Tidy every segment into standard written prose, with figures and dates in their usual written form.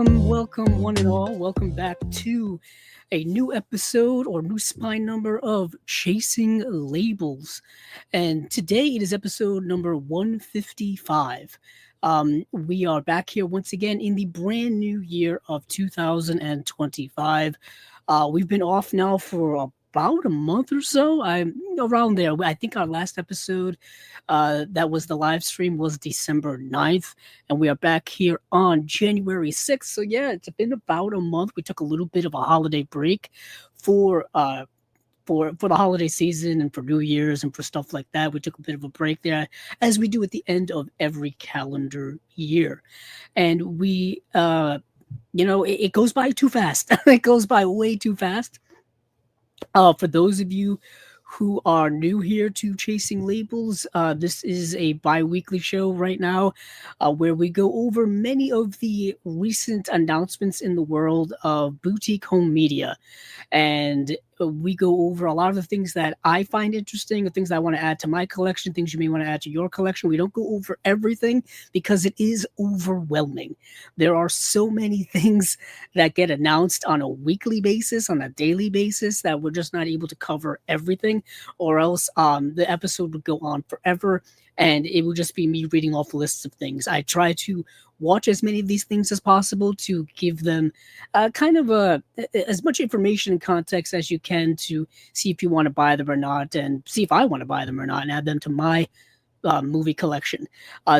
welcome, one and all. Welcome back to a new episode or new spine number of Chasing Labels. And today it is episode number 155. We are back here once again in the brand new year of 2025. We've been off now for about a month or so. I'm around there. I think our last episode that was the live stream was December 9th, and we are back here on January 6th. So yeah, it's been about a month. We took a little bit of a holiday break for the holiday season and for New Year's and for stuff like that. We took a bit of a break there, as we do at the end of every calendar year. And we it goes by too fast. It goes by way too fast. For those of you who are new here to Chasing Labels, this is a bi-weekly show right now where we go over many of the recent announcements in the world of boutique home media. And we go over a lot of the things that I find interesting, the things I want to add to my collection, things you may want to add to your collection. We don't go over everything because it is overwhelming. There are so many things that get announced on a weekly basis, on a daily basis, that we're just not able to cover everything, or else the episode would go on forever and it would just be me reading off lists of things. I try to watch as many of these things as possible to give them as much information and context as you can to see if you want to buy them or not, and see if I want to buy them or not, and add them to my movie collection.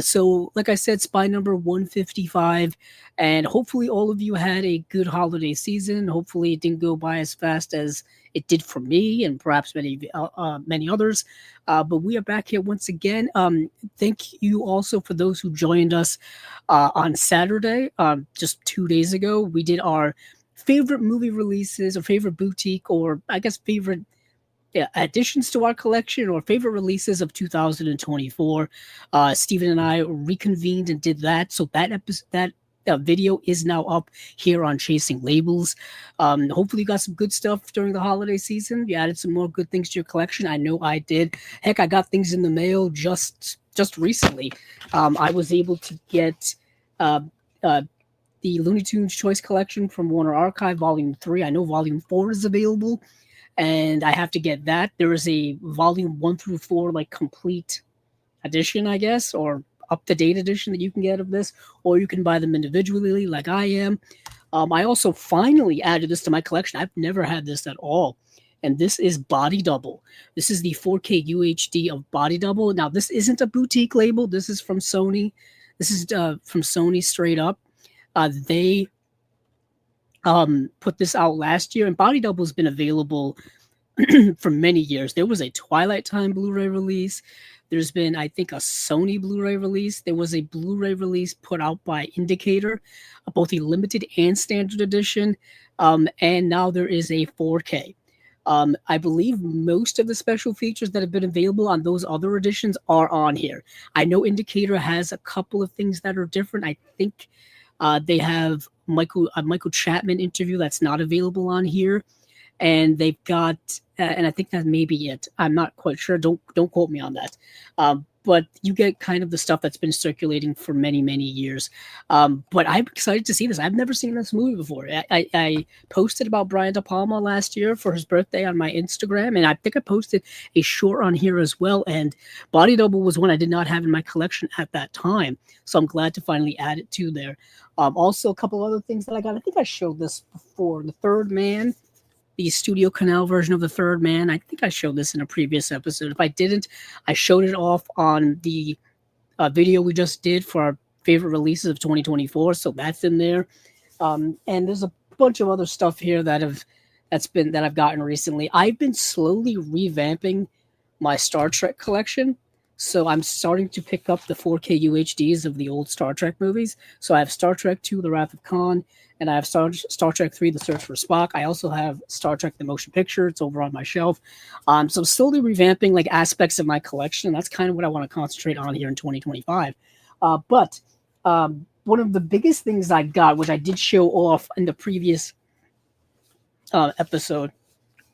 So like I said, spy number 155, and hopefully all of you had a good holiday season. Hopefully it didn't go by as fast as it did for me and perhaps many others. But we are back here once again. Thank you also for those who joined us on Saturday, just 2 days ago. We did our favorite movie releases, or favorite boutique, or I guess favorite additions to our collection, or favorite releases of 2024. Stephen and I reconvened and did that. So that video is now up here on Chasing Labels. Hopefully you got some good stuff during the holiday season. You added some more good things to your collection. I know I did. Heck, I got things in the mail just recently. I was able to get the Looney Tunes Choice Collection from Warner Archive, Volume 3. I know Volume 4 is available, and I have to get that. There is a Volume 1 through 4, like, complete edition, I guess, or up-to-date edition that you can get of this, or you can buy them individually like I am. I also finally added this to my collection. I've never had this at all, and this is Body Double. This is the 4K UHD of Body Double. Now, this isn't a boutique label. This is from Sony. This is from Sony straight up. They put this out last year, and Body Double has been available for many years. There was a Twilight Time Blu-ray release. There's been, I think, a Sony Blu-ray release. There was a Blu-ray release put out by Indicator, both a limited and standard edition, and now there is a 4K. I believe most of the special features that have been available on those other editions are on here. I know Indicator has a couple of things that are different. I think they have a Michael Chapman interview that's not available on here, and they've got, and I think that may be it. I'm not quite sure. Don't quote me on that. But you get kind of the stuff that's been circulating for many, many years. But I'm excited to see this. I've never seen this movie before. I posted about Brian De Palma last year for his birthday on my Instagram, and I think I posted a short on here as well. And Body Double was one I did not have in my collection at that time, so I'm glad to finally add it to there. Also, a couple other things that I got. I think I showed this before. The Third Man, the Studio Canal version of The Third Man. I think I showed this in a previous episode. If I didn't, I showed it off on the video we just did for our favorite releases of 2024. So that's in there. And there's a bunch of other stuff here that I've gotten recently. I've been slowly revamping my Star Trek collection. So I'm starting to pick up the 4K UHDs of the old Star Trek movies. So I have Star Trek II, The Wrath of Khan, and I have Star Trek III, The Search for Spock. I also have Star Trek The Motion Picture. It's over on my shelf. So I'm slowly revamping like aspects of my collection, and that's kind of what I want to concentrate on here in 2025. But one of the biggest things I got, which I did show off in the previous episode,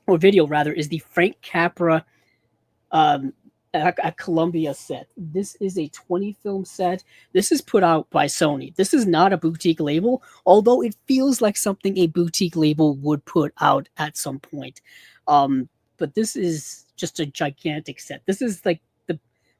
or video rather, is the Frank Capra a Columbia set. This is a 20 film set. This is put out by Sony. This is not a boutique label, although it feels like something a boutique label would put out at some point. But this is just a gigantic set. This is like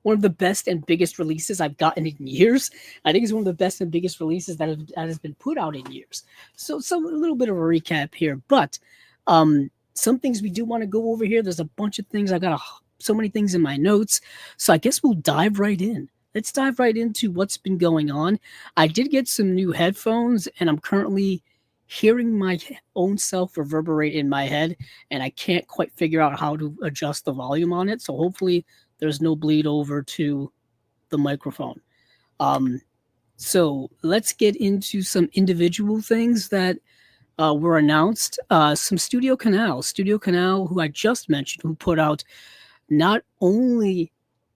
one of the best and biggest releases I've gotten in years. I think it's one of the best and biggest releases that has been put out in years. So a little bit of a recap here, but some things we do want to go over here. There's a bunch of things. I got so many things in my notes. So I guess we'll dive right in. Let's dive right into what's been going on. I did get some new headphones, and I'm currently hearing my own self reverberate in my head, and I can't quite figure out how to adjust the volume on it. So hopefully there's no bleed over to the microphone. So let's get into some individual things that were announced. Some Studio Canal, who I just mentioned, who put out not only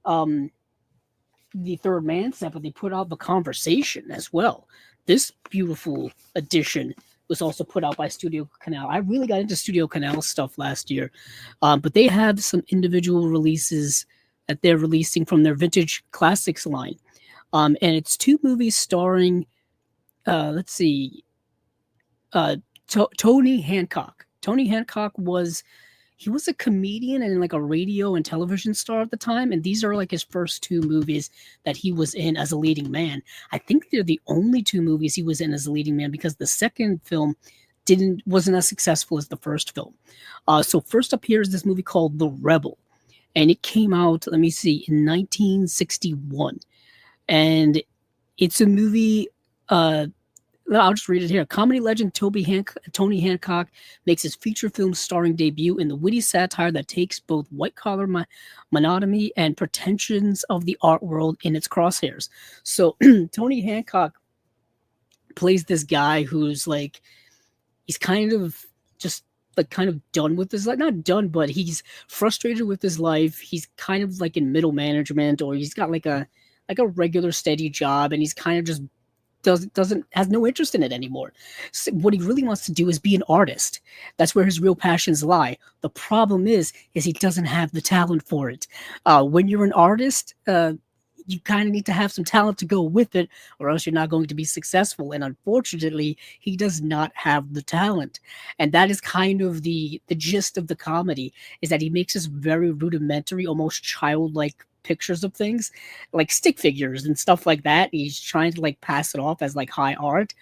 the Third Man set, but they put out The Conversation as well. This beautiful edition was also put out by Studio Canal. I really got into Studio Canal stuff last year, but they have some individual releases that they're releasing from their Vintage Classics line. And it's two movies starring, Tony Hancock. Tony Hancock was a comedian and like a radio and television star at the time, and these are like his first two movies that he was in as a leading man. I think they're the only two movies he was in as a leading man, because the second film wasn't as successful as the first film. So first up here is this movie called The Rebel, and it came out, let me see, in 1961. And it's a movie, I'll just read it here. Comedy legend Tony Hancock makes his feature film starring debut in the witty satire that takes both white-collar monotony and pretensions of the art world in its crosshairs. So Tony Hancock plays this guy who's like, he's kind of just like kind of done with his life. Not done, but he's frustrated with his life. He's kind of like in middle management, or he's got like a regular steady job, and he's kind of just has no interest in it anymore. So what he really wants to do is be an artist. That's where his real passions lie. The problem is he doesn't have the talent for it. When you're an artist, you kind of need to have some talent to go with it, or else you're not going to be successful. And unfortunately, he does not have the talent. And that is kind of the gist of the comedy, is that he makes this very rudimentary, almost childlike pictures of things, like stick figures and stuff like that. He's trying to like pass it off as like high art,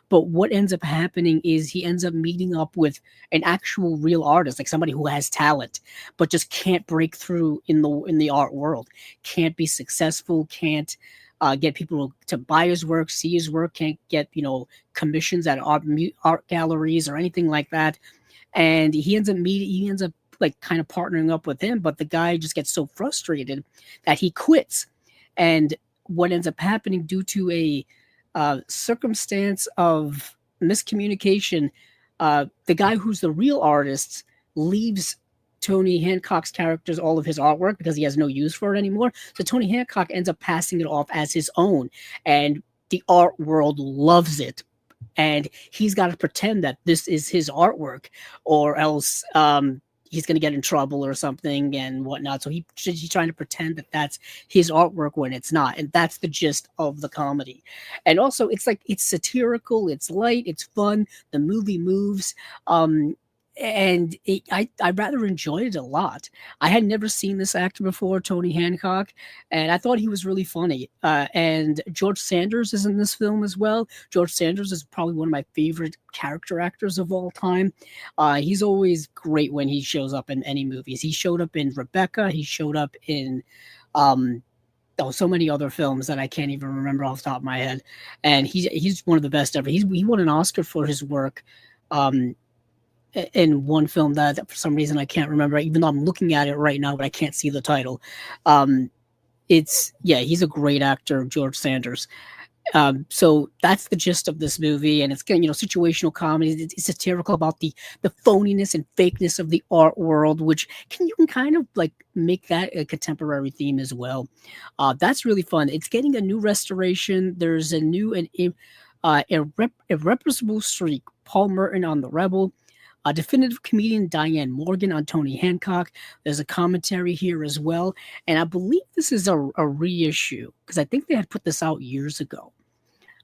but what ends up happening is he ends up meeting up with an actual real artist, like somebody who has talent but just can't break through in the art world, can't be successful, can't get people to buy his work, see his work, can't get commissions at art galleries or anything like that. And he ends up like kind of partnering up with him, but the guy just gets so frustrated that he quits. And what ends up happening, due to a circumstance of miscommunication, the guy who's the real artist leaves Tony Hancock's characters all of his artwork because he has no use for it anymore. So Tony Hancock ends up passing it off as his own, and the art world loves it. And he's got to pretend that this is his artwork, or else he's going to get in trouble or something and whatnot. So he's trying to pretend that that's his artwork when it's not. And that's the gist of the comedy. And also, it's satirical, it's light, it's fun. The movie moves. And I rather enjoyed it a lot. I had never seen this actor before, Tony Hancock, and I thought he was really funny. And George Sanders is in this film as well. George Sanders is probably one of my favorite character actors of all time. He's always great when he shows up in any movies. He showed up in Rebecca. He showed up in so many other films that I can't even remember off the top of my head. And he's one of the best ever. He won an Oscar for his work in one film that for some reason I can't remember, even though I'm looking at it right now, but I can't see the title. He's a great actor, George Sanders. So that's the gist of this movie, and it's situational comedy. It's satirical about the phoniness and fakeness of the art world, which you can kind of like make that a contemporary theme as well. That's really fun. It's getting a new restoration. There's a new and irrepressible streak. Paul Merton on The Rebel. Definitive comedian Diane Morgan on Tony Hancock. There's a commentary here as well. And I believe this is a reissue because I think they had put this out years ago.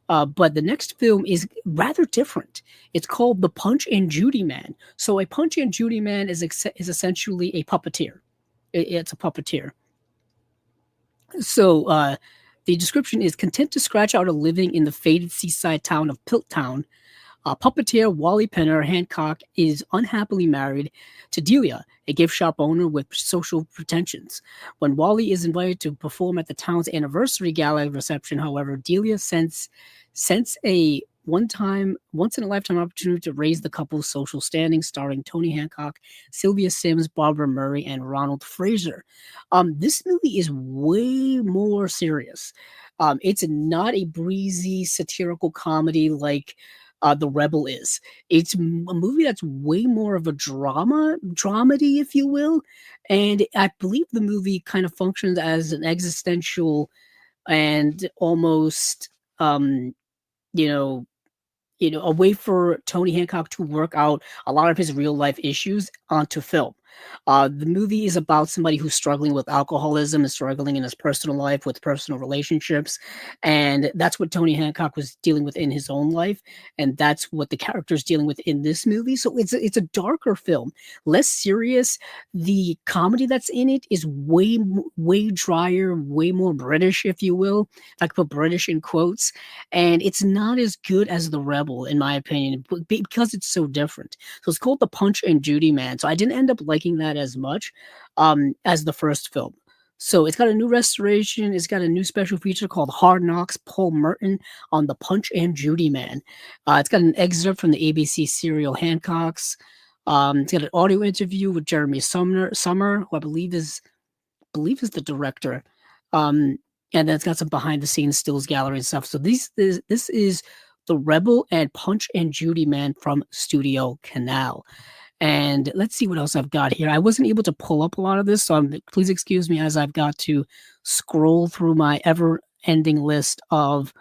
But the next film is rather different. It's called The Punch and Judy Man. So a Punch and Judy Man is essentially a puppeteer. It's a puppeteer. So the description is content to scratch out a living in the faded seaside town of Piltdown. Puppeteer Wally Penner Hancock is unhappily married to Delia, a gift shop owner with social pretensions. When Wally is invited to perform at the town's anniversary gala reception, however, Delia sense a once-in-a-lifetime opportunity to raise the couple's social standing, starring Tony Hancock, Sylvia Sims, Barbara Murray, and Ronald Fraser. This movie is way more serious. It's not a breezy satirical comedy like The Rebel is. It's a movie that's way more of a dramedy, if you will. And I believe the movie kind of functions as an existential and almost, a way for Tony Hancock to work out a lot of his real life issues onto film. The movie is about somebody who's struggling with alcoholism and struggling in his personal life with personal relationships. And that's what Tony Hancock was dealing with in his own life. And that's what the character's dealing with in this movie. So it's a darker film, less serious. The comedy that's in it is way drier, way more British, if you will. If I could put British in quotes. And it's not as good as The Rebel, in my opinion, because it's so different. So it's called The Punch and Judy Man. So I didn't end up liking that as much as the first film. So it's got a new restoration. It's got a new special feature called Hard Knocks, Paul Merton on The Punch and Judy Man. It's got an excerpt from the ABC serial Hancocks. It's got an audio interview with Jeremy Summer, who I believe is the director. And then it's got some behind the scenes stills gallery and stuff. So this is The Rebel and Punch and Judy Man from Studio Canal. And let's see what else I've got here. I wasn't able to pull up a lot of this, so please excuse me as I've got to scroll through my ever-ending list of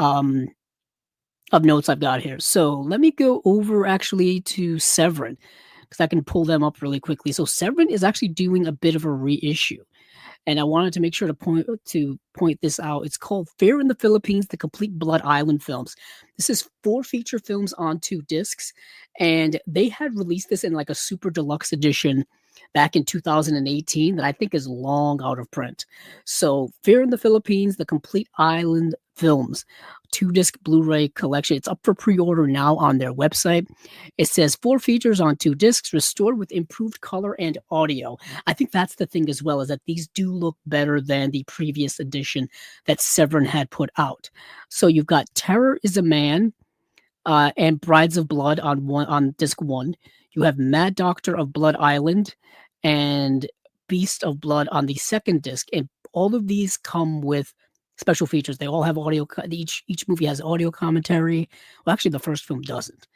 notes I've got here. So let me go over actually to Severin, because I can pull them up really quickly. So Severin is actually doing a bit of a reissue. And I wanted to make sure to point this out. It's called Fear in the Philippines, the Complete Blood Island Films. This is 4 feature films on 2 discs, and they had released this in like a super deluxe edition back in 2018 that I think is long out of print. So Fear in the Philippines, the Complete Island Films, 2-disc Blu-ray collection. It's up for pre-order now on their website. It says 4 features on 2 discs, restored with improved color and audio. I think that's the thing as well, is that these do look better than the previous edition that Severin had put out. So you've got Terror is a Man and Brides of Blood on disc 1. You have Mad Doctor of Blood Island and Beast of Blood on the second disc. And all of these come with special features. They all have audio. Each movie has audio commentary. Well, actually, the first film doesn't.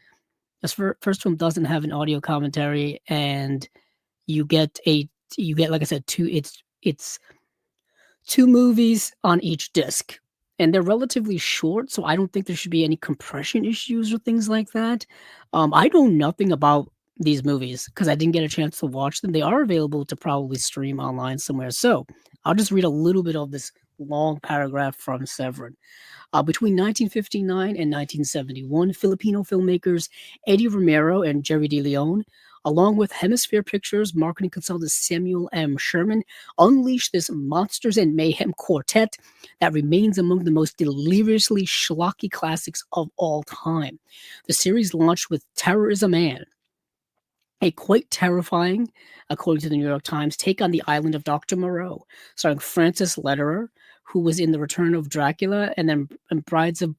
The first film doesn't have an audio commentary, and you get like I said, it's 2 movies on each disc, and they're relatively short, so I don't think there should be any compression issues or things like that. I know nothing about these movies because I didn't get a chance to watch them. They are available to probably stream online somewhere, so I'll just read a little bit of this long paragraph from Severin. Between 1959 and 1971, Filipino filmmakers Eddie Romero and Jerry De Leon, along with Hemisphere Pictures marketing consultant Samuel M. Sherman, unleashed this monsters and mayhem quartet that remains among the most deliriously schlocky classics of all time. The series launched with Terror is a Man, a quite terrifying, according to the New York Times, take on the island of Dr. Moreau, starring Francis Lederer, who was in The Return of Dracula, and then Brides of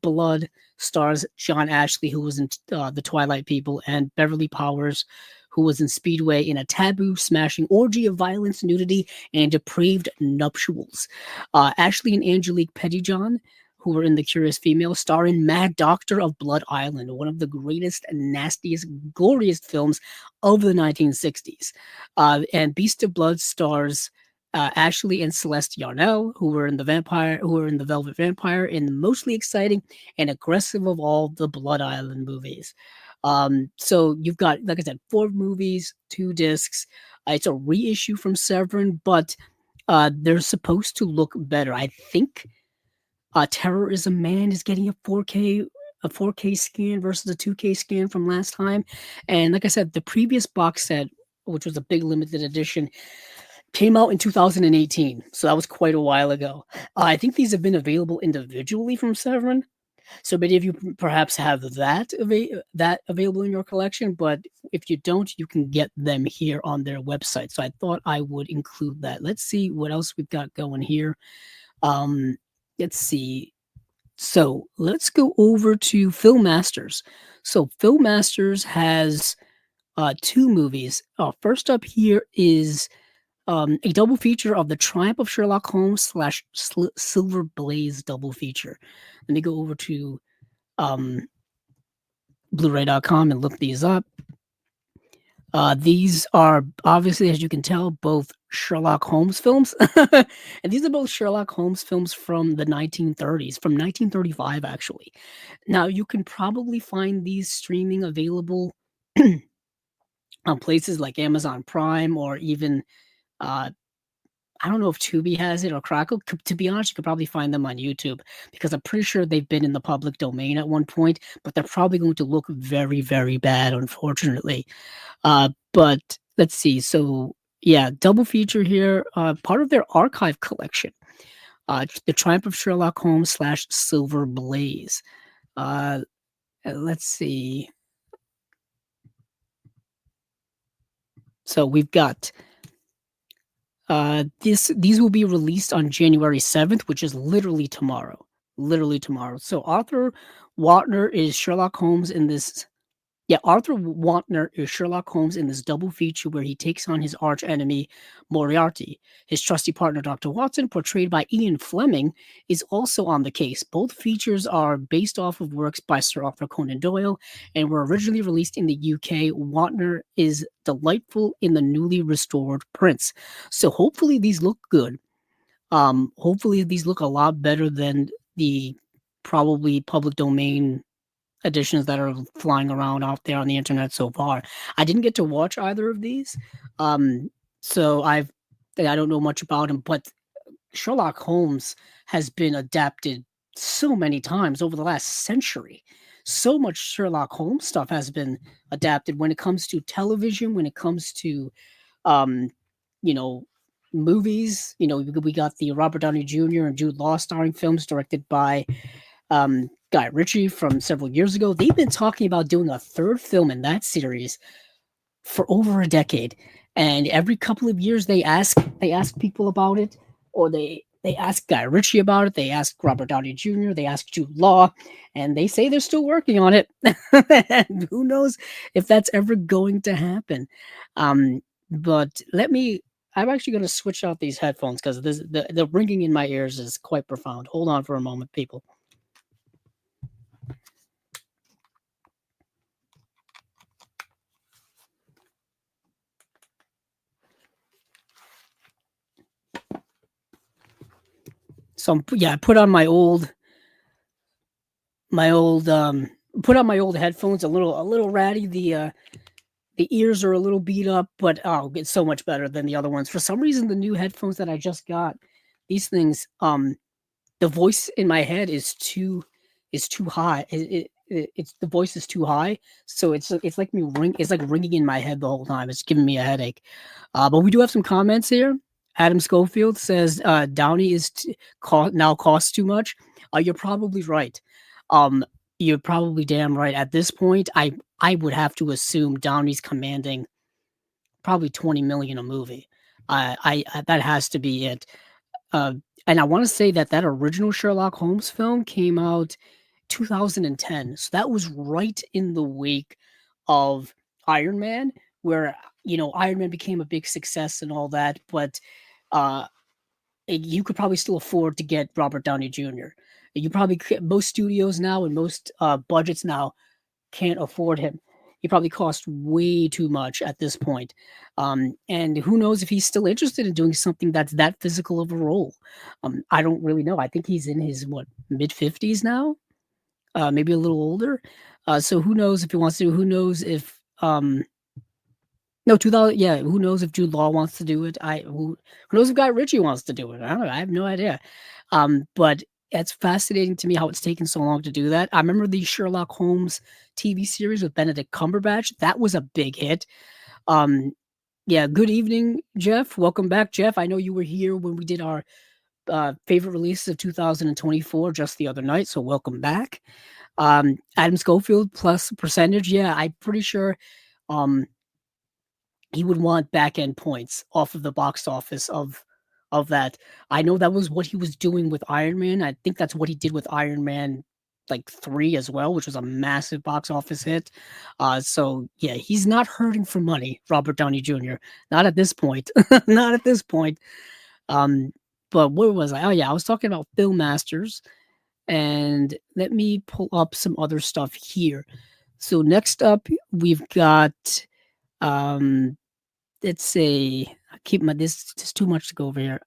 Blood stars John Ashley, who was in The Twilight People, and Beverly Powers, who was in Speedway, in a taboo-smashing orgy of violence, nudity, and depraved nuptials. Ashley and Angelique Pettyjohn, who were in The Curious Female, star in Mad Doctor of Blood Island, one of the greatest, nastiest, goriest films of the 1960s. And Beast of Blood stars Ashley and Celeste Yarnell, who were in the Velvet Vampire, in the mostly exciting and aggressive of all the Blood Island movies. So you've got, like I said, 4 movies, 2 discs. It's a reissue from Severin, but they're supposed to look better. I think Terror is a Man is getting a 4K scan versus a 2K scan from last time. And like I said, the previous box set, which was a big limited edition, came out in 2018. So that was quite a while ago. I think these have been available individually from Severin. So many of you perhaps have that available in your collection, but if you don't, you can get them here on their website. So I thought I would include that. Let's see what else we've got going here. Let's see. So let's go over to Film Masters. So Film Masters has 2 movies. First up here is a double feature of The Triumph of Sherlock Holmes / Silver Blaze double feature. Let me go over to Blu-ray.com and look these up. These are obviously, as you can tell, both Sherlock Holmes films. And these are both Sherlock Holmes films from the 1930s, from 1935, actually. Now, you can probably find these streaming available on places like Amazon Prime, or even, I don't know if Tubi has it or Crackle. To be honest, you could probably find them on YouTube, because I'm pretty sure they've been in the public domain at one point, but they're probably going to look very, very bad, unfortunately. But let's see. So yeah, double feature here, part of their archive collection, The Triumph of Sherlock Holmes / Silver Blaze. Let's see. So we've got these will be released on January 7th, which is literally tomorrow. So Arthur Wantner is Sherlock Holmes in this. Yeah, Arthur Wantner is Sherlock Holmes in this double feature, where he takes on his arch enemy, Moriarty. His trusty partner, Dr. Watson, portrayed by Ian Fleming, is also on the case. Both features are based off of works by Sir Arthur Conan Doyle and were originally released in the UK. Wantner is delightful in the newly restored prints. So hopefully these look good. Hopefully these look a lot better than the probably public domain editions that are flying around out there on the internet so far. I didn't get to watch either of these, so I don't know much about them. But Sherlock Holmes has been adapted so many times over the last century. So much Sherlock Holmes stuff has been adapted when it comes to television, when it comes to, movies. We got the Robert Downey Jr. and Jude Law starring films directed by Guy Ritchie from several years ago. They've been talking about doing a 3rd film in that series for over a decade, and every couple of years they ask people about it, or they ask Guy Ritchie about it, they ask Robert Downey Jr., they ask Jude Law, and they say they're still working on it. And who knows if that's ever going to happen. But I'm actually going to switch out these headphones, because the ringing in my ears is quite profound. Hold on for a moment, people. So I put on my old headphones, a little ratty. The ears are a little beat up, but it's so much better than the other ones. For some reason, the new headphones that I just got, these things, the voice in my head is too high. It's the voice is too high, so it's like it's like ringing in my head the whole time. It's giving me a headache. But we do have some comments here. Adam Schofield says Downey is now costs too much. You're probably right. You're probably damn right. At this point, I would have to assume Downey's commanding probably $20 million a movie. I that has to be it. And I want to say that original Sherlock Holmes film came out 2010. So that was right in the wake of Iron Man, where Iron Man became a big success and all that, but you could probably still afford to get Robert Downey Jr. Most studios now and most budgets now can't afford him. he probably cost way too much at this point. And who knows if he's still interested in doing something that's that physical of a role. I don't really know. I think he's in his mid-50s now, maybe a little older. So who knows if he wants to? Who knows if no 2000? Yeah, who knows if Jude Law wants to do it? Who knows if Guy Ritchie wants to do it? I don't know. I have no idea. But it's fascinating to me how it's taken so long to do that. I remember the Sherlock Holmes TV series with Benedict Cumberbatch. That was a big hit. Yeah, good evening, Jeff. Welcome back, Jeff. I know you were here when we did our favorite releases of 2024 just the other night, so welcome back. Adam Schofield plus percentage. Yeah, I'm pretty sure he would want back-end points off of the box office of that. I know that was what he was doing with Iron Man. I think that's what he did with Iron Man 3 as well, which was a massive box office hit. So yeah, he's not hurting for money, Robert Downey Jr. Not at this point. Not at this point. But where was I? Oh yeah, I was talking about Film Masters, and let me pull up some other stuff here. So next up, we've got let's say I keep my this is too much to go over here.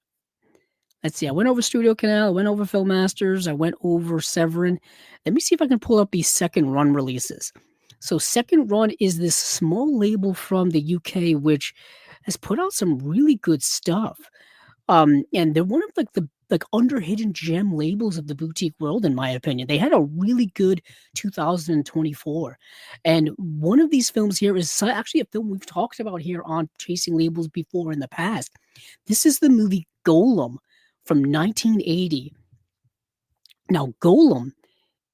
Let's see. I went over Studio Canal. I went over Film Masters. I went over Severin. Let me see if I can pull up these second run releases. So Second Run is this small label from the UK which has put out some really good stuff. And they're one of the under hidden gem labels of the boutique world, in my opinion. They had a really good 2024. And one of these films here is actually a film we've talked about here on Chasing Labels before in the past. This is the movie Golem from 1980. Now, Golem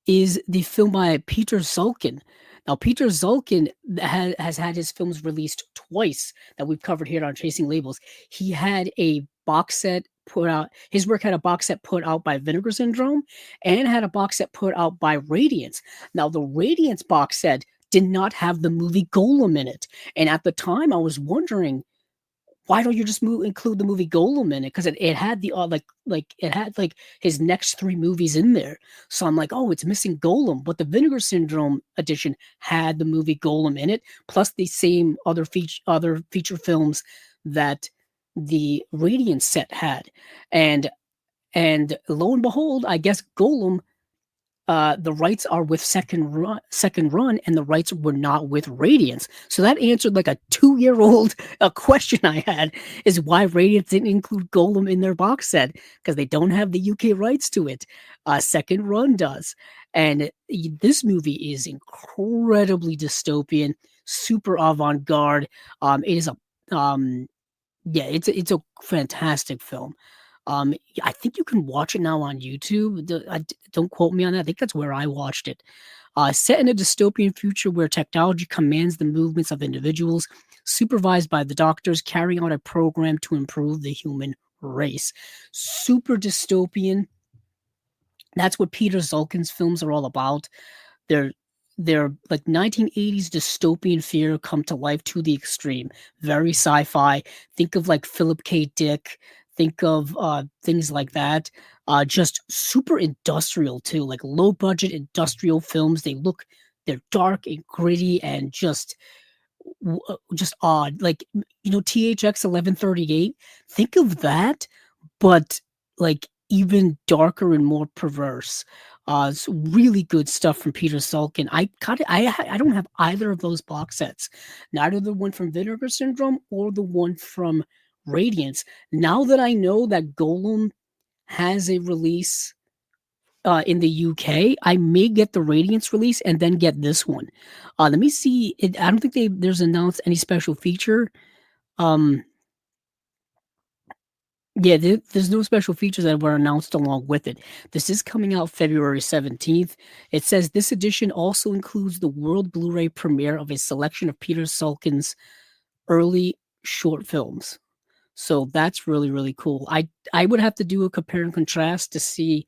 is the film by Peter Zulkin. Now, Peter Zulkin has had his films released twice that we've covered here on Chasing Labels. He had a box set put out. His work had a box set put out by Vinegar Syndrome and had a box set put out by Radiance. Now, the Radiance box set did not have the movie Golem in it. And at the time, I was wondering, why don't you just include the movie Golem in it? Because it had the it had his next 3 movies in there. So I'm like, oh, it's missing Golem. But the Vinegar Syndrome edition had the movie Golem in it, plus the same other feature films that the Radiant set had. And lo and behold, I guess Golem, the rights are with Second Run, and the rights were not with Radiance. So that answered a 2-year-old question I had, is why Radiance didn't include Golem in their box set, because they don't have the UK rights to it. Second Run does. And this movie is incredibly dystopian, super avant-garde. It is it's a fantastic film. I think you can watch it now on YouTube. Don't quote me on that. I think that's where I watched it. Set in a dystopian future where technology commands the movements of individuals, supervised by the doctors carrying out a program to improve the human race. Super dystopian. That's what Peter Zulkin's films are all about. They're 1980s dystopian fear come to life to the extreme. Very sci-fi. Think of Philip K. Dick. Think of things like that. Just super industrial too, low budget industrial films. They're dark and gritty and just odd. THX 1138. Think of that, but even darker and more perverse. It's really good stuff from Peter Zulkin. I don't have either of those box sets, neither the one from Vinegar Syndrome or the one from Radiance. Now that I know that Golem has a release in the UK, I may get the Radiance release and then get this one. Let me see. I don't think there's announced any special feature. Yeah, there's no special features that were announced along with it. This is coming out February 17th. It says this edition also includes the world Blu-ray premiere of a selection of Peter Zulkin's early short films. So that's really, really cool. I would have to do a compare and contrast to see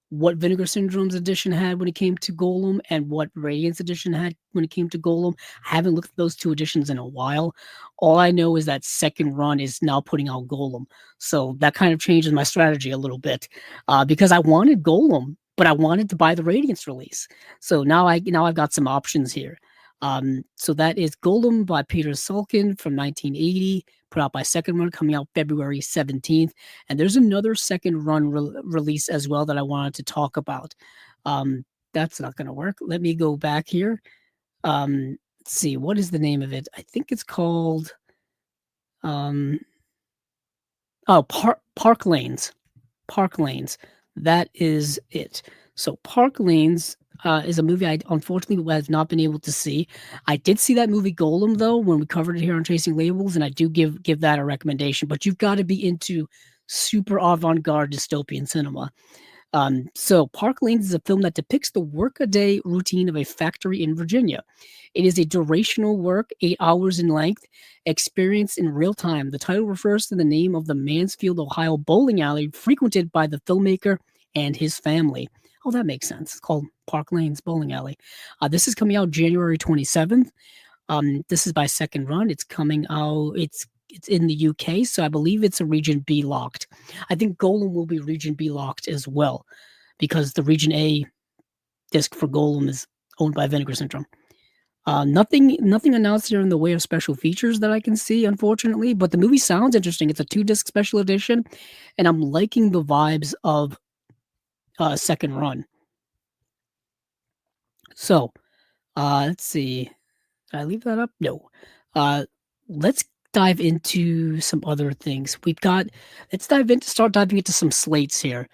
what Vinegar Syndrome's edition had when it came to Golem and what Radiance edition had when it came to Golem. I haven't looked at those 2 editions in a while. All I know is that Second Run is now putting out Golem. So that kind of changes my strategy a little bit, because I wanted Golem, but I wanted to buy the Radiance release. So now I've got some options here. So that is Golem by Peter Sulkin from 1980, put out by Second Run, coming out February 17th. And there's another Second Run release as well that I wanted to talk about. That's not going to work. Let me go back here. Let's see, what is the name of it? I think it's called Park Lanes. Park Lanes. That is it. So Park Lanes is a movie I unfortunately have not been able to see. I did see that movie Golem though when we covered it here on Chasing Labels, and I do give that a recommendation. But you've got to be into super avant-garde dystopian cinema. So Park Lanes is a film that depicts the workaday routine of a factory in Virginia. It is a durational work, 8 hours in length, experienced in real time. The title refers to the name of the Mansfield, Ohio bowling alley frequented by the filmmaker and his family. Oh, that makes sense. It's called Park Lane's Bowling Alley. This is coming out January 27th. This is by Second Run. It's coming out, it's in the UK, so I believe it's a Region B locked. I think Golem will be Region B locked as well, because the Region A disc for Golem is owned by Vinegar Syndrome. Nothing announced here in the way of special features that I can see, unfortunately, but the movie sounds interesting. It's a 2-disc special edition, and I'm liking the vibes of Second Run. So, let's see. Did I leave that up? No. Let's dive into some other things. Start diving into some slates here.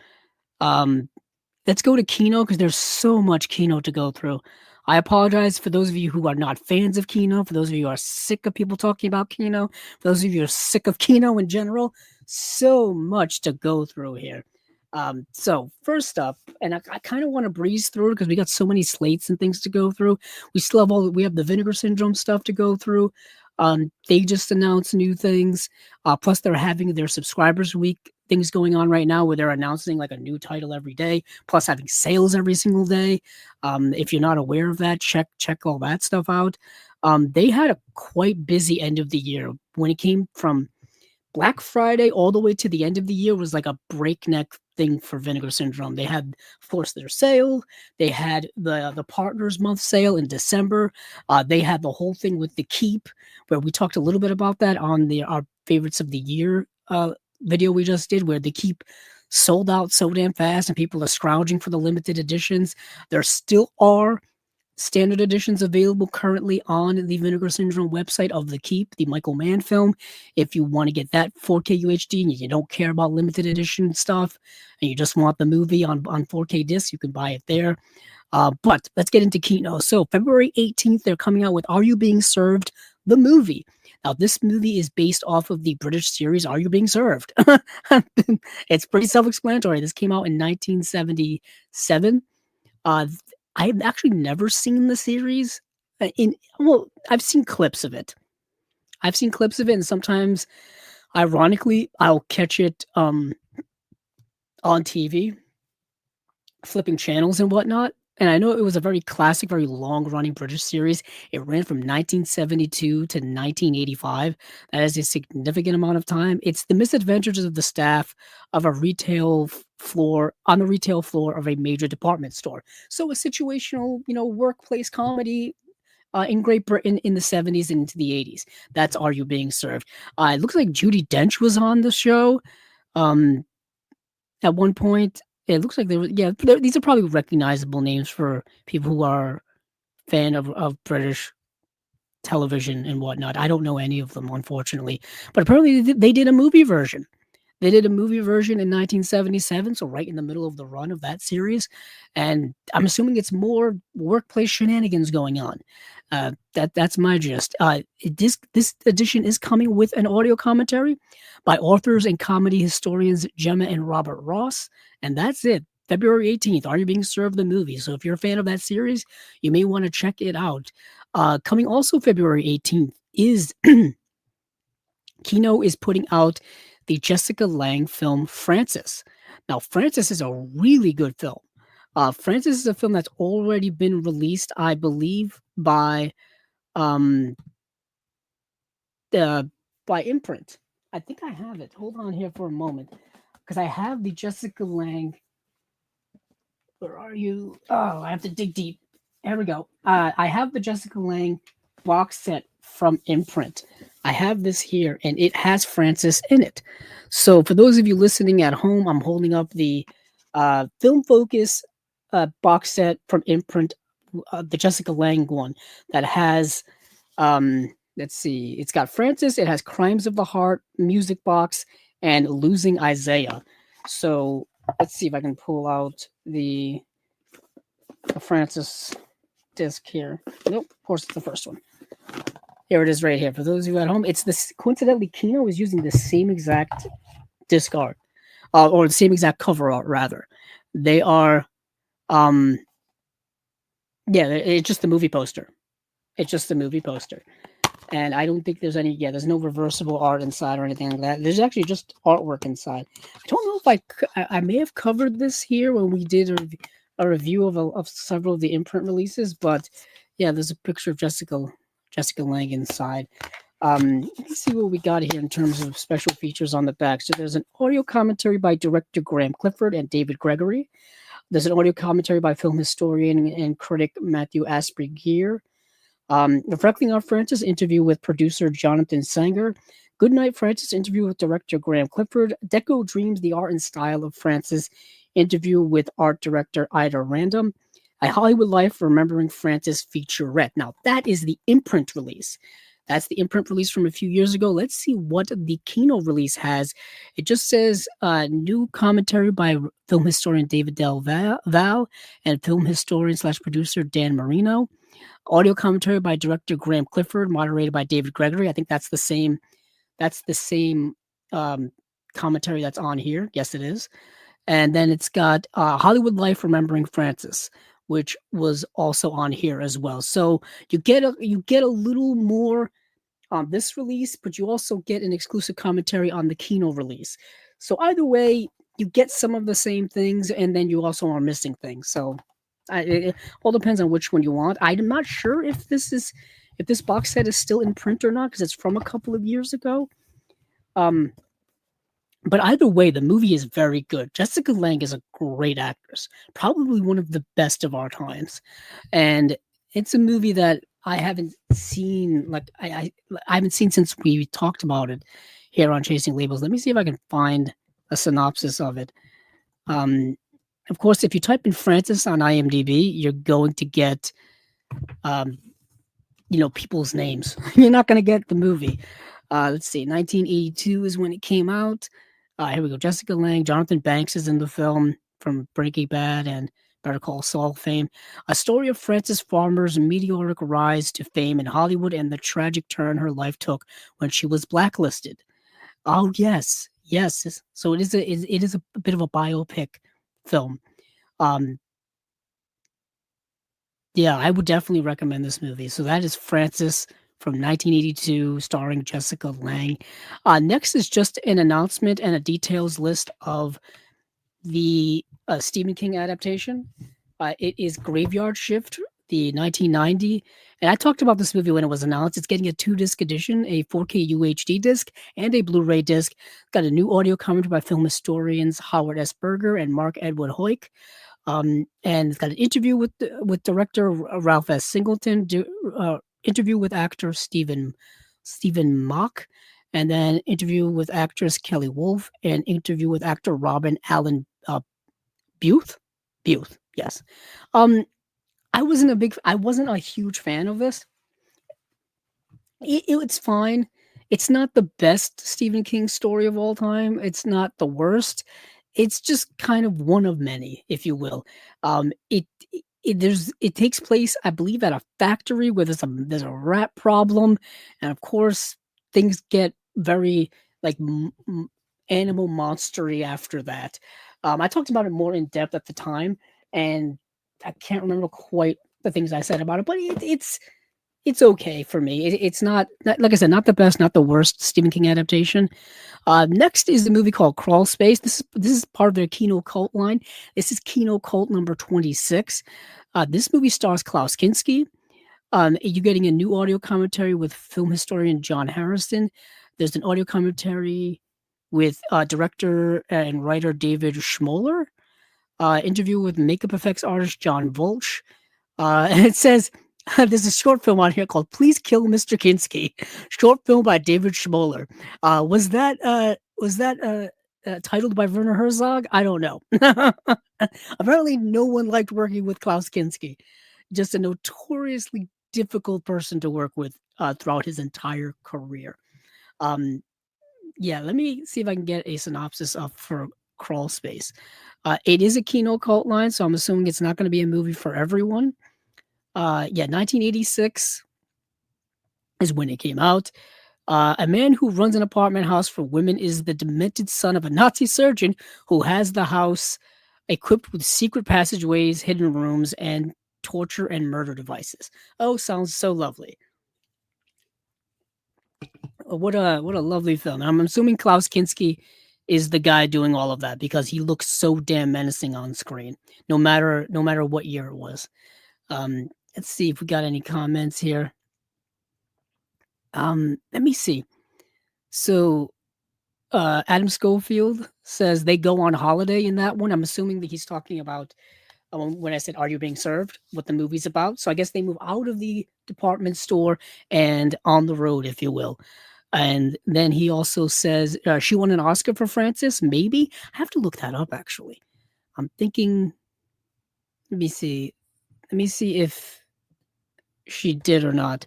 Let's go to Kino because there's so much Kino to go through. I apologize for those of you who are not fans of Kino, for those of you who are sick of people talking about Kino, for those of you who are sick of Kino in general. So much to go through here. So first up, and I kind of want to breeze through it because we got so many slates and things to go through. We have the Vinegar Syndrome stuff to go through. They just announced new things. Plus they're having their subscribers week things going on right now where they're announcing like a new title every day, plus having sales every single day. If you're not aware of that, check all that stuff out. They had a quite busy end of the year. When it came from Black Friday all the way to the end of the year was like a breakneck thing for Vinegar Syndrome. They had, of course, their sale. They had the Partners Month sale in December. They had the whole thing with the Keep, where we talked a little bit about that on our favorites of the year video we just did, where the Keep sold out so damn fast and people are scrounging for the limited editions. There still are standard editions available currently on the Vinegar Syndrome website of The Keep, the Michael Mann film. If you want to get that 4K UHD and you don't care about limited edition stuff and you just want the movie on 4K disc, you can buy it there. But let's get into Kino. So February 18th, they're coming out with Are You Being Served? The movie. Now, this movie is based off of the British series Are You Being Served? It's pretty self-explanatory. This came out in 1977. I've actually never seen the series. I've seen clips of it. And sometimes, ironically, I'll catch it on TV, flipping channels and whatnot. And I know it was a very classic, very long-running British series. It ran from 1972 to 1985. That is a significant amount of time. It's the misadventures of the staff of a retail floor of a major department store. So a situational, workplace comedy in Great Britain in the 70s and into the 80s. That's Are You Being Served? It looks like Judi Dench was on the show at one point. It looks like these are probably recognizable names for people who are fan of British television and whatnot. I don't know any of them, unfortunately. But apparently they did a movie version. They did a movie version in 1977, so right in the middle of the run of that series. And I'm assuming it's more workplace shenanigans going on. That's my gist. This edition is coming with an audio commentary by authors and comedy historians Gemma and Robert Ross. And that's it. February 18th, Are You Being Served? The movie. So if you're a fan of that series, you may want to check it out. Coming also February 18th is Kino is putting out the Jessica Lange film Frances. Now, Frances is a really good film. Frances is a film that's already been released, I believe, by Imprint. I think I have it. Hold on here for a moment, because I have the Jessica Lange. Where are you? Oh, I have to dig deep Here we go. I have the Jessica Lange box set from Imprint. I have this here, and it has Frances in it. So for those of you listening at home, I'm holding up the Film Focus box set from Imprint, the Jessica Lange one that has, let's see, it's got Frances, it has Crimes of the Heart, Music Box, and Losing Isaiah. So let's see if I can pull out the Frances disc here. Nope, of course it's the first one. Here it is right here. For those of you at home, it's this. Coincidentally, Kino is using the same exact disc art, or the same exact cover art, rather. They are, it's just the movie poster. It's just the movie poster. And I don't think there's any, there's no reversible art inside or anything like that. There's actually just artwork inside. I don't know if I may have covered this here when we did a review of several of the Imprint releases, but yeah, there's a picture of Jessica Lange inside. Let me see what we got here in terms of special features on the back. So there's an audio commentary by director Graham Clifford and David Gregory. There's an audio commentary by film historian and critic Matthew Asprey Gear. Reflecting on Frances, interview with producer Jonathan Sanger. Goodnight Frances, interview with director Graham Clifford. Deco Dreams, the art and style of Frances, interview with art director Ida Random. A Hollywood Life, Remembering Frances featurette. Now, that is the Imprint release. That's the Imprint release from a few years ago. Let's see what the Kino release has. It just says new commentary by film historian David Del Val and film historian / producer Dan Marino. Audio commentary by director Graham Clifford, moderated by David Gregory. I think that's the same. That's the same commentary that's on here. Yes, it is. And then it's got Hollywood Life, Remembering Frances, which was also on here as well. So you get a little more on this release, but you also get an exclusive commentary on the Kino release. So either way, you get some of the same things, and then you also are missing things. So it all depends on which one you want. I'm not sure if this box set is still in print or not, because it's from a couple of years ago. But either way, the movie is very good. Jessica Lange is a great actress, probably one of the best of our times, and it's a movie that I haven't seen. Like I haven't seen since we talked about it here on Chasing Labels. Let me see if I can find a synopsis of it. Of course, if you type in Frances on IMDb, you're going to get, people's names. You're not going to get the movie. Let's see, 1982 is when it came out. Here we go. Jessica Lange, Jonathan Banks is in the film from Breaking Bad and Better Call Saul fame. A story of Frances Farmer's meteoric rise to fame in Hollywood and the tragic turn her life took when she was blacklisted. Oh yes. So it is a bit of a biopic film. I would definitely recommend this movie. So that is Frances from 1982, starring Jessica Lange. Next is just an announcement and a details list of the Stephen King adaptation. It is Graveyard Shift, the 1990. And I talked about this movie when it was announced. It's getting a 2-disc edition, a 4K UHD disc, and a Blu-ray disc. Got a new audio commentary by film historians Howard S. Berger and Mark Edward Hoyk. And it's got an interview with director Ralph S. Singleton, interview with actor Stephen Mock, and then interview with actress Kelly Wolfe, and interview with actor Robin Allen Booth. Yes. I wasn't a huge fan of this. It's fine. It's not the best Stephen King story of all time. It's not the worst. It's just kind of one of many, if you will. It takes place, I believe, at a factory where there's a rat problem, and of course things get very like animal monstery after that. I talked about it more in depth at the time, and I can't remember quite the things I said about it, but it's okay for me. It's not, like I said, not the best, not the worst Stephen King adaptation. Next is the movie called Crawlspace. This is part of their Kino cult line. This is Kino cult number 26. This movie stars Klaus Kinski. You're getting a new audio commentary with film historian John Harrison. There's an audio commentary with director and writer David Schmoller. Interview with makeup effects artist John Volch. And it says there's a short film on here called "Please Kill Mr. Kinski," short film by David Schmoller. Was that titled by Werner Herzog? I don't know. Apparently, no one liked working with Klaus Kinski. Just a notoriously difficult person to work with throughout his entire career. Yeah, let me see if I can get a synopsis up for Crawlspace. It is a Kino cult line, so I'm assuming it's not going to be a movie for everyone. 1986 is when it came out. A man who runs an apartment house for women is the demented son of a Nazi surgeon who has the house equipped with secret passageways, hidden rooms, and torture and murder devices. Oh, sounds so lovely. What a lovely film. I'm assuming Klaus Kinski is the guy doing all of that because he looks so damn menacing on screen, no matter what year it was. Let's see if we got any comments here. Let me see. So Adam Schofield says they go on holiday in that one. I'm assuming that he's talking about when I said, "Are you being served?" What the movie's about. So I guess they move out of the department store and on the road, if you will. And then he also says she won an Oscar for Frances. Maybe I have to look that up. Actually, I'm thinking. Let me see. Let me see if she did or not.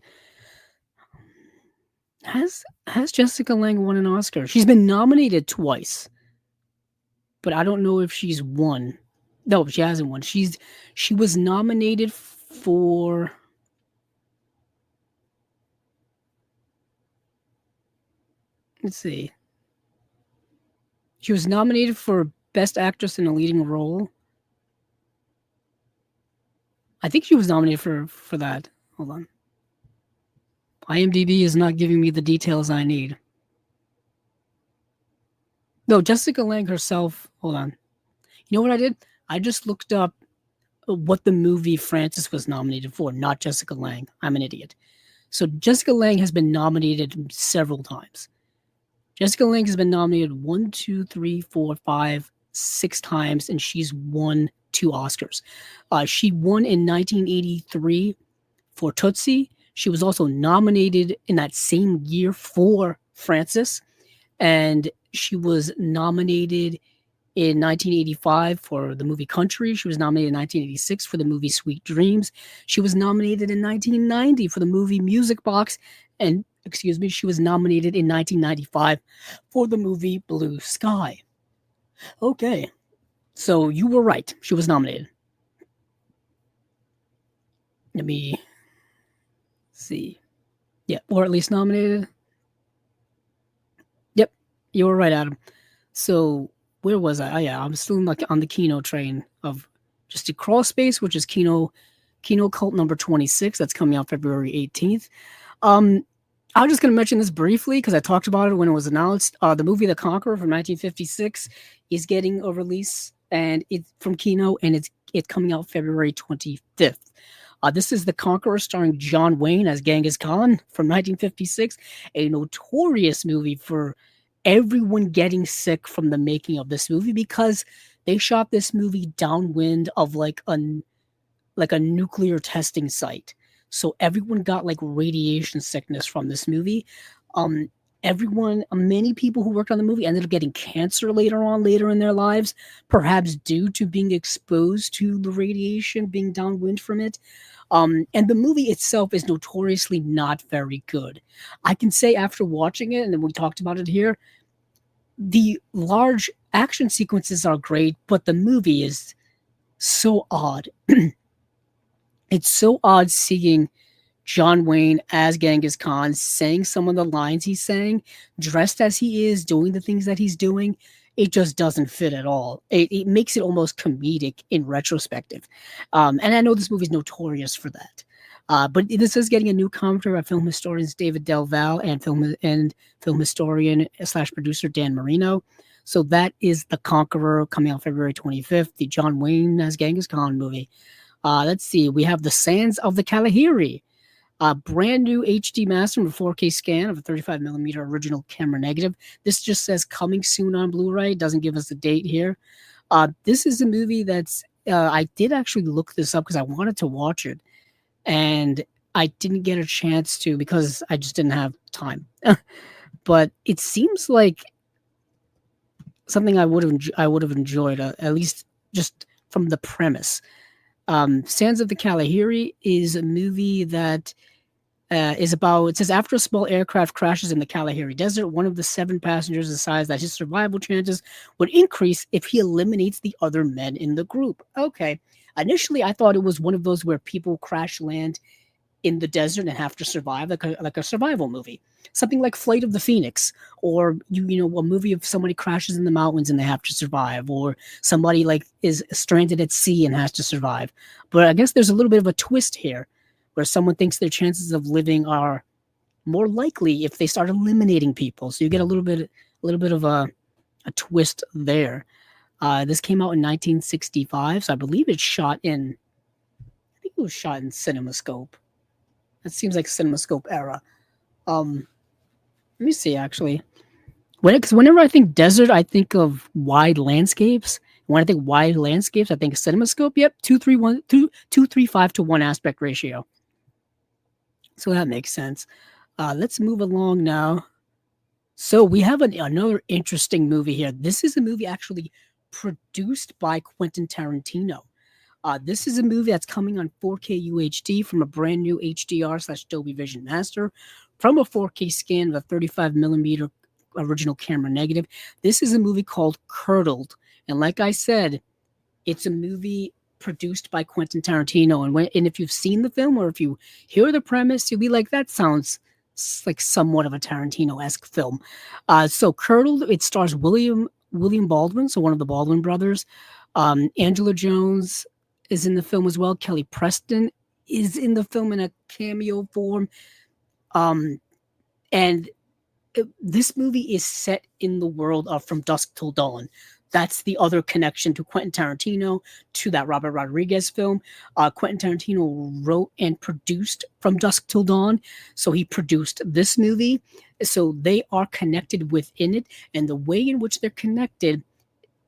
Has Jessica Lange won an Oscar? She's been nominated twice, but I don't know if she's won. No, she hasn't won. She was nominated for. Let's see. She was nominated for Best Actress in a Leading Role. I think she was nominated for that. Hold on. IMDb is not giving me the details I need. No, Jessica Lange herself. Hold on. You know what I did? I just looked up what the movie Frances was nominated for, not Jessica Lange. I'm an idiot. So Jessica Lange has been nominated several times. Jessica Lange has been nominated 1, 2, 3, 4, 5, 6 times, and she's won 2 Oscars. She won in 1983 for Tootsie. She was also nominated in that same year for Frances, and she was nominated in 1985 for the movie Country. She was nominated in 1986 for the movie Sweet Dreams. She was nominated in 1990 for the movie Music Box, and she was nominated in 1995 for the movie Blue Sky. Okay, so you were right. She was nominated. Let me see. Yeah, or at least nominated. Yep, you were right, Adam. So where was I? Oh, yeah, I'm still on the Kino train of just a Crawlspace, which is Kino Cult number 26. That's coming out February 18th. I was just going to mention this briefly because I talked about it when it was announced. The movie The Conqueror from 1956 is getting a release, and it's from Kino, and it's coming out February 25th. This is The Conqueror starring John Wayne as Genghis Khan from 1956, a notorious movie for everyone getting sick from the making of this movie because they shot this movie downwind of like a nuclear testing site. So everyone got like radiation sickness from this movie. Many people who worked on the movie ended up getting cancer later in their lives, perhaps due to being exposed to the radiation, being downwind from it. And the movie itself is notoriously not very good. I can say after watching it, and then we talked about it here, the large action sequences are great, but the movie is so odd. It's so odd seeing John Wayne as Genghis Khan saying some of the lines he's saying, dressed as he is, doing the things that he's doing. It just doesn't fit at all. It makes it almost comedic in retrospective. And I know this movie is notorious for that. But this is getting a new commentary by film historians David Del Val and film historian / producer Dan Marino. So that is The Conqueror coming out February 25th, the John Wayne as Genghis Khan movie. Let's see. We have The Sands of the Kalahiri, a brand new HD master with 4K scan of a 35mm original camera negative. This just says coming soon on Blu-ray. Doesn't give us a date here. This is a movie that's I did actually look this up because I wanted to watch it, and I didn't get a chance to because I just didn't have time. But it seems like something I would have enjoyed, at least just from the premise. Sands of the Kalahiri is a movie that is about, it says, after a small aircraft crashes in the Kalahiri Desert, one of the 7 passengers decides that his survival chances would increase if he eliminates the other men in the group. Okay. Initially, I thought it was one of those where people crash land in the desert and have to survive, like a survival movie. Something like Flight of the Phoenix, or a movie of somebody crashes in the mountains and they have to survive, or somebody like is stranded at sea and has to survive. But I guess there's a little bit of a twist here where someone thinks their chances of living are more likely if they start eliminating people. So you get a little bit of a twist there. This came out in 1965, so I believe it's shot in. I think it was shot in CinemaScope. That seems like CinemaScope era. Let me see actually. Because whenever I think desert, I think of wide landscapes. When I think wide landscapes, I think CinemaScope. Yep, 2:3:5 to 1 aspect ratio. So that makes sense. Let's move along now. So we have another interesting movie here. This is a movie actually produced by Quentin Tarantino. This is a movie that's coming on 4K UHD from a brand new HDR/Dolby Vision Master from a 4K scan of a 35 millimeter original camera negative. This is a movie called Curdled. And like I said, it's a movie produced by Quentin Tarantino. And if you've seen the film or if you hear the premise, you'll be like, that sounds like somewhat of a Tarantino-esque film. So Curdled, it stars William Baldwin, so one of the Baldwin brothers. Angela Jones is in the film as well. Kelly Preston is in the film in a cameo form. And this movie is set in the world of From Dusk Till Dawn. That's the other connection to Quentin Tarantino, to that Robert Rodriguez film. Quentin Tarantino wrote and produced From Dusk Till Dawn, so he produced this movie. So they are connected within it, and the way in which they're connected,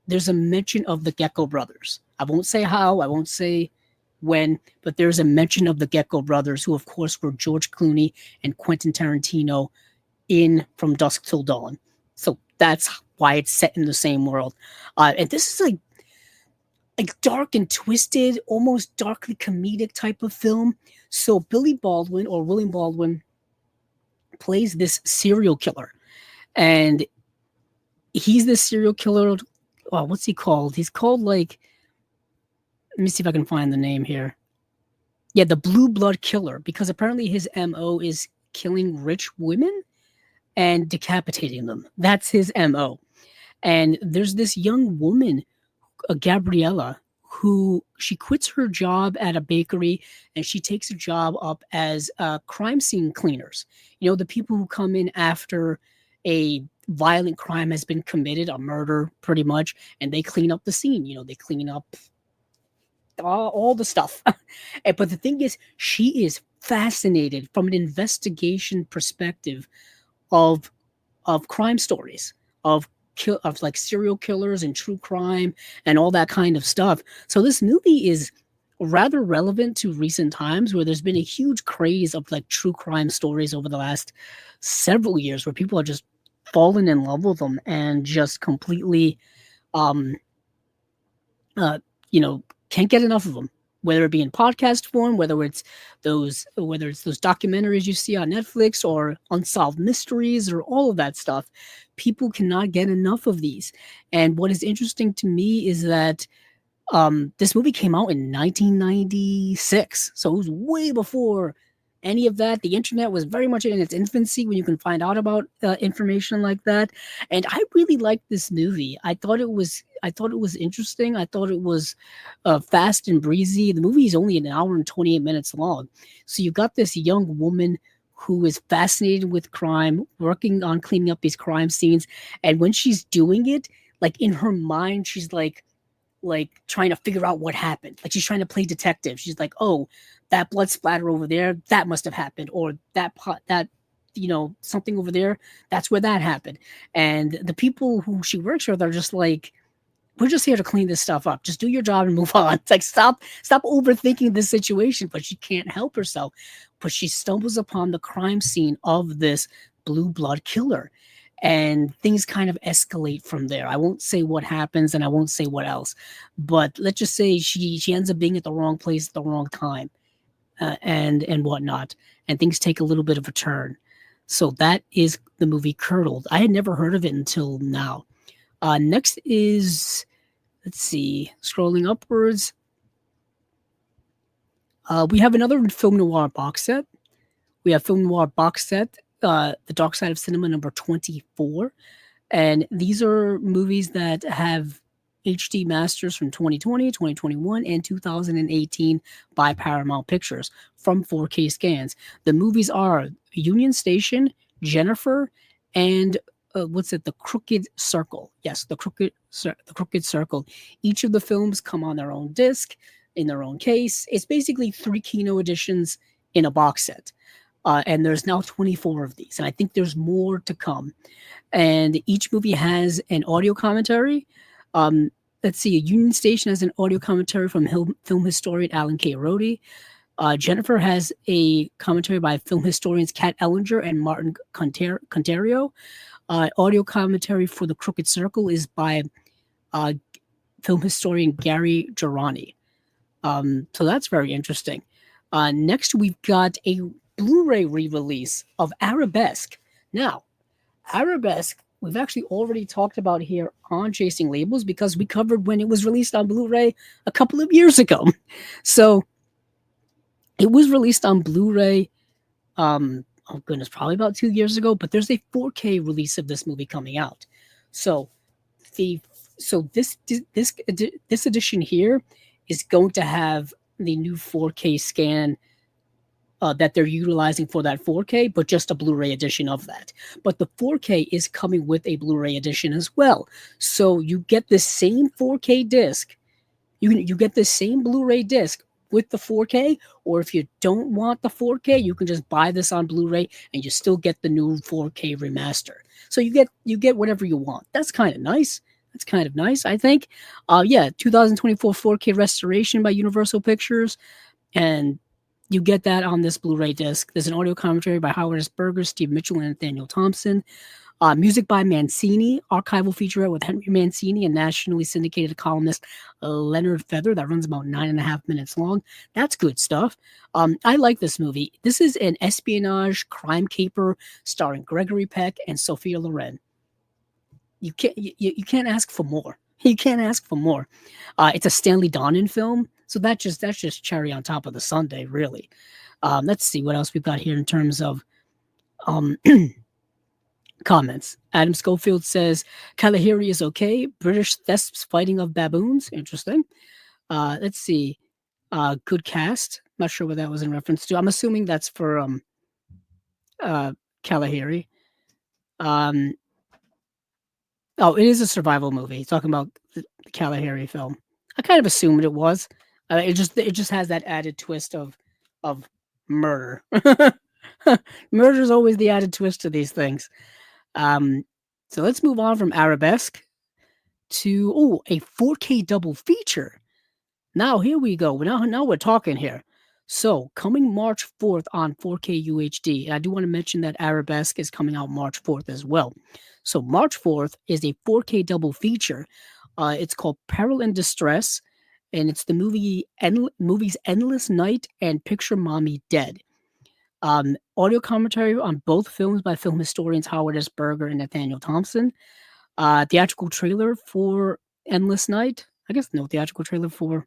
there's a mention of the Gecko brothers. I won't say how, I won't say when, but there's a mention of the Gecko brothers, who of course were George Clooney and Quentin Tarantino in From Dusk Till Dawn. So that's why it's set in the same world. And this is like dark and twisted, almost darkly comedic type of film. So Billy Baldwin, or William Baldwin, plays this serial killer. And he's this serial killer. Oh, what's he called? He's called let me see if I can find the name here. Yeah, the Blue Blood Killer, because apparently his MO is killing rich women and decapitating them. That's his MO. And there's this young woman, Gabriella, who she quits her job at a bakery and she takes a job up as crime scene cleaners. The people who come in after a violent crime has been committed, a murder pretty much, and they clean up the scene. They clean up all the stuff. But the thing is, she is fascinated from an investigation perspective of crime stories, of like serial killers and true crime and all that kind of stuff. So this movie is rather relevant to recent times, where there's been a huge craze of like true crime stories over the last several years, where people are just fallen in love with them and just completely can't get enough of them, whether it be in podcast form, whether it's those documentaries you see on Netflix, or unsolved mysteries, or all of that stuff. People cannot get enough of these. And what is interesting to me is that this movie came out in 1996, so it was way before any of that. The internet was very much in its infancy when you can find out about information like that. And I really liked this movie. I thought it was interesting. I thought it was fast and breezy. The movie is only an hour and 28 minutes long. So you got this young woman who is fascinated with crime, working on cleaning up these crime scenes. And when she's doing it, like in her mind, she's like trying to figure out what happened. Like she's trying to play detective. She's like, oh, that blood splatter over there, that must have happened. Or that something over there, that's where that happened. And the people who she works with are just like, we're just here to clean this stuff up. Just do your job and move on. It's like, stop overthinking this situation. But she can't help herself. But she stumbles upon the crime scene of this blue blood killer. And things kind of escalate from there. I won't say what happens and I won't say what else. But let's just say she ends up being at the wrong place at the wrong time, and whatnot. And things take a little bit of a turn. So that is the movie Curdled. I had never heard of it until now. Next is, let's see, scrolling upwards. We have another film noir box set. We have film noir box set, The Dark Side of Cinema number 24. And these are movies that have HD masters from 2020, 2021, and 2018 by Paramount Pictures from 4K scans. The movies are Union Station, Jennifer, and the Crooked Circle. Yes, the Crooked Circle. Each of the films come on their own disc, in their own case. It's basically 3 Kino editions in a box set. And there's now 24 of these, and I think there's more to come. And each movie has an audio commentary. Let's see, Union Station has an audio commentary from film historian Alan K. Rody. Jennifer has a commentary by film historians Kat Ellinger and Martin Conterio. Audio commentary for The Crooked Circle is by film historian Gary Girani. So that's very interesting. Next, we've got a Blu-ray re-release of Arabesque. Now, Arabesque, we've actually already talked about here on Chasing Labels because we covered when it was released on Blu-ray a couple of years ago. So it was released on Blu-ray, probably about 2 years ago, but there's a 4K release of this movie coming out. So this edition here is going to have the new 4K scan that they're utilizing for that 4K, but just a Blu-ray edition of that. But the 4K is coming with a Blu-ray edition as well. So you get the same 4K disc. You get the same Blu-ray disc with the 4K, or if you don't want the 4K, you can just buy this on Blu-ray and you still get the new 4K remaster. So you get whatever you want. That's kind of nice. I think. 2024 4K restoration by Universal Pictures, and you get that on this Blu-ray disc. There's an audio commentary by Howard S. Berger, Steve Mitchell, and Nathaniel Thompson. Music by Mancini, archival featurette with Henry Mancini and nationally syndicated columnist Leonard Feather that runs about 9.5 minutes long. That's good stuff. I like this movie. This is an espionage crime caper starring Gregory Peck and Sophia Loren. You can't ask for more. You can't ask for more. It's a Stanley Donen film, so that's just cherry on top of the sundae, really. Let's see what else we've got here in terms of comments. Adam Schofield says Kalahiri is okay. British thesps fighting of baboons. Interesting. Let's see. Good cast. Not sure what that was in reference to. I'm assuming that's for Kalahiri. Oh, it is a survival movie. Talking about the Kalahiri film. I kind of assumed it was. It just has that added twist of murder. Murder is always the added twist to these things. So let's move on from Arabesque to a 4K double feature. Now here we go. Now we're talking here. So coming March 4th on 4K UHD. And I do want to mention that Arabesque is coming out March 4th as well. So March 4th is a 4K double feature. It's called Peril and Distress, and it's the movies Endless Night and Picture Mommy Dead. Audio commentary on both films by film historians Howard S. Berger and Nathaniel Thompson. Theatrical trailer for Endless Night. I guess no theatrical trailer for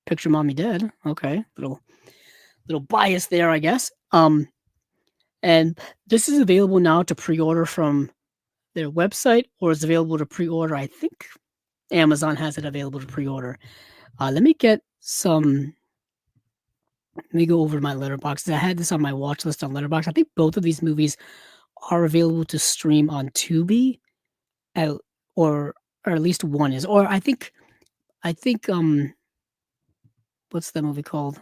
Picture Mommy Dead. Okay, little bias there, I guess. And this is available now to pre-order from their website, or is available to pre-order. I think Amazon has it available to pre-order. Let me go over to my Letterboxd. I had this on my watch list on Letterboxd. I think both of these movies are available to stream on Tubi, or at least one is. Or I think what's that movie called?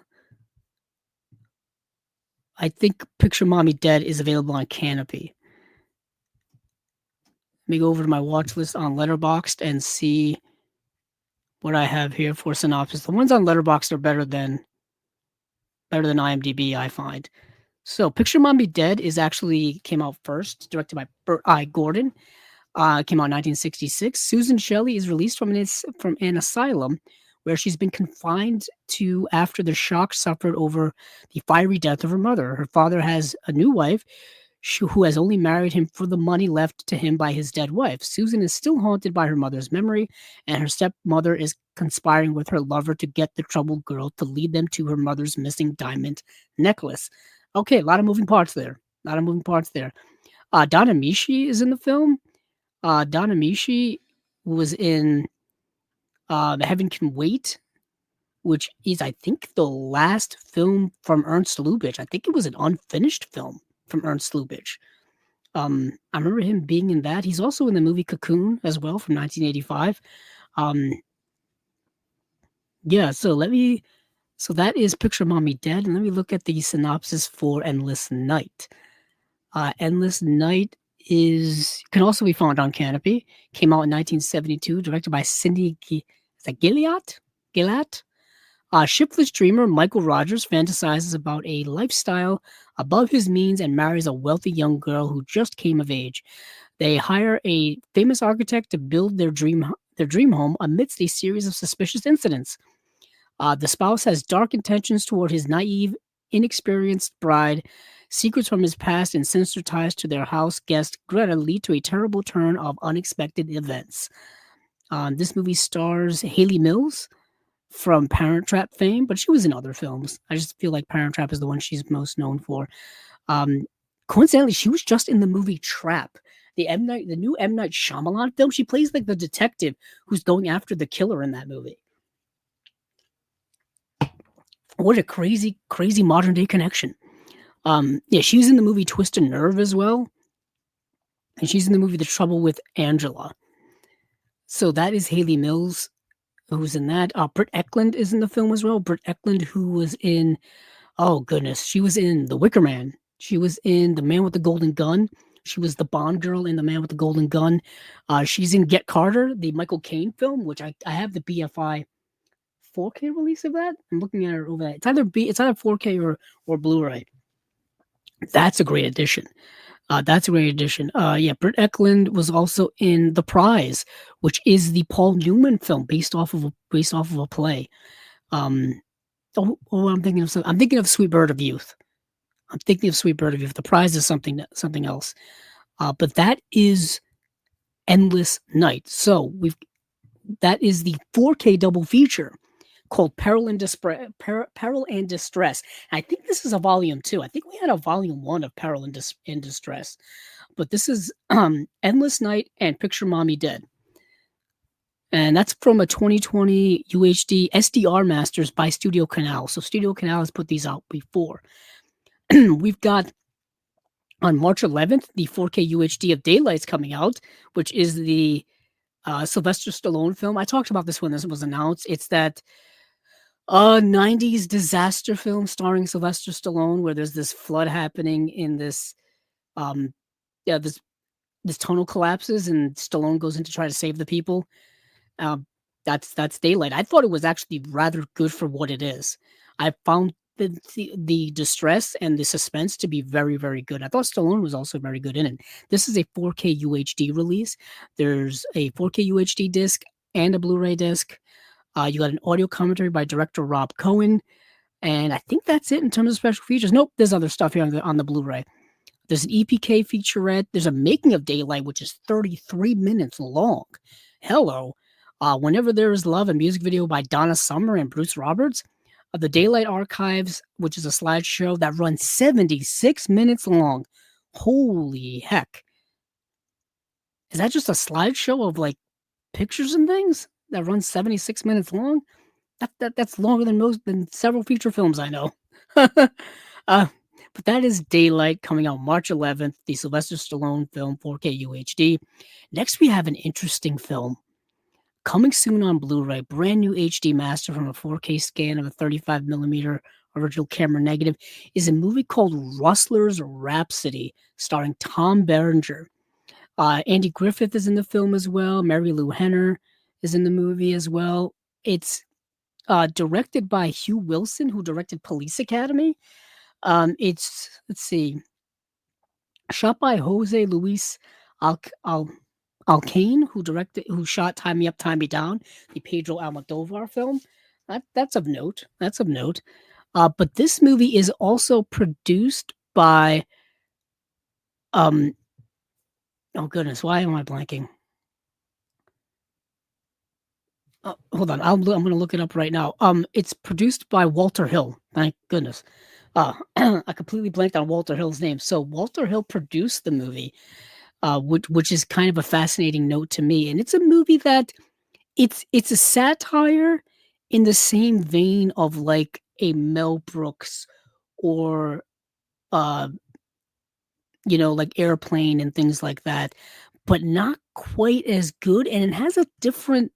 I think Picture Mommy Dead is available on Canopy. Let me go over to my watch list on Letterboxd and see what I have here for synopsis. The ones on Letterboxd are better than IMDb, I find. So, Picture Mommy Dead is actually came out first, directed by Burt I. Gordon. Came out in 1966. Susan Shelley is released from an asylum where she's been confined to after the shock suffered over the fiery death of her mother. Her father has a new wife who has only married him for the money left to him by his dead wife. Susan is still haunted by her mother's memory, and her stepmother is conspiring with her lover to get the troubled girl to lead them to her mother's missing diamond necklace. Okay, a lot of moving parts there. Donna Mishi is in the film. Donna Mishi was in The Heaven Can Wait, which is, I think, the last film from Ernst Lubitsch. I think it was an unfinished film from Ernst Lubitsch. I remember him being in that. He's also in the movie Cocoon as well from 1985. Yeah, so that is Picture Mommy Dead, and let me look at the synopsis for Endless Night. Endless Night can also be found on Canopy. Came out in 1972, directed by Cindy Gilliat. Shiftless dreamer Michael Rogers fantasizes about a lifestyle above his means and marries a wealthy young girl who just came of age. They hire a famous architect to build their dream home amidst a series of suspicious incidents. The spouse has dark intentions toward his naive, inexperienced bride. Secrets from his past and sinister ties to their house guest Greta lead to a terrible turn of unexpected events. This movie stars Haley Mills from Parent Trap fame, but she was in other films. I just feel like Parent Trap is the one she's most known for. Coincidentally, she was just in the movie Trap, the new M. Night Shyamalan film. She plays like the detective who's going after the killer in that movie. What a crazy, crazy modern day connection. Yeah, she was in the movie Twist and Nerve as well. And she's in the movie The Trouble with Angela. So that is Haley Mills, who's in that. Britt Eklund is in the film as well. Britt Eklund, who was in, oh goodness, she was in The Wicker Man. She was in The Man with the Golden Gun. She was the Bond girl in The Man with the Golden Gun. She's in Get Carter, the Michael Caine film, which I have the BFI 4K release of that. I'm looking at her over there. It's either 4K or Blu-ray. That's a great addition. Yeah, Britt Eklund was also in The Prize, which is the Paul Newman film based off of a play. I'm thinking of Sweet Bird of Youth. The Prize is something else. But that is Endless Night. So that is the 4K double feature called Peril and Distress. I think this is a volume 2. I think we had a volume 1 of Peril and Distress. But this is Endless Night and Picture Mommy Dead. And that's from a 2020 UHD SDR Masters by Studio Canal. So Studio Canal has put these out before. We've got on March 11th, the 4K UHD of Daylight's coming out, which is the Sylvester Stallone film. I talked about this when this was announced. It's that 90s disaster film starring Sylvester Stallone where there's this flood happening in this this tunnel collapses and Stallone goes in to try to save the people. That's Daylight. I thought it was actually rather good for what it is. I found the distress and the suspense to be very, very good. I thought Stallone was also very good in it. This is a 4K UHD release. There's a 4K UHD disc and a Blu-ray disc. You got an audio commentary by director Rob Cohen. And I think that's it in terms of special features. Nope, there's other stuff here on the Blu-ray. There's an EPK featurette. There's a making of Daylight, which is 33 minutes long. Hello. Whenever There Is Love, a music video by Donna Summer and Bruce Roberts. The Daylight Archives, which is a slideshow that runs 76 minutes long. Holy heck. Is that just a slideshow of like pictures and things that runs 76 minutes long? That's longer than several feature films I know. But that is Daylight coming out March 11th, the Sylvester Stallone film 4K UHD. Next, we have an interesting film coming soon on Blu-ray, brand new HD master from a 4K scan of a 35mm original camera negative, is a movie called Rustler's Rhapsody, starring Tom Berenger. Andy Griffith is in the film as well. Mary Lou Henner is in the movie as well. It's directed by Hugh Wilson, who directed Police Academy. It's let's see, shot by Jose Luis Al, Al Alcane, who shot Tie Me Up, Tie Me Down, the Pedro Almodovar film. That's of note. That's of note. But this movie is also produced by um oh goodness, why am I blanking? Hold on, I'm going to look it up right now. It's produced by Walter Hill. Thank goodness. I completely blanked on Walter Hill's name. So Walter Hill produced the movie, which is kind of a fascinating note to me. And it's a movie that it's a satire in the same vein of like a Mel Brooks or uh like Airplane and things like that, but not quite as good. And it has a different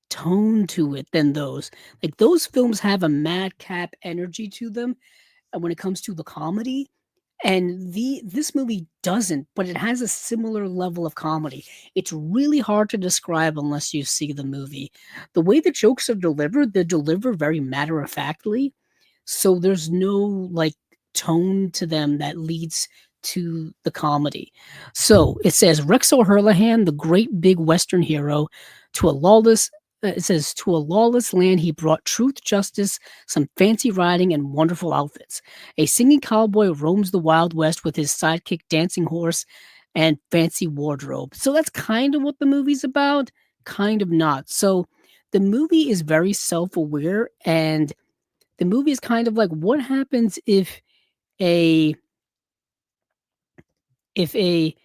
tone to it than those. Like those films have a madcap energy to them when it comes to the comedy, and this movie doesn't, but it has a similar level of comedy. It's really hard to describe unless you see the movie. The way the jokes are delivered, they're delivered very matter of factly, so there's no like tone to them that leads to the comedy. So it says Rex O'Hurlahan, the great big Western hero, to a lawless. It says to a lawless land he brought truth, justice, some fancy riding, and wonderful outfits. A singing cowboy roams the Wild West with his sidekick, dancing horse, and fancy wardrobe. So that's kind of what the movie's about, kind of not. So the movie is very self-aware, and the movie is kind of like what happens a if a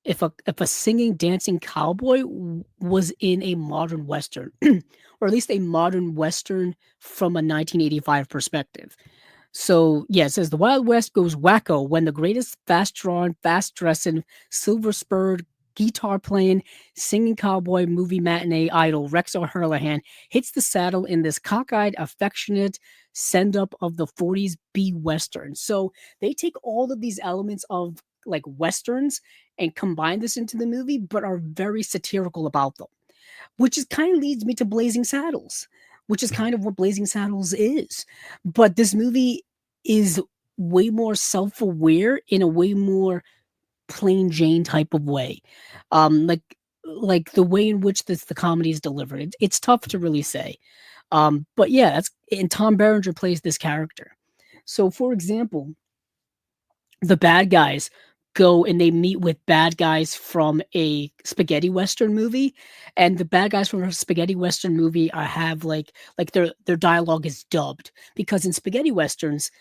if a singing dancing cowboy was in a modern western, or at least a modern western from a 1985 perspective. So yeah, it says the Wild West goes wacko when the greatest fast drawn, fast dressing, silver spurred, guitar playing, singing cowboy movie matinee idol Rex O'Hurlahan hits the saddle in this cockeyed, affectionate send up of the 40s B Western. So they take all of these elements of like Westerns and combine this into the movie, but are very satirical about them, which is kind of leads me to Blazing Saddles, which is kind of what Blazing Saddles is. But this movie is way more self-aware in a way more plain Jane type of way. Like the way in which the comedy is delivered. It's tough to really say. But yeah, that's and Tom Berenger plays this character. So for example, the bad guys go and they meet with bad guys from a spaghetti western movie, and the bad guys from a spaghetti western movie have like their dialogue is dubbed, because in spaghetti westerns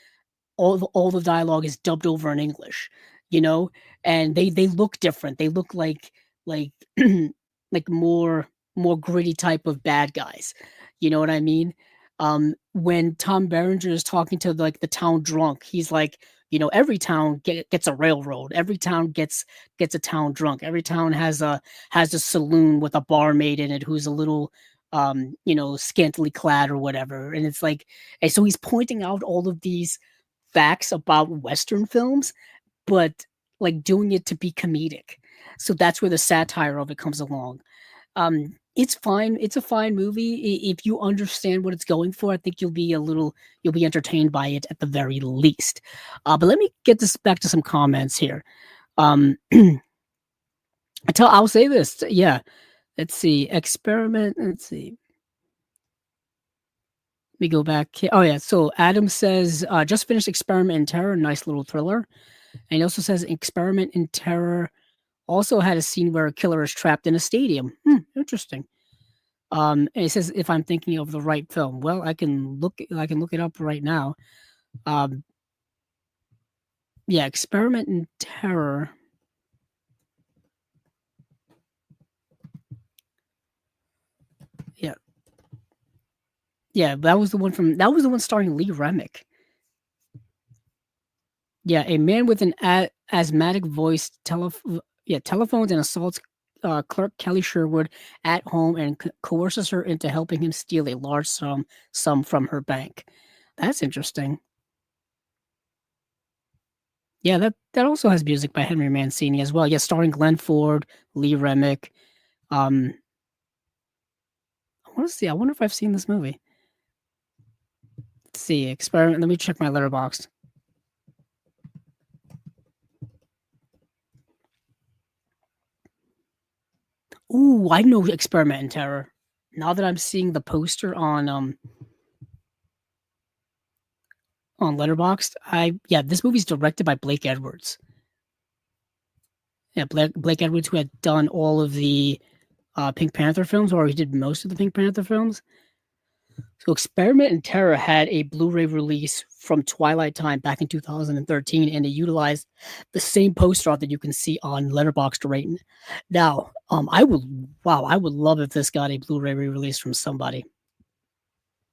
all the dialogue is dubbed over in English, you know, and they look different. They look like like more gritty type of bad guys. You know what I mean? When Tom Berenger is talking to like the town drunk, he's like, every town gets a railroad. Every town gets a town drunk. Every town has a saloon with a barmaid in it who's a little scantily clad or whatever. And it's like, and so he's pointing out all of these facts about Western films, but like doing it to be comedic. So that's where the satire of it comes along. It's fine. It's a fine movie. If you understand what it's going for, I think you'll be entertained by it at the very least. But let me get this back to some comments here. I'll say this. Yeah. Let's see. Experiment. Let's see. Let me go back. Oh yeah. So Adam says, just finished Experiment in Terror. Nice little thriller. And he also says Experiment in Terror also had a scene where a killer is trapped in a stadium. Interesting. And it says if I'm thinking of the right film. Well, I can look it up right now. Um, yeah, Experiment in Terror. Yeah. Yeah, that was the one starring Lee Remick. Yeah, a man with an asthmatic voice telephones and assaults clerk Kelly Sherwood at home and coerces her into helping him steal a large sum from her bank. That's interesting. Yeah, that also has music by Henry Mancini as well. Yeah, starring Glenn Ford, Lee Remick. I want to see. I wonder if I've seen this movie. Let's see. Experiment. Let me check my letterboxd. Ooh, I know Experiment in Terror. Now that I'm seeing the poster on Letterboxd, this movie's directed by Blake Edwards. Yeah, Blake Edwards, who had done all of the Pink Panther films, or he did most of the Pink Panther films. So Experiment in Terror had a Blu-ray release from Twilight Time back in 2013, and it utilized the same poster art that you can see on Letterboxd right now. I would love if this got a Blu-ray re-release from somebody.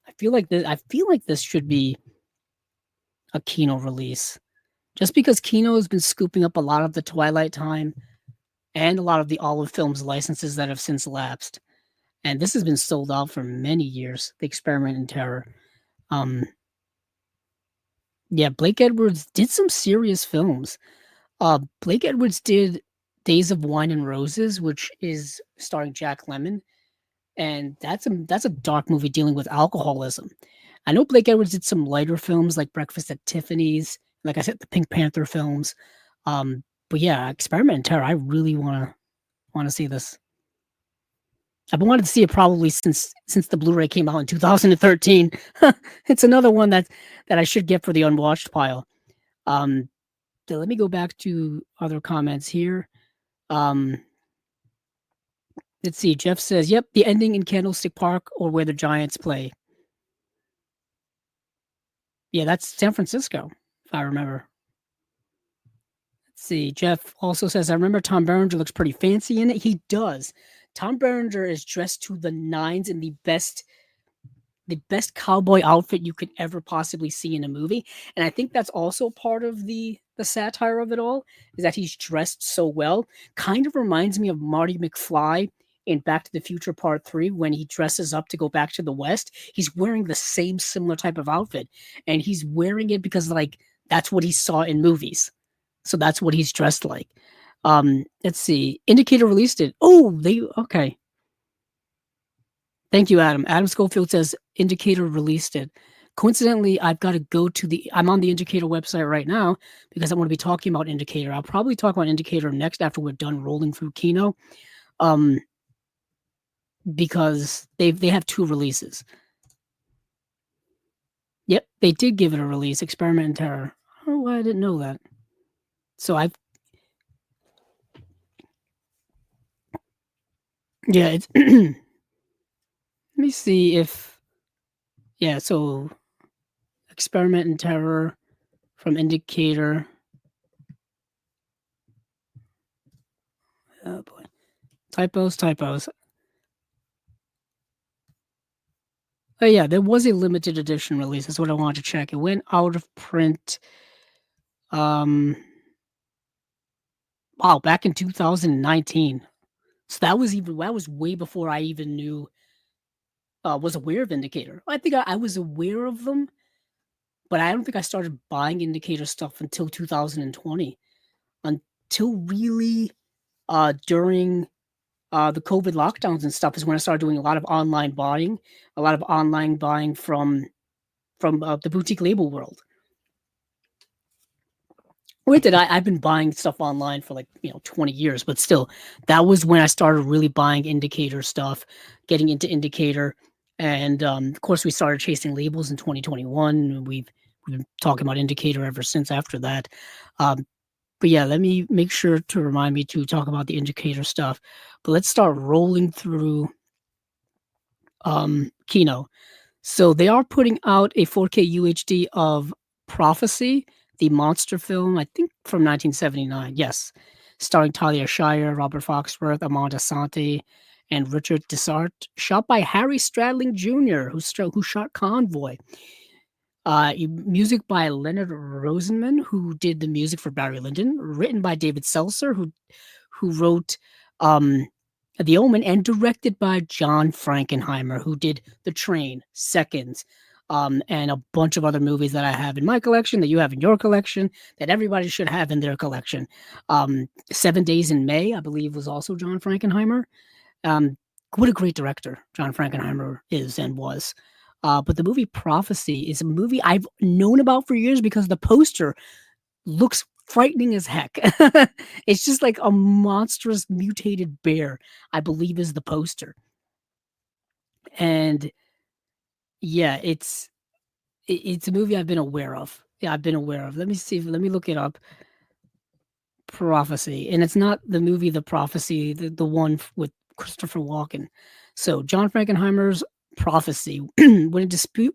I feel like this should be a Kino release, just because Kino has been scooping up a lot of the Twilight Time and a lot of the Olive Films licenses that have since lapsed. And this has been sold out for many years, The Experiment in Terror. Blake Edwards did some serious films. Blake Edwards did Days of Wine and Roses, which is starring Jack Lemmon. And that's a dark movie dealing with alcoholism. I know Blake Edwards did some lighter films like Breakfast at Tiffany's, like I said, the Pink Panther films. But yeah, Experiment in Terror, I really want to see this. I've been wanting to see it probably since the Blu-ray came out in 2013. It's another one that I should get for the unwatched pile. So let me go back to other comments here. Let's see. Jeff says, "Yep, the ending in Candlestick Park or where the Giants play." Yeah, that's San Francisco, if I remember. Let's see. Jeff also says, "I remember Tom Berenger looks pretty fancy in it." He does. Tom Berenger is dressed to the nines in the best cowboy outfit you could ever possibly see in a movie. And I think that's also part of the satire of it all, is that he's dressed so well. Kind of reminds me of Marty McFly in Back to the Future Part 3 when he dresses up to go back to the West. He's wearing the same similar type of outfit. And he's wearing it because, like, that's what he saw in movies. So that's what he's dressed like. Let's see. Indicator released it. Okay. Thank you, Adam. Adam Schofield says Indicator released it. Coincidentally, I've got to go to I'm on the Indicator website right now because I want to be talking about Indicator. I'll probably talk about Indicator next after we're done rolling through Kino. Because they have 2 releases. Yep, they did give it a release, Experiment in Terror. I don't know why I didn't know that. So it's let me see if so Experiment in Terror from Indicator. Oh boy. Typos. Oh yeah, there was a limited edition release. That's what I wanted to check. It went out of print back in 2019. So that was way before I even knew was aware of Indicator. I think I was aware of them, but I don't think I started buying Indicator stuff until 2020. Until really during the COVID lockdowns and stuff is when I started doing a lot of online buying from the boutique label world. Granted, I've been buying stuff online for 20 years, but still, that was when I started really buying Indicator stuff, getting into Indicator, and of course, we started chasing labels in 2021. We've been talking about Indicator ever since after that. But yeah, let me make sure to remind me to talk about the Indicator stuff. But let's start rolling through Kino. So they are putting out a 4K UHD of Prophecy, the monster film, I think from 1979. Yes, starring Talia Shire, Robert Foxworth, Amanda Santi, and Richard Dessart, shot by Harry Stradling Jr., who shot Convoy. Music by Leonard Rosenman, who did the music for Barry Lyndon. Written by David Seltzer, who wrote The Omen, and directed by John Frankenheimer, who did The Train, Seconds, and a bunch of other movies that I have in my collection, that you have in your collection, that everybody should have in their collection. 7 Days in May, I believe, was also John Frankenheimer. what a great director John Frankenheimer is and was. But the movie Prophecy is a movie I've known about for years because the poster looks frightening as heck. It's just like a monstrous mutated bear, I believe is the poster. And yeah, it's a movie I've been aware of. Yeah, I've been aware of. Let me look it up. Prophecy. And it's not the movie The Prophecy, the one with Christopher Walken. So John Frankenheimer's Prophecy. When a dispute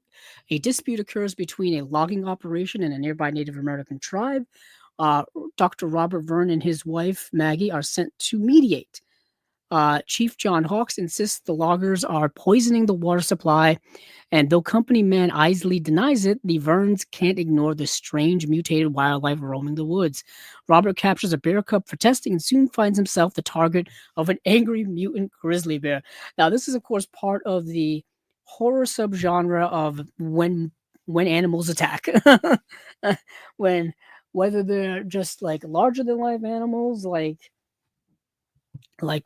occurs between a logging operation and a nearby Native American tribe, Dr. Robert Verne and his wife Maggie are sent to mediate. Chief John Hawkes insists the loggers are poisoning the water supply, and though company man Isley denies it, the Verns can't ignore the strange mutated wildlife roaming the woods. Robert captures a bear cub for testing and soon finds himself the target of an angry mutant grizzly bear. Now, this is, of course, part of the horror subgenre of when animals attack. when Whether they're just like larger than life animals, like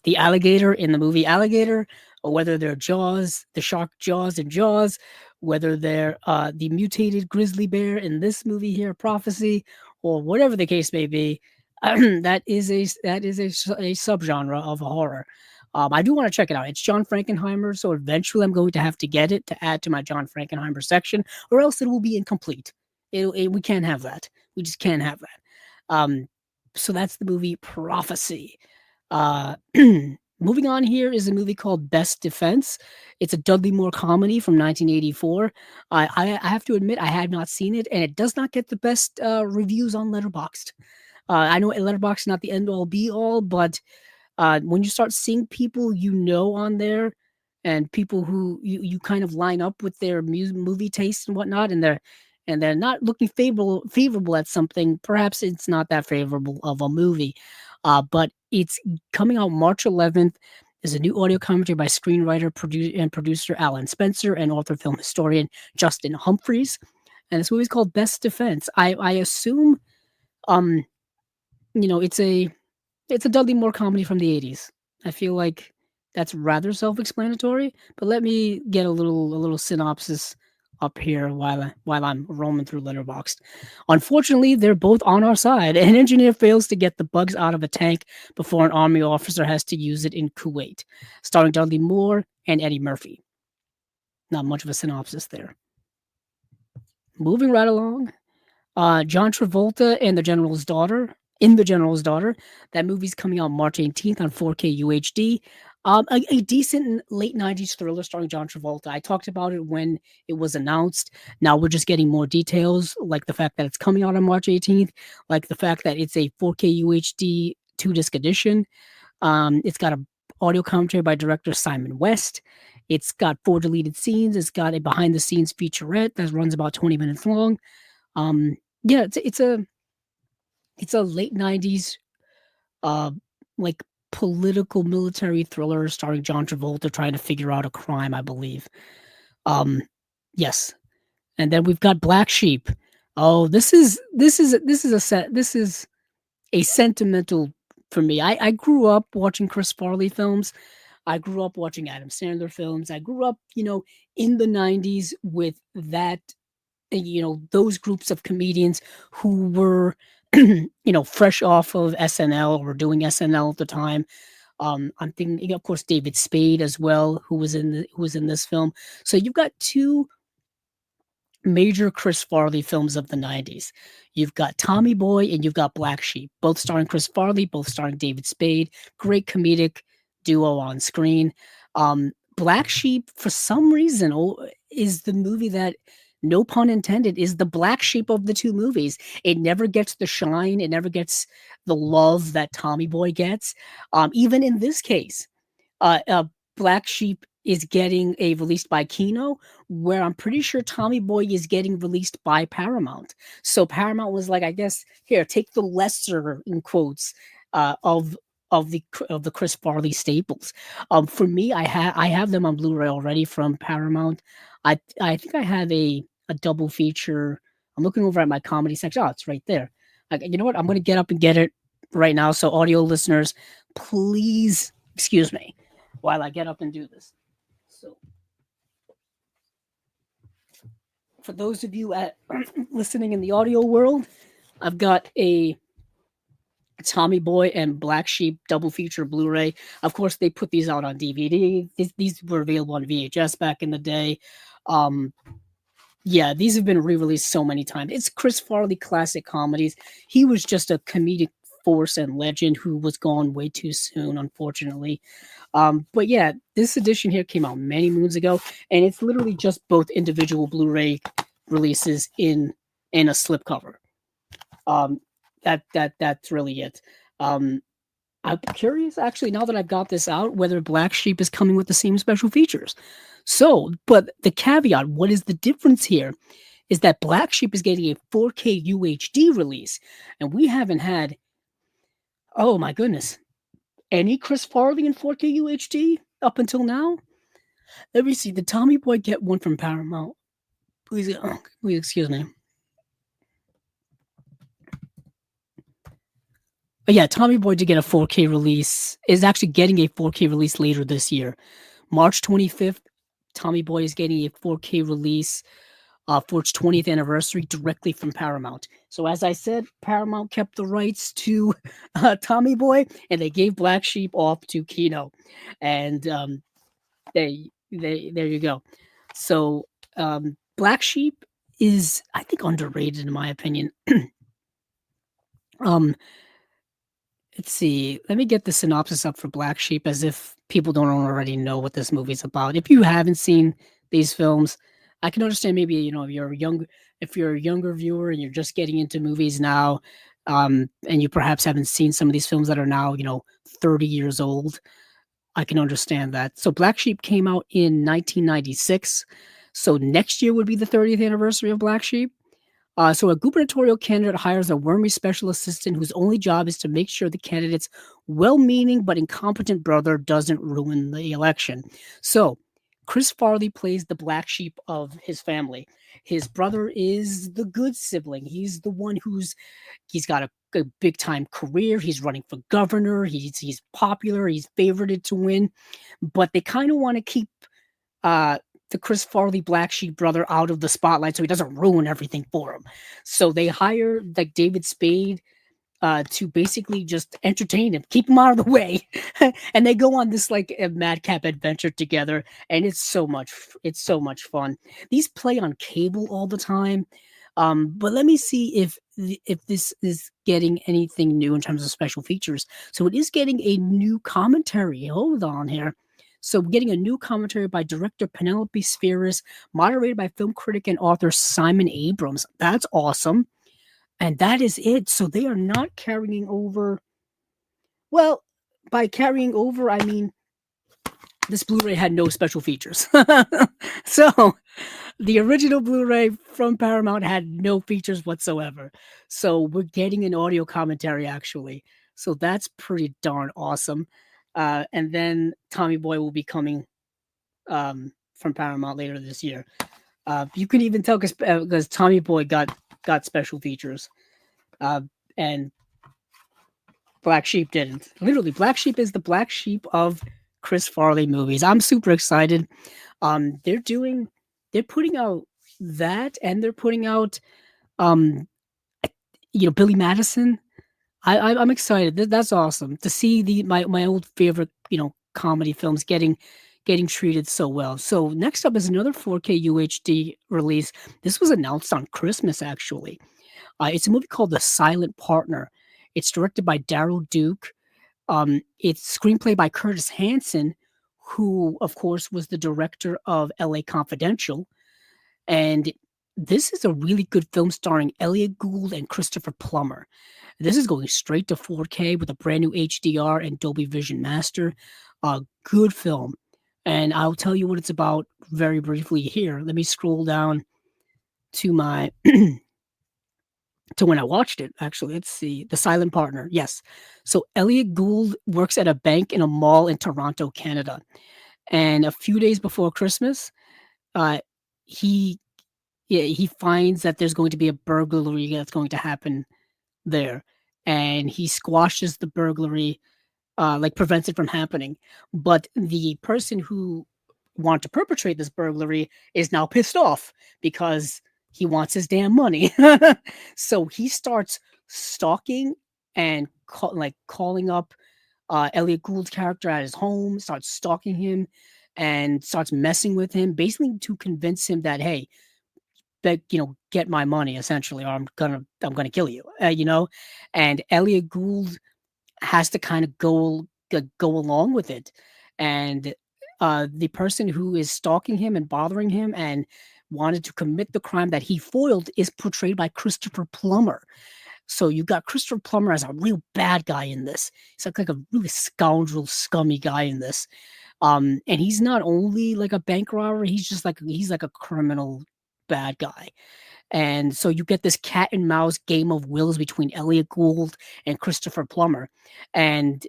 the alligator in the movie Alligator, or whether they're Jaws, the shark Jaws and Jaws, whether they're the mutated grizzly bear in this movie here, Prophecy, or whatever the case may be. That is a subgenre of horror. I do want to check it out. It's John Frankenheimer, so eventually I'm going to have to get it to add to my John Frankenheimer section, or else it will be incomplete. We can't have that. We just can't have that. So that's the movie Prophecy. Uh, Moving on here is a movie called Best Defense. It's a Dudley Moore comedy from 1984. I have to admit I had not seen it, and it does not get the best reviews on Letterboxd. I know Letterboxd is not the end all be all, but when you start seeing people you know on there, and people who you kind of line up with their movie taste and whatnot, and they're not looking favorable at something, perhaps it's not that favorable of a movie. But it's coming out March 11th. There's a new audio commentary by screenwriter and producer Alan Spencer and author film historian Justin Humphreys. And this movie is called Best Defense. I assume, it's a Dudley Moore comedy from the 80s. I feel like that's rather self-explanatory, but let me get a little synopsis up here while I'm roaming through Letterboxd. Unfortunately, they're both on our side. An engineer fails to get the bugs out of a tank before an army officer has to use it in Kuwait. Starring Dudley Moore and Eddie Murphy. Not much of a synopsis there. Moving right along, John Travolta and the General's Daughter. In the General's Daughter. That movie's coming out March 18th on 4K UHD. A decent late 90s thriller starring John Travolta. I talked about it when it was announced. Now we're just getting more details, like the fact that it's coming out on March 18th, like the fact that it's a 4K UHD 2-disc edition. It's got a audio commentary by director Simon West. It's got 4 deleted scenes. It's got a behind-the-scenes featurette that runs about 20 minutes long. Yeah, it's a late 90s like political military thriller starring John Travolta trying to figure out a crime, I believe. Yes. And then we've got Black Sheep. Oh, this is a sentimental for me. I grew up watching Chris Farley films. I grew up watching Adam Sandler films. I grew up, in the 90s with that, those groups of comedians who were fresh off of SNL or doing SNL at the time. I'm thinking, of course, David Spade as well, who was in this film. So you've got 2 major Chris Farley films of the 90s. You've got Tommy Boy and you've got Black Sheep, both starring Chris Farley, both starring David Spade. Great comedic duo on screen. Black Sheep, for some reason, is the movie that, no pun intended, is the black sheep of the 2 movies. It never gets the shine. It never gets the love that Tommy Boy gets. Even in this case, Black Sheep is getting a released by Kino, where I'm pretty sure Tommy Boy is getting released by Paramount. So Paramount was like, I guess, here, take the lesser, in quotes, of the Chris Farley staples. For me, I have them on Blu-ray already from Paramount. I think I have a double feature. I'm looking over at my comedy section. Oh, it's right there. You know what? I'm going to get up and get it right now. So audio listeners, please excuse me. while I get up and do this. So, for those of you listening in the audio world, I've got a Tommy Boy and Black Sheep double feature Blu-ray. Of course, they put these out on DVD. These were available on VHS back in the day. Yeah, these have been re-released so many times. It's Chris Farley classic comedies. He was just a comedic force and legend who was gone way too soon, unfortunately. But yeah, this edition here came out many moons ago, and it's literally just both individual Blu-ray releases in a slipcover. That's really it. I'm curious, actually, now that I've got this out, whether Black Sheep is coming with the same special features. So, but the caveat, what is the difference here, is that Black Sheep is getting a 4K UHD release, and we haven't had, oh my goodness, any Chris Farley in 4K UHD up until now? Let me see, did Tommy Boy get one from Paramount? Please excuse me. But yeah, Tommy Boy did get a 4K release, is actually getting a 4K release later this year. March 25th, Tommy Boy is getting a 4K release for its 20th anniversary directly from Paramount. So as I said, Paramount kept the rights to Tommy Boy, and they gave Black Sheep off to Kino. And there you go. So Black Sheep is, I think, underrated in my opinion. Let's see. Let me get the synopsis up for Black Sheep, as if people don't already know what this movie's about. If you haven't seen these films, I can understand maybe, if you're a younger viewer and you're just getting into movies now, and you perhaps haven't seen some of these films that are now, 30 years old. I can understand that. So Black Sheep came out in 1996. So next year would be the 30th anniversary of Black Sheep. So a gubernatorial candidate hires a wormy special assistant whose only job is to make sure the candidate's well-meaning but incompetent brother doesn't ruin the election. So Chris Farley plays the black sheep of his family. His brother is the good sibling. He's the one he's got a big-time career. He's running for governor. He's popular. He's favorited to win. But they kind of want to keep the Chris Farley Black Sheep brother out of the spotlight so he doesn't ruin everything for him. So they hire like David Spade to basically just entertain him, keep him out of the way. And they go on this like a madcap adventure together, and it's so much fun. These play on cable all the time. But let me see if this is getting anything new in terms of special features. So it is getting a new commentary. Hold on here. So getting a new commentary by director Penelope Spheris, moderated by film critic and author Simon Abrams. That's awesome. And that is it. So they are not carrying over. Well, by carrying over, I mean this Blu-ray had no special features. So the original Blu-ray from Paramount had no features whatsoever. So we're getting an audio commentary, actually. So that's pretty darn awesome. And then Tommy Boy will be coming from Paramount later this year. You can even tell because Tommy Boy got special features, and Black Sheep didn't. Literally, Black Sheep is the black sheep of Chris Farley movies. I'm super excited. They're putting out that, and they're putting out, Billy Madison. I'm excited. That's awesome to see my old favorite, comedy films getting treated so well. So next up is another 4K UHD release. This was announced on Christmas, actually. It's a movie called The Silent Partner. It's directed by Daryl Duke. It's screenplay by Curtis Hanson, who, of course, was the director of LA Confidential. And this is a really good film starring Elliot Gould and Christopher Plummer. This is going straight to 4K with a brand new HDR and Dolby Vision Master. Good film. And I'll tell you what it's about very briefly here. Let me scroll down to my to when I watched it, actually. Let's see. The Silent Partner. Yes. So Elliot Gould works at a bank in a mall in Toronto, Canada. And a few days before Christmas, he finds that there's going to be a burglary that's going to happen there. And he squashes the burglary like prevents it from happening. But the person who wanted to perpetrate this burglary is now pissed off because he wants his damn money. So he starts stalking and calling up Elliot Gould's character at his home, starts stalking him and starts messing with him, basically to convince him that, hey, get my money essentially, or I'm gonna kill you, and Elliot Gould has to kind of go along with it. And the person who is stalking him and bothering him and wanted to commit the crime that he foiled is portrayed by Christopher Plummer. So you got Christopher Plummer as a real bad guy in this. He's like a really scoundrel, scummy guy in this. And he's not only like a bank robber, he's like a criminal bad guy. And so you get this cat and mouse game of wills between Elliot Gould and Christopher Plummer. And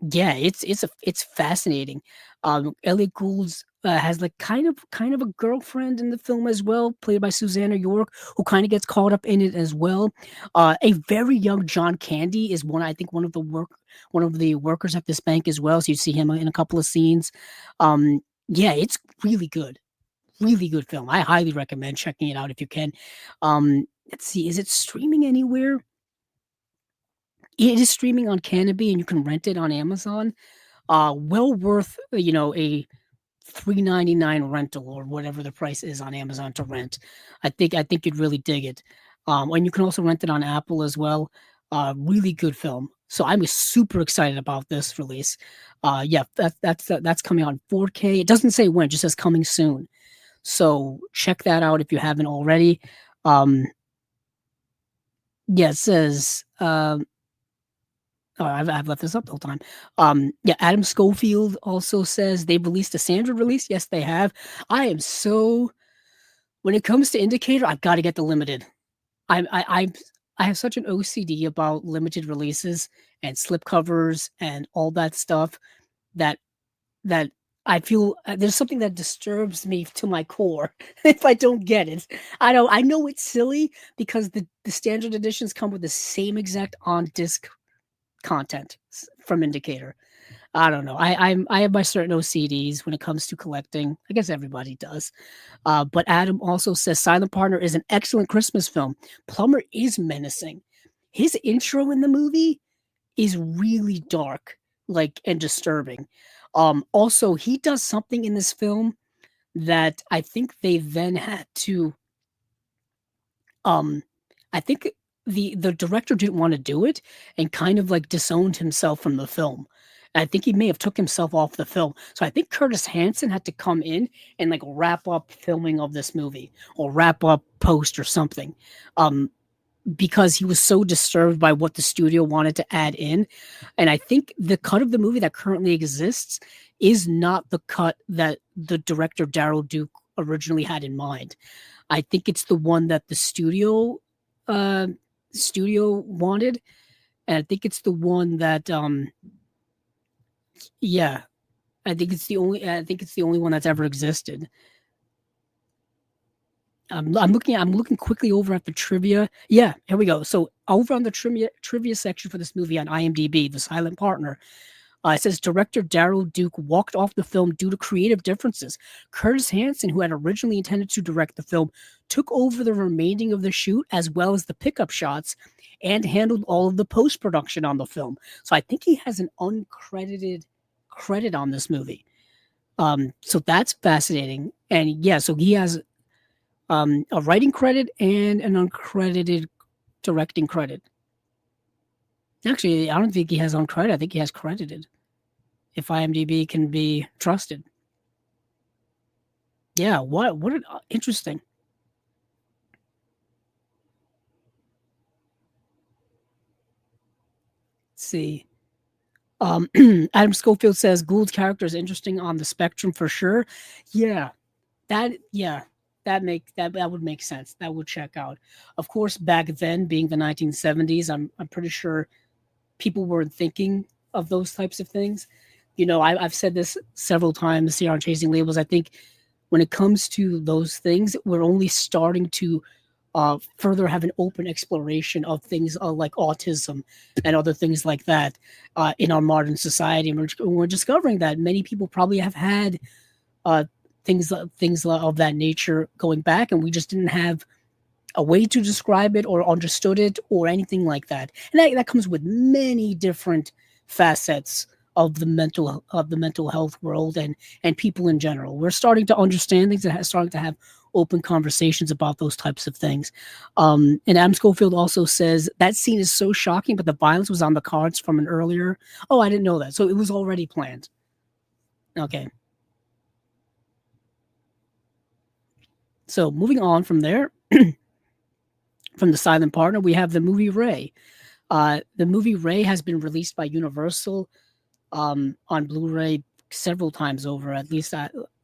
yeah, it's fascinating. Elliot Gould has like kind of a girlfriend in the film as well, played by Susanna York, who kind of gets caught up in it as well. A very young John Candy is one of the workers at this bank as well. So you see him in a couple of scenes. Yeah, it's really good. Really good film. I highly recommend checking it out if you can. Let's see, is it streaming anywhere? It is streaming on Canopy, and you can rent it on Amazon. Well worth, a $3.99 rental or whatever the price is on Amazon to rent. I think you'd really dig it. And you can also rent it on Apple as well. Really good film. So I'm super excited about this release. Yeah, that's coming on 4K. It doesn't say when, it just says coming soon. So check that out if you haven't already. Yeah, it says I've left this up the whole time. Yeah, Adam Schofield also says they've released a standard release. Yes, they have. When it comes to Indicator, I've got to get the limited. I have such an OCD about limited releases and slipcovers and all that stuff that I feel there's something that disturbs me to my core if I don't get it. I know it's silly because the standard editions come with the same exact on disc content from Indicator. I don't know. I have my certain OCDs when it comes to collecting. I guess everybody does. But Adam also says Silent Partner is an excellent Christmas film. Plummer is menacing. His intro in the movie is really dark, and disturbing. Also, he does something in this film that I think they then had to. I think the director didn't want to do it and kind of disowned himself from the film. And I think he may have took himself off the film. So I think Curtis Hanson had to come in and wrap up filming of this movie or wrap up post or something. Because he was so disturbed by what the studio wanted to add in. And I think the cut of the movie that currently exists is not the cut that the director Daryl Duke originally had in mind. I think it's the one that the studio wanted. And I think it's the one that yeah, I think it's the only one that's ever existed. I'm looking quickly over at the trivia. Yeah, here we go. So over on the trivia section for this movie on IMDb, The Silent Partner, it says director Daryl Duke walked off the film due to creative differences. Curtis Hanson, who had originally intended to direct the film, took over the remaining of the shoot as well as the pickup shots and handled all of the post-production on the film. So I think he has an uncredited credit on this movie. So that's fascinating. And yeah, so he has a writing credit and an uncredited directing credit. Actually, I don't think he has uncredited. I think he has credited, if IMDb can be trusted. Yeah, what interesting. Let's see. Adam Schofield says Gould's character is interesting on the spectrum for sure. Yeah, that would make sense. That would check out. Of course, back then, being the 1970s, I'm pretty sure people weren't thinking of those types of things. I've said this several times here on Chasing Labels. I think when it comes to those things, we're only starting to further have an open exploration of things like autism and other things like that in our modern society. And we're discovering that many people probably have had things of that nature going back, and we just didn't have a way to describe it or understood it or anything like that. And that comes with many different facets of the mental health world and people in general. We're starting to understand things and starting to have open conversations about those types of things. And Adam Schofield also says that scene is so shocking, but the violence was on the cards from an earlier. Oh, I didn't know that. So it was already planned. Okay. So moving on from there, from the silent partner, we have the movie Ray. The movie Ray has been released by Universal on Blu-ray several times over, at least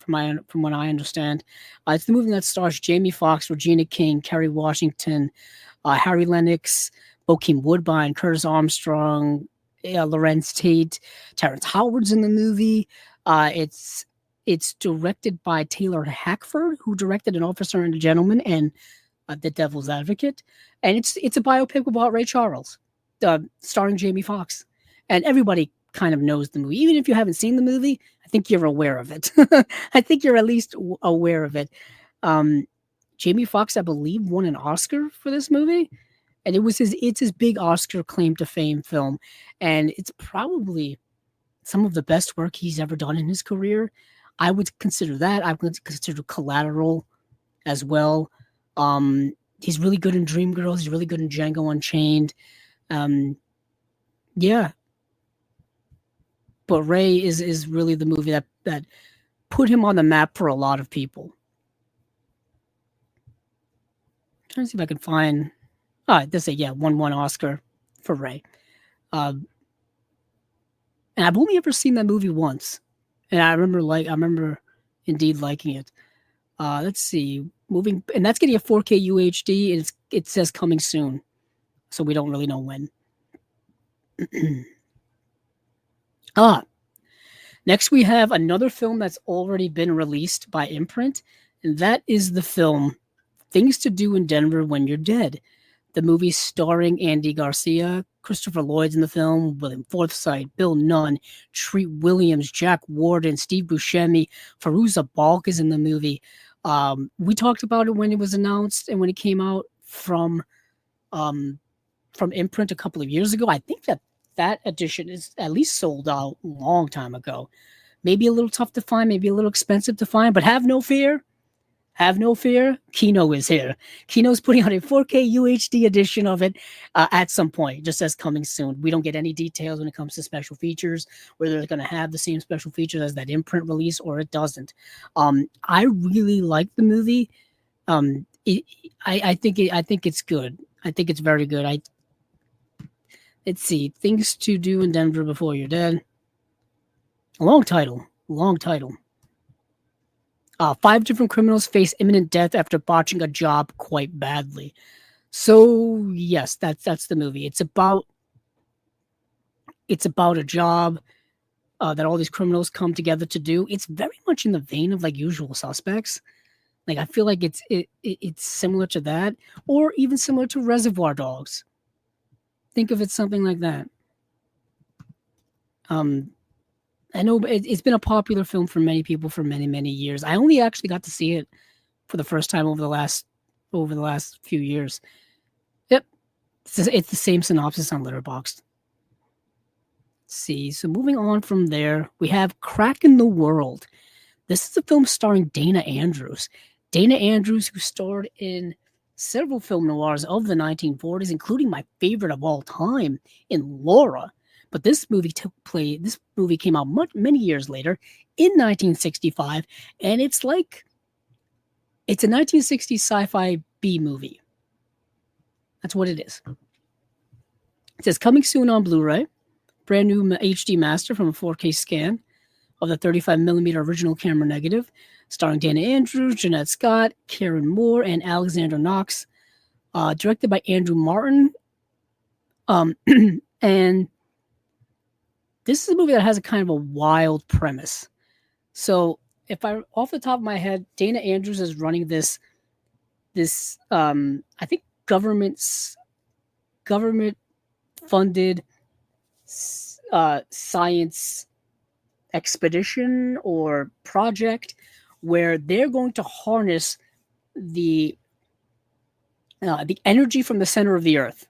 from what I understand. It's the movie that stars Jamie Foxx, Regina King, Kerry Washington, Harry Lennox, Bokeem Woodbine, Curtis Armstrong, Lorenz Tate, Terrence Howard's in the movie. It's directed by Taylor Hackford, who directed An Officer and a Gentleman and The Devil's Advocate. And it's a biopic about Ray Charles, starring Jamie Foxx. And everybody kind of knows the movie. Even if you haven't seen the movie, I think you're aware of it. I think you're at least aware of it. Jamie Foxx, I believe, won an Oscar for this movie. And it's his big Oscar claim to fame film. And it's probably some of the best work he's ever done in his career. I would consider that. I would consider Collateral as well. He's really good in Dreamgirls. He's really good in Django Unchained. Yeah. But Ray is really the movie that put him on the map for a lot of people. I'm trying to see if I can find. This won one Oscar for Ray. And I've only ever seen that movie once, and I remember indeed liking it. Let's see, and that's getting a 4K UHD, and it says coming soon, so we don't really know when. Next we have another film that's already been released by Imprint, and that is the film Things to Do in Denver When You're Dead. The movie starring Andy Garcia, Christopher Lloyd's in the film, William Forsythe, Bill Nunn, Treat Williams, Jack Warden, Steve Buscemi, Fairuza Balk is in the movie. We talked about it when it was announced and when it came out from Imprint a couple of years ago. I think that edition is at least sold out a long time ago. Maybe a little tough to find, maybe a little expensive to find, but have no fear. Have no fear. Kino is here. Kino's putting out a 4K UHD edition of it at some point, just as coming soon. We don't get any details when it comes to special features, whether they're going to have the same special features as that Imprint release or it doesn't. I really like the movie. I think it's good. I think it's very good. Let's see. Things to Do in Denver Before You're Dead. Long title. 5 different criminals face imminent death after botching a job quite badly. So yes, that's the movie. It's about a job that all these criminals come together to do. It's very much in the vein of like Usual Suspects. Like I feel like it's similar to that, or even similar to Reservoir Dogs. Think of it something like that. I know it's been a popular film for many people for many, many years. I only actually got to see it for the first time over the last few years. Yep. It's the same synopsis on Letterboxd. Let's see. So moving on from there, we have Crack in the World. This is a film starring Dana Andrews. Dana Andrews, who starred in several film noirs of the 1940s, including my favorite of all time in Laura. But this movie came out many years later in 1965, and it's a 1960s sci-fi B movie. That's what it is. It says coming soon on Blu-ray, brand new HD master from a 4K scan of the 35mm original camera negative, starring Dana Andrews, Jeanette Scott, Karen Moore, and Alexander Knox. Directed by Andrew Martin. And this is a movie that has a kind of a wild premise. So off the top of my head, Dana Andrews is running this this I think government funded science expedition or project where they're going to harness the energy from the center of the earth.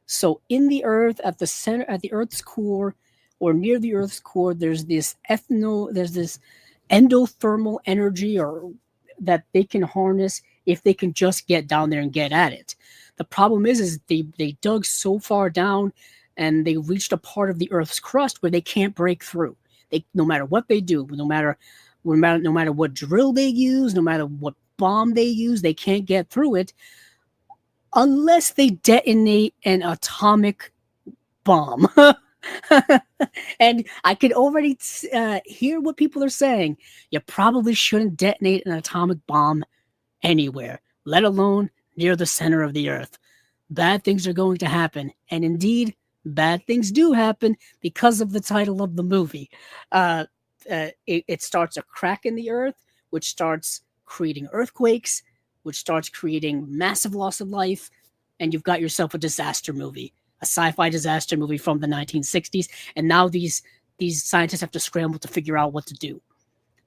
So in the earth, at the center, at the earth's core, or near the earth's core, there's this endothermal energy, or that they can harness if they can just get down there and get at it. The problem is they dug so far down, and they reached a part of the earth's crust where they can't break through. No matter what they do, no matter what drill they use, no matter what bomb they use, they can't get through it unless they detonate an atomic bomb. And I can already hear what people are saying. You probably shouldn't detonate an atomic bomb anywhere, let alone near the center of the earth. Bad things are going to happen. And indeed, bad things do happen because of the title of the movie. It starts a crack in the earth, which starts creating earthquakes, which starts creating massive loss of life, and you've got yourself a disaster movie, a sci-fi disaster movie from the 1960s. And now these scientists have to scramble to figure out what to do.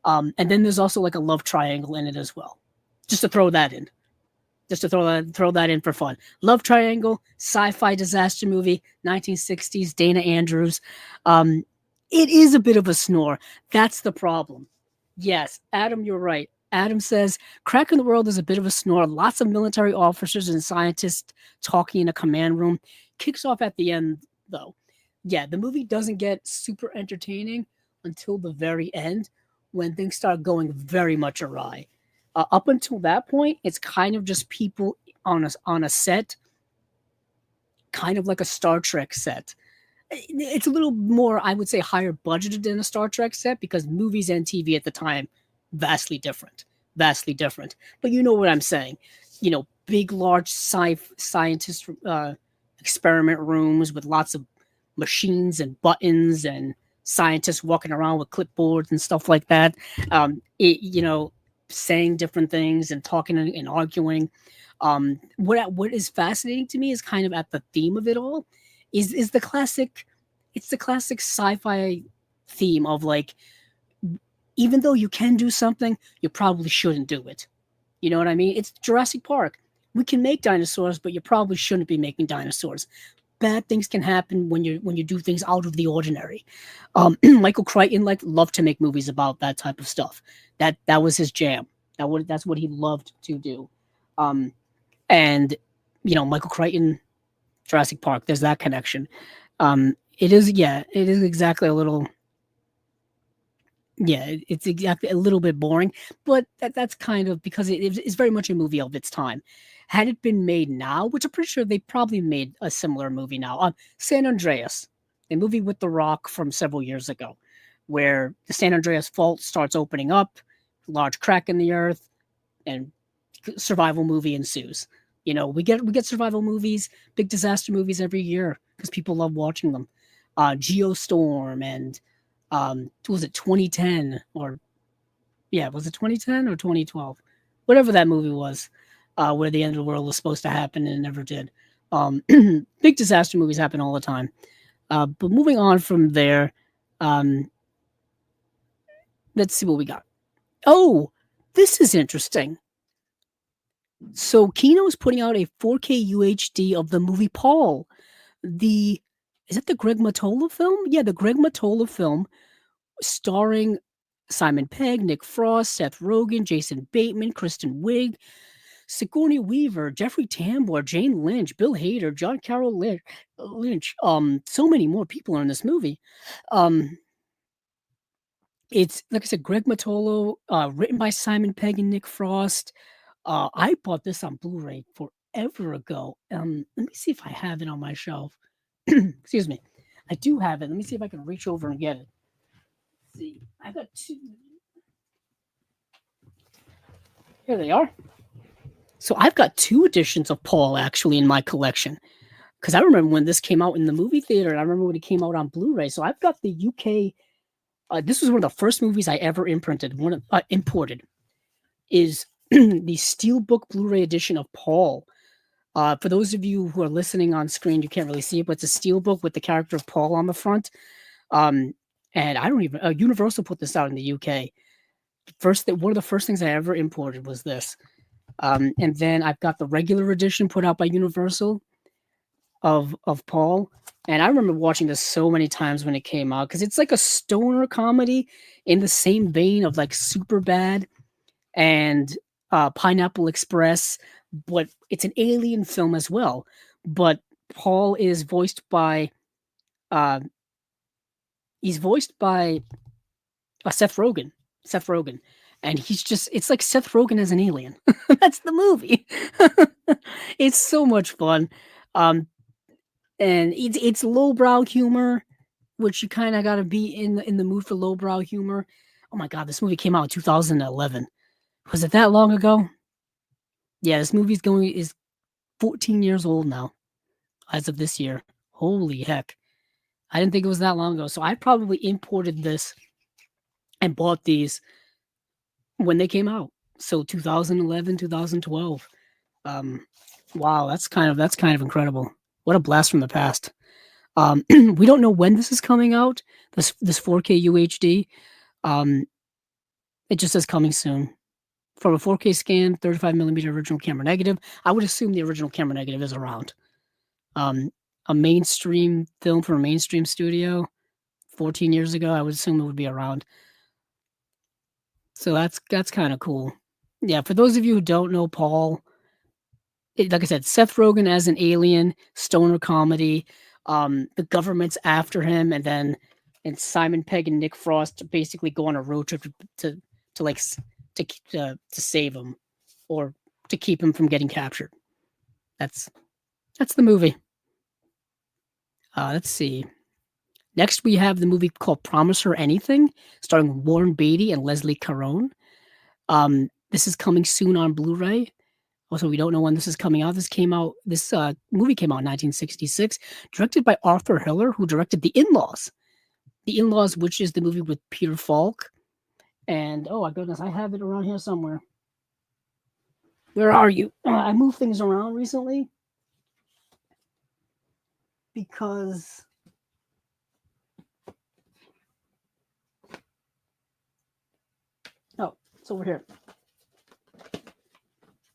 And then there's also like a love triangle in it as well. Just to throw that in. Just to throw that in for fun. Love triangle, sci-fi disaster movie, 1960s, Dana Andrews. It is a bit of a snore. That's the problem. Yes, Adam, you're right. Adam says, Crack in the World is a bit of a snore. Lots of military officers and scientists talking in a command room. Kicks off at the end, though. Yeah, the movie doesn't get super entertaining until the very end, when things start going very much awry. Up until that point, it's kind of just people on a set, kind of like a Star Trek set. It's a little more, I would say, higher budgeted than a Star Trek set, because movies and TV at the time, vastly different. But you know what I'm saying. Big, large scientist experiment rooms with lots of machines and buttons and scientists walking around with clipboards and stuff like that. Saying different things and talking and arguing. What is fascinating to me is kind of at the theme of it all is the classic. It's the classic sci-fi theme of, like, even though you can do something, you probably shouldn't do it. You know what I mean? It's Jurassic Park. We can make dinosaurs, but you probably shouldn't be making dinosaurs. Bad things can happen when you do things out of the ordinary. Michael Crichton loved to make movies about that type of stuff. That was his jam. That's what he loved to do. And Michael Crichton, Jurassic Park. There's that connection. It is exactly a little. Yeah, it's exactly a little bit boring, but that's kind of because it's very much a movie of its time. Had it been made now, which I'm pretty sure they probably made a similar movie now, San Andreas, a movie with The Rock from several years ago, where the San Andreas Fault starts opening up, large crack in the earth, and survival movie ensues. We get survival movies, big disaster movies every year because people love watching them. Geostorm and was it 2010 or was it 2010 or 2012? Whatever that movie was, where the end of the world was supposed to happen and it never did. Big disaster movies happen all the time. But moving on from there, let's see what we got. Oh, this is interesting. So Kino is putting out a 4K UHD of the movie Paul. Is that the Greg Mottola film? Yeah, the Greg Mottola film, starring Simon Pegg, Nick Frost, Seth Rogen, Jason Bateman, Kristen Wiig, Sigourney Weaver, Jeffrey Tambor, Jane Lynch, Bill Hader, John Carroll Lynch. So many more people are in this movie. It's, like I said, Greg Mottola, written by Simon Pegg and Nick Frost. I bought this on Blu-ray forever ago. Let me see if I have it on my shelf. Excuse me. I do have it. Let me see if I can reach over and get it. Let's see, I got two. Here they are. So I've got two editions of Paul actually in my collection, because I remember when this came out in the movie theater, and I remember when it came out on Blu-ray. So I've got the UK. This was one of the first movies I ever imported. Is the Steelbook Blu-ray edition of Paul. For those of you who are listening on screen, you can't really see it, but it's a steelbook with the character of Paul on the front. And I don't even Universal put this out in the UK. One of the first things I ever imported was this. And then I've got the regular edition put out by Universal of Paul. And I remember watching this so many times when it came out because it's like a stoner comedy in the same vein of like Superbad and Pineapple Express, but it's an alien film as well. But Paul is voiced by Seth Rogen. Seth Rogen. And it's like Seth Rogen as an alien. That's the movie. It's so much fun. And it's lowbrow humor, which you kind of got to be in the mood for lowbrow humor. Oh my God, this movie came out in 2011. Was it that long ago? Yeah, this movie is 14 years old now, as of this year. Holy heck. I didn't think it was that long ago. So I probably imported this and bought these when they came out. So 2011, 2012. Wow, that's kind of incredible. What a blast from the past. We don't know when this is coming out, this 4K UHD. It just says coming soon. From a 4K scan, 35mm original camera negative. I would assume the original camera negative is around. A mainstream film from a mainstream studio 14 years ago, I would assume it would be around. So that's kind of cool. Yeah, for those of you who don't know Paul, like I said, Seth Rogen as an alien, stoner comedy. The government's after him, and Simon Pegg and Nick Frost basically go on a road trip to save him or to keep him from getting captured. That's the movie. Let's see. Next, we have the movie called Promise Her Anything, starring Warren Beatty and Leslie Caron. This is coming soon on Blu-ray. Also, we don't know when this is coming out. This movie came out in 1966, directed by Arthur Hiller, who directed The In-Laws. The In-Laws, which is the movie with Peter Falk. And, oh my goodness, I have it around here somewhere. Where are you? I moved things around recently because... Oh, it's over here.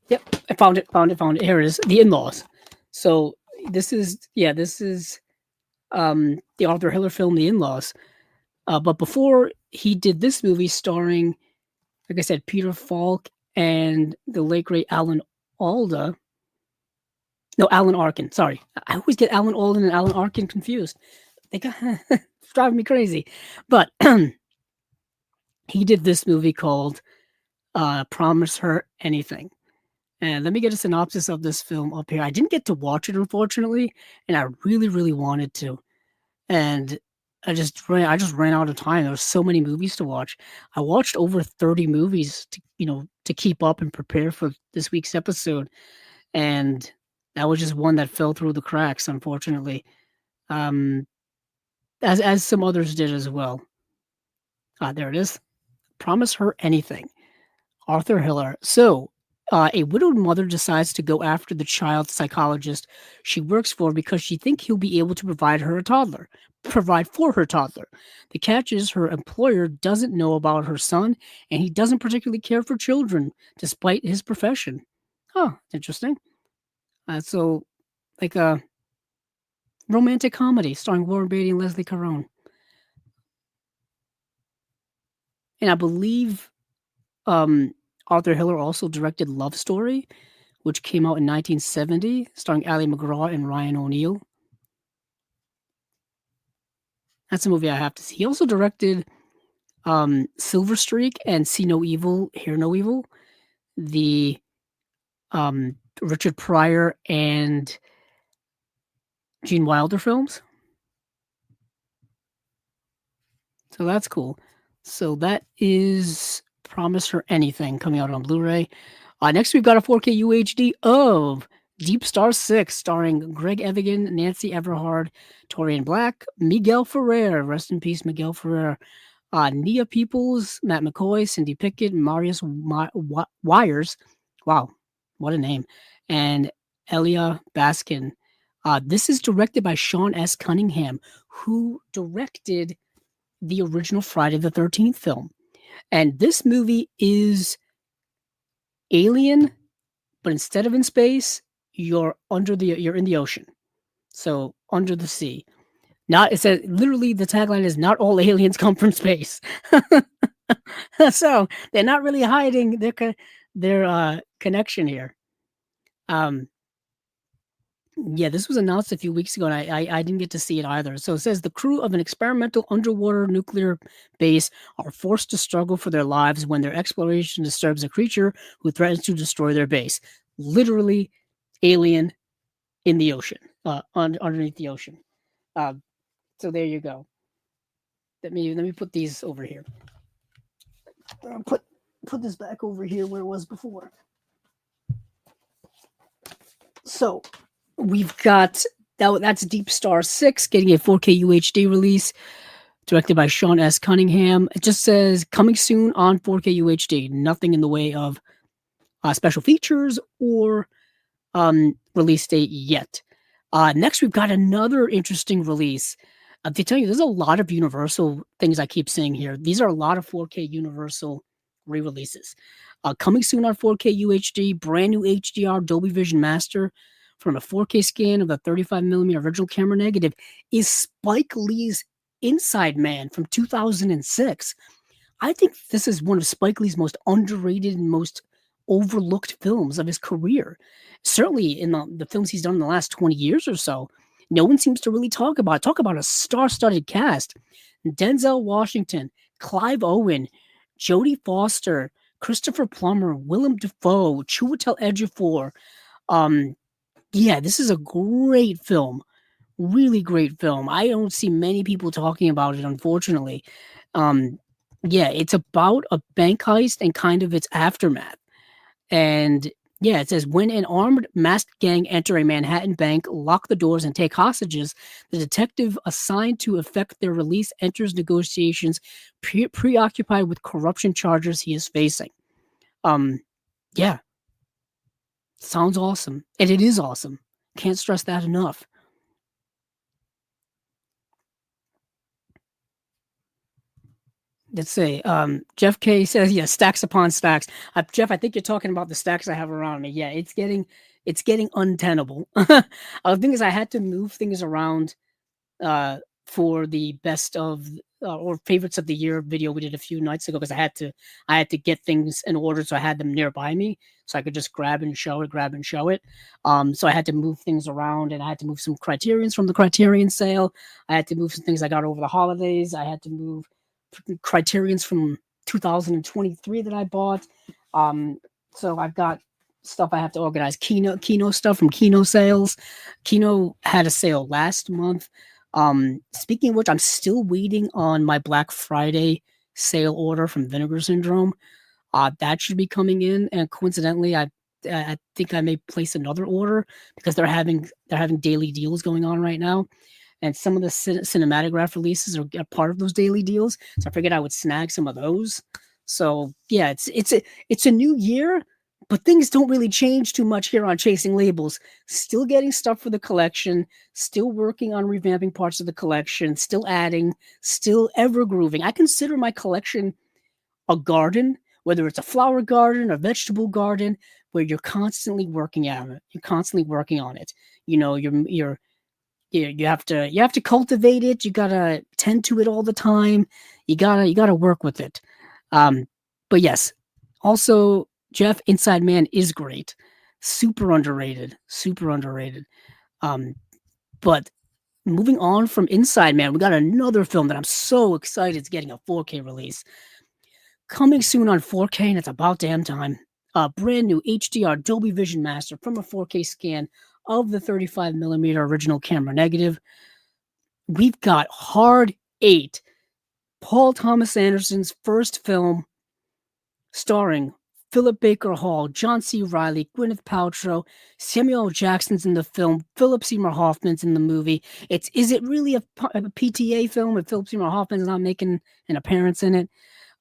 Yep, I found it. Here it is. The In-Laws. So this is the Arthur Hiller film, The In-Laws. But before he did this movie starring, like I said, Peter Falk and the late great Alan Alda. No, Alan Arkin. Sorry. I always get Alan Alda and Alan Arkin confused. They got driving me crazy. But he did this movie called Promise Her Anything. And let me get a synopsis of this film up here. I didn't get to watch it, unfortunately, and I really, really wanted to. And I just ran out of time. There were so many movies to watch. I watched over 30 movies to keep up and prepare for this week's episode. And that was just one that fell through the cracks, unfortunately. As some others did as well. There it is. Promise Her Anything. Arthur Hiller. So, a widowed mother decides to go after the child psychologist she works for because she thinks he'll be able to provide for her toddler. The catch is her employer doesn't know about her son, and he doesn't particularly care for children, despite his profession. Huh, interesting. So, like a romantic comedy starring Warren Beatty and Leslie Caron. And I believe Arthur Hiller also directed Love Story, which came out in 1970, starring Ali MacGraw and Ryan O'Neal. That's a movie I have to see. He also directed Silver Streak and See No Evil, Hear No Evil, the Richard Pryor and Gene Wilder films. So that's cool. So that is Promise Her Anything coming out on Blu-ray. Next, we've got a 4K UHD of DeepStar 6, starring Greg Evigan, Nancy Everhard, Torian Black, Miguel Ferrer. Rest in peace, Miguel Ferrer. Nia Peoples, Matt McCoy, Cindy Pickett, Marius Wires. Wow, what a name. And Elia Baskin. This is directed by Sean S. Cunningham, who directed the original Friday the 13th film. And this movie is Alien, but instead of in space, you're in the ocean. So under the sea. Not it says literally the tagline is not all aliens come from space. So they're not really hiding their connection here. Yeah, this was announced a few weeks ago, and I didn't get to see it either. So it says the crew of an experimental underwater nuclear base are forced to struggle for their lives when their exploration disturbs a creature who threatens to destroy their base. Literally, alien in the ocean, underneath the ocean. So there you go. Let me put these over here. Put this back over here where it was before. So we've got that's DeepStar 6 getting a 4K UHD release, directed by Sean S. Cunningham. It just says coming soon on 4K UHD. Nothing in the way of special features or release date yet. Next, we've got another interesting release. To tell you, there's a lot of Universal things I keep seeing here. These are a lot of 4K Universal re-releases. Coming soon on 4K UHD, brand new HDR Dolby Vision Master from a 4K scan of the 35mm original camera negative is Spike Lee's Inside Man from 2006. I think this is one of Spike Lee's most underrated and most overlooked films of his career. Certainly in the films he's done in the last 20 years or so, no one seems to really talk about it. Talk about a star-studded cast. Denzel Washington, Clive Owen, Jodie Foster, Christopher Plummer, Willem Dafoe, Chiwetel Ejiofor. Yeah, this is a great film. Really great film. I don't see many people talking about it, unfortunately. Yeah, it's about a bank heist and kind of its aftermath. And yeah, it says when an armed masked gang enter a Manhattan bank, lock the doors, and take hostages, the detective assigned to effect their release enters negotiations, preoccupied with corruption charges he is facing. Yeah, sounds awesome, and it is awesome. Can't stress that enough. Let's see. Jeff K says, yeah, stacks upon stacks. Jeff, I think you're talking about the stacks I have around me. Yeah, it's getting untenable. The thing is, I had to move things around for the best of or favorites of the year video we did a few nights ago because I had to get things in order, so I had them nearby me so I could just grab and show it. So I had to move things around, and I had to move some Criterions from the Criterion sale. I had to move some things I got over the holidays. I had to move Criterions from 2023 that I bought. So I've got stuff I have to organize. Kino stuff from Kino sales. Kino had a sale last month. Speaking of which, I'm still waiting on my Black Friday sale order from Vinegar Syndrome. That should be coming in, and coincidentally, I think I may place another order because they're having daily deals going on right now. And some of the Cinématagraphe releases are part of those daily deals. So I figured I would snag some of those. So yeah, it's a new year, but things don't really change too much here on Chasing Labels. Still getting stuff for the collection, still working on revamping parts of the collection, still adding, still ever grooving. I consider my collection a garden, whether it's a flower garden or vegetable garden, where you're constantly working on it. You're constantly working on it. You know, you have to cultivate it. You gotta tend to it all the time. You gotta work with it. But yes, also Jeff Inside Man is great, super underrated. But moving on from Inside Man, we got another film that I'm so excited is getting a 4K release, coming soon on 4K, and it's about damn time. A brand new HDR Dolby Vision Master from a 4K scan of the 35mm original camera negative. We've got Hard 8, Paul Thomas Anderson's first film starring Philip Baker Hall, John C. Reilly, Gwyneth Paltrow, Samuel L. Jackson's in the film, Philip Seymour Hoffman's in the movie. Is it really a PTA film if Philip Seymour Hoffman's not making an appearance in it?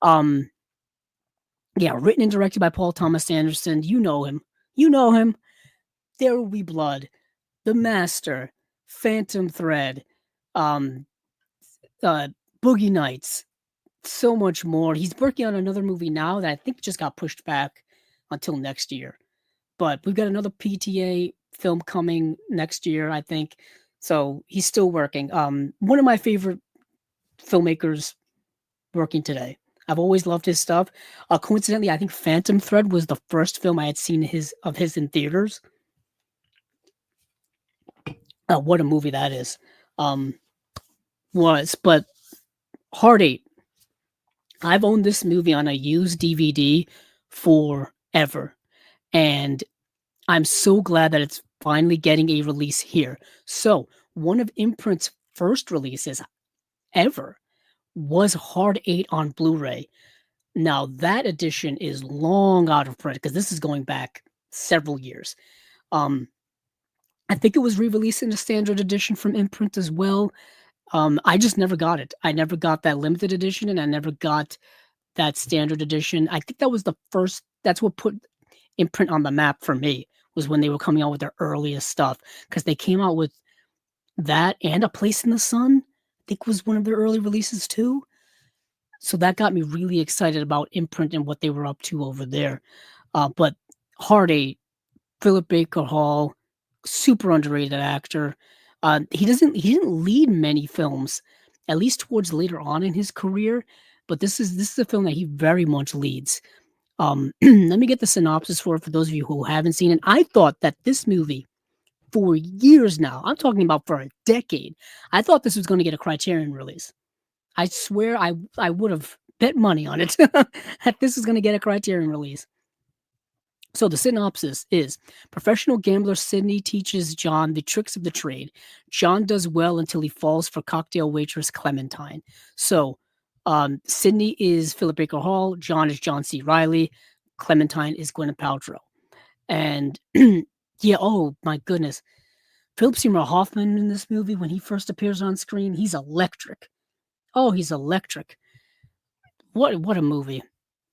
Yeah, written and directed by Paul Thomas Anderson. You know him. There Will Be Blood, The Master, Phantom Thread, Boogie Nights, so much more. He's working on another movie now that I think just got pushed back until next year. But we've got another PTA film coming next year, I think. So he's still working. One of my favorite filmmakers working today. I've always loved his stuff. Coincidentally, I think Phantom Thread was the first film I had seen of his in theaters. What a movie that is. But Hard 8. I've owned this movie on a used DVD forever. And I'm so glad that it's finally getting a release here. So, one of Imprint's first releases ever was Hard 8 on Blu-ray. Now, that edition is long out of print because this is going back several years. I think it was re-released in a standard edition from Imprint as well. I just never got it. I never got that limited edition, and I never got that standard edition. I think that was the first. That's what put Imprint on the map for me, was when they were coming out with their earliest stuff, because they came out with that and A Place in the Sun. I think was one of their early releases too. So that got me really excited about Imprint and what they were up to over there. But Hard 8, Philip Baker Hall, super underrated actor. He didn't lead many films, at least towards later on in his career. But this is a film that he very much leads. Let me get the synopsis for those of you who haven't seen it. I thought that this movie, for years now, I'm talking about for a decade, I thought this was going to get a Criterion release. I swear I would have bet money on it that this was going to get a Criterion release. So the synopsis is: professional gambler Sidney teaches John the tricks of the trade. John does well until he falls for cocktail waitress Clementine. So Sidney is Philip Baker Hall, John is John C. Reilly, Clementine is Gwyneth Paltrow. And yeah, oh my goodness. Philip Seymour Hoffman in this movie, when he first appears on screen, he's electric. Oh, he's electric. What a movie.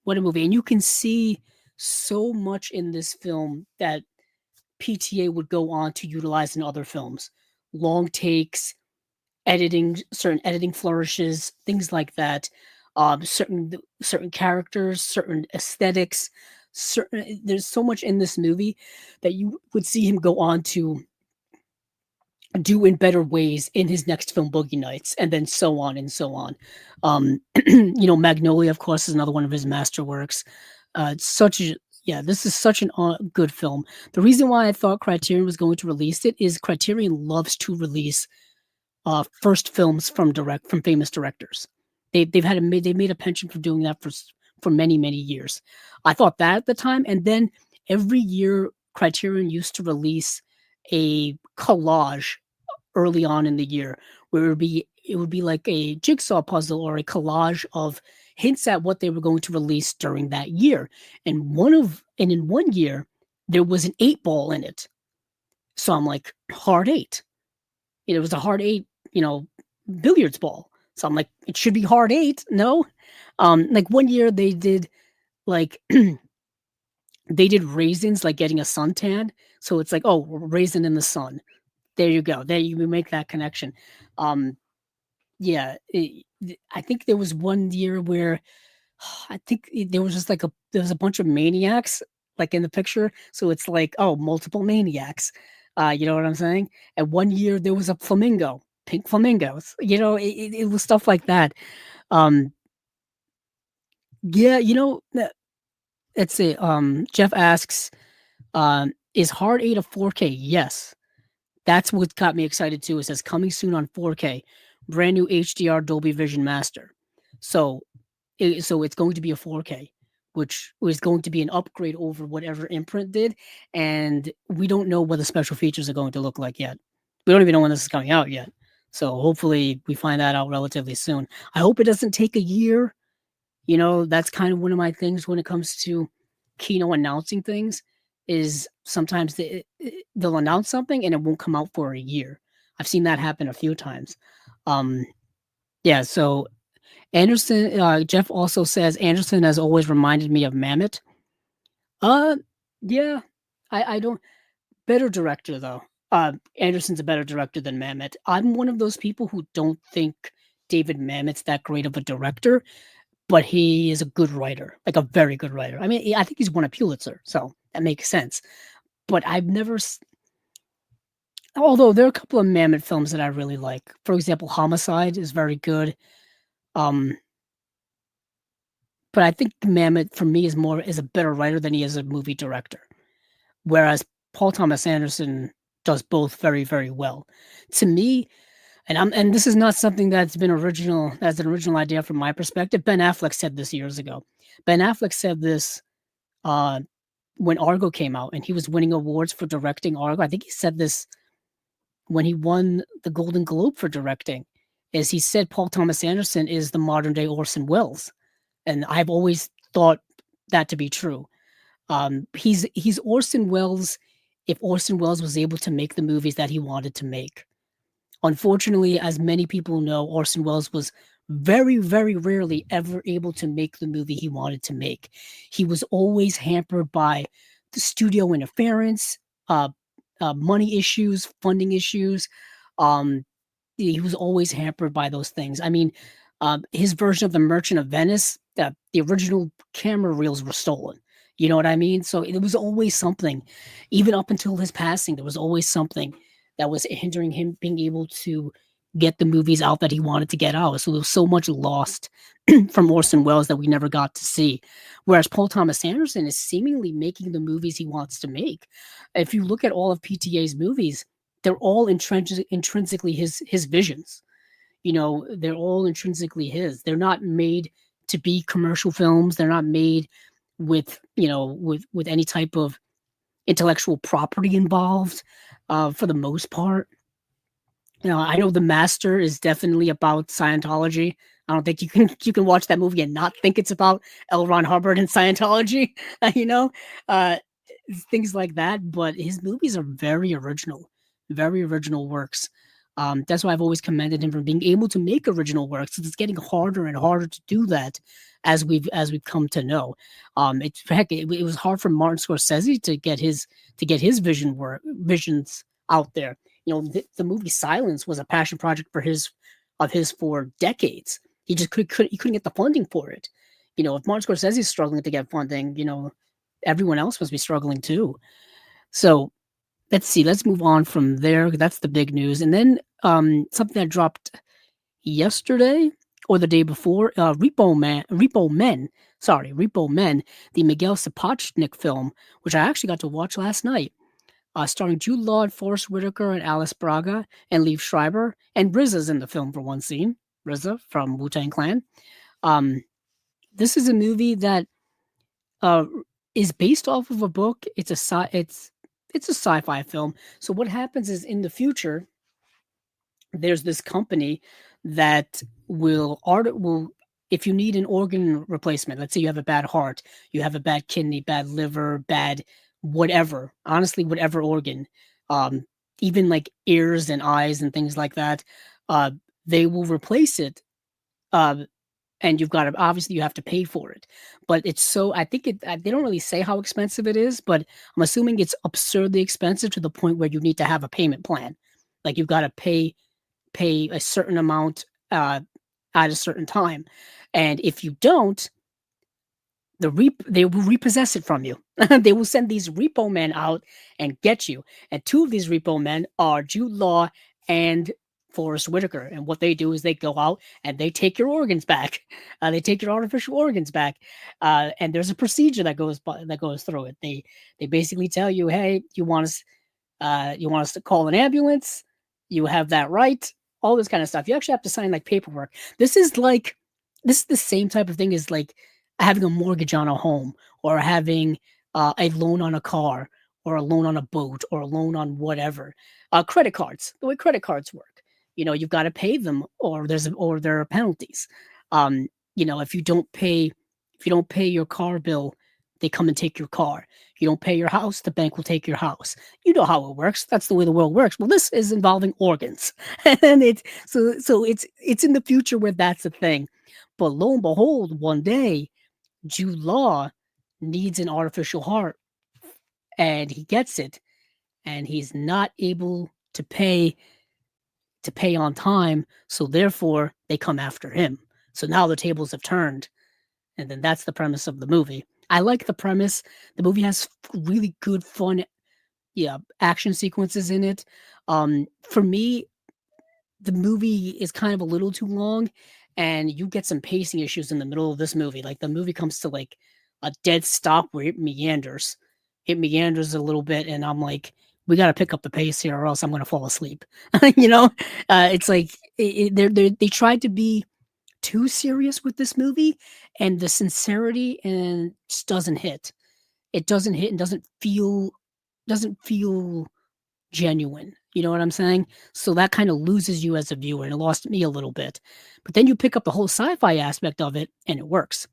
What a movie. And you can see so much in this film that PTA would go on to utilize in other films. Long takes, editing, certain editing flourishes, things like that. Certain characters, certain aesthetics, there's so much in this movie that you would see him go on to do in better ways in his next film, Boogie Nights, and then so on and so on. Magnolia, of course, is another one of his masterworks. This is such a good film. The reason why I thought Criterion was going to release it is Criterion loves to release first films from famous directors. They've made a penchant for doing that for many, many years. I thought that at the time, and then every year Criterion used to release a collage early on in the year where it would be like a jigsaw puzzle or a collage of hints at what they were going to release during that year. And in one year there was an 8-ball in it. So I'm like, Hard 8. It was a Hard 8, billiards ball. So I'm like, it should be Hard 8. No. Like one year they did like they did raisins, like getting a suntan. So it's like, oh, raisin in the sun. There you go. There you make that connection. I think there was one year where I think there was just there was a bunch of maniacs like in the picture. So it's like, oh, multiple maniacs. You know what I'm saying? And one year there was a flamingo, pink flamingos. It was stuff like that. Let's say Jeff asks, is Hard 8 a 4K? Yes. That's what got me excited too. It says coming soon on 4K, brand new HDR Dolby Vision Master. So it's going to be a 4K, which is going to be an upgrade over whatever Imprint did. And we don't know what the special features are going to look like yet. We don't even know when this is coming out yet. So hopefully we find that out relatively soon. I hope it doesn't take a year. That's kind of one of my things when it comes to Kino announcing things is sometimes they'll announce something and it won't come out for a year. I've seen that happen a few times. Um, yeah, so Anderson, Jeff also says Anderson has always reminded me of Mamet. Uh, yeah, I don't. Better director though. Anderson's a better director than Mamet. I'm one of those people who don't think David Mamet's that great of a director, but he is a good writer, like a very good writer. I mean, I think he's won a Pulitzer, so that makes sense. But I've never, although there are a couple of Mamet films that I really like. For example, Homicide is very good. Um, but I think Mamet for me is a better writer than he is a movie director. Whereas Paul Thomas Anderson does both very, very well. To me, and this is not something that's an original idea from my perspective. Ben Affleck said this years ago. Ben Affleck said this uh, when Argo came out and he was winning awards for directing Argo. I think he said this when he won the Golden Globe for directing, is he said Paul Thomas Anderson is the modern day Orson Welles. And I've always thought that to be true. He's Orson Welles if Orson Welles was able to make the movies that he wanted to make. Unfortunately, as many people know, Orson Welles was very, very rarely ever able to make the movie he wanted to make. He was always hampered by the studio interference, money issues, funding issues. Um, he was always hampered by those things. I mean, his version of The Merchant of Venice, the original camera reels were stolen. You know what I mean? So it was always something, even up until his passing, there was always something that was hindering him being able to get the movies out that he wanted to get out. So there was so much lost from Orson Welles that we never got to see. Whereas Paul Thomas Anderson is seemingly making the movies he wants to make. If you look at all of PTA's movies, they're all intrinsically his visions. You know, they're all intrinsically his. They're not made to be commercial films. They're not made with, with any type of intellectual property involved, for the most part. I know The Master is definitely about Scientology. I don't think you can watch that movie and not think it's about L. Ron Hubbard and Scientology, uh, things like that. But his movies are very original works. That's why I've always commended him for being able to make original works. It's getting harder and harder to do that as we've come to know. It was hard for Martin Scorsese to get his visions out there. The movie Silence was a passion project of his for decades. He just couldn't get the funding for it. If Martin Scorsese is struggling to get funding, everyone else must be struggling too. So let's see. Let's move on from there. That's the big news. And then something that dropped yesterday or the day before, Repo Men, the Miguel Sapochnik film, which I actually got to watch last night, starring Jude Law, Forrest Whitaker, and Alice Braga, and Liev Schreiber, and RZA's in the film for one scene. RZA from Wu-Tang Clan. This is a movie that is based off of a book. It's a sci-fi film. So what happens is in the future, there's this company that will if you need an organ replacement, let's say you have a bad heart, you have a bad kidney, bad liver, bad whatever, honestly, whatever organ, even like ears and eyes and things like that, they will replace it. And obviously you have to pay for it, but I think they don't really say how expensive it is, but I'm assuming it's absurdly expensive to the point where you need to have a payment plan. Like you've got to pay a certain amount at a certain time, and if you don't, they will repossess it from you. They will send these repo men out and get you. And two of these repo men are Jude Law and Forrest Whitaker. And what they do is they go out and they take your organs back. They take your artificial organs back. And there's a procedure that goes through it. They basically tell you, hey, you want us to call an ambulance? You have that right. All this kind of stuff. You actually have to sign like paperwork. This is the same type of thing as like having a mortgage on a home, or having a loan on a car, or a loan on a boat, or a loan on whatever. Credit cards, the way credit cards work, you've got to pay them, or there are penalties. If you don't pay your car bill, they come and take your car. You don't pay your house, the bank will take your house. You know how it works. That's the way the world works. Well, this is involving organs, and it's in the future where that's a thing. But lo and behold, one day, Jude Law needs an artificial heart, and he gets it, and he's not able to pay on time, so therefore they come after him. So now the tables have turned, and then that's the premise of the movie. I like the premise. The movie has really good, fun, action sequences in it. For me, the movie is kind of a little too long, and you get some pacing issues in the middle of this movie. Like, the movie comes to like a dead stop where it meanders. It meanders a little bit, and I'm like, we got to pick up the pace here, or else I'm going to fall asleep. It's like they tried to be too serious with this movie, and the sincerity and just doesn't hit. It doesn't hit and doesn't feel genuine. You know what I'm saying? So that kind of loses you as a viewer, and it lost me a little bit. But then you pick up the whole sci-fi aspect of it, and it works.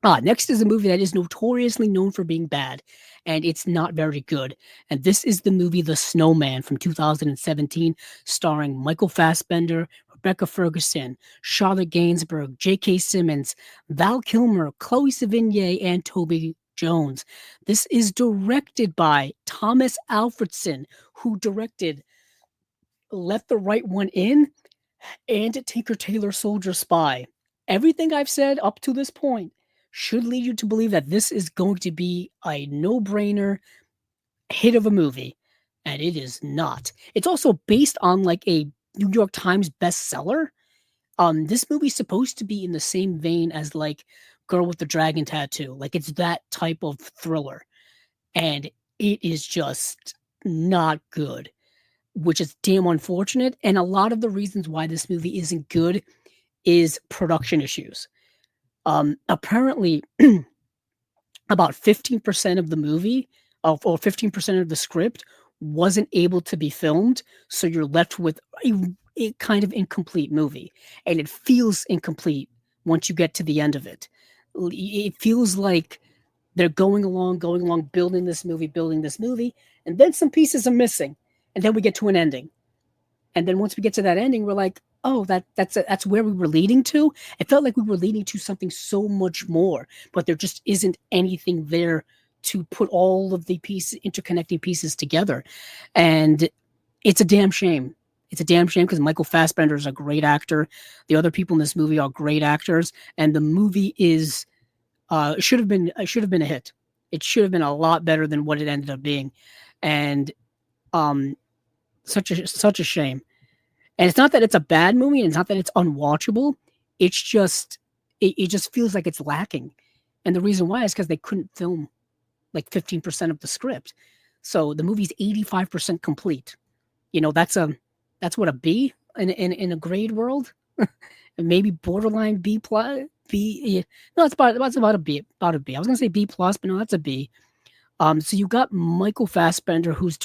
Next is a movie that is notoriously known for being bad, and it's not very good. And this is the movie The Snowman from 2017, starring Michael Fassbender, Rebecca Ferguson, Charlotte Gainsbourg, J.K. Simmons, Val Kilmer, Chloe Sevigny, and Toby Jones. This is directed by Thomas Alfredson, who directed Let the Right One In and Tinker Tailor Soldier Spy. Everything I've said up to this point should lead you to believe that this is going to be a no-brainer hit of a movie, and it is not. It's also based on like a New York Times bestseller. This movie's supposed to be in the same vein as like Girl with the Dragon Tattoo. Like, it's that type of thriller, and it is just not good, which is damn unfortunate. And a lot of the reasons why this movie isn't good is production issues. Apparently, about 15% of the movie, or 15% of the script, wasn't able to be filmed, so you're left with a kind of incomplete movie, and it feels incomplete once you get to the end of it. It feels like they're going along, building this movie, and then some pieces are missing, and then we get to an ending. And then once we get to that ending, we're like, oh, that's where we were leading to. It felt like we were leading to something so much more, but there just isn't anything there to put all of the interconnecting pieces together. And it's a damn shame. It's a damn shame because Michael Fassbender is a great actor. The other people in this movie are great actors, and the movie is should have been a hit. It should have been a lot better than what it ended up being, and such a shame. And it's not that it's a bad movie, and it's not that it's unwatchable. It's just it just feels like it's lacking, and the reason why is because they couldn't film like 15% of the script, so the movie's 85% complete. That's what a B in a grade world, maybe borderline B plus. B, no, it's about a B. About a B. I was gonna say B plus, but no, that's a B. So you got Michael Fassbender, who's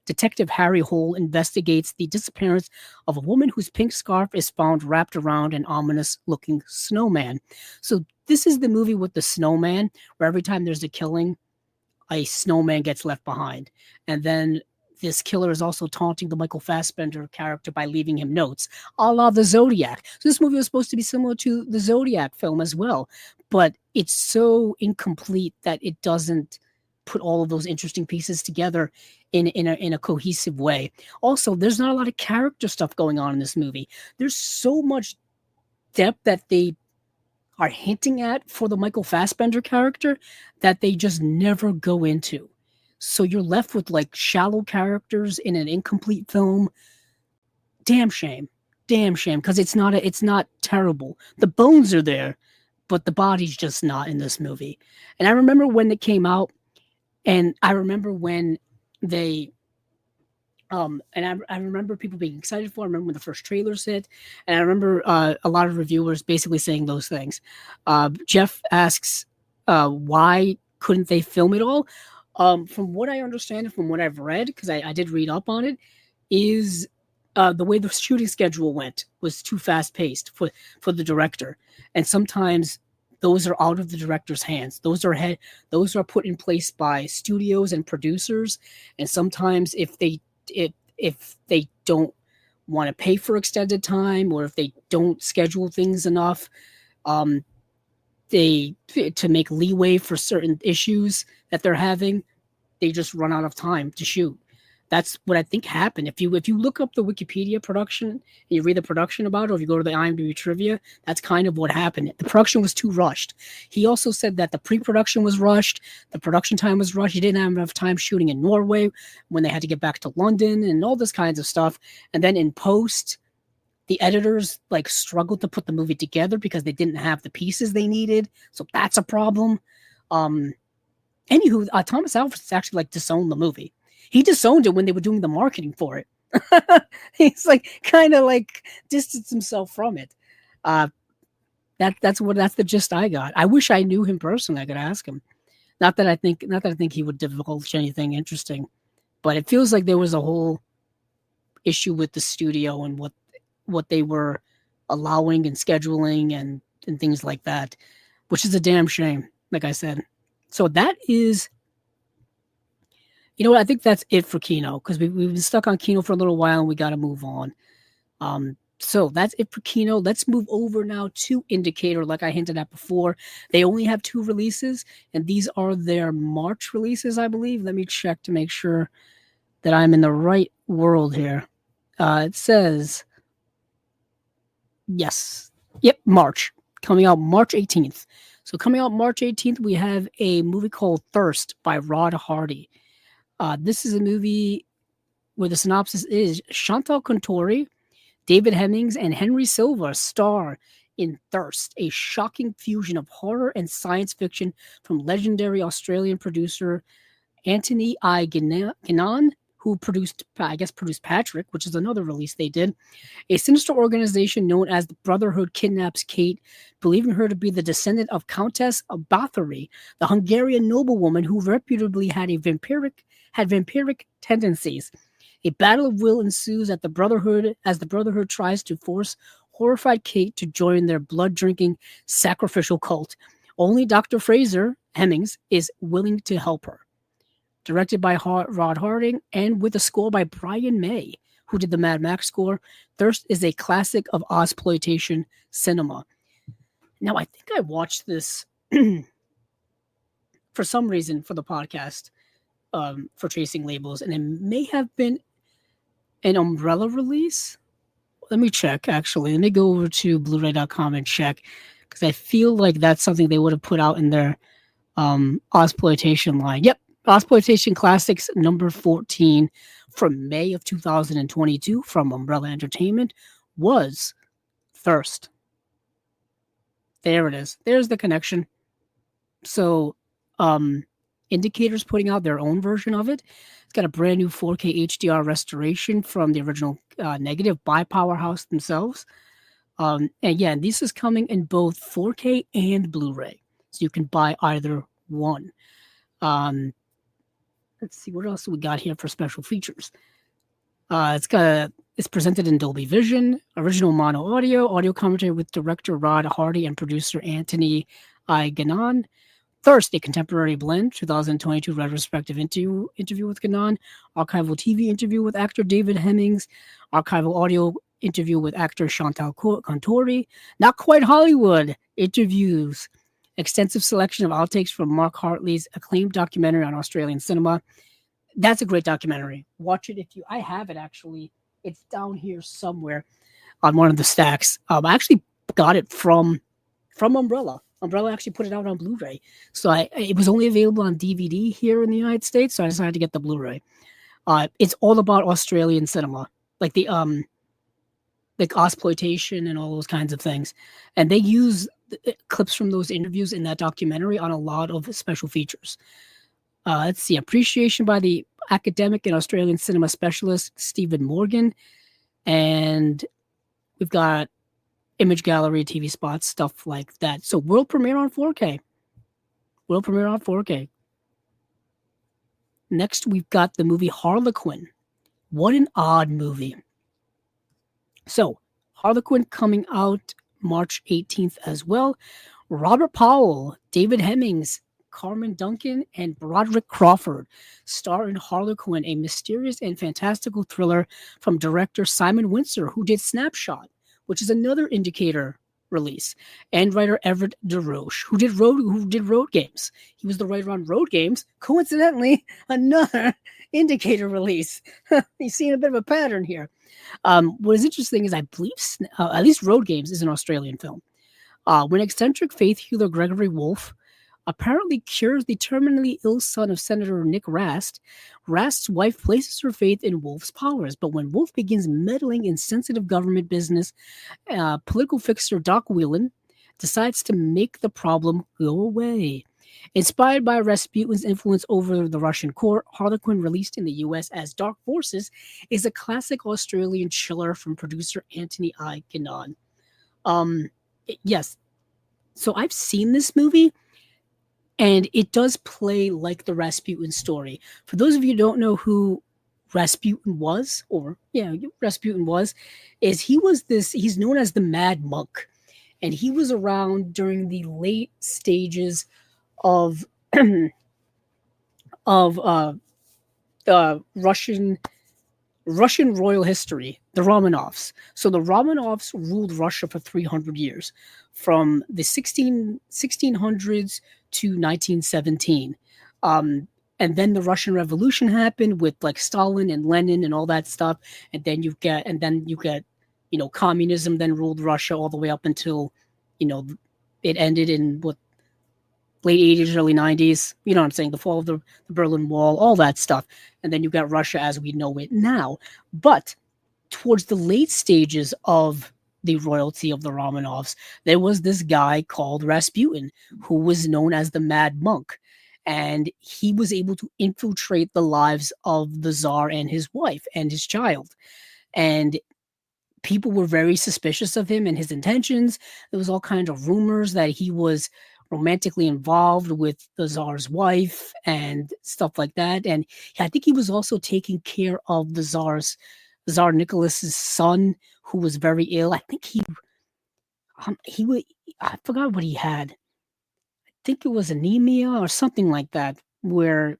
Detective Harry Hole investigates the disappearance of a woman whose pink scarf is found wrapped around an ominous-looking snowman. So this is the movie with the snowman, where every time there's a killing, a snowman gets left behind. And then this killer is also taunting the Michael Fassbender character by leaving him notes, a la the Zodiac. So this movie was supposed to be similar to the Zodiac film as well, but it's so incomplete that it doesn't put all of those interesting pieces together in a cohesive way. Also, there's not a lot of character stuff going on in this movie. There's so much depth that they are hinting at for the Michael Fassbender character that they just never go into. So you're left with like shallow characters in an incomplete film. Damn shame, because it's not terrible. The bones are there, but the body's just not in this movie. And I remember when it came out, and I remember when they, and I remember people being excited for it. I remember when the first trailers hit, and I remember a lot of reviewers basically saying those things. Jeff asks, why couldn't they film it all? From what I understand and from what I've read, because I did read up on it, is the way the shooting schedule went was too fast paced for the director. And sometimes those are out of the director's hands. Those are put in place by studios and producers. And sometimes if they don't want to pay for extended time, or if they don't schedule things enough, they to make leeway for certain issues that they're having, they just run out of time to shoot. That's what I think happened. If you look up the Wikipedia production and you read the production about it, or if you go to the IMDb trivia, that's kind of what happened. The production was too rushed. He also said that the pre-production was rushed, the production time was rushed. He didn't have enough time shooting in Norway when they had to get back to London and all this kinds of stuff. And then in post, the editors like struggled to put the movie together because they didn't have the pieces they needed. So that's a problem. Anywho, Thomas Alvarez actually like disowned the movie. He disowned it when they were doing the marketing for it. He's like kind of like distanced himself from it. That's the gist I got. I wish I knew him personally. I could ask him. Not that I think he would divulge anything interesting, but it feels like there was a whole issue with the studio and what they were allowing and scheduling and things like that, which is a damn shame. Like I said, so that is. You know what? I think that's it for Kino, because we've been stuck on Kino for a little while and we got to move on. So that's it for Kino. Let's move over now to Indicator. Like I hinted at before, they only have 2 releases, and these are their March releases, I believe. Let me check to make sure that I'm in the right world here. It says, yes, yep, March. Coming out March 18th. So coming out March 18th, we have a movie called Thirst by Rod Hardy. This is a movie where the synopsis is Chantal Contori, David Hemmings, and Henry Silva star in Thirst, a shocking fusion of horror and science fiction from legendary Australian producer Anthony I. Guinan, who produced Patrick, which is another release they did. A sinister organization known as the Brotherhood kidnaps Kate, believing her to be the descendant of Countess of Bathory, the Hungarian noblewoman who reputably had vampiric tendencies. A battle of will ensues as the Brotherhood tries to force horrified Kate to join their blood-drinking sacrificial cult. Only Dr. Fraser Hemmings is willing to help her. Directed by Rod Harding and with a score by Brian May, who did the Mad Max score, Thirst is a classic of Ozploitation cinema. Now, I think I watched this for some reason for the podcast, for Chasing Labels, and it may have been an Umbrella release. Let me check, actually. Let me go over to Blu-ray.com and check, because I feel like that's something they would have put out in their Ozploitation line. Yep. Ozploitation Classics number 14 from May of 2022 from Umbrella Entertainment was Thirst. There it is. There's the connection. So, Indicator's putting out their own version of it. It's got a brand new 4K HDR restoration from the original negative by Powerhouse themselves. And yeah, this is coming in both 4K and Blu-ray. So you can buy either one. Let's see, what else we got here for special features? It's presented in Dolby Vision, original mono audio commentary with director Rod Hardy and producer Anthony I. Guinan. Thirst, a contemporary blend, 2022 retrospective interview with Guinan, archival TV interview with actor David Hemmings, archival audio interview with actor Chantal Contori, Not Quite Hollywood interviews, extensive selection of outtakes from Mark Hartley's acclaimed documentary on Australian cinema. That's a great documentary. Watch it I have it actually. It's down here somewhere on one of the stacks. I actually got it from Umbrella. Umbrella actually put it out on Blu-ray. So it was only available on DVD here in the United States, so I decided to get the Blu-ray. It's all about Australian cinema, like the like Ozploitation and all those kinds of things. And they use clips from those interviews in that documentary on a lot of special features. Let's see, appreciation by the academic and Australian cinema specialist Stephen Morgan. And we've got image gallery, TV spots, stuff like that. So world premiere on 4K. World premiere on 4K. Next, we've got the movie Harlequin. What an odd movie. So, Harlequin coming out March 18th as well. Robert Powell, David Hemmings, Carmen Duncan, and Broderick Crawford star in Harlequin, a mysterious and fantastical thriller from director Simon Windsor, who did Snapshot, which is another Indicator release, and writer Everett DeRoche, who did Road Games. He was the writer on Road Games. Coincidentally, another Indicator release. You're seeing a bit of a pattern here. What is interesting is I believe at least Road Games is an Australian film. When eccentric faith healer Gregory Wolfe apparently cures the terminally ill son of Senator Nick Rast, Rast's wife places her faith in Wolfe's powers. But when Wolfe begins meddling in sensitive government business, political fixer Doc Whelan decides to make the problem go away. Inspired by Rasputin's influence over the Russian court, Harlequin, released in the US as Dark Forces, is a classic Australian chiller from producer Anthony I. Guinan. Yes. So I've seen this movie, and it does play like the Rasputin story. For those of you who don't know who Rasputin was, he's known as the Mad Monk, and he was around during the late stages of Russian royal history, the Romanovs. So the Romanovs ruled Russia for 300 years, from the 1600s to 1917. And then the Russian Revolution happened with like Stalin and Lenin and all that stuff. And then you get, communism then ruled Russia all the way up until, it ended in late 80s, early 90s, you know what I'm saying, the fall of the Berlin Wall, all that stuff. And then you got Russia as we know it now. But towards the late stages of the royalty of the Romanovs, there was this guy called Rasputin, who was known as the Mad Monk. And he was able to infiltrate the lives of the Tsar and his wife and his child. And people were very suspicious of him and his intentions. There was all kinds of rumors that he was romantically involved with the Tsar's wife and stuff like that. And I think he was also taking care of the Tsar Nicholas's son, who was very ill. I think I forgot what he had. I think it was anemia or something like that, where,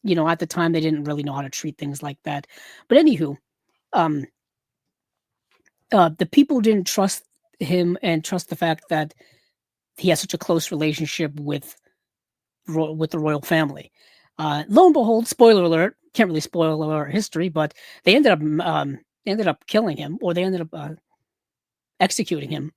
at the time they didn't really know how to treat things like that. But anywho, the people didn't trust him and trust the fact that he has such a close relationship with the royal family. Lo and behold, spoiler alert, can't really spoil our history, but they ended up killing him, or they ended up executing him.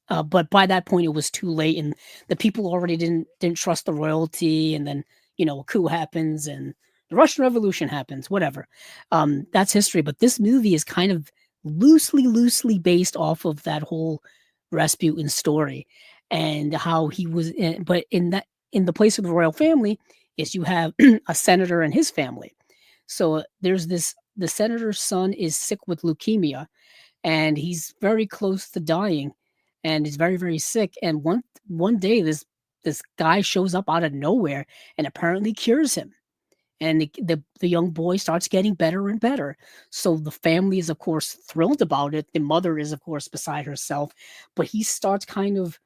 But by that point, it was too late, and the people already didn't trust the royalty. And then a coup happens, and the Russian Revolution happens. Whatever, that's history. But this movie is kind of loosely based off of that whole Rasputin story, and how he was. But in the place of the royal family is you have a senator and his family. So there's the senator's son is sick with leukemia, and he's very close to dying, and he's very, very sick. And one day this guy shows up out of nowhere and apparently cures him. And the young boy starts getting better and better. So the family is, of course, thrilled about it. The mother is, of course, beside herself. But he starts kind of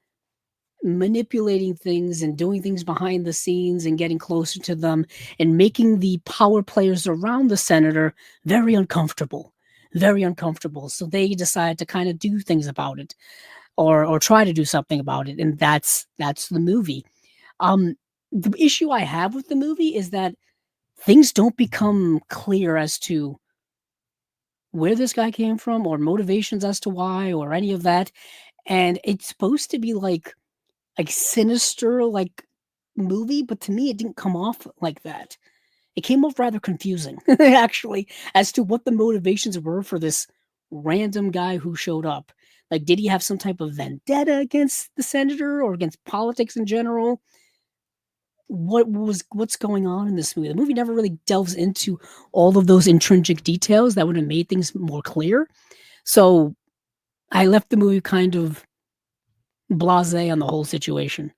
manipulating things and doing things behind the scenes and getting closer to them and making the power players around the senator very uncomfortable. So they decide to kind of do things about it, or try to do something about it. And that's the movie. The issue I have with the movie is that things don't become clear as to where this guy came from, or motivations as to why, or any of that. And it's supposed to be like sinister, movie, but to me, it didn't come off like that. It came off rather confusing, actually, as to what the motivations were for this random guy who showed up. Like, did he have some type of vendetta against the senator or against politics in general? What's going on in this movie? The movie never really delves into all of those intrinsic details that would have made things more clear. So I left the movie kind of blasé on the whole situation.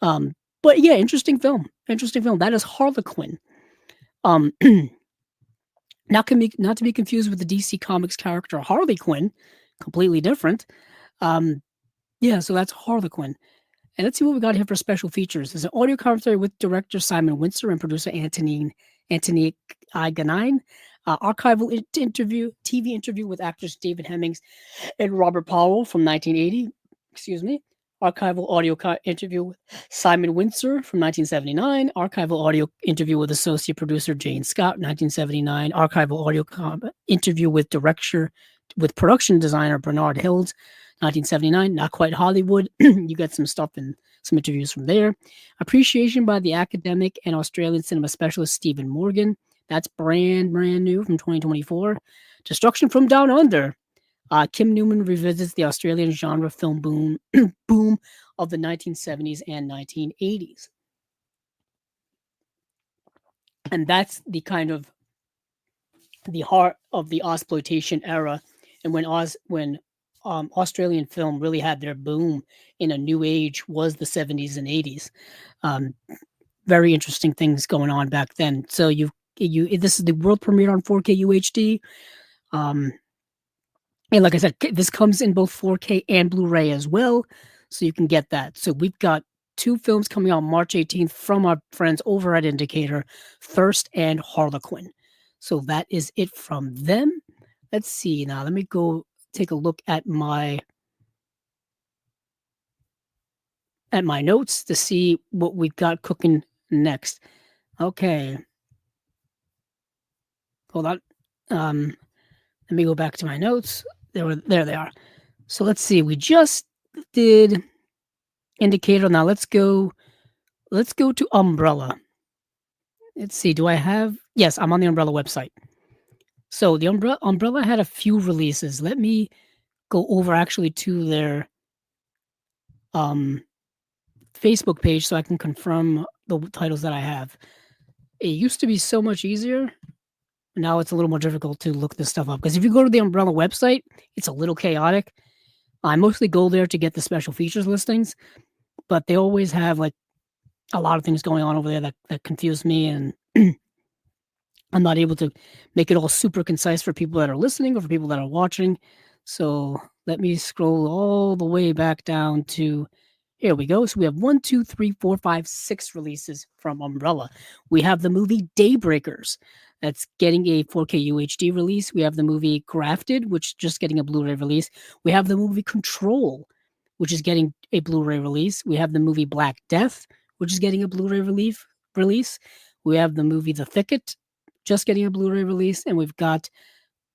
But yeah, interesting film. That is Harlequin. Not to be confused with the DC Comics character Harley Quinn, completely different. Yeah, so that's Harlequin. And let's see what we got here for special features. There's an audio commentary with director Simon Windsor and producer Anthony Iganine. Archival interview, TV interview with actors David Hemmings and Robert Powell from 1980. Excuse me. Archival audio interview with Simon Windsor from 1979. Archival audio interview with associate producer Jane Scott, 1979. Archival audio interview with production designer Bernard Hills, 1979. Not Quite Hollywood. You got some stuff and some interviews from there. Appreciation by the academic and Australian cinema specialist Stephen Morgan. That's brand new from 2024. Destruction from Down Under. Kim Newman revisits the Australian genre film boom of the 1970s and 1980s. And that's the kind of the heart of the Ozploitation era, and when Australian film really had their boom in a new age was the 70s and 80s. Very interesting things going on back then. So this is the world premiere on 4K UHD. And like I said, this comes in both 4K and Blu-ray as well, so you can get that. So we've got 2 films coming out March 18th from our friends over at Indicator, Thirst and Harlequin. So that is it from them. Let's see now. Let me go take a look at my notes to see what we've got cooking next. Okay. Hold on. Let me go back to my notes. There they are. So let's see. We just did Indicator. Now let's go to Umbrella. Let's see. Do I have? Yes, I'm on the Umbrella website. So the Umbrella had a few releases. Let me go over actually to their Facebook page so I can confirm the titles that I have. It used to be so much easier. Now it's a little more difficult to look this stuff up, because if you go to the Umbrella website, it's a little chaotic. I mostly go there to get the special features listings, but they always have like a lot of things going on over there that confuse me, and I'm not able to make it all super concise for people that are listening or for people that are watching. So let me scroll all the way back down to, here we go. So we have 1, 2, 3, 4, 5, 6 releases from Umbrella. We have the movie Daybreakers. That's getting a 4K UHD release. We have the movie Grafted, which is just getting a Blu-ray release. We have the movie Control, which is getting a Blu-ray release. We have the movie Black Death, which is getting a Blu-ray release. We have the movie The Thicket, just getting a Blu-ray release. And we've got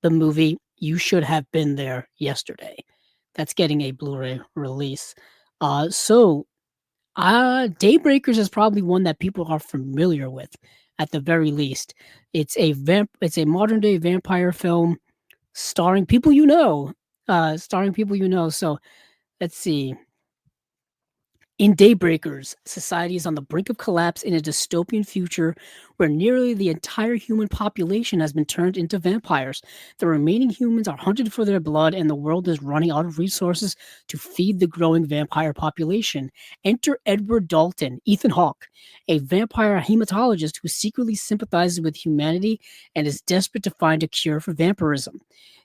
the movie You Should Have Been There Yesterday. That's getting a Blu-ray release. Daybreakers is probably one that people are familiar with, at the very least. It's a modern day vampire film starring people you know. So let's see. In Daybreakers, society is on the brink of collapse in a dystopian future where nearly the entire human population has been turned into vampires. The remaining humans are hunted for their blood, and the world is running out of resources to feed the growing vampire population. Enter Edward Dalton, Ethan Hawke, a vampire hematologist who secretly sympathizes with humanity and is desperate to find a cure for vampirism.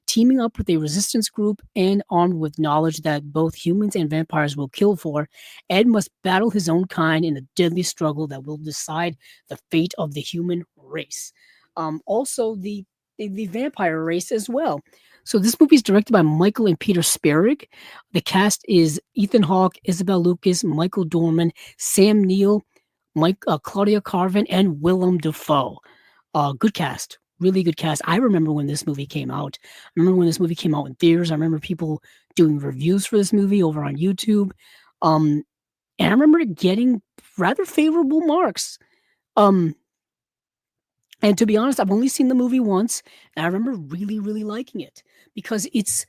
Teaming up with a resistance group and armed with knowledge that both humans and vampires will kill for, Ed must battle his own kind in a deadly struggle that will decide the fate of the human race. Also, the vampire race as well. So this movie is directed by Michael and Peter Spierig. The cast is Ethan Hawke, Isabel Lucas, Michael Dorman, Sam Neill, Claudia Carvin, and Willem Dafoe. Good cast. Really good cast. I remember when this movie came out. I remember when this movie came out in theaters. I remember people doing reviews for this movie over on YouTube. And I remember it getting rather favorable marks. And to be honest, I've only seen the movie once, and I remember really, really liking it, because it's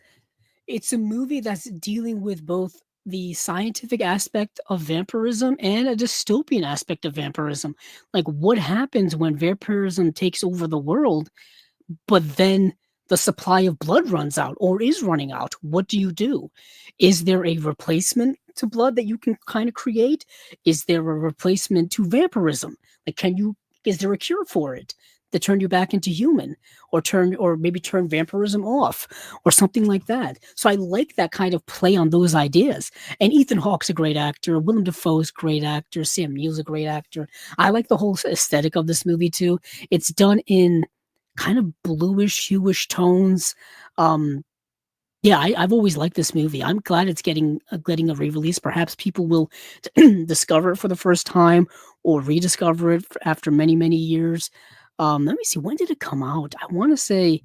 a movie that's dealing with both the scientific aspect of vampirism and a dystopian aspect of vampirism. Like, what happens when vampirism takes over the world, but then the supply of blood runs out or is running out? What do you do? Is there a replacement to blood that you can kind of create? Is there a replacement to vampirism? Like, is there a cure for it? that turn you back into human, or maybe turn vampirism off, or something like that. So I like that kind of play on those ideas. And Ethan Hawke's a great actor. Willem Dafoe's a great actor. Sam Neill's a great actor. I like the whole aesthetic of this movie too. It's done in kind of bluish, hueish tones. Yeah, I've always liked this movie. I'm glad it's getting a re-release. Perhaps people will discover it for the first time or rediscover it after many, many years. Let me see. When did it come out? I want to say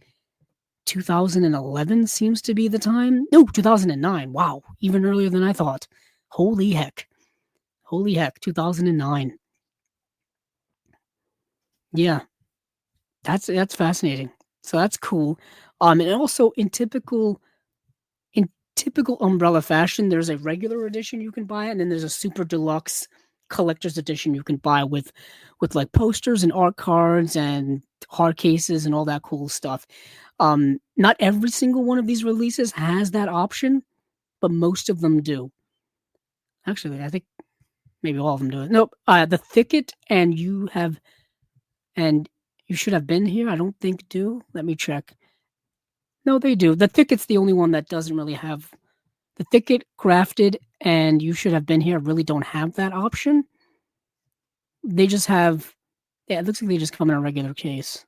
2011 seems to be the time. No, 2009. Wow, even earlier than I thought. Holy heck. 2009. Yeah, that's fascinating. So that's cool. And also in typical Umbrella fashion, there's a regular edition you can buy, and then there's a super deluxe collector's edition you can buy with like posters and art cards and hard cases and all that cool stuff. Not every single one of these releases has that option, but most of them do. Actually, I think maybe all of them do it. Nope. The Thicket and You Should Have Been Here, I don't think do. Let me check. No, they do. The Thicket's the only one that doesn't really have. The Thicket, Grafted, and You Should Have Been Here really don't have that option. They just have. Yeah, it looks like they just come in a regular case.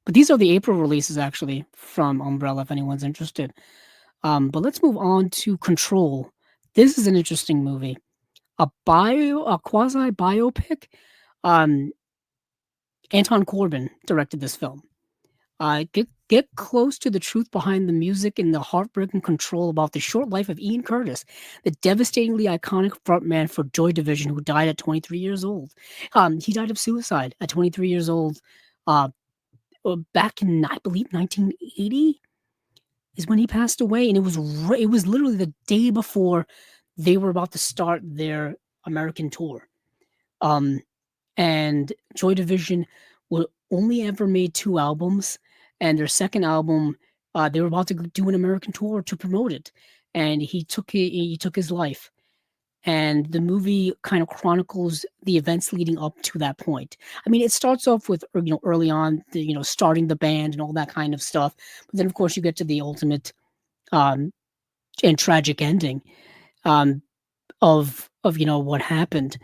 But these are the April releases, actually, from Umbrella, if anyone's interested. But let's move on to Control. This is an interesting movie. A quasi biopic. Anton Corbijn directed this film. Get close to the truth behind the music and the heartbreaking control about the short life of Ian Curtis, the devastatingly iconic frontman for Joy Division, who died at 23 years old. He died of suicide at 23 years old. Back in, I believe, 1980 is when he passed away, and it was literally the day before they were about to start their American tour. And Joy Division only ever made 2 albums, and their second album, they were about to do an American tour to promote it, and he took his life. And the movie kind of chronicles the events leading up to that point. I mean, it starts off with, early on, starting the band and all that kind of stuff. But then, of course, you get to the ultimate and tragic ending of what happened.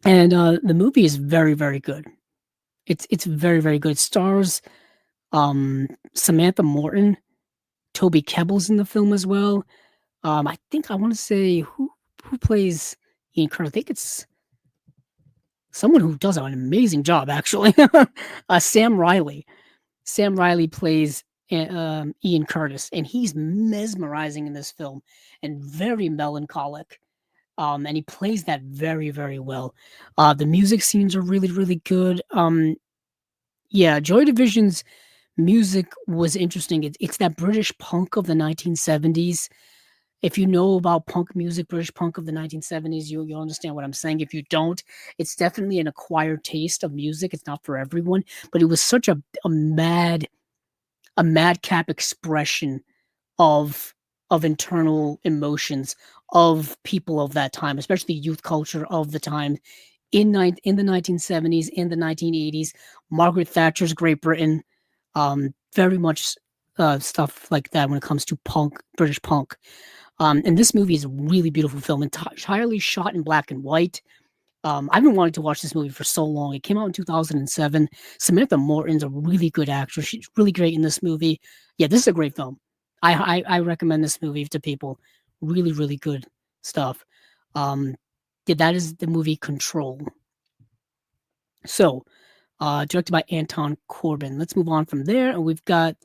And the movie is very, very good. It's very, very good. It stars Samantha Morton, Toby Kebbell's in the film as well. I want to say who plays Ian Curtis. I think it's someone who does an amazing job, actually. Sam Riley. Sam Riley plays Ian Curtis, and he's mesmerizing in this film and very melancholic. And he plays that very, very well. The music scenes are really, really good. Yeah, Joy Division's music was interesting. It's that British punk of the 1970s. If you know about punk music, British punk of the 1970s, you'll understand what I'm saying. If you don't, it's definitely an acquired taste of music. It's not for everyone, but it was such a madcap expression of internal emotions of people of that time, especially youth culture of the time in the 1970s, in the 1980s. Margaret Thatcher's Great Britain, very much stuff like that when it comes to punk, British punk. And this movie is a really beautiful film, entirely shot in black and white. I've been wanting to watch this movie for so long. It came out in 2007. Samantha Morton's a really good actress. She's really great in this movie. Yeah, this is a great film. I recommend this movie to people. Really, really good stuff. Yeah, that is the movie Control. So, directed by Anton Corbijn. Let's move on from there. And we've got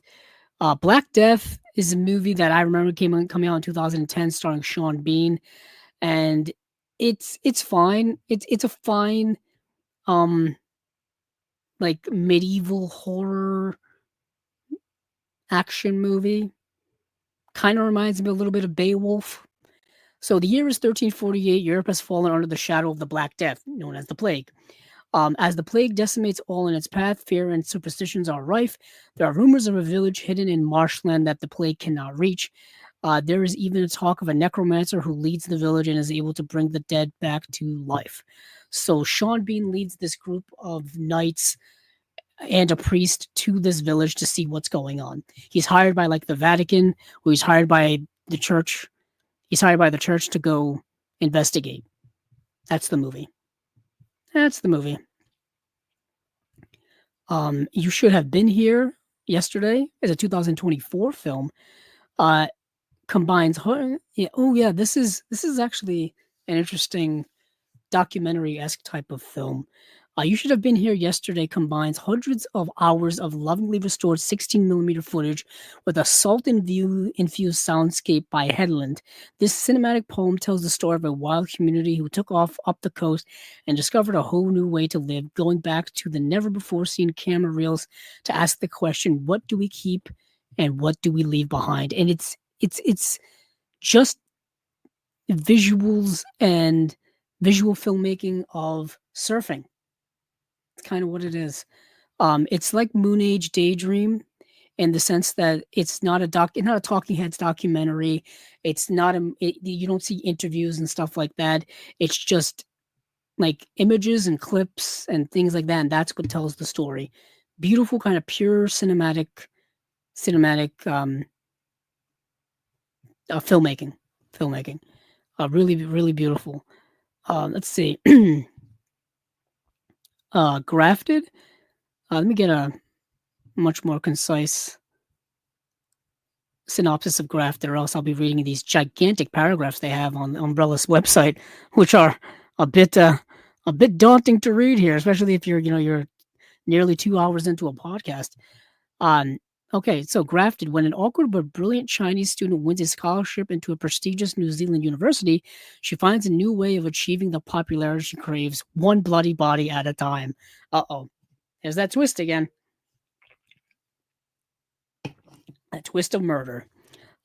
Black Death is a movie that I remember coming out in 2010, starring Sean Bean, and it's fine. It's a fine, like medieval horror action movie. Kind of reminds me a little bit of Beowulf. So the year is 1348. Europe has fallen under the shadow of the Black Death, known as the Plague. As the plague decimates all in its path, fear and superstitions are rife. There are rumors of a village hidden in marshland that the plague cannot reach. There is even a talk of a necromancer who leads the village and is able to bring the dead back to life. So Sean Bean leads this group of knights and a priest to this village to see what's going on. He's hired by like the Vatican, or he's hired by the church. He's hired by the church to go investigate. That's the movie. That's the movie. You Should Have Been Here Yesterday is a 2024 film. Combines. This is actually an interesting documentary-esque type of film. You Should Have Been Here Yesterday combines hundreds of hours of lovingly restored 16mm footage with a salt-infused soundscape by Headland. This cinematic poem tells the story of a wild community who took off up the coast and discovered a whole new way to live, going back to the never-before-seen camera reels to ask the question, what do we keep and what do we leave behind? And it's just visuals and visual filmmaking of surfing. It's kind of what it is. It's like Moon Age Daydream in the sense that it's not a Talking Heads documentary. It's not you don't see interviews and stuff like that. It's just like images and clips and things like that, and that's what tells the story. Beautiful, kind of pure cinematic filmmaking. Really, really beautiful. Let's see. Grafted. Let me get a much more concise synopsis of Grafted, or else I'll be reading these gigantic paragraphs they have on Umbrella's website, which are a bit daunting to read here, especially if you're nearly 2 hours into a podcast. Okay, so Grafted. When an awkward but brilliant Chinese student wins a scholarship into a prestigious New Zealand university, she finds a new way of achieving the popularity she craves, one bloody body at a time. Uh-oh. There's that twist again. That twist of murder.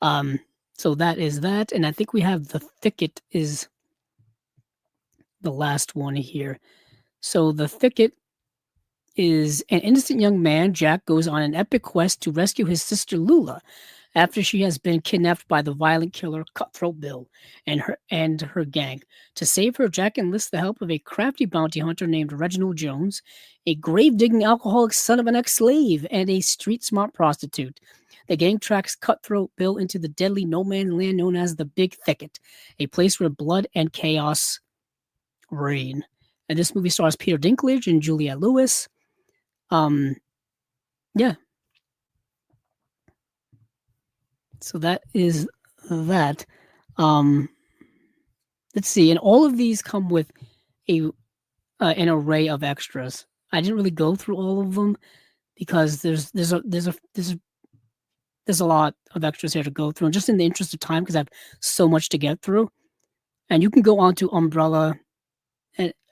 So that is that, and I think we have The Thicket is the last one here. So The Thicket is an innocent young man, Jack, goes on an epic quest to rescue his sister Lula after she has been kidnapped by the violent killer Cutthroat Bill and her gang. To save her, Jack enlists the help of a crafty bounty hunter named Reginald Jones, a grave-digging alcoholic son of an ex-slave, and a street-smart prostitute. The gang tracks Cutthroat Bill into the deadly no-man's land known as the Big Thicket, a place where blood and chaos reign. And this movie stars Peter Dinklage and Juliette Lewis. Yeah. So that is that. Let's see, and all of these come with an array of extras. I didn't really go through all of them because there's a lot of extras here to go through, and just in the interest of time, because I have so much to get through. And you can go on to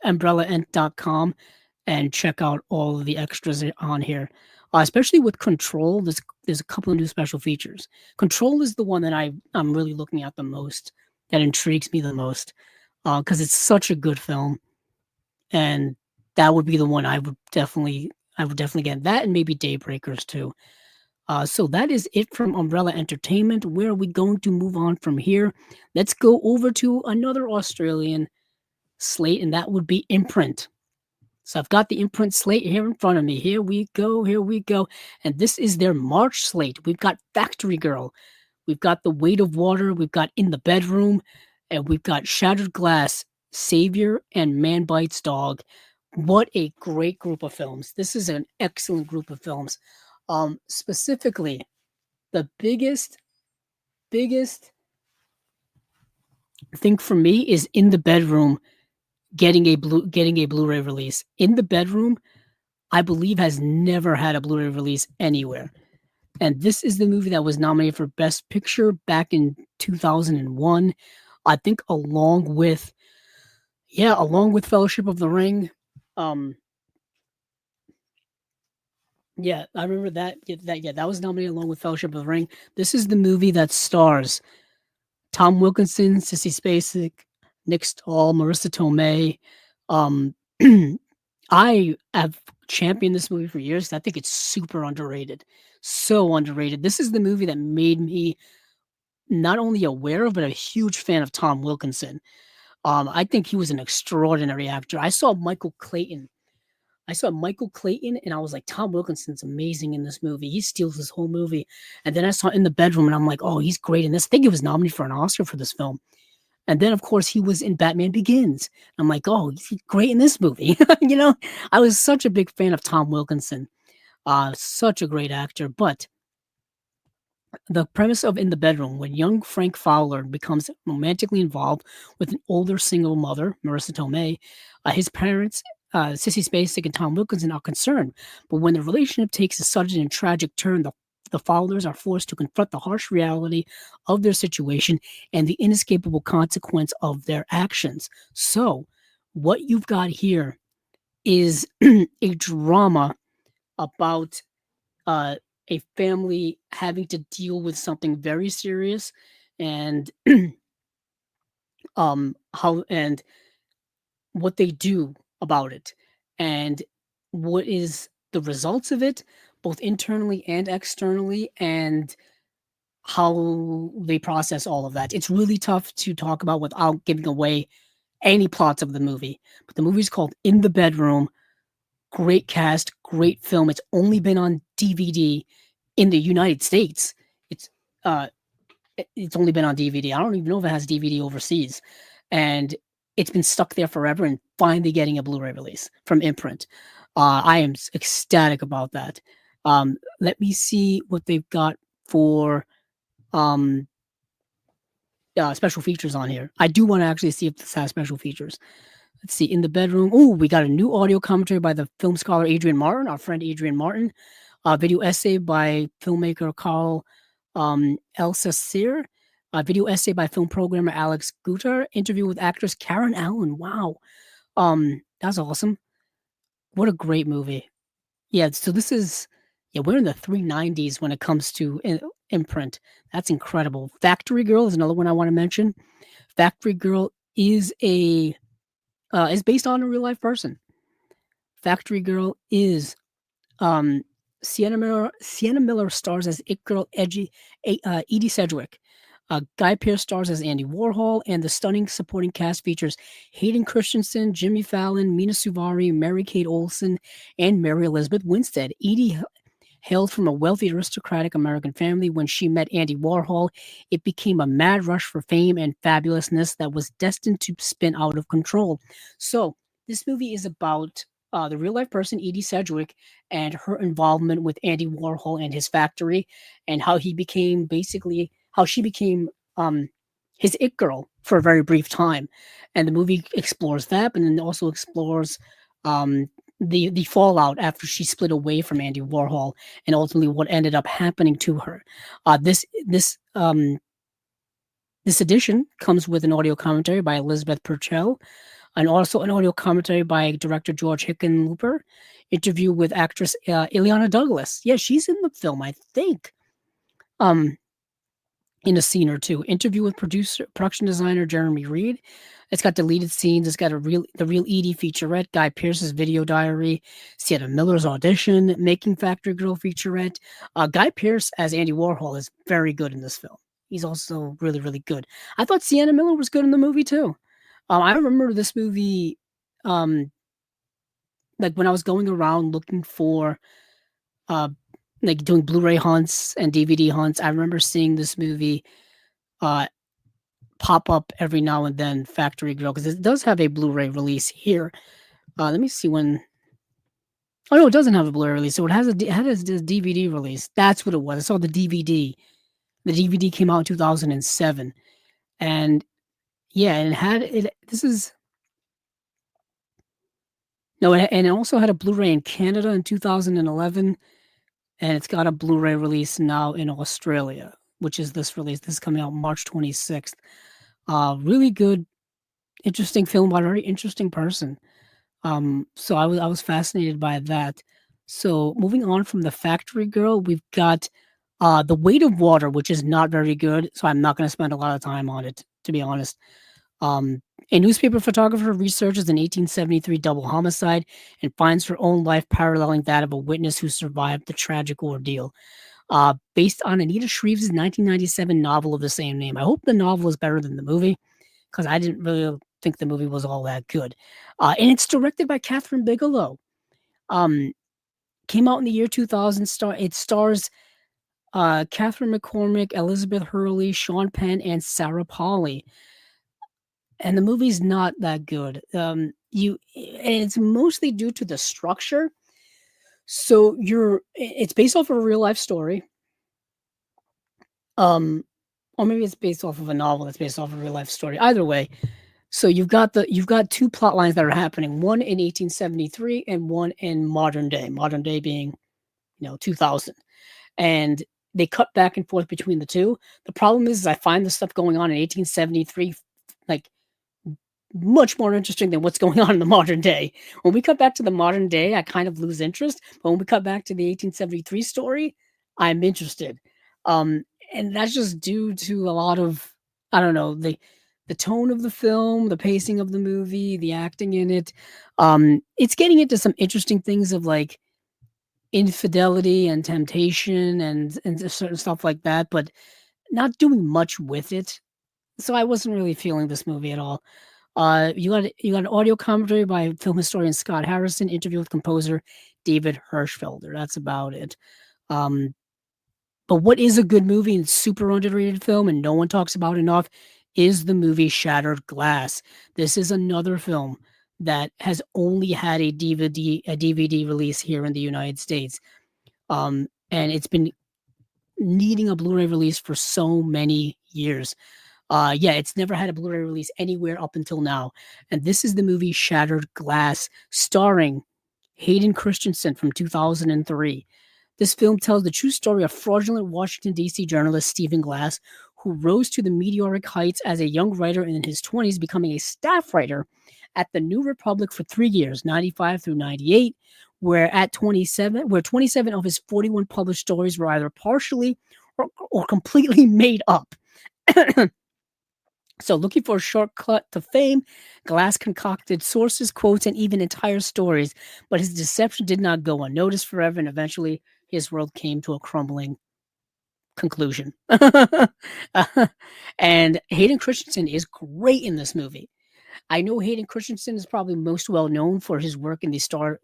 umbrellaent.com and check out all of the extras on here. Especially with Control, there's a couple of new special features. Control is the one that I'm really looking at the most, that intrigues me the most, because it's such a good film, and that would be the one I would definitely get. That and maybe Daybreakers too. So that is it from Umbrella Entertainment. Where are we going to move on from here? Let's go over to another Australian slate, and that would be Imprint. So I've got the Imprint slate here in front of me. Here we go. And this is their March slate. We've got Factory Girl. We've got The Weight of Water. We've got In the Bedroom. And we've got Shattered Glass, Savior, and Man Bites Dog. What a great group of films. This is an excellent group of films. Specifically, the biggest thing for me is In the Bedroom getting a Blu-ray release. In the Bedroom, I believe, has never had a Blu-ray release anywhere. And this is the movie that was nominated for Best Picture back in 2001. I think along with Fellowship of the Ring. Yeah, I remember that. That was nominated along with Fellowship of the Ring. This is the movie that stars Tom Wilkinson, Sissy Spacek, Nick Stahl, Marissa Tomei. I have championed this movie for years. I think it's super underrated. So underrated. This is the movie that made me not only aware of, but a huge fan of Tom Wilkinson. I think he was an extraordinary actor. I saw Michael Clayton, and I was like, Tom Wilkinson's amazing in this movie. He steals this whole movie. And then I saw In the Bedroom, and I'm like, oh, he's great in this. I think he was nominated for an Oscar for this film. And then, of course, he was in Batman Begins. I'm like, oh, he's great in this movie. I was such a big fan of Tom Wilkinson. Such a great actor. But the premise of In the Bedroom, when young Frank Fowler becomes romantically involved with an older single mother, Marissa Tomei, his parents, Sissy Spacek and Tom Wilkinson, are concerned. But when the relationship takes a sudden and tragic turn, the Fowlers are forced to confront the harsh reality of their situation and the inescapable consequence of their actions. So, what you've got here is a drama about a family having to deal with something very serious, and how and what they do about it, and what is the results of it, both internally and externally, and how they process all of that. It's really tough to talk about without giving away any plots of the movie. But the movie's called In the Bedroom. Great cast, great film. It's only been on DVD in the United States. It's only been on DVD. I don't even know if it has DVD overseas. And it's been stuck there forever, and finally getting a Blu-ray release from Imprint. I am ecstatic about that. Let me see what they've got for special features on here. I do want to actually see if this has special features. Let's see, In the Bedroom. Oh, we got a new audio commentary by the film scholar Adrian Martin, our friend Adrian Martin. Video essay by filmmaker Carl Elsasser. Video essay by film programmer Alex Guter. Interview with actress Karen Allen. Wow. That's awesome. What a great movie. Yeah, so this is, we're in the 390s when it comes to Imprint. That's incredible. Factory Girl is another one I want to mention. Factory Girl is based on a real life person. Factory Girl is Sienna Miller stars as It Girl Edie Sedgwick. Guy Pearce stars as Andy Warhol, and the stunning supporting cast features Hayden Christensen, Jimmy Fallon, Mina Suvari, Mary-Kate Olsen, and Mary Elizabeth Winstead. Edie hailed from a wealthy aristocratic American family. When she met Andy Warhol, it became a mad rush for fame and fabulousness that was destined to spin out of control. So this movie is about the real-life person, Edie Sedgwick, and her involvement with Andy Warhol and his factory, and how she became his it girl for a very brief time. And the movie explores that, but then also explores the fallout after she split away from Andy Warhol, and ultimately what ended up happening to her. This edition comes with an audio commentary by Elizabeth Purcell, and also an audio commentary by director George Hickenlooper. Interview with actress Ileana Douglas. Yeah, she's in the film, I think. In a scene or two. Interview with production designer Jeremy Reed. It's got deleted scenes. It's got the real Edie featurette, Guy Pearce's video diary, Sienna Miller's audition, Making Factory Girl featurette. Guy Pearce as Andy Warhol is very good in this film. He's also really, really good. I thought Sienna Miller was good in the movie too. I remember this movie, like when I was going around looking for, like doing Blu-ray hunts and DVD hunts. I remember seeing this movie pop up every now and then, Factory Girl, because it does have a Blu-ray release here. Let me see when. Oh no, it doesn't have a Blu-ray release. So it has a DVD release. That's what it was. I saw the DVD. The DVD came out in 2007, and yeah, and it had it. This is. No, and it also had a Blu-ray in Canada in 2011. And it's got a Blu-ray release now in Australia, which is this release. This is coming out March 26th. Really good, interesting film by a very interesting person. So I was fascinated by that. So moving on from The Factory Girl, we've got The Weight of Water, which is not very good. So I'm not going to spend a lot of time on it, to be honest. A newspaper photographer researches an 1873 double homicide and finds her own life paralleling that of a witness who survived the tragic ordeal. based on Anita Shreve's 1997 novel of the same name. I hope the novel is better than the movie, because I didn't really think the movie was all that good. And it's directed by Catherine Bigelow. Came out in the year 2000. It stars Catherine McCormick, Elizabeth Hurley, Sean Penn, and Sarah Polley. And the movie's not that good. And it's mostly due to the structure. So it's based off of a real life story. Or maybe it's based off of a novel that's based off of a real life story. Either way, so you've got two plot lines that are happening, one in 1873 and one in modern day being, 2000. And they cut back and forth between the two. The problem is I find the stuff going on in 1873 like much more interesting than what's going on in the modern day. When we cut back to the modern day, I kind of lose interest. But when we cut back to the 1873 story, I'm interested. And that's just due to a lot of, I don't know, the tone of the film, the pacing of the movie, the acting in it. It's getting into some interesting things of like infidelity and temptation and certain stuff like that, but not doing much with it. So I wasn't really feeling this movie at all. You got an audio commentary by film historian Scott Harrison, interview with composer David Hirschfelder. That's about it. But what is a good movie and super underrated film and no one talks about enough is the movie Shattered Glass. This is another film that has only had a DVD release here in the United States. And it's been needing a Blu-ray release for so many years. It's never had a Blu-ray release anywhere up until now. And this is the movie Shattered Glass, starring Hayden Christensen from 2003. This film tells the true story of fraudulent Washington, D.C. journalist Stephen Glass, who rose to the meteoric heights as a young writer in his 20s, becoming a staff writer at the New Republic for 3 years, 95 through 98, where 27 of his 41 published stories were either partially or completely made up. So looking for a shortcut to fame, Glass concocted sources, quotes, and even entire stories, but his deception did not go unnoticed forever, and eventually his world came to a crumbling conclusion. And Hayden Christensen is great in this movie. I know Hayden Christensen is probably most well known for his work in the Star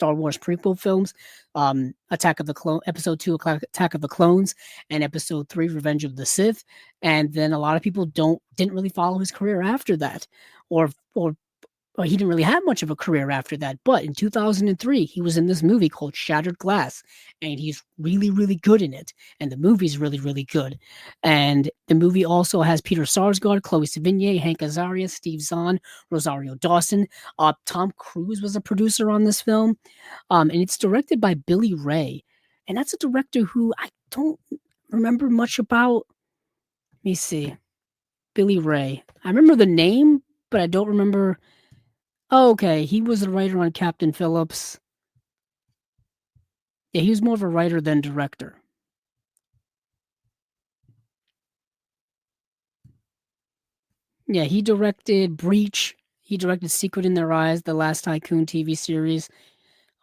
Wars prequel films, Episode 2, Attack of the Clones, and Episode 3, Revenge of the Sith. And then a lot of people didn't really follow his career after that, or he didn't really have much of a career after that. But in 2003, he was in this movie called Shattered Glass, and he's really, really good in it. And the movie's really, really good. And the movie also has Peter Sarsgaard, Chloe Sevigny, Hank Azaria, Steve Zahn, Rosario Dawson. Tom Cruise was a producer on this film. And it's directed by Billy Ray. And that's a director who I don't remember much about. Let me see. Billy Ray. I remember the name, but I don't remember. Oh, okay. He was a writer on Captain Phillips. Yeah, he was more of a writer than director. Yeah, he directed Breach. He directed Secret in Their Eyes, the Last Tycoon TV series.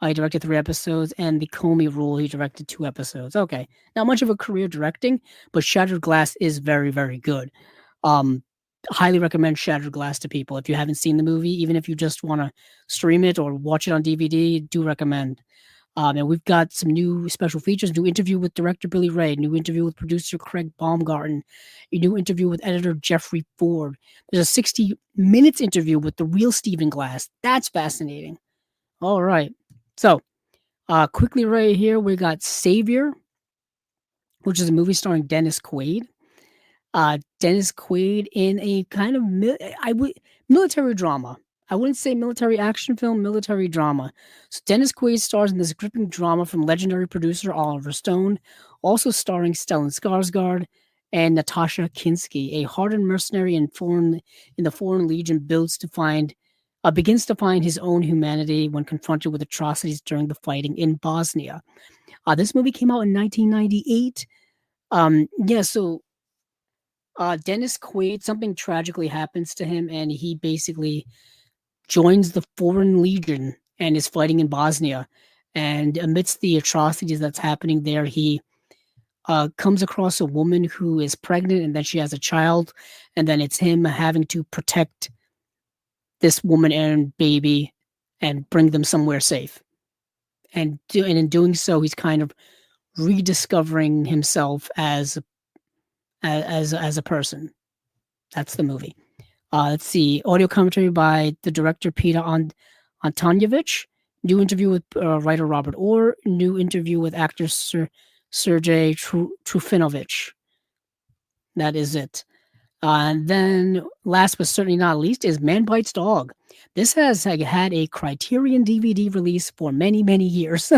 He directed 3 episodes, and The Comey Rule, he directed 2 episodes. Okay, not much of a career directing, but Shattered Glass is very, very good. Highly recommend Shattered Glass to people. If you haven't seen the movie, even if you just want to stream it or watch it on DVD, do recommend. And we've got some new special features, new interview with director Billy Ray, new interview with producer Craig Baumgarten, a new interview with editor Jeffrey Ford. There's a 60 minutes interview with the real Stephen Glass. That's fascinating. All right. So, quickly right here, we got Savior, which is a movie starring Dennis Quaid. Dennis Quaid in a kind of military drama. I wouldn't say military action film, military drama. So Dennis Quaid stars in this gripping drama from legendary producer Oliver Stone, also starring Stellan Skarsgård and Natasha Kinski. A hardened mercenary in the Foreign Legion begins to find his own humanity when confronted with atrocities during the fighting in Bosnia. This movie came out in 1998. Dennis Quaid, something tragically happens to him, and he basically joins the Foreign Legion and is fighting in Bosnia. And amidst the atrocities that's happening there, he comes across a woman who is pregnant and then she has a child, and then it's him having to protect this woman and baby and bring them somewhere safe. And in doing so, he's kind of rediscovering himself as a person. That's the movie. Let's see. Audio commentary by the director Peter Antonovich. New interview with writer Robert Orr. New interview with actor Sergei Trufinovich. That is it. And then, last but certainly not least, is Man Bites Dog. This has had a Criterion DVD release for many, many years.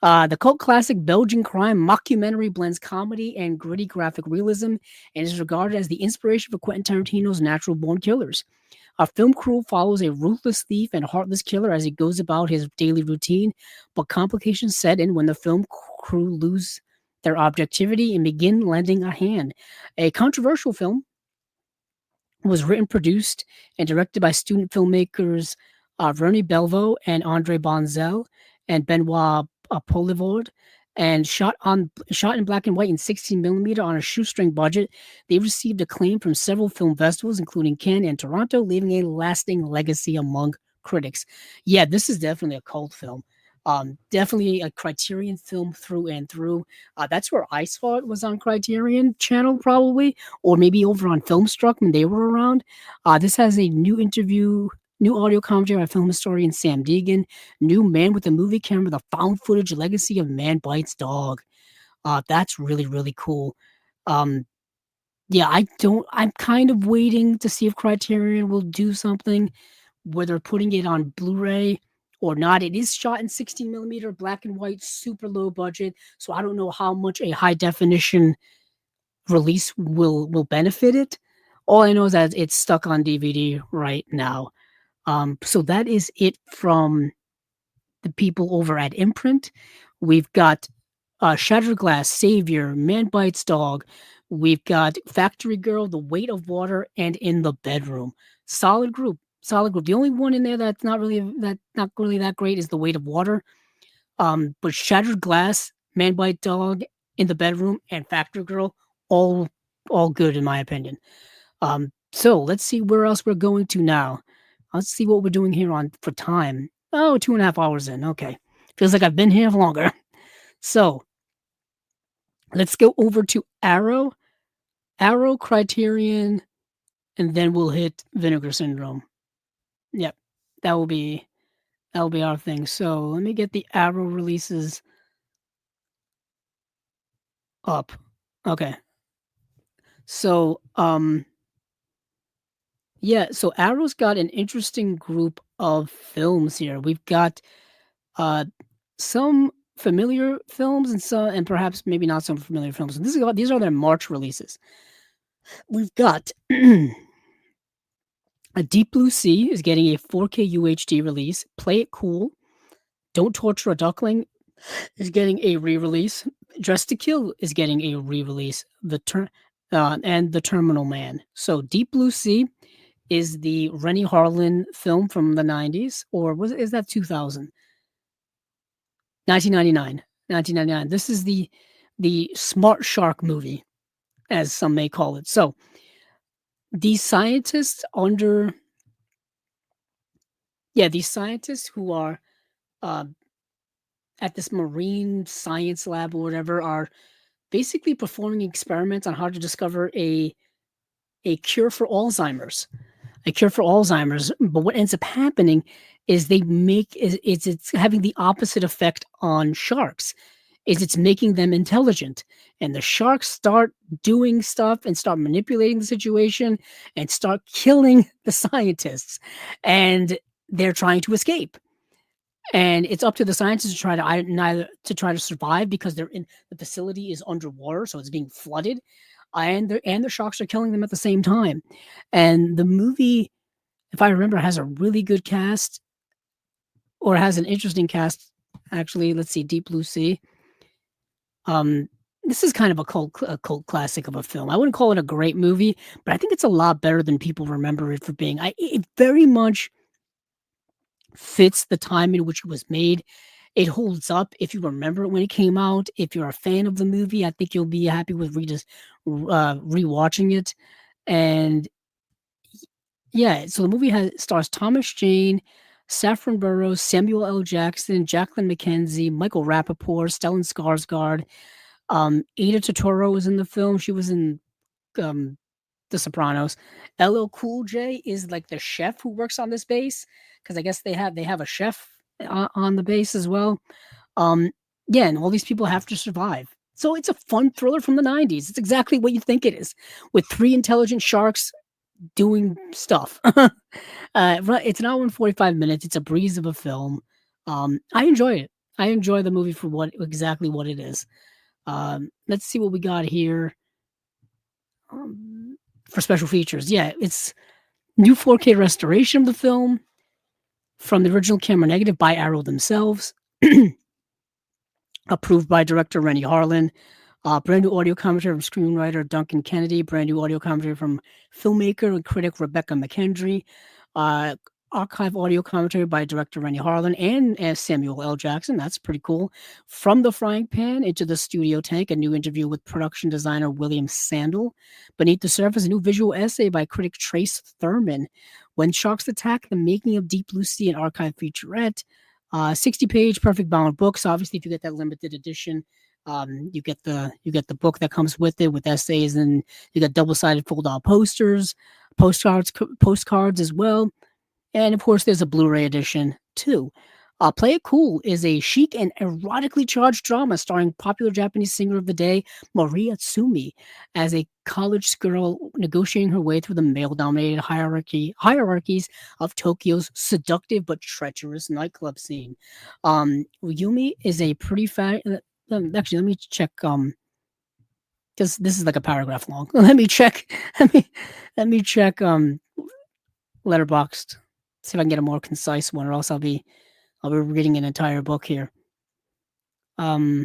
The cult classic Belgian crime mockumentary blends comedy and gritty graphic realism and is regarded as the inspiration for Quentin Tarantino's Natural Born Killers. A film crew follows a ruthless thief and heartless killer as he goes about his daily routine, but complications set in when the film crew lose their objectivity and begin lending a hand. A controversial film, was written, produced, and directed by student filmmakers Vernie Belvaux and Andre Bonzel and Benoit Poulvord, and shot in black and white in 16mm on a shoestring budget. They received acclaim from several film festivals, including Cannes and Toronto, leaving a lasting legacy among critics. Yeah, this is definitely a cult film. Definitely a Criterion film through and through. That's where I saw it, was on Criterion Channel, probably, or maybe over on Filmstruck when they were around. This has a new audio commentary by film historian Sam Deegan, new Man with a Movie Camera, the found footage legacy of Man Bites Dog. That's really, really cool. Yeah, I'm kind of waiting to see if Criterion will do something, whether putting it on Blu-ray or not. It is shot in 16mm black and white, super low budget, so I don't know how much a high definition release will benefit it. All I know is that it's stuck on DVD right now. So that is it from the people over at Imprint. We've got Shattered Glass, Savior, Man Bites Dog. We've got Factory Girl, The Weight of Water, and In the Bedroom. Solid group. The only one in there that's not really that great is The Weight of Water. But Shattered Glass, Man Bite Dog, In the Bedroom, and Factory Girl, all good in my opinion. So let's see where else we're going to now. Let's see what we're doing here for time. Oh, 2.5 hours in. Okay. Feels like I've been here longer. So let's go over to Arrow, Criterion, and then we'll hit Vinegar Syndrome. Yep. That'll be our thing. So let me get the Arrow releases up. Okay. So yeah, so Arrow's got an interesting group of films here. We've got some familiar films and perhaps maybe not some familiar films. These are their March releases. We've got A Deep Blue Sea is getting a 4K UHD release. Play It Cool, Don't Torture a Duckling is getting a re-release. Dressed to Kill is getting a re-release. And The Terminal Man. So Deep Blue Sea is the Rennie Harlin film from the 90s, or is that 2000? 1999. This is the Smart Shark movie, as some may call it. So these scientists who are at this marine science lab or whatever are basically performing experiments on how to discover a cure for Alzheimer's. But what ends up happening is it's having the opposite effect on sharks. It's making them intelligent, and the sharks start doing stuff and start manipulating the situation and start killing the scientists, and they're trying to escape. And it's up to the scientists to try to survive, because they're in the facility is underwater, so it's being flooded, and the sharks are killing them at the same time. And the movie, if I remember, has a really good cast, or has an interesting cast. Actually, let's see, Deep Blue Sea. This is kind of a cult classic of a film. I wouldn't call it a great movie, but I think it's a lot better than people remember it for being. It very much fits the time in which it was made. It holds up if you remember it when it came out. If you're a fan of the movie, I think you'll be happy with rewatching it. And yeah, so the movie stars Thomas Jane, Saffron Burrows, Samuel L. Jackson, Jacqueline McKenzie, Michael Rappaport, Stellan Skarsgård. Ada Totoro was in the film. She was in um, The Sopranos. LL Cool J is like the chef who works on this base, because I guess they have a chef on the base as well. Um, yeah, and all these people have to survive. So it's a fun thriller from the 90s. It's exactly what you think it is, with three intelligent sharks doing stuff. It's an hour and 45 minutes. It's a breeze of a film. I enjoy it. I enjoy the movie for exactly what it is. Let's see what we got here for special features. Yeah, it's new 4K restoration of the film from the original camera negative by Arrow themselves. Approved by director Rennie Harlan. Brand new audio commentary from screenwriter Duncan Kennedy. Brand new audio commentary from filmmaker and critic Rebecca McKendry. Archive audio commentary by director Rennie Harlan and Samuel L. Jackson. That's pretty cool. From the frying pan into the studio tank, a new interview with production designer William Sandel. Beneath the surface, a new visual essay by critic Trace Thurman. When Sharks Attack, the making of Deep Blue Sea, an archive featurette. 60-page perfect bound books. Obviously, if you get that limited edition, you get the book that comes with it with essays, and you got double-sided fold-out posters, postcards as well. And of course, there's a Blu-ray edition too. Play It Cool is a chic and erotically charged drama starring popular Japanese singer of the day, Maria Tsumi, as a college girl negotiating her way through the male-dominated hierarchies of Tokyo's seductive but treacherous nightclub scene. Yumi is a pretty actually, let me check. Because this is like a paragraph long. Let me check. Let me check. Letterboxd. See if I can get a more concise one, or else I'll be reading an entire book here. I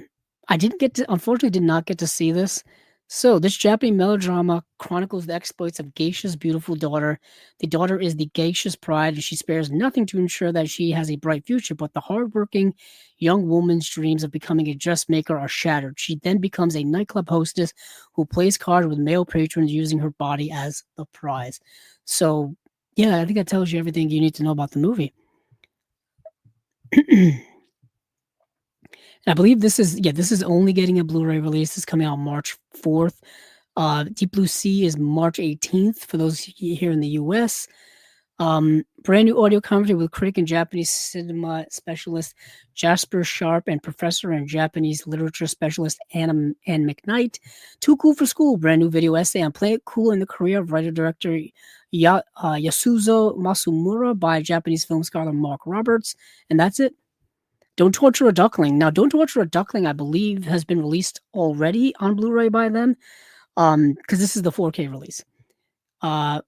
unfortunately did not get to see this. So this Japanese melodrama chronicles the exploits of Geisha's beautiful daughter. The daughter is the Geisha's pride, and she spares nothing to ensure that she has a bright future, but the hardworking young woman's dreams of becoming a dressmaker are shattered. She then becomes a nightclub hostess who plays cards with male patrons using her body as the prize. So, yeah, I think that tells you everything you need to know about the movie. I believe this is only getting a Blu-ray release. This is coming out March 4th. Deep Blue Sea is March 18th for those here in the US. Brand new audio commentary with critic and Japanese cinema specialist Jasper Sharp and professor and Japanese literature specialist Ann McKnight. Too Cool for School, brand new video essay on Play It Cool in the career of writer-director Yasuzo Masumura by Japanese film scholar Mark Roberts. And that's it. Don't Torture a Duckling. Now, Don't Torture a Duckling, I believe, has been released already on Blu-ray by them, because this is the 4K release.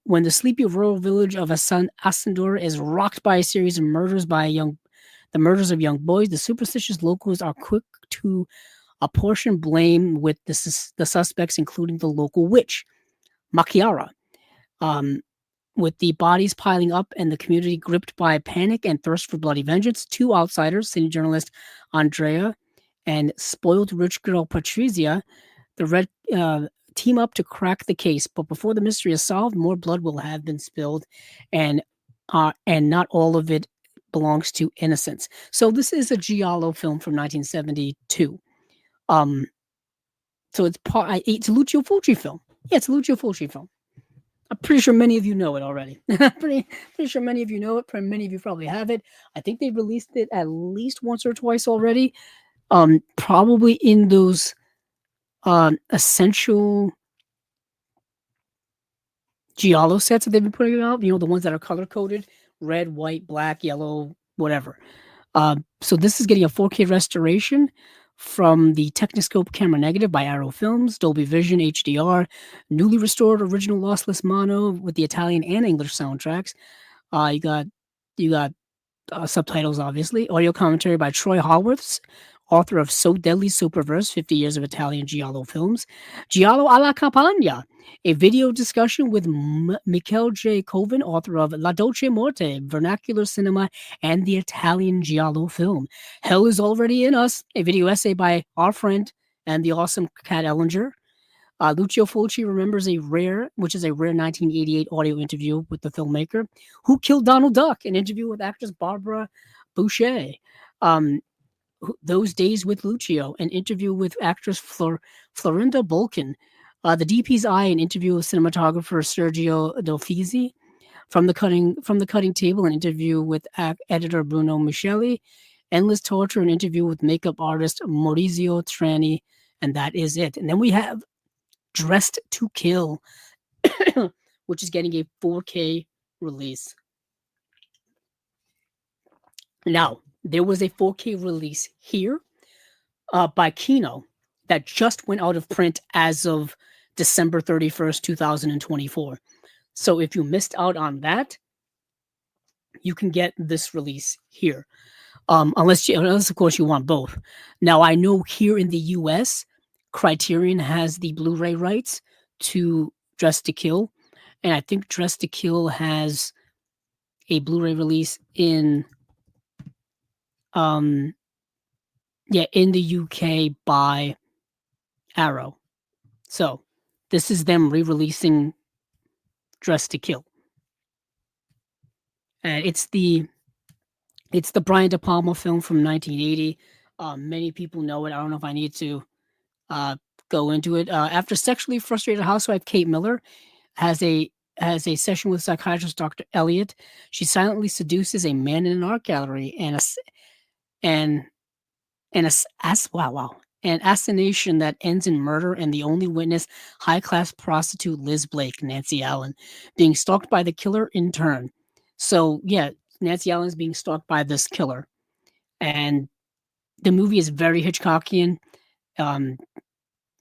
When the sleepy rural village of Asandura is rocked by a series of murders the murders of young boys, the superstitious locals are quick to apportion blame with the suspects, including the local witch, Makiara. With the bodies piling up and the community gripped by panic and thirst for bloody vengeance, two outsiders, city journalist Andrea and spoiled rich girl Patrizia, the Red team up to crack the case. But before the mystery is solved, more blood will have been spilled, and not all of it belongs to innocents. So this is a giallo film from 1972. So it's a Lucio Fulci film. Yeah, it's a Lucio Fulci film. I'm pretty sure many of you know it already. pretty sure many of you know it. Many of you probably have it. I think they've released it at least once or twice already. Probably in those essential giallo sets that they've been putting out. You know, the ones that are color coded: red, white, black, yellow, whatever. So this is getting a 4K restoration from the Techniscope camera negative by Arrow Films, Dolby Vision HDR, newly restored original lossless mono with the Italian and English soundtracks. You got subtitles, obviously. Audio commentary by Troy Haworths. author of So Deadly, So Perverse, 50 Years of Italian Giallo Films. Giallo alla Campagna, a video discussion with Michele J. Coven, author of La Dolce Morte, Vernacular Cinema, and the Italian Giallo Film. Hell is Already in Us, a video essay by our friend and the awesome Kat Ellinger. Lucio Fulci remembers which is a rare 1988 audio interview with the filmmaker. Who Killed Donald Duck? An interview with actress Barbara Boucher. Those Days with Lucio, an interview with actress Florinda Bolkin. The DP's Eye, an interview with cinematographer Sergio Delfisi. From the Cutting Table, an interview with editor Bruno Micheli. Endless Torture, an interview with makeup artist Maurizio Trani, and that is it. And then we have Dressed to Kill, which is getting a 4K release. Now, there was a 4K release here by Kino that just went out of print as of December 31st, 2024. So if you missed out on that, you can get this release here. Unless of course you want both. Now, I know here in the US, Criterion has the Blu-ray rights to Dressed to Kill, and I think Dressed to Kill has a Blu-ray release in in the UK by Arrow. So this is them re-releasing Dressed to Kill, and it's the Brian De Palma film from 1980. Many people know it. I don't know if I need to go into it. After sexually frustrated housewife Kate Miller has a session with psychiatrist Dr. Elliot, she silently seduces a man in an art gallery and an assassination that ends in murder, and the only witness, high-class prostitute Liz Blake, Nancy Allen, being stalked by the killer in turn. So yeah, Nancy Allen is being stalked by this killer, and the movie is very Hitchcockian,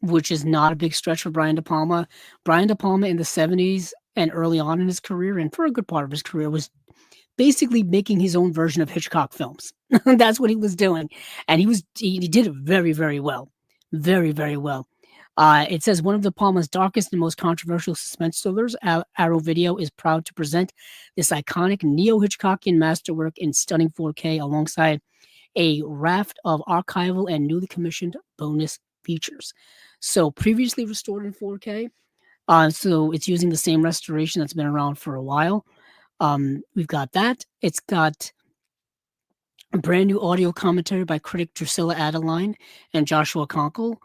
which is not a big stretch for Brian De Palma. Brian De Palma in the 70s and early on in his career, and for a good part of his career, was basically making his own version of Hitchcock films. That's what he was doing. And he did it very, very well. Very, very well. It says one of De Palma's darkest and most controversial suspense thrillers, Arrow Video is proud to present this iconic neo-Hitchcockian masterwork in stunning 4K alongside a raft of archival and newly commissioned bonus features. So previously restored in 4K. So it's using the same restoration that's been around for a while. We've got that. It's got a brand new audio commentary by critic Drusilla Adeline and Joshua Conkle.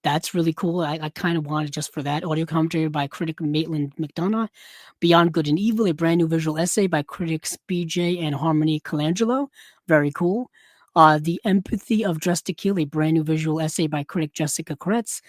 That's really cool. I kind of wanted just for that. Audio commentary by critic Maitland McDonough. Beyond Good and Evil, a brand new visual essay by critics BJ and Harmony Colangelo. Very cool. The Empathy of Dressed to Kill, a brand new visual essay by critic Jessica Kretz.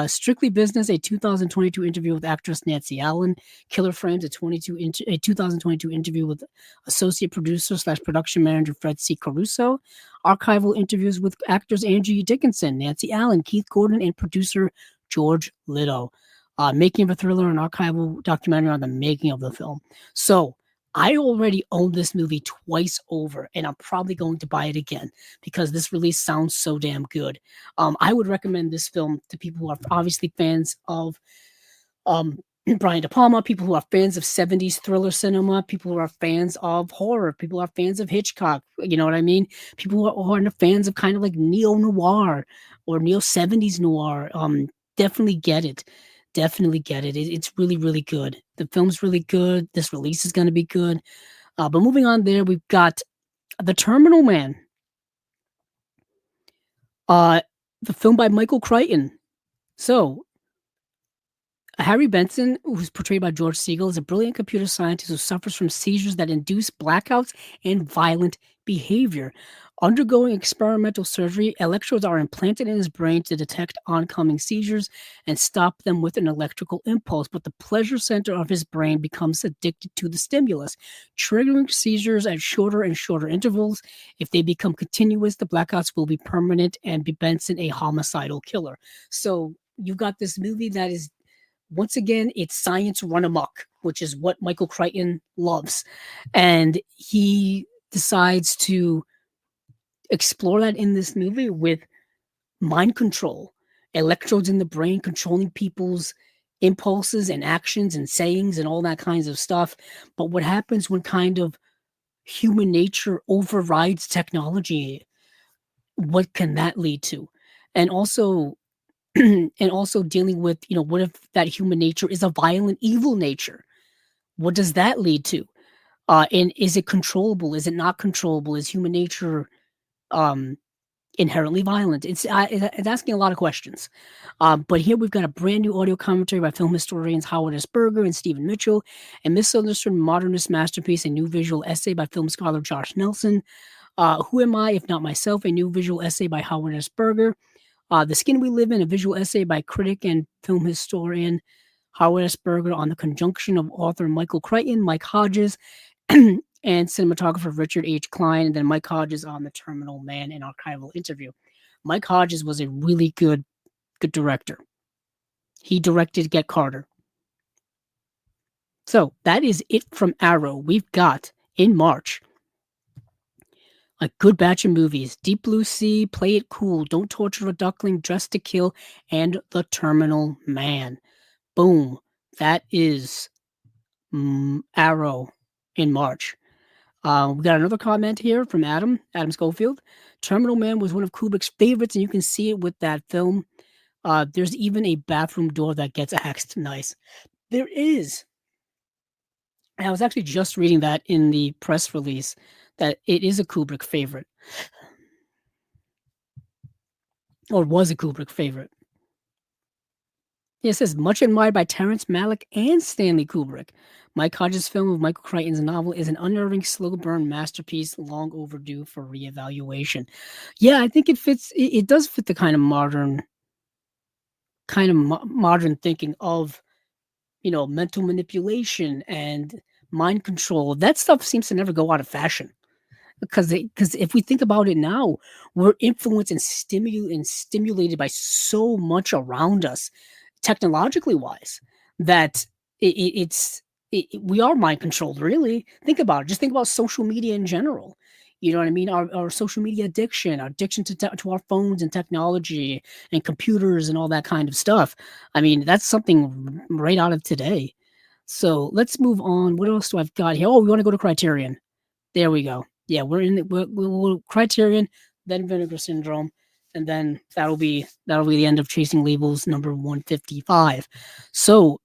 Strictly Business, a 2022 interview with actress Nancy Allen. Killer Frames, a 2022 interview with associate producer / production manager Fred C. Caruso. Archival interviews with actors Angie Dickinson, Nancy Allen, Keith Gordon, and producer George Litto. Making of a Thriller, an archival documentary on the making of the film. So, I already own this movie twice over, and I'm probably going to buy it again because this release sounds so damn good. I would recommend this film to people who are obviously fans of Brian De Palma, people who are fans of 70s thriller cinema, people who are fans of horror, people who are fans of Hitchcock, you know what I mean? People who are fans of kind of like neo-noir or neo-70s noir. Definitely get it. Definitely get it. It's really, really good. The film's really good. This release is going to be good. But moving on there, we've got The Terminal Man. The film by Michael Crichton. So, Harry Benson, who's portrayed by George Siegel, is a brilliant computer scientist who suffers from seizures that induce blackouts and violent behavior. Undergoing experimental surgery, electrodes are implanted in his brain to detect oncoming seizures and stop them with an electrical impulse, but the pleasure center of his brain becomes addicted to the stimulus, triggering seizures at shorter and shorter intervals. If they become continuous, the blackouts will be permanent and be Benson a homicidal killer. So you've got this movie that is, once again, it's science run amok, which is what Michael Crichton loves. And he decides to explore that in this movie with mind control, electrodes in the brain controlling people's impulses and actions and sayings and all that kinds of stuff. But what happens when kind of human nature overrides technology? What can that lead to? And also, and also dealing with, what if that human nature is a violent, evil nature? What does that lead to? And is it controllable? Is it not controllable? Is human nature um, inherently violent? It's asking a lot of questions. But here we've got a brand new audio commentary by film historians Howard S. Berger and Stephen Mitchell, a misunderstood modernist masterpiece, a new visual essay by film scholar Josh Nelson. Who Am I, If Not Myself, a new visual essay by Howard S. Berger. The Skin We Live In, a visual essay by critic and film historian Howard S. Berger on the conjunction of author Michael Crichton, Mike Hodges, and cinematographer Richard H. Klein, and then Mike Hodges on The Terminal Man, an archival interview. Mike Hodges was a really good director. He directed Get Carter. So that is it from Arrow. We've got, in March, a good batch of movies: Deep Blue Sea, Play It Cool, Don't Torture a Duckling, Dress to Kill, and The Terminal Man. Boom. That is Arrow in March. We got another comment here from Adam Schofield. Terminal Man was one of Kubrick's favorites, and you can see it with that film. There's even a bathroom door that gets axed. Nice. There is. And I was actually just reading that in the press release that it is a Kubrick favorite. Or was a Kubrick favorite. It says, much admired by Terrence Malick and Stanley Kubrick. Mike Hodges' film of Michael Crichton's novel is an unnerving, slow-burn masterpiece, long overdue for reevaluation. Yeah, I think it fits. It does fit the kind of modern thinking of, mental manipulation and mind control. That stuff seems to never go out of fashion. Because if we think about it now, we're influenced and stimulated by so much around us, technologically wise, that we are mind controlled. Really, think about it. Just think about social media in general. You know what I mean? Our social media addiction, our addiction to our phones and technology and computers and all that kind of stuff. I mean, that's something right out of today. So let's move on. What else do I've got here? Oh, we want to go to Criterion. There we go. Yeah, we'll Criterion, then Vinegar Syndrome, and then that'll be the end of Chasing Labels number 155. So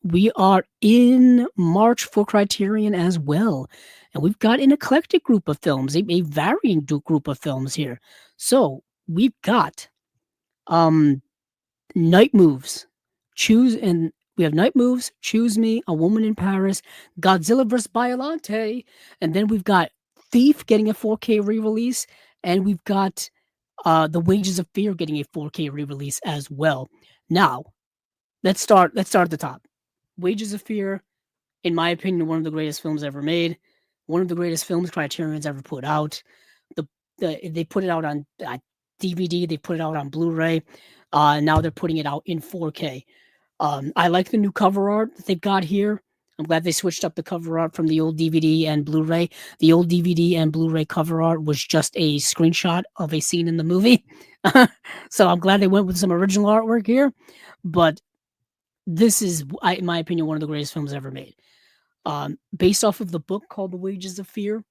we are in March for Criterion as well, and we've got an eclectic group of films, a varying group of films here. So we've got Night Moves, we have Night Moves, Choose Me, A Woman in Paris, Godzilla vs. Biollante, and then we've got Thief getting a 4K re-release, and we've got The Wages of Fear getting a 4K re-release as well. Now, let's start at the top. Wages of Fear, in my opinion, one of the greatest films ever made, one of the greatest films Criterion's ever put out. They put it out on DVD, they put it out on Blu-ray, now they're putting it out in 4K. I like the new cover art that they've got here. I'm glad they switched up the cover art from the old DVD and Blu-ray. The old DVD and Blu-ray cover art was just a screenshot of a scene in the movie. So I'm glad they went with some original artwork here. But this is, in my opinion, one of the greatest films ever made. Based off of the book called The Wages of Fear.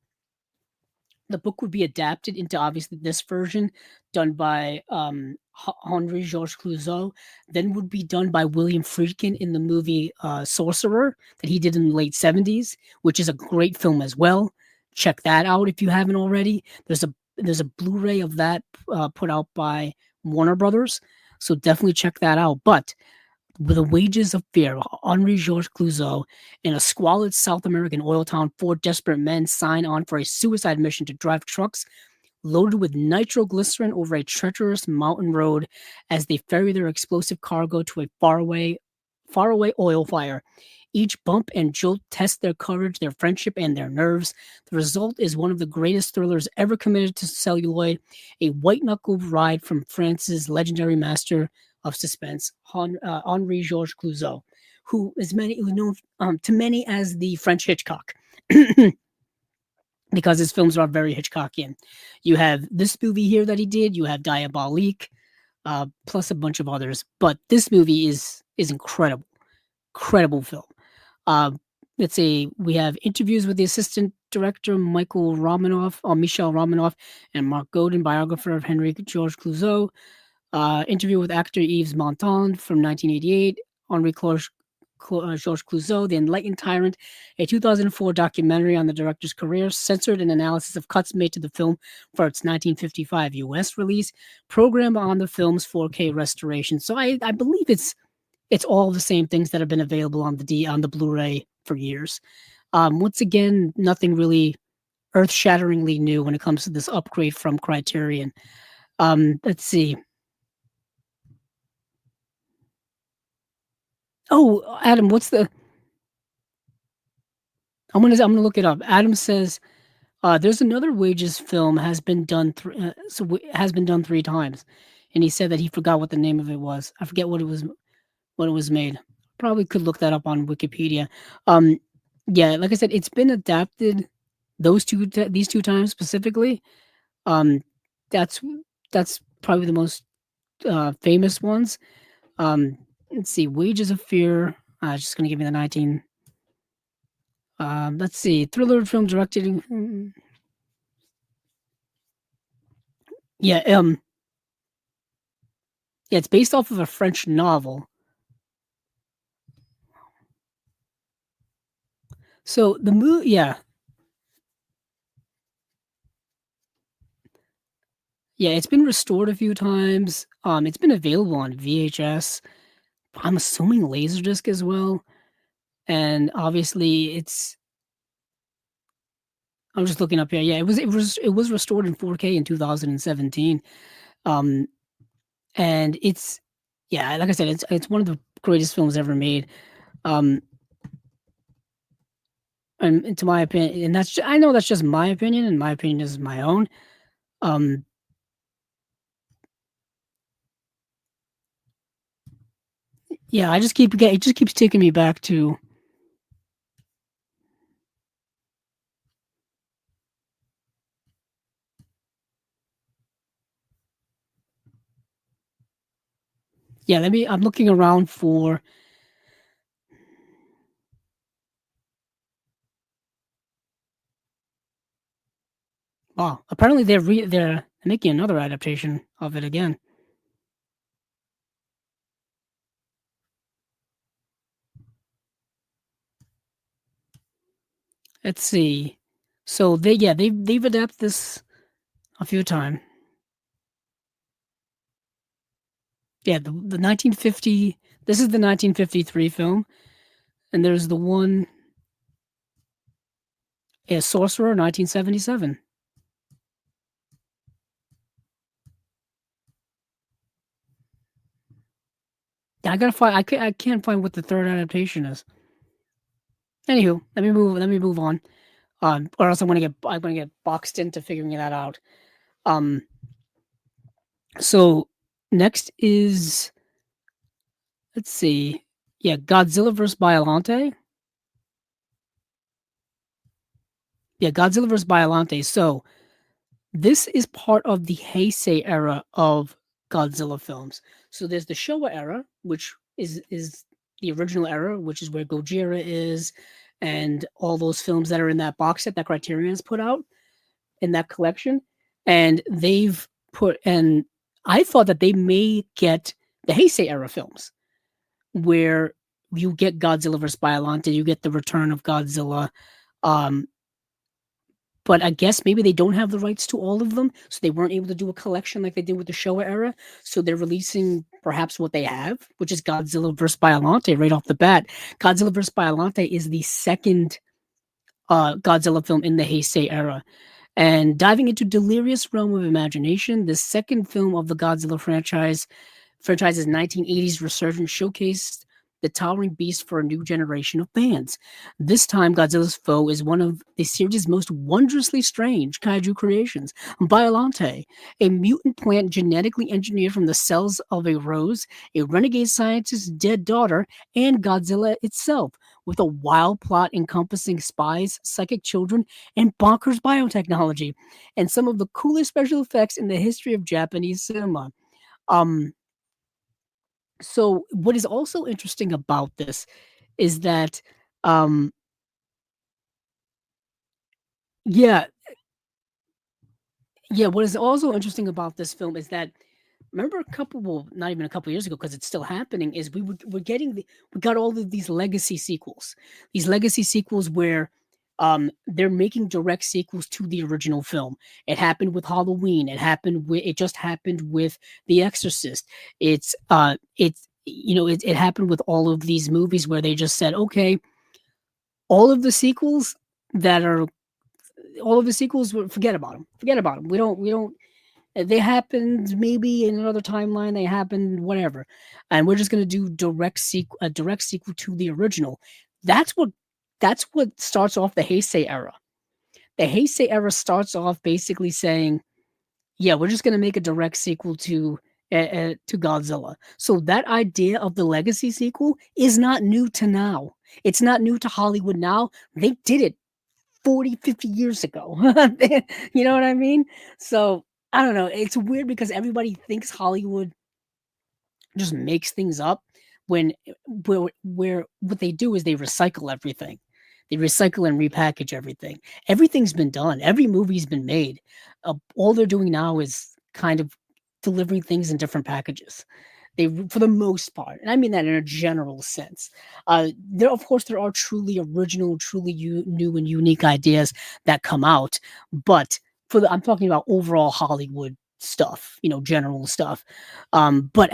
The book would be adapted into, obviously, this version done by Henri Georges Clouzot, then would be done by William Friedkin in the movie Sorcerer that he did in the late 70s, which is a great film as well. Check that out if you haven't already. There's a Blu-ray of that put out by Warner Brothers, so definitely check that out. But with The Wages of Fear, Henri Georges Clouzot, in a squalid South American oil town, 4 desperate men sign on for a suicide mission to drive trucks loaded with nitroglycerin over a treacherous mountain road as they ferry their explosive cargo to a faraway oil fire. Each bump and jolt test their courage, their friendship, and their nerves. The result is one of the greatest thrillers ever committed to celluloid, a white-knuckled ride from France's legendary master of suspense, Henri Georges Clouzot, who is known to many as the French Hitchcock. because his films are very Hitchcockian. You have this movie here that he did. You have Diabolique, plus a bunch of others. But this movie is incredible, incredible film. Uh, let's see, we have interviews with the assistant director Michel Romanoff, and Mark Godin, biographer of Henry Georges Clouzot. Interview with actor Yves Montand from 1988. Henri Georges Clouzot, The Enlightened Tyrant, a 2004 documentary on the director's career, censored an analysis of cuts made to the film for its 1955 US release, program on the film's 4K restoration. So I believe it's all the same things that have been available on the Blu-ray for years. Once again, nothing really earth-shatteringly new when it comes to this upgrade from Criterion. Let's see. Oh, Adam, what's the? I'm gonna look it up. Adam says there's another Wages film has been done has been done 3 times, and he said that he forgot what the name of it was. I forget what it was when it was made. Probably could look that up on Wikipedia. Yeah, like I said, it's been adapted these 2 times specifically. That's probably the most famous ones. Let's see, Wages of Fear. Just gonna give me the 19. Let's see, thriller film directed. Yeah, yeah, it's based off of a French novel. So the movie, yeah, it's been restored a few times. It's been available on VHS. I'm assuming Laserdisc as well, and obviously it's. I'm just looking up here. Yeah, it was restored in 4K in 2017. And it's, yeah, like I said, it's one of the greatest films ever made. And to my opinion, and I know that's just my opinion, and my opinion is my own. Yeah, it just keeps taking me back to. Yeah, I'm looking around for. Wow, apparently they're making another adaptation of it again. Let's see. So they've adapted this a few times. Yeah, the 1950. This is the 1953 film, and there's the one. Yeah, Sorcerer, 1977. Yeah, I gotta find. I can't find what the third adaptation is. Anywho, let me move on. Or else I'm gonna get boxed into figuring that out. Um. So next is, let's see. Yeah, Godzilla vs. Biollante. Yeah, Godzilla vs. Biollante. So this is part of the Heisei era of Godzilla films. So there's the Showa era, which is the original era, which is where Gojira is, and all those films that are in that box set that Criterion has put out in that collection. And and I thought that they may get the Heisei era films, where you get Godzilla vs. Biollante, you get the return of Godzilla. Um, but I guess maybe they don't have the rights to all of them, so they weren't able to do a collection like they did with the Showa era. So they're releasing perhaps what they have, which is Godzilla vs. Biollante right off the bat. Godzilla vs. Biollante is the second Godzilla film in the Heisei era. And diving into delirious realm of imagination, the second film of the Godzilla franchise's 1980s resurgence showcased the towering beast for a new generation of fans. This time, Godzilla's foe is one of the series' most wondrously strange kaiju creations, Biollante, a mutant plant genetically engineered from the cells of a rose, a renegade scientist's dead daughter, and Godzilla itself, with a wild plot encompassing spies, psychic children, and bonkers biotechnology, and some of the coolest special effects in the history of Japanese cinema. Um, so what is also interesting about this is that, um, yeah, yeah, what is also interesting about this film is that remember a couple, well, not even a couple years ago because it's still happening, is we got all of these legacy sequels. These legacy sequels where they're making direct sequels to the original film. It happened with Halloween, it just happened with The Exorcist. It happened with all of these movies where they just said, okay, all of the sequels that are all of the sequels, forget about them. Forget about them. We don't they happened maybe in another timeline. They happened whatever, and we're just gonna do a direct sequel to the original. That's what that's what starts off the Heisei era. The Heisei era starts off basically saying, "Yeah, we're just gonna make a direct sequel to Godzilla." So that idea of the legacy sequel is not new to now. It's not new to Hollywood now. They did it 40, 50 years ago. You know what I mean? So I don't know. It's weird because everybody thinks Hollywood just makes things up when where what they do is they recycle everything. They recycle and repackage everything. Everything's been done. Every movie's been made. All they're doing now is kind of delivering things in different packages. They, for the most part, and I mean that in a general sense. There, of course, there are truly original, truly new and unique ideas that come out, but I'm talking about overall Hollywood stuff, general stuff. But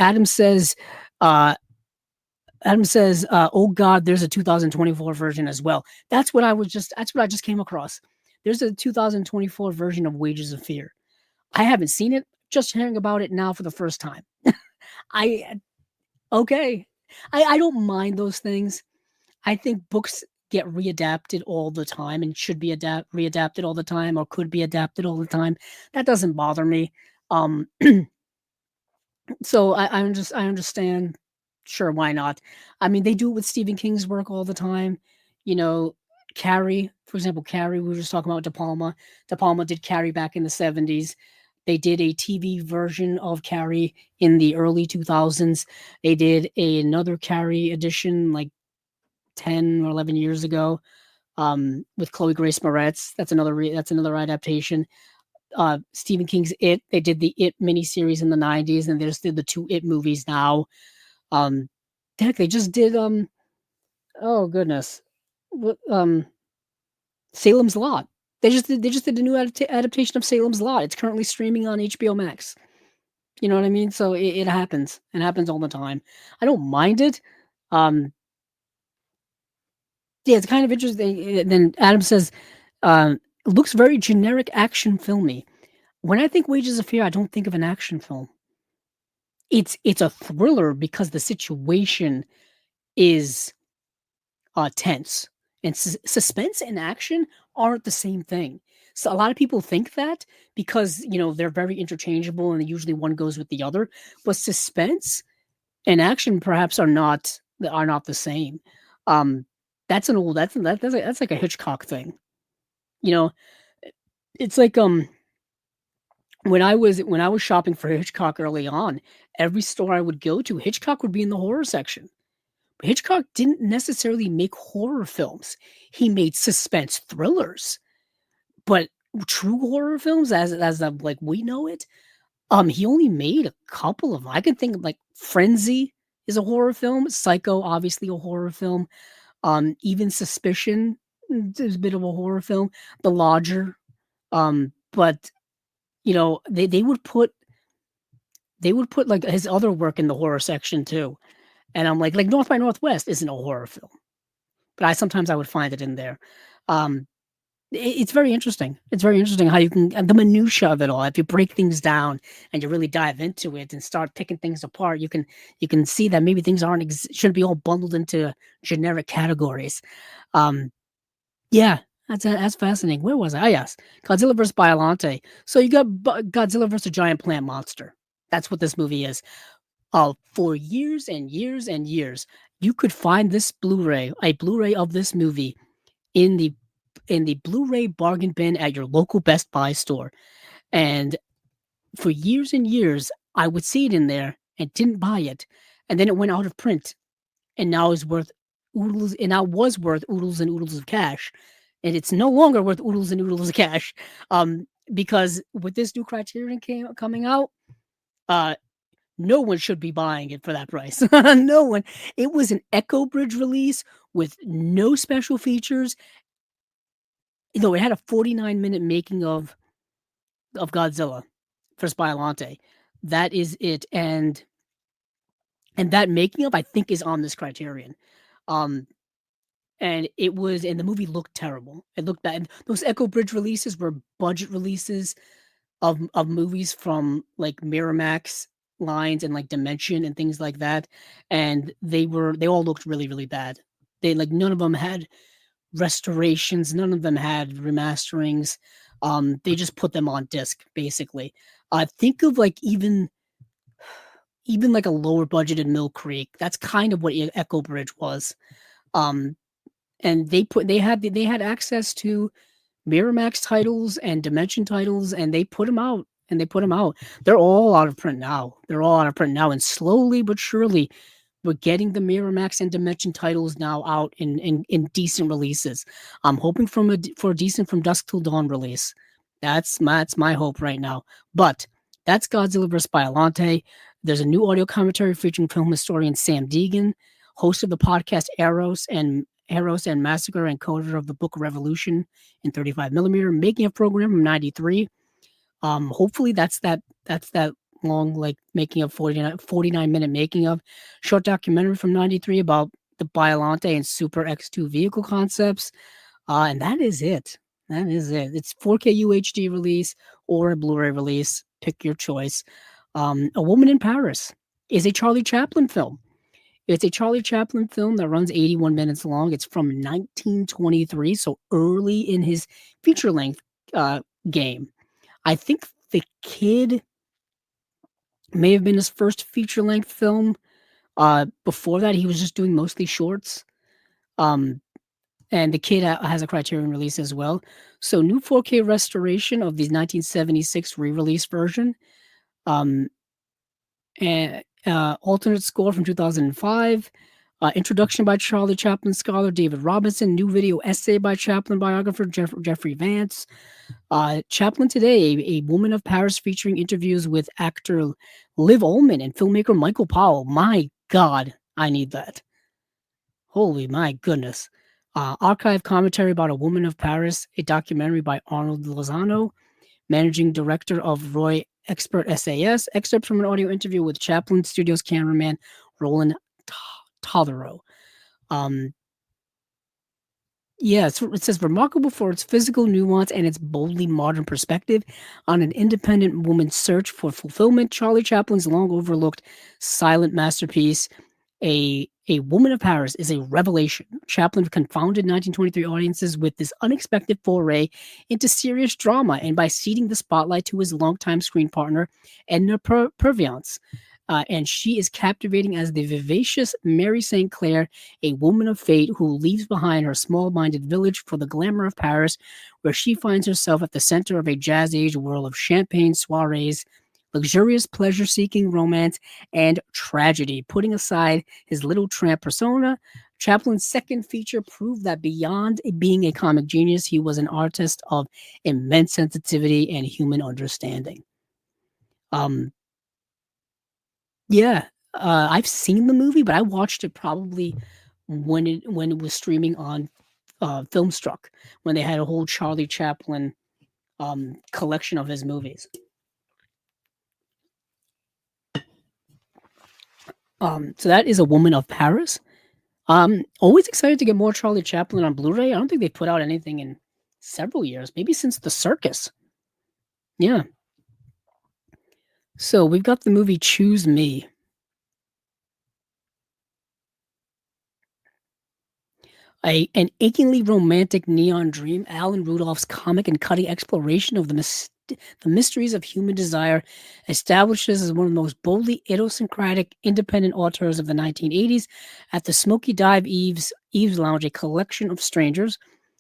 uh, oh God, there's a 2024 version as well. That's what I just came across. There's a 2024 version of Wages of Fear. I haven't seen it, just hearing about it now for the first time. I Okay. I don't mind those things. I think books get readapted all the time and should be readapted all the time or could be adapted all the time. That doesn't bother me. Um, I understand. Sure, why not? I mean, they do it with Stephen King's work all the time. You know, Carrie, for example, Carrie, we were just talking about De Palma. De Palma did Carrie back in the 70s. They did a TV version of Carrie in the early 2000s. They did another Carrie edition like 10 or 11 years ago, with Chloe Grace Moretz. That's another adaptation. Stephen King's It. They did the It miniseries in the 90s, and they just did the two It movies now. Um, heck, they just did oh goodness, what Salem's Lot. They just did a new adaptation of Salem's Lot. It's currently streaming on HBO Max. You know what I mean? So it happens. It happens all the time. I don't mind it. Um, yeah, it's kind of interesting. Then Adam says, looks very generic action filmy. When I think Wages of Fear, I don't think of an action film. It's a thriller because the situation is tense, and suspense and action aren't the same thing. So a lot of people think that because they're very interchangeable and usually one goes with the other, but suspense and action perhaps are not the same. Um, that's like a Hitchcock thing. You know, it's like when I was shopping for Hitchcock early on, every store I would go to, Hitchcock would be in the horror section. But Hitchcock didn't necessarily make horror films. He made suspense thrillers. But true horror films like we know it, he only made a couple of them. I can think of like Frenzy is a horror film, Psycho obviously a horror film, even Suspicion is a bit of a horror film, The Lodger, but they would put like his other work in the horror section too. And I'm like North by Northwest isn't a horror film, but I would find it in there. Um, It's very interesting. It's very interesting how you can and the minutia of it all. If you break things down and you really dive into it and start picking things apart, you can see that maybe things aren't shouldn't be all bundled into generic categories. Um, yeah, that's fascinating. Where was I? Ah, yes, Godzilla versus Biollante. So you got Godzilla versus a giant plant monster. That's what this movie is. For years and years and years, you could find this Blu-ray, a Blu-ray of this movie in the Blu-ray bargain bin at your local Best Buy store. And for years and years, I would see it in there and didn't buy it. And then it went out of print and now is worth oodles and now was worth oodles and oodles of cash. And it's no longer worth oodles and oodles of cash. Because with this new Criterion coming out, no one should be buying it for that price. No one. It was an Echo Bridge release with no special features. Though it had a 49-minute making of Godzilla versus Biollante. That is it, and that making of I think is on this Criterion. And it was, and the movie looked terrible. It looked bad. Those Echo Bridge releases were budget releases of movies from like Miramax lines and like Dimension and things like that, and they all looked really really bad. They like none of them had restorations, none of them had remasterings. They just put them on disc basically. Think of like even like a lower budgeted Mill Creek. That's kind of what Echo Bridge was. And they had access to Miramax titles and Dimension titles, and they put them out. They're all out of print now. And slowly but surely, we're getting the Miramax and Dimension titles now out in decent releases. I'm hoping for a decent From Dusk Till Dawn release. That's my hope right now. But that's Godzilla vs. Biollante. There's a new audio commentary featuring film historian Sam Deegan, host of the podcast Eros and Massacre, and coder of the book Revolution in 35mm, making a program from '93. Hopefully that's that long, like making of 49-minute making of short documentary from '93 about the Biollante and Super X2 vehicle concepts. And that is it. It's 4K UHD release or a Blu-ray release. Pick your choice. A Woman in Paris is a Charlie Chaplin film. It's a Charlie Chaplin film that runs 81 minutes long. It's from 1923, so early in his feature-length game. I think The Kid may have been his first feature-length film. Before that, he was just doing mostly shorts. And The Kid has a Criterion release as well. So new 4K restoration of the 1976 re-release version. And alternate score from 2005. Introduction by Charlie Chaplin scholar David Robinson. New video essay by Chaplin biographer Jeffrey Vance. Chaplin Today, a Woman of Paris, featuring interviews with actor Liv Ullmann and filmmaker Michael Powell. My God, I need that. Holy my goodness. Archive commentary about A Woman of Paris, a documentary by Arnold Lozano, managing director of Roy Expert SAS. Excerpts from an audio interview with Chaplin Studios cameraman Roland Tolero. It says remarkable for its physical nuance and its boldly modern perspective on an independent woman's search for fulfillment. Charlie Chaplin's long overlooked silent masterpiece, A Woman of Paris, is a revelation. Chaplin confounded 1923 audiences with this unexpected foray into serious drama, and by ceding the spotlight to his longtime screen partner, Edna Purviance. And she is captivating as the vivacious Mary St. Clair, a woman of fate who leaves behind her small-minded village for the glamour of Paris, where she finds herself at the center of a jazz-age world of champagne soirees, luxurious pleasure-seeking romance, and tragedy. Putting aside his little tramp persona, Chaplin's second feature proved that beyond being a comic genius, he was an artist of immense sensitivity and human understanding. I've seen the movie, but I watched it probably when it was streaming on Filmstruck, when they had a whole Charlie Chaplin collection of his movies. So that is A Woman of Paris. Always excited to get more Charlie Chaplin on Blu-ray. I don't think they put out anything in several years, maybe since The Circus. Yeah. So we've got the movie Choose Me. An achingly romantic neon dream, Alan Rudolph's comic and cutting exploration of the mysteries of human desire establishes as one of the most boldly idiosyncratic independent auteurs of the 1980s. At the Smoky Dive Eve's Lounge, a collection of strangers,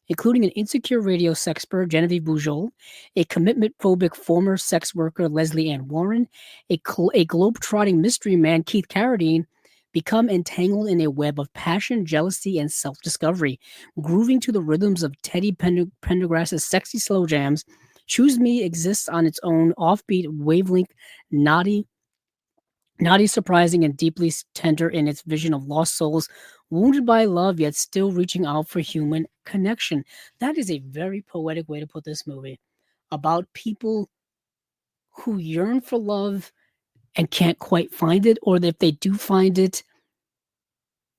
including an insecure radio sexpert, Genevieve Bujold, a commitment-phobic former sex worker, Leslie Ann Warren, a globe-trotting mystery man, Keith Carradine, become entangled in a web of passion, jealousy, and self-discovery. Grooving to the rhythms of Teddy Pendergrass's sexy slow jams, Choose Me exists on its own offbeat wavelength, naughty, surprising, and deeply tender in its vision of lost souls, wounded by love, yet still reaching out for human connection. That is a very poetic way to put this movie. About people who yearn for love and can't quite find it, or that if they do find it,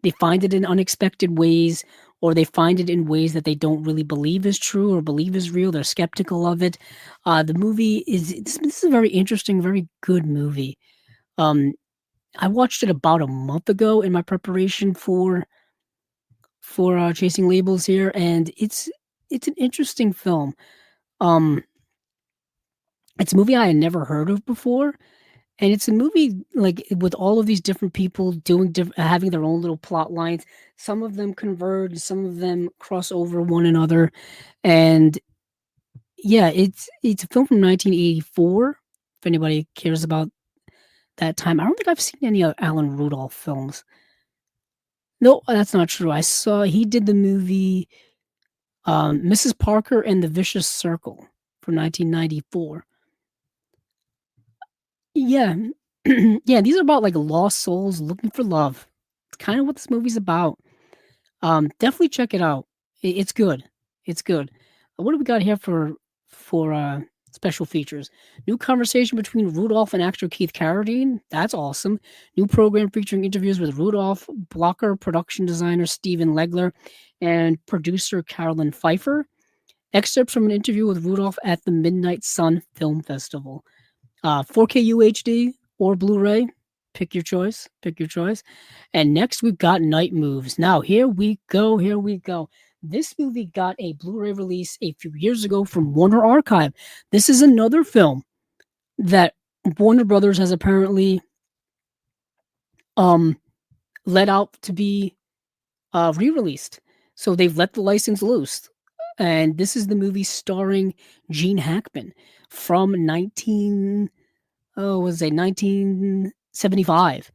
they find it in unexpected ways, or they find it in ways that they don't really believe is true or believe is real. They're skeptical of it. The movie this is a very interesting, very good movie. I watched it about a month ago in my preparation for Chasing Labels here, and it's an interesting film. It's a movie I had never heard of before. And it's a movie like with all of these different people having their own little plot lines. Some of them converge, some of them cross over one another. And yeah, it's a film from 1984. If anybody cares about that time, I don't think I've seen any Alan Rudolph films. No, that's not true. He did the movie Mrs. Parker and the Vicious Circle from 1994. Yeah. Yeah, these are about, like, lost souls looking for love. It's kind of what this movie's about. Definitely check it out. It's good. It's good. What do we got here for special features? New conversation between Rudolph and actor Keith Carradine. That's awesome. New program featuring interviews with Rudolph, Blocker, production designer Stephen Legler, and producer Carolyn Pfeiffer. Excerpts from an interview with Rudolph at the Midnight Sun Film Festival. 4K UHD or Blu-ray, pick your choice. And next we've got Night Moves. Now here we go. This movie got a Blu-ray release a few years ago from Warner Archive. This is another film that Warner Brothers has apparently let out to be re-released. So they've let the license loose. And this is the movie starring Gene Hackman from 1975.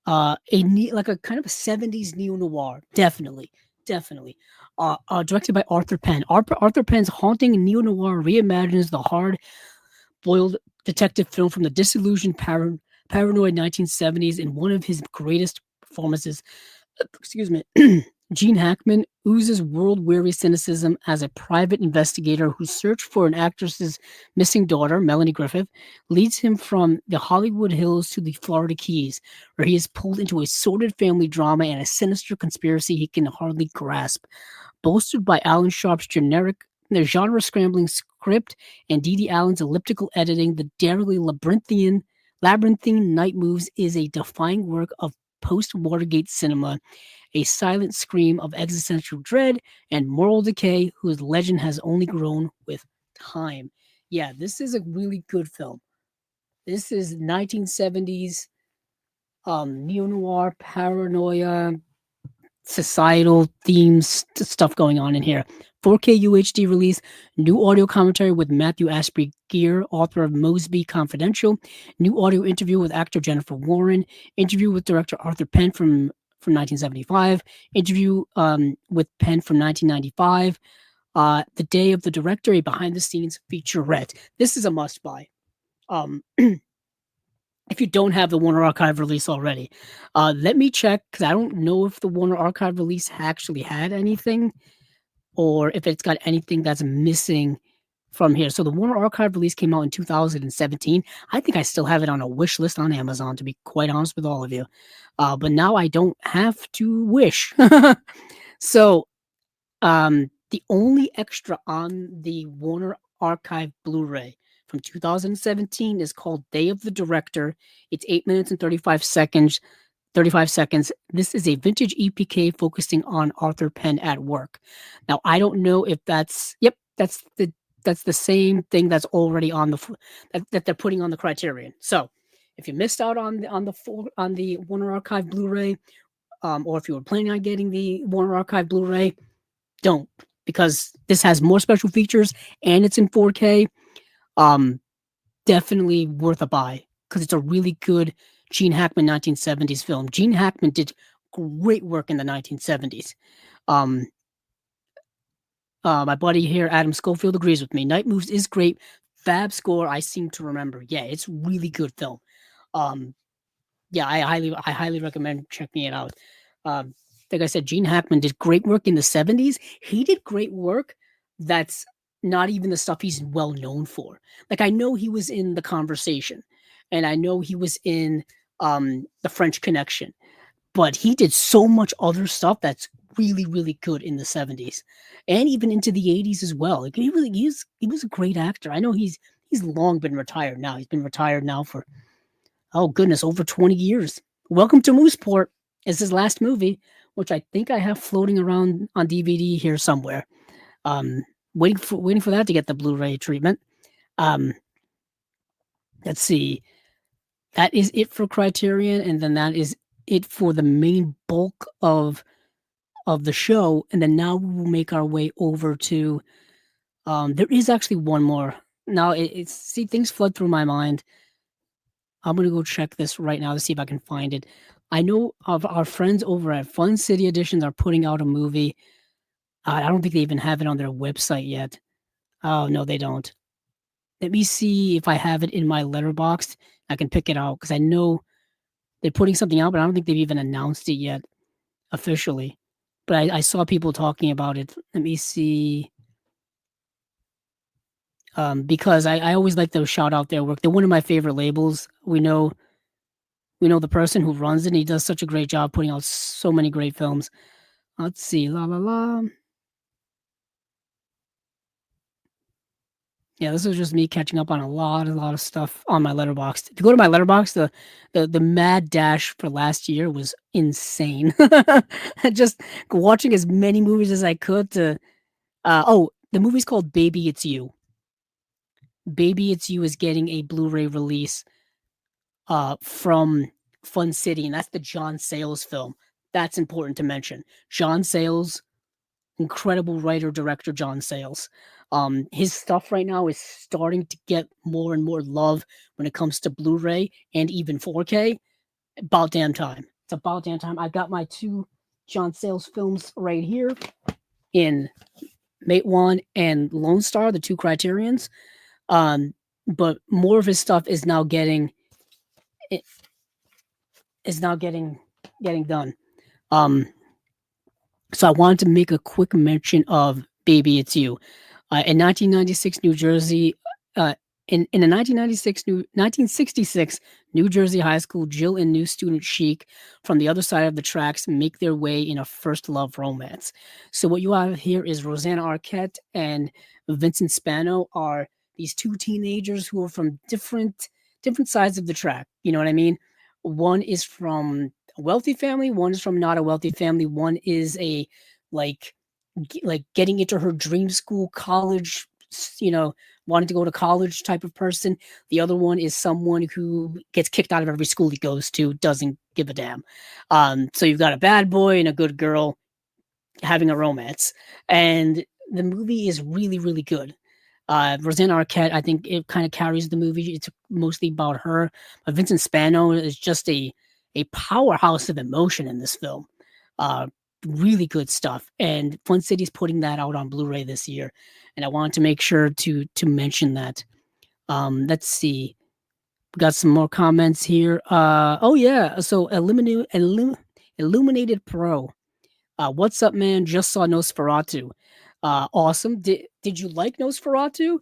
A kind of a 70s neo-noir. Definitely. Directed by Arthur Penn. Arthur Penn's haunting neo-noir reimagines the hard-boiled detective film from the disillusioned paranoid 1970s in one of his greatest performances. Excuse me. Gene Hackman oozes world-weary cynicism as a private investigator whose search for an actress's missing daughter, Melanie Griffith, leads him from the Hollywood Hills to the Florida Keys, where he is pulled into a sordid family drama and a sinister conspiracy he can hardly grasp. Bolstered by Alan Sharp's genre-scrambling script and Dede Allen's elliptical editing, the daringly labyrinthine Night Moves is a defying work of post-Watergate cinema, a silent scream of existential dread and moral decay whose legend has only grown with time. Yeah, this is a really good film. This is 1970s neo-noir, paranoia, societal themes, stuff going on in here. 4K UHD release, new audio commentary with Matthew Asprey Gear, author of Mosby Confidential, new audio interview with actor Jennifer Warren, interview with director Arthur Penn from 1975, interview with Penn from 1995, The Day of the Director, a behind-the-scenes featurette. This is a must-buy. If you don't have the Warner Archive release already, let me check, because I don't know if the Warner Archive release actually had anything, or if it's got anything that's missing from here. So the Warner Archive release came out in 2017. I think I still have it on a wish list on Amazon, to be quite honest with all of you. But now I don't have to wish. So the the only extra on the Warner Archive Blu-ray from 2017 is called Day of the Director. It's 8 minutes and 35 seconds. 35 seconds. This is a vintage EPK focusing on Arthur Penn at work. Now, I don't know if that's the same thing that's already on that they're putting on the Criterion. So, if you missed out on the Warner Archive Blu-ray, or if you were planning on getting the Warner Archive Blu-ray, don't, because this has more special features and it's in 4K. Definitely worth a buy because it's a really good Gene Hackman 1970s film. Gene Hackman did great work in the 1970s. My buddy here, Adam Schofield, agrees with me. Night Moves is great. Fab score, I seem to remember. Yeah, it's really good film. Yeah, I highly recommend checking it out. Like I said, Gene Hackman did great work in the 70s. He did great work that's not even the stuff he's well known for. Like, I know he was in The Conversation, and I know he was in The French Connection, but he did so much other stuff that's really, really good in the 70s and even into the 80s as well. Like, he was a great actor. I know he's long been retired now. He's been retired now for, oh goodness, over 20 years. Welcome to Mooseport is his last movie, which I think I have floating around on DVD here somewhere. Waiting for that to get the Blu-ray treatment. Let's see. That is it for Criterion, and then that is it for the main bulk of the show. And then now we will make our way over to. There is actually one more. Now see, things flood through my mind. I'm gonna go check this right now to see if I can find it. I know of our friends over at Fun City Editions are putting out a movie. I don't think they even have it on their website yet. Oh, no, they don't. Let me see if I have it in my letterbox. I can pick it out because I know they're putting something out, but I don't think they've even announced it yet officially. But I saw people talking about it. Let me see. Because I always like to shout out their work. They're one of my favorite labels. We know the person who runs it, and he does such a great job putting out so many great films. Let's see. La la la. Yeah, this was just me catching up on a lot of stuff on my letterbox. If you go to my letterbox, the mad dash for last year was insane. Just watching as many movies as I could to. The movie's called Baby It's You. Baby It's You is getting a Blu-ray release from Fun City, and that's the John Sayles film. That's important to mention. John Sayles, incredible writer, director John Sayles. His stuff right now is starting to get more and more love when it comes to Blu-ray and even 4K. About damn time. It's about damn time. I got my 2 John Sayles films right here in Mate One and Lone Star, the 2 Criterions. But more of his stuff is now getting done. So I wanted to make a quick mention of Baby It's You. In 1996 New Jersey, in a 1966 New Jersey high school, Jill and new student Sheik from the other side of the tracks make their way in a first love romance. So what you have here is Rosanna Arquette and Vincent Spano are these 2 teenagers who are from different sides of the track. You know what I mean? One is from a wealthy family, one is from not a wealthy family, one is a like getting into her dream school, college, wanting to go to college type of person. The other one is someone who gets kicked out of every school he goes to, doesn't give a damn. So you've got a bad boy and a good girl having a romance. And the movie is really, really good. Rosanna Arquette, I think it kind of carries the movie. It's mostly about her. But Vincent Spano is just a powerhouse of emotion in this film. Really good stuff. And Fun City's putting that out on Blu-ray this year. And I wanted to make sure to mention that. Let's see. We got some more comments here. So Illuminated Pro. What's up, man? Just saw Nosferatu. Awesome. Did you like Nosferatu?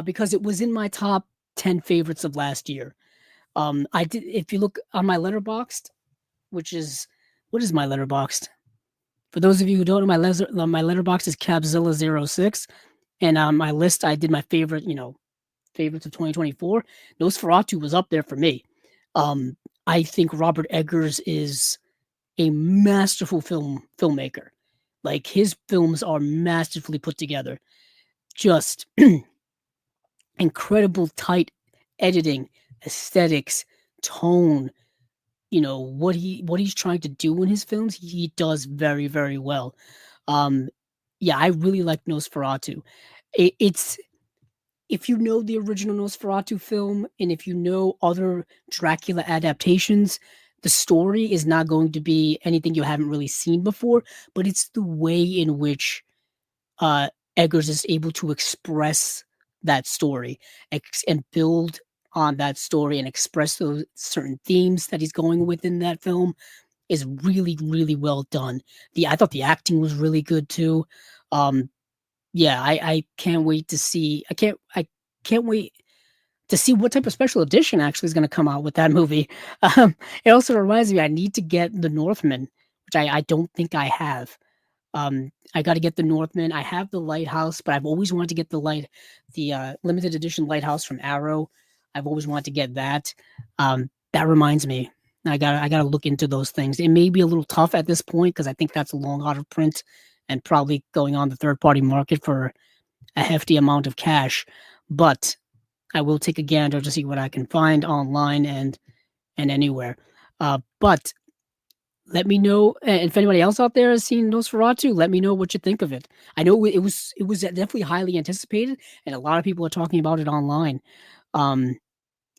Because it was in my top 10 favorites of last year. I did. If you look on my Letterboxd, which is, what is my Letterboxd? For those of you who don't know, my letterbox is Cabzilla06, and on my list, I did my favorite, favorites of 2024. Nosferatu was up there for me. I think Robert Eggers is a masterful filmmaker. Like, his films are masterfully put together. Just incredible tight editing, aesthetics, tone. What he's trying to do in his films, he does very, very well. Yeah, I really like Nosferatu. It's if you know the original Nosferatu film, and if you know other Dracula adaptations, the story is not going to be anything you haven't really seen before, but it's the way in which Eggers is able to express that story and build on that story and express those certain themes that he's going with in that film is really, really well done. I thought the acting was really good too. Yeah, I can't wait to see. I can't wait to see what type of special edition actually is going to come out with that movie. It also reminds me I need to get The Northman, which I don't think I have. I got to get The Northman. I have The Lighthouse, but I've always wanted to get the limited edition Lighthouse from Arrow. I've always wanted to get that. That reminds me, I gotta look into those things. It may be a little tough at this point because I think that's a long out of print and probably going on the third party market for a hefty amount of cash. But I will take a gander to see what I can find online and anywhere. But let me know, and if anybody else out there has seen Nosferatu, let me know what you think of it. I know it was definitely highly anticipated, and a lot of people are talking about it online.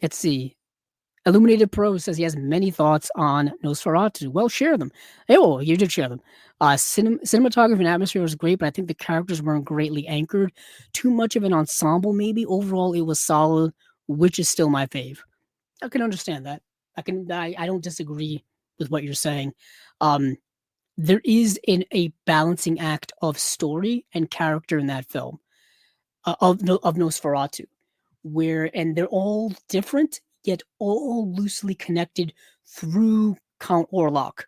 Let's see. Illuminated Pro says he has many thoughts on Nosferatu. Well, share them. Oh, you did share them. Cinematography and atmosphere was great, but I think the characters weren't greatly anchored. Too much of an ensemble, maybe. Overall, it was solid, which is still my fave. I can understand that. I don't disagree with what you're saying. There is a balancing act of story and character in that film of Nosferatu, and they're all different yet all loosely connected through Count Orlok.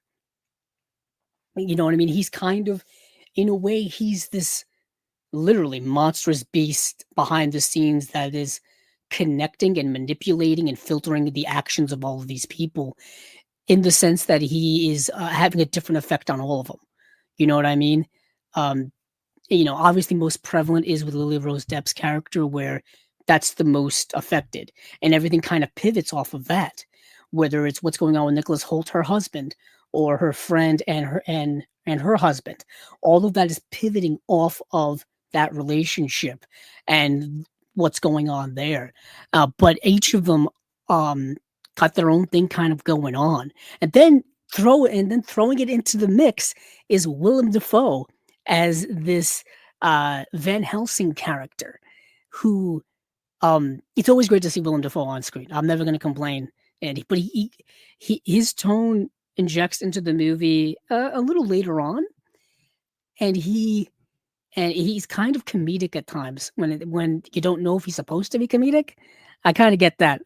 You know what I mean? He's kind of, in a way, he's this literally monstrous beast behind the scenes that is connecting and manipulating and filtering the actions of all of these people, in the sense that he is having a different effect on all of them. You know what I mean? Obviously most prevalent is with Lily Rose Depp's character, where that's the most affected, and everything kind of pivots off of that, whether it's what's going on with Nicholas Hoult, her husband, or her friend and her husband. All of that is pivoting off of that relationship and what's going on there. But each of them got their own thing kind of going on, and then throwing it into the mix is Willem Dafoe as this Van Helsing character, who it's always great to see Willem Dafoe on screen. I'm never going to complain, but his tone injects into the movie a little later on, and he's kind of comedic at times when you don't know if he's supposed to be comedic. I kind of get that.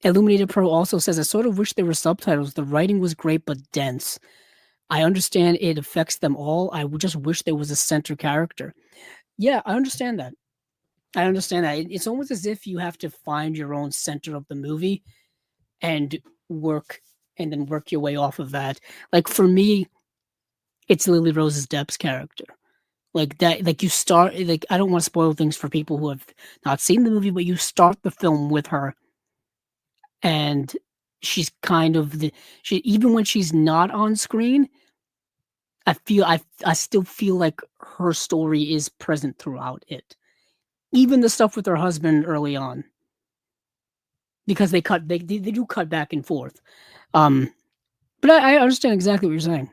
Illuminated Pro also says, I sort of wish there were subtitles. The writing was great but dense. I understand it affects them all. I would just wish there was a center character. Yeah, I understand that. It's almost as if you have to find your own center of the movie and work your way off of that. Like, for me, it's Lily Rose Depp's character. Like that, like you start, like, I don't want to spoil things for people who have not seen the movie, but you start the film with her, and she's kind of even when she's not on screen, I still feel like her story is present throughout it. Even the stuff with her husband early on, because they do cut back and forth. But I understand exactly what you're saying.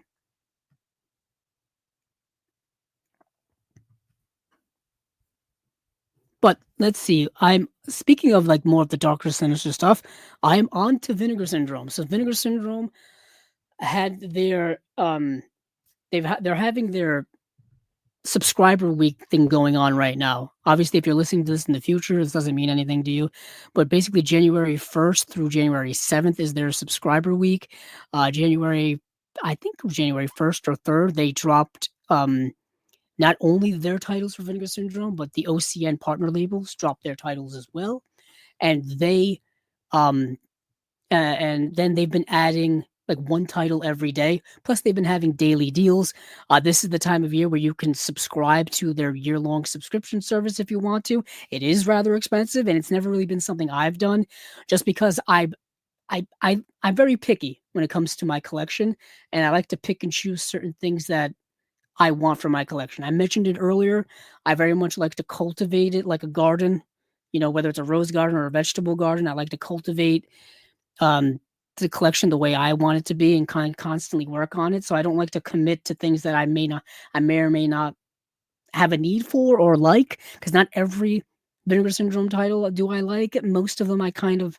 But let's see. I'm speaking of like more of the darker, sinister stuff. I'm on to Vinegar Syndrome. So Vinegar Syndrome had their they're having their subscriber week thing going on right now. Obviously, if you're listening to this in the future, this doesn't mean anything to you. But basically, January 1st through January 7th is their subscriber week. January I think it was January 1st or 3rd, they dropped not only their titles for Vinegar Syndrome, but the OCN partner labels dropped their titles as well. And they and then they've been adding like one title every day. Plus, they've been having daily deals. This is the time of year where you can subscribe to their year-long subscription service if you want to. It is rather expensive, and it's never really been something I've done, just because I'm very picky when it comes to my collection, and I like to pick and choose certain things that I want for my collection. I mentioned it earlier. I very much like to cultivate it like a garden. Whether it's a rose garden or a vegetable garden, I like to cultivate the collection the way I want it to be and kind of constantly work on it. So I don't like to commit to things that I may or may not have a need for or like, because not every Vinegar Syndrome title do I like. Most of them I'm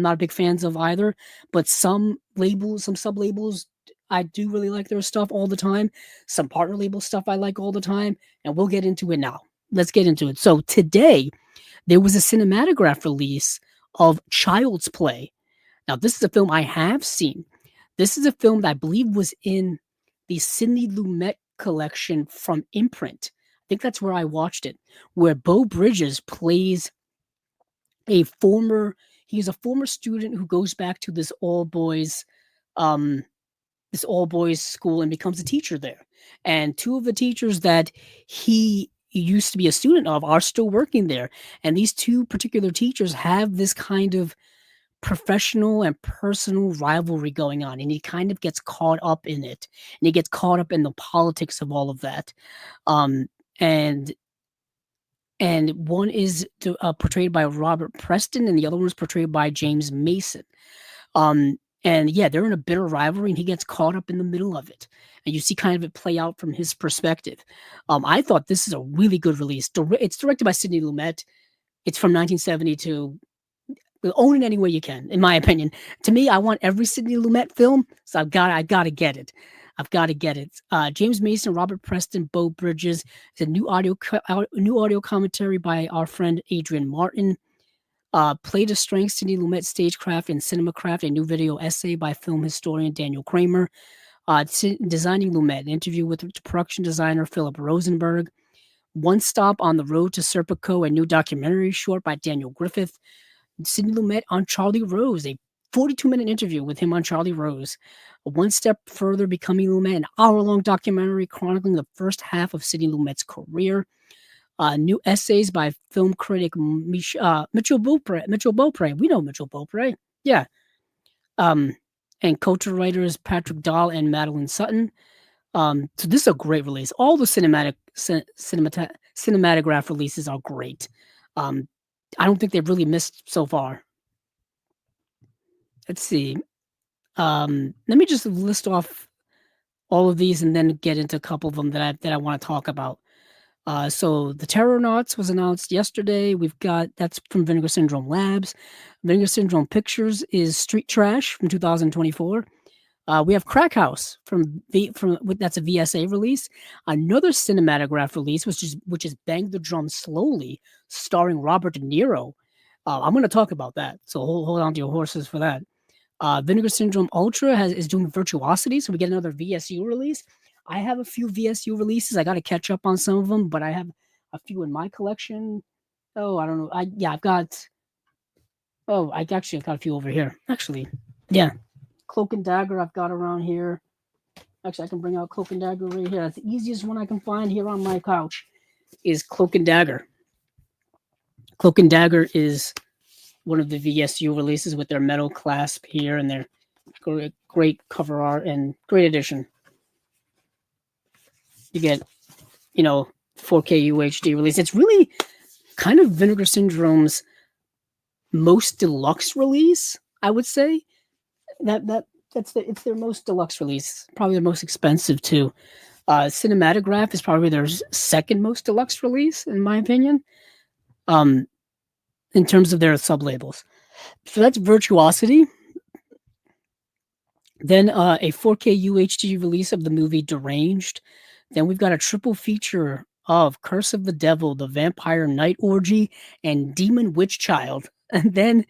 not big fans of either, but some sub-labels, I do really like their stuff all the time. Some partner label stuff I like all the time, and we'll get into it now. Let's get into it. So today, there was a Cinématagraphe release of Child's Play. Now, this is a film I have seen. This is a film that I believe was in the Sidney Lumet collection from Imprint. I think that's where I watched it, where Beau Bridges plays he's a former student who goes back to this all-boys school and becomes a teacher there. And two of the teachers that he used to be a student of are still working there. And these two particular teachers have this kind of professional and personal rivalry going on, and he kind of gets caught up in it, and he gets caught up in the politics of all of that. And one is portrayed by Robert Preston, and the other one is portrayed by James Mason. And yeah, they're in a bitter rivalry, and he gets caught up in the middle of it, and you see kind of it play out from his perspective. I thought this is a really good release. It's directed by Sidney Lumet. It's from 1972. Own it any way you can, in my opinion. To me, I want every Sidney Lumet film, so I gotta get it. I've got to get it. James Mason, Robert Preston, Beau Bridges. It's a new audio commentary by our friend Adrian Martin. Play to Strength, Sidney Lumet, Stagecraft, and Cinémacraft, a new video essay by film historian Daniel Kramer. Designing Lumet, an interview with production designer Philip Rosenberg. One Stop on the Road to Serpico, a new documentary short by Daniel Griffith. Sidney Lumet on Charlie Rose, a 42-minute interview with him on Charlie Rose. One Step Further, Becoming Lumet, an hour-long documentary chronicling the first half of Sidney Lumet's career. New essays by film critic Mitchell Beaupre. We know Mitchell Beaupre. Yeah. And co-author writers Patrick Dahl and Madeline Sutton. So this is a great release. All the Cinématagraphe releases are great. I don't think they've really missed so far. Let's see. Let me just list off all of these and then get into a couple of them that I want to talk about. So the Terrornauts was announced yesterday. That's from Vinegar Syndrome Labs. Vinegar Syndrome Pictures is Street Trash from 2024. We have Crack House that's a VSA release. Another Cinématagraphe release, which is Bang the Drum Slowly, starring Robert De Niro. I'm going to talk about that, so hold on to your horses for that. Vinegar Syndrome Ultra is doing Virtuosity, so we get another VSU release. I have a few VSU releases. I got to catch up on some of them, but I have a few in my collection. Oh, I don't know. I've got a few over here. Actually, yeah. Cloak and Dagger I've got around here. Actually, I can bring out Cloak and Dagger right here. That's the easiest one I can find here on my couch is Cloak and Dagger. Cloak and Dagger is one of the VSU releases with their metal clasp here and their great cover art and great edition. You get, 4K UHD release. It's really kind of Vinegar Syndrome's most deluxe release, I would say. It's their most deluxe release, probably their most expensive too. Cinématagraphe is probably their second most deluxe release, in my opinion, in terms of their sub-labels. So that's Virtuosity. Then a 4K UHD release of the movie Deranged. Then we've got a triple feature of Curse of the Devil, The Vampire Night Orgy, and Demon Witch Child. And then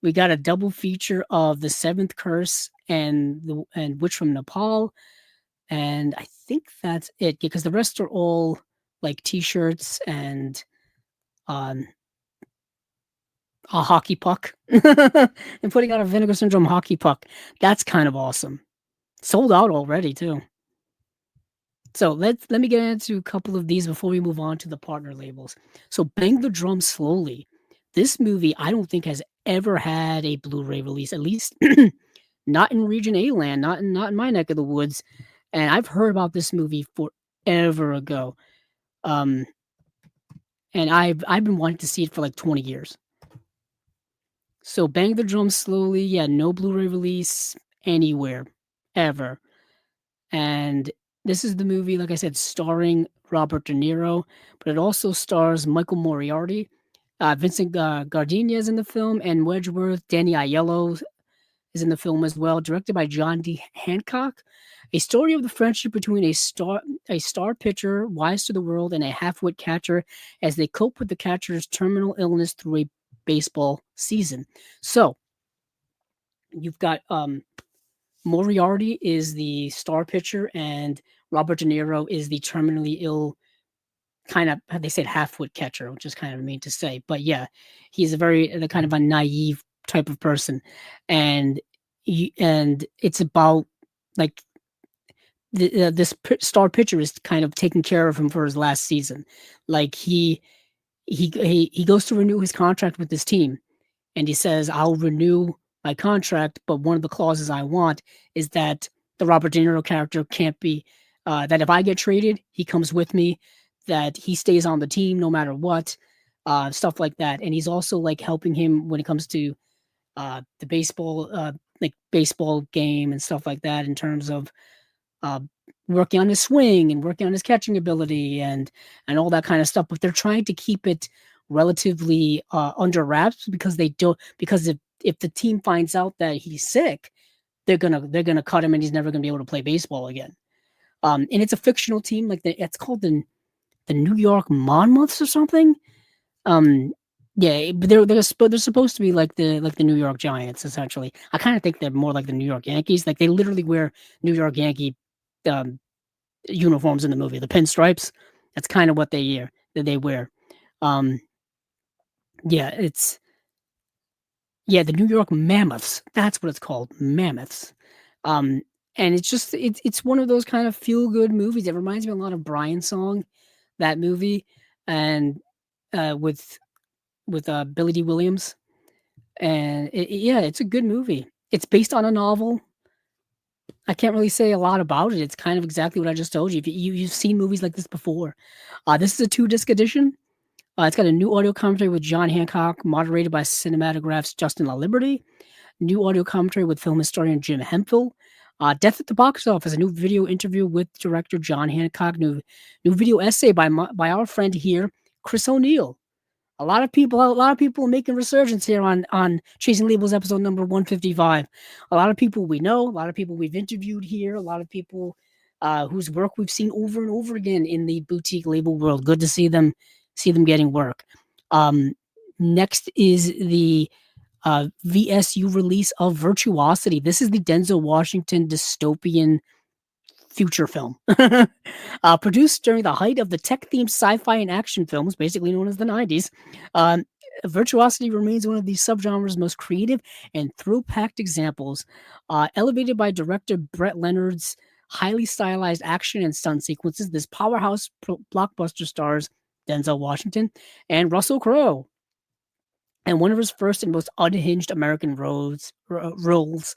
We got a double feature of The Seventh Curse and Witch from Nepal, and I think that's it because the rest are all like T-shirts and um, a hockey puck, and putting out a Vinegar Syndrome hockey puck. That's kind of awesome. Sold out already too. So let me get into a couple of these before we move on to the partner labels. So Bang the Drum Slowly. This movie I don't think has ever had a Blu-ray release, at least not in Region A land, not in my neck of the woods. And I've heard about this movie forever ago. And I've been wanting to see it for like 20 years. So Bang the Drum Slowly, yeah, no Blu-ray release anywhere, ever. And this is the movie, like I said, starring Robert De Niro, but it also stars Michael Moriarty, Vincent Gardenia is in the film, and Wedgeworth. Danny Aiello is in the film as well. Directed by John D. Hancock. A story of the friendship between a star pitcher, wise to the world, and a half-wit catcher as they cope with the catcher's terminal illness through a baseball season. So, you've got Moriarty is the star pitcher, and Robert De Niro is the terminally ill, kind of, they said half-wit catcher, which is kind of mean to say. But yeah, he's the kind of a naive type of person. And it's about like this star pitcher is kind of taking care of him for his last season. Like he goes to renew his contract with this team, and he says, I'll renew my contract, but one of the clauses I want is that the Robert De Niro character can't be, that if I get traded, he comes with me, that he stays on the team no matter what, stuff like that. And he's also like helping him when it comes to the baseball game and stuff like that, in terms of working on his swing and working on his catching ability and all that kind of stuff. But they're trying to keep it relatively under wraps because if the team finds out that he's sick, they're gonna cut him and he's never gonna be able to play baseball again. And it's a fictional team, like it's called the New York Monmouths or something. Yeah, but they're supposed to be like the New York Giants, essentially. I kind of think they're more like the New York Yankees. Like they literally wear New York Yankee uniforms in the movie, the pinstripes. That's kind of what they wear. Yeah, the New York Mammoths. That's what it's called, Mammoths. And it's one of those kind of feel good movies. It reminds me a lot of Brian's Song, that movie, and with Billy D. Williams. And it's a good movie. It's based on a novel. I can't really say a lot about it. It's kind of exactly what I just told you. You've seen movies like this before. This is a 2-disc edition. It's got a new audio commentary with John Hancock, moderated by Cinematagraph's Justin LaLiberty. New audio commentary with film historian Jim Hemphill. Death at the Box Office, a new video interview with director John Hancock. New video essay by our friend here, Chris O'Neill. A lot of people making resurgence here on Chasing Labels episode number 155. A lot of people we know, a lot of people we've interviewed here, a lot of people whose work we've seen over and over again in the boutique label world. Good to see them getting work. Next is the VSU release of Virtuosity. This is the Denzel Washington dystopian future film. Produced during the height of the tech-themed sci-fi and action films, basically known as the 90s, Virtuosity remains one of the subgenre's most creative and thrill-packed examples, elevated by director Brett Leonard's highly stylized action and stunt sequences. This powerhouse blockbuster stars Denzel Washington and Russell Crowe, and one of his first and most unhinged American roles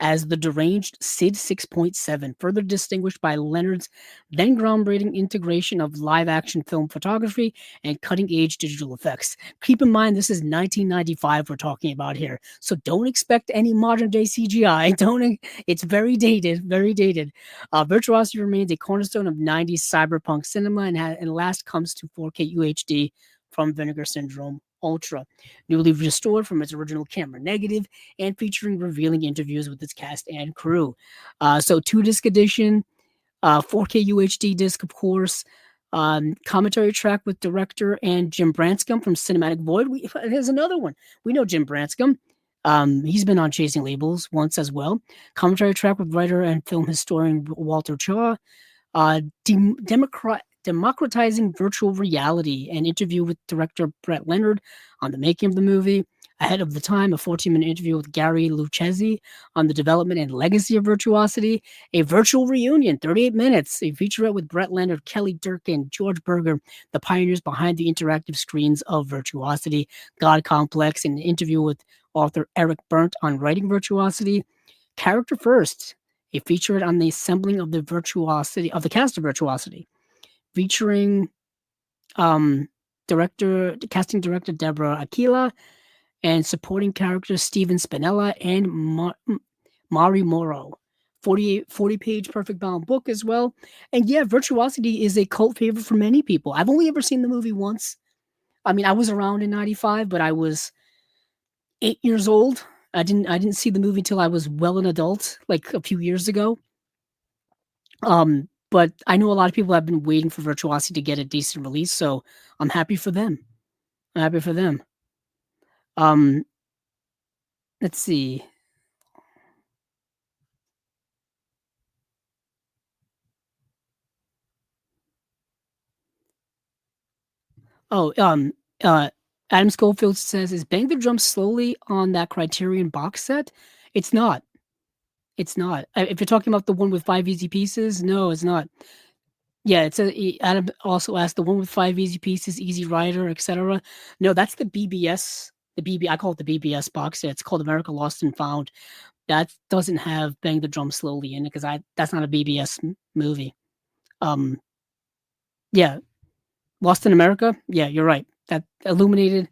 as the deranged Sid 6.7, further distinguished by Leonard's then groundbreaking integration of live-action film photography and cutting-edge digital effects. Keep in mind, this is 1995 we're talking about here, so don't expect any modern-day CGI. It's very dated, very dated. Virtuosity remains a cornerstone of 90s cyberpunk cinema and last comes to 4K UHD from Vinegar Syndrome Ultra, newly restored from its original camera negative and featuring revealing interviews with its cast and crew. So 2-disc edition, 4K UHD disc, of course. Commentary track with director and Jim Branscombe from Cinematic Void. There's another one. We know Jim Branscombe. He's been on Chasing Labels once as well. Commentary track with writer and film historian Walter Chaw. Democratizing virtual reality, an interview with director Brett Leonard on the making of the movie. Ahead of the time, a 14-minute interview with Gary Lucchesi on the development and legacy of Virtuosity. A virtual reunion, 38 minutes. A featurette with Brett Leonard, Kelly Durkin, George Berger, the pioneers behind the interactive screens of Virtuosity. God Complex, an interview with author Eric Berndt on writing Virtuosity. Character First, a featurette on the assembling of the Virtuosity of the cast of Virtuosity, featuring casting director Deborah Aquila, and supporting characters Steven Spinella and Mari Moro. 40-page perfect bound book as well. And yeah, Virtuosity is a cult favorite for many people. I've only ever seen the movie once. I mean, I was around in 95, but I was 8 years old. I didn't see the movie till I was well an adult, like a few years ago. But I know a lot of people have been waiting for Virtuosity to get a decent release, so I'm happy for them. I'm happy for them. Let's see. Oh, Adam Schofield says, "Is Bang the Drum slowly on that Criterion box set?" It's not. It's not. If you're talking about the one with 5 easy pieces, no, it's not. Yeah, it's Adam also asked the one with 5 easy pieces, Easy Rider, etc. No, that's the BBS. I call it the BBS box set. It's called America Lost and Found. That doesn't have Bang the Drum Slowly in it because that's not a BBS movie. Yeah, Lost in America. Yeah, you're right. That Illuminated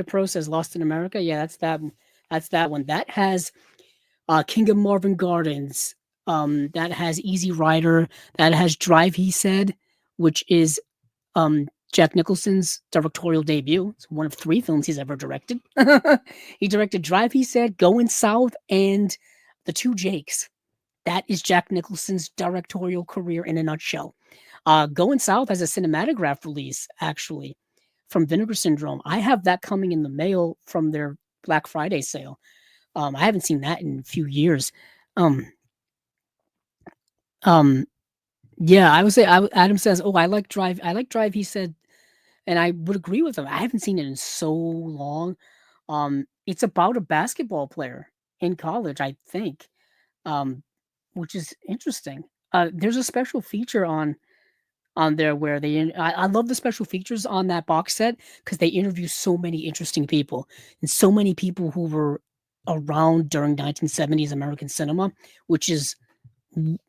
Pro says Lost in America. Yeah, that's that. That's that one. That has King of Marvin Gardens. That has Easy Rider. That has Drive. He said, which is Jack Nicholson's directorial debut. It's one of 3 films he's ever directed. He directed Drive. He said, Going South, and The Two Jakes. That is Jack Nicholson's directorial career in a nutshell. Going South has a Cinématagraphe release, actually, from Vinegar Syndrome. I have that coming in the mail from their Black Friday sale. I haven't seen that in a few years. Um, yeah, I would say Adam says, "Oh, I like Drive. I like Drive." He said, and I would agree with him. I haven't seen it in so long. It's about a basketball player in college, I think, which is interesting. There's a special feature on there where I love the special features on that box set because they interview so many interesting people and so many people who were around during 1970s American cinema, which is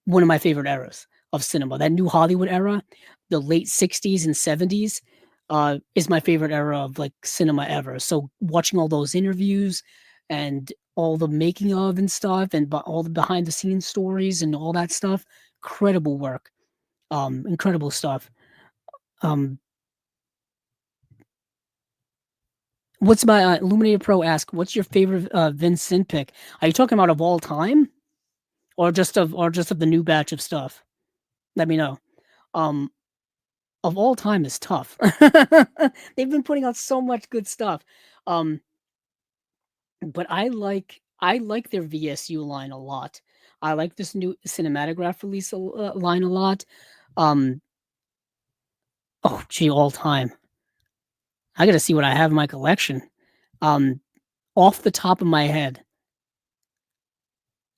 one of my favorite eras of cinema. That new Hollywood era, the late 60s and 70s, is my favorite era of like cinema ever. So watching all those interviews and all the making of and stuff and all the behind the scenes stories and all that stuff, incredible work. Incredible stuff. Um, what's my Illuminated Pro ask? What's your favorite Vincent pick? Are you talking about of all time, or just of the new batch of stuff? Let me know. Um, of all time is tough. They've been putting out so much good stuff. Um, but I like their VSU line a lot. I like this new Cinématagraphe release line a lot. Um, oh gee, all time. I got to see what I have in my collection. Um, off the top of my head,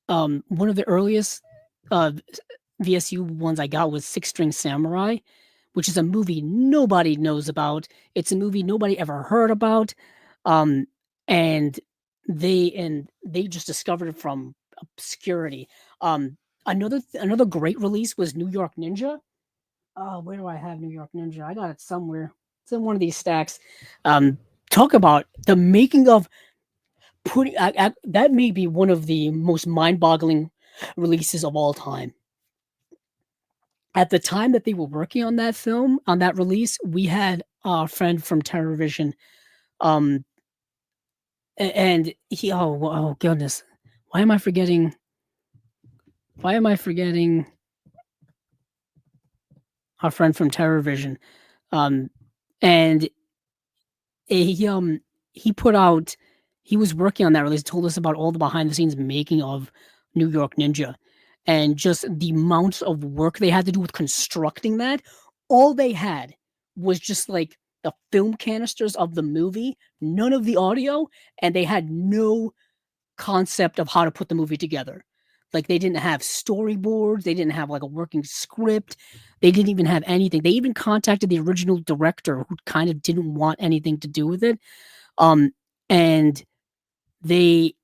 one of the earliest uh, VSU ones I got was Six String Samurai, which is a movie nobody knows about. It's a movie nobody ever heard about, um, and they just discovered it from obscurity. Another great release was New York Ninja. Where do I have New York Ninja? I got it somewhere. It's in one of these stacks. Talk about the making of that may be one of the most mind-boggling releases of all time. At the time that they were working on that film, on that release, we had a friend from TerrorVision, um, and he oh goodness, why am I forgetting? Why am I forgetting our friend from TerrorVision? Um, and he put out he was working on that release, told us about all the behind the scenes making of New York Ninja and just the amounts of work they had to do with constructing that. All they had was just like the film canisters of the movie, none of the audio, and they had no concept of how to put the movie together. Like they didn't have storyboards, they didn't have like a working script, they didn't even have anything. They even contacted the original director who kind of didn't want anything to do with it. And they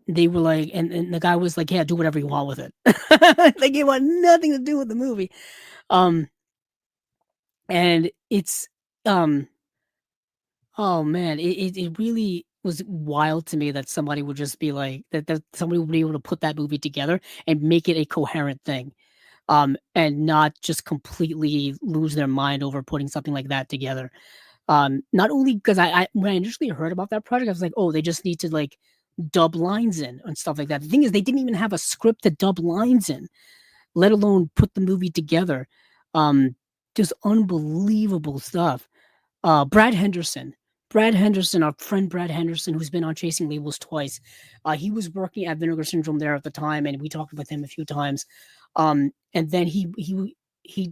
were like, and the guy was like, yeah, do whatever you want with it. Like it had nothing to do with the movie. And it's oh man, it really was wild to me that somebody would just be like that somebody would be able to put that movie together and make it a coherent thing. And not just completely lose their mind over putting something like that together. Not only because I when I initially heard about that project, I was like, oh, they just need to like dub lines in and stuff like that. The thing is, they didn't even have a script to dub lines in, let alone put the movie together. Just unbelievable stuff. Brad Henderson, our friend Brad Henderson, who's been on Chasing Labels twice. He was working at Vinegar Syndrome there at the time, and we talked with him a few times. And then he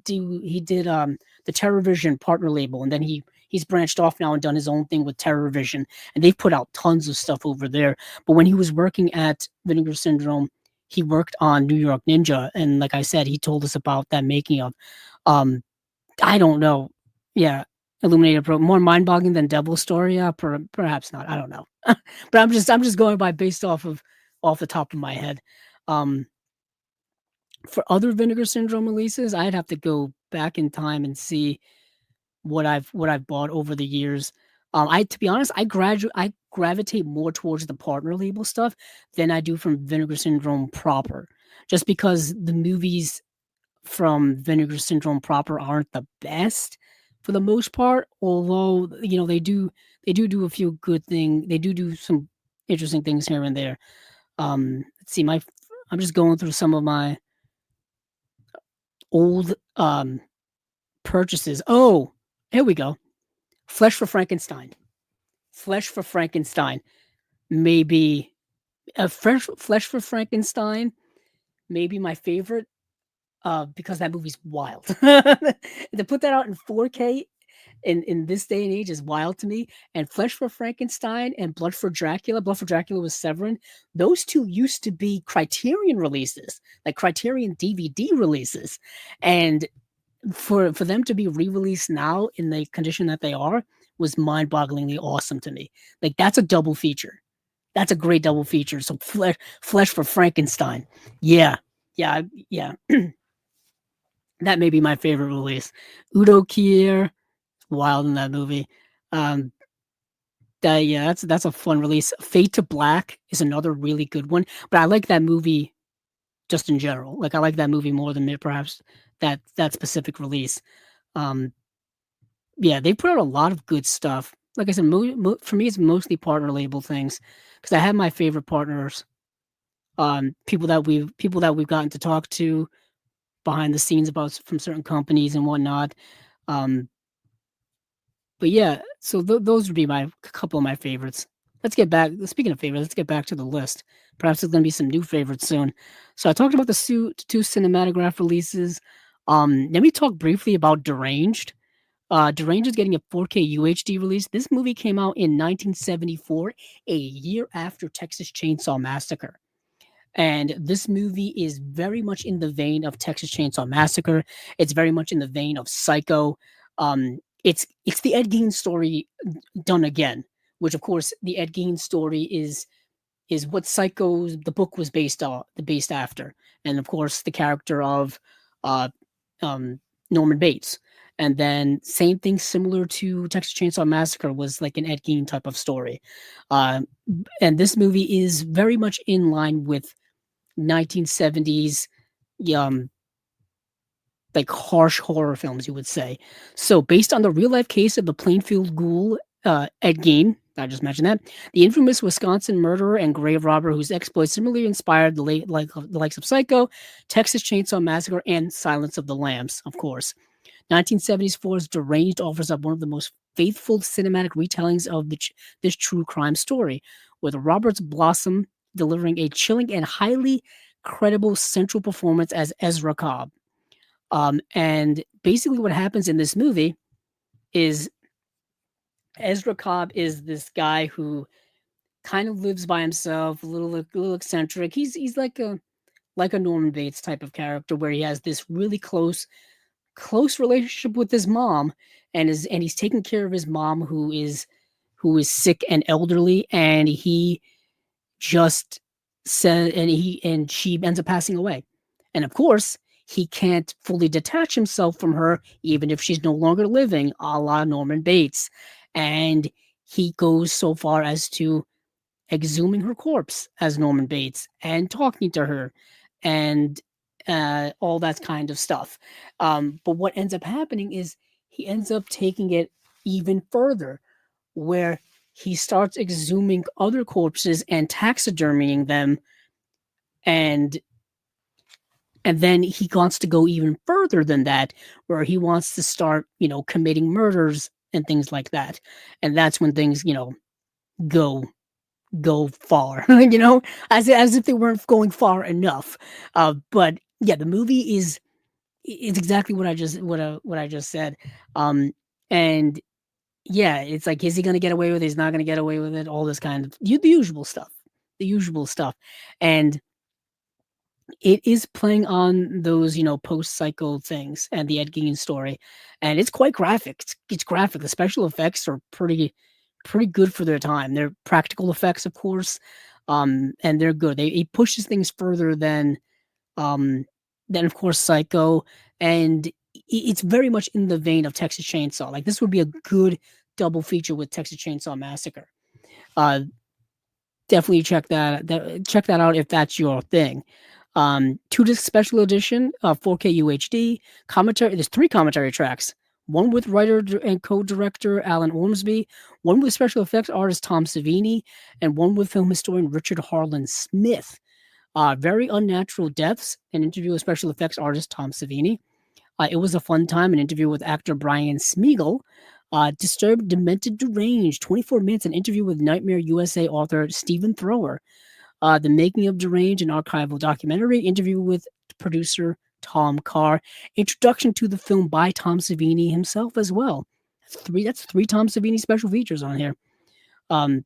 did the TerrorVision partner label, and then he's branched off now and done his own thing with TerrorVision, and they've put out tons of stuff over there. But when he was working at Vinegar Syndrome, he worked on New York Ninja, and like I said, he told us about that making of. I don't know, yeah, Illuminated Pro more mind-boggling than Devil's Story, yeah, perhaps not. I don't know, but I'm just going by based off the top of my head. For other Vinegar Syndrome releases, I'd have to go back in time and see what I've bought over the years. To be honest, I gravitate more towards the partner label stuff than I do from Vinegar Syndrome proper, just because the movies from Vinegar Syndrome proper aren't the best for the most part. Although they do a few good things. They do some interesting things here and there. Let's see, I'm just going through some of my old purchases. Oh, here we go. Flesh for Frankenstein. Maybe Flesh for Frankenstein. Maybe my favorite. Because that movie's wild. To put that out in 4K in this day and age is wild to me. And Flesh for Frankenstein and Blood for Dracula. Blood for Dracula was Severin. Those two used to be Criterion releases, like Criterion DVD releases. And for them to be re-released now in the condition that they are was mind-bogglingly awesome to me. Like that's a double feature. That's a great double feature. So Flesh for Frankenstein. Yeah. That may be my favorite release. Udo Kier, wild in that movie. That's a fun release. Fade to Black is another really good one, but I like that movie just in general. Like I like that movie more than perhaps that specific release. They put out a lot of good stuff. Like I said, for me, it's mostly partner label things because I have my favorite partners. People that we've gotten to talk to behind the scenes about from certain companies and whatnot. But yeah, so those would be a couple of my favorites. Let's get back. Speaking of favorites, let's get back to the list. Perhaps there's going to be some new favorites soon. So I talked about the two Cinématagraphe releases. Let me talk briefly about Deranged. Deranged is getting a 4K UHD release. This movie came out in 1974, a year after Texas Chainsaw Massacre. And this movie is very much in the vein of Texas Chainsaw Massacre. It's very much in the vein of Psycho. It's the Ed Gein story done again, which of course the Ed Gein story is what Psycho's the book was based after, and of course the character of Norman Bates. And then same thing similar to Texas Chainsaw Massacre was like an Ed Gein type of story. And this movie is very much in line with 1970s like harsh horror films, you would say. So based on the real life case of the Plainfield ghoul Ed Gein, I just mentioned that, the infamous Wisconsin murderer and grave robber whose exploits similarly inspired the likes of Psycho, Texas Chainsaw Massacre, and Silence of the Lambs, of course. 1974's Deranged offers up one of the most faithful cinematic retellings of this true crime story, with Roberts Blossom delivering a chilling and highly credible central performance as Ezra Cobb. And basically what happens in this movie is Ezra Cobb is this guy who kind of lives by himself, a little eccentric. He's like a Norman Bates type of character, where he has this really close relationship with his mom, and he's taking care of his mom who is sick and elderly, and he just said and she ends up passing away. And of course, he can't fully detach himself from her, even if she's no longer living, a la Norman Bates. And he goes so far as to exhuming her corpse as Norman Bates and talking to her and all that kind of stuff. But what ends up happening is he ends up taking it even further, where he starts exhuming other corpses and taxidermying them, and then he wants to go even further than that, where he wants to start, committing murders and things like that. And that's when things, go far, as if they weren't going far enough. But yeah, the movie is exactly what I just said. And yeah, it's like, is he going to get away with it? He's not going to get away with it. All this kind of the usual stuff, and it is playing on those, post-cycle things and the Ed Gein story, and it's quite graphic. It's graphic. The special effects are pretty good for their time. They're practical effects, of course, and they're good. It pushes things further than of course Psycho, and it's very much in the vein of Texas Chainsaw. Like, this would be a good double feature with Texas Chainsaw Massacre. Definitely check that out if that's your thing. 2-disc special edition, 4K UHD commentary. There's 3 commentary tracks. One with writer and co-director Alan Ormsby, one with special effects artist Tom Savini, and one with film historian Richard Harlan Smith. Very Unnatural Deaths, an interview with special effects artist Tom Savini. It Was a Fun Time, an interview with actor Brian Smeagol. Disturbed, Demented, Deranged, 24 Minutes, an interview with Nightmare USA author Stephen Thrower. The Making of Deranged, an archival documentary, interview with producer Tom Carr. Introduction to the film by Tom Savini himself as well. That's three Tom Savini special features on here.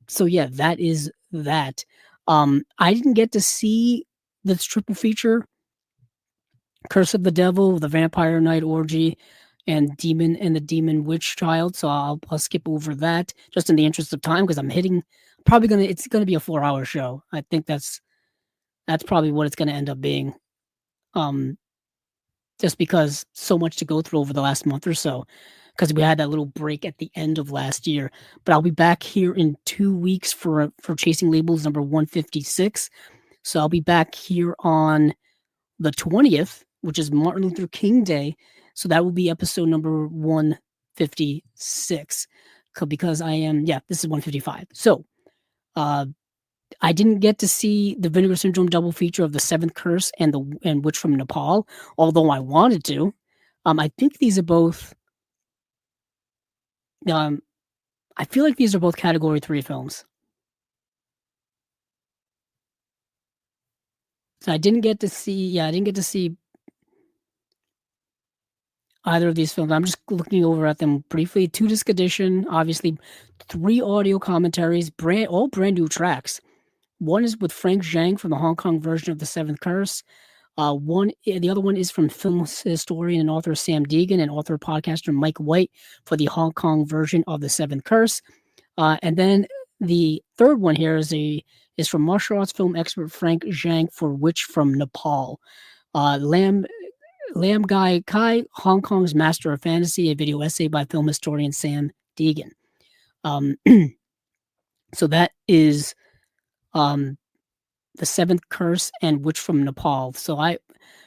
So yeah, that is that. I didn't get to see this triple feature, Curse of the Devil, The Vampire Night Orgy, and the Demon Witch Child. So I'll skip over that just in the interest of time, because it's gonna be a 4-hour show. I think that's probably what it's gonna end up being. Just because so much to go through over the last month or so, because we had that little break at the end of last year. But I'll be back here in 2 weeks for Chasing Labels number 156. So I'll be back here on the 20th, which is Martin Luther King Day. So that will be episode number 156, because this is 155. So I didn't get to see the Vinegar Syndrome double feature of The Seventh Curse and Witch from Nepal, although I wanted to. I think these are both. I feel like these are both Category 3 films. So I didn't get to see either of these films. I'm just looking over at them briefly. 2-disc edition, obviously 3 audio commentaries, all brand new tracks. One is with Frank Zhang from the Hong Kong version of The Seventh Curse. The other one is from film historian and author Sam Deegan and author podcaster Mike White for the Hong Kong version of The Seventh Curse. And then the third one here is from martial arts film expert Frank Zhang for Witch from Nepal. Lam Gai Kai, Hong Kong's Master of Fantasy, a video essay by film historian Sam Deegan. So that is The Seventh Curse and Witch from Nepal. So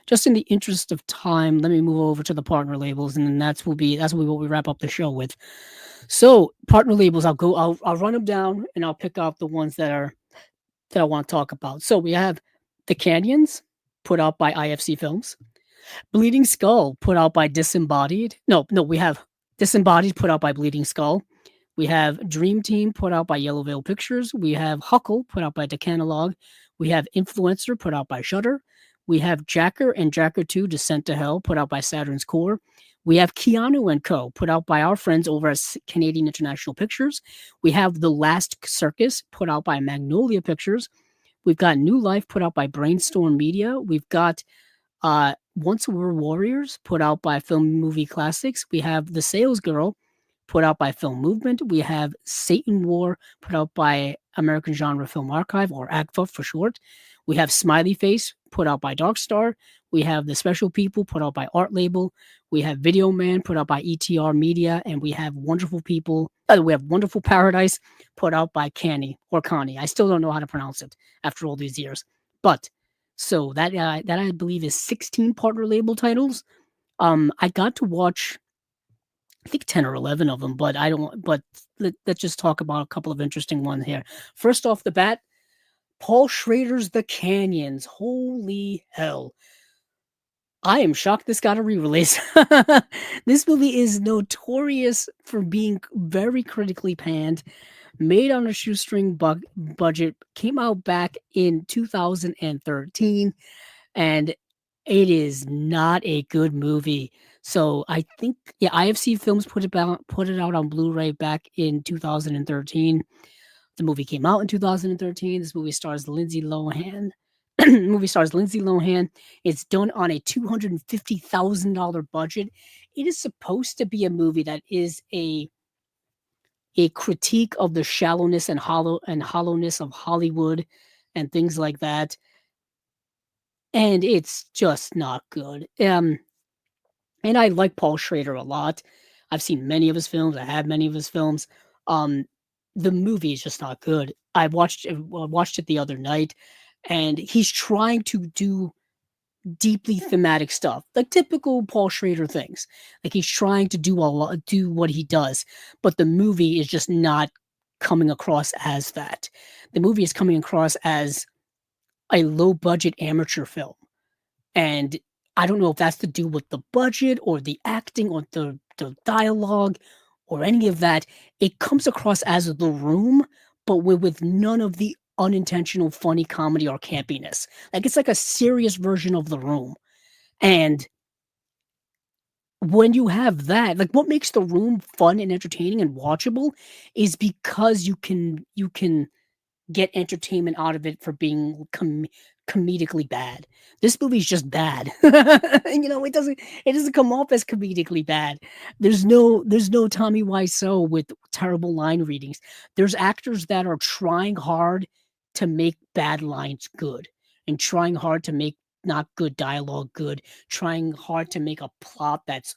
just in the interest of time, let me move over to the partner labels, and then that's what we wrap up the show with. So partner labels, I'll run them down, and I'll pick out the ones that I want to talk about. So we have The Canyons, put out by IFC Films. Bleeding Skull, put out by Disembodied. No, we have Disembodied, put out by Bleeding Skull. We have Dream Team, put out by Yellow Veil Pictures. We have Huckle, put out by Decanalog. We have Influencer, put out by Shudder. We have Jacker and Jacker 2, Descent to Hell, put out by Saturn's Core. We have Keanu and Co., put out by our friends over at Canadian International Pictures. We have The Last Circus, put out by Magnolia Pictures. We've got New Life, put out by Brainstorm Media. We've got Once We're Warriors, put out by Film Movie Classics. We have The Sales Girl, put out by Film Movement. We have Satan War, put out by American Genre Film Archive, or AGFA for short. We have Smiley Face, put out by Darkstar. We have The Special People, put out by Art Label. We have Video Man, put out by ETR Media. And we have Wonderful Paradise, put out by Canny, or Connie. I still don't know how to pronounce it after all these years. But, so that I believe is 16 partner label titles. I got to watch, I think 10 or 11 of them, but let's just talk about a couple of interesting ones here. First off the bat, Paul Schrader's The Canyons. Holy hell. I am shocked this got a re-release. This movie is notorious for being very critically panned, made on a shoestring budget, came out back in 2013, and it is not a good movie. So I think, IFC Films put it out on Blu-ray back in 2013. The movie came out in 2013. This movie stars Lindsay Lohan. It's done on a $250,000 budget. It is supposed to be a movie that is a critique of the shallowness and hollowness of Hollywood and things like that. And it's just not good. And I like Paul Schrader a lot. I've seen many of his films. I have many of his films. The movie is just not good. I watched it the other night, and he's trying to do deeply thematic stuff, like typical Paul Schrader things. Like he's trying to do what he does, but the movie is just not coming across as that. The movie is coming across as a low-budget amateur film, and I don't know if that's to do with the budget or the acting or the dialogue or any of that. It comes across as The Room, but with none of the unintentional funny comedy or campiness. Like it's like a serious version of The Room. And when you have that, like what makes The Room fun and entertaining and watchable is because you can get entertainment out of it for being comedically bad. This movie's just bad. It doesn't come off as comedically bad. There's no Tommy Wiseau with terrible line readings. There's actors that are trying hard to make bad lines good and trying hard to make not good dialogue good, trying hard to make a plot that's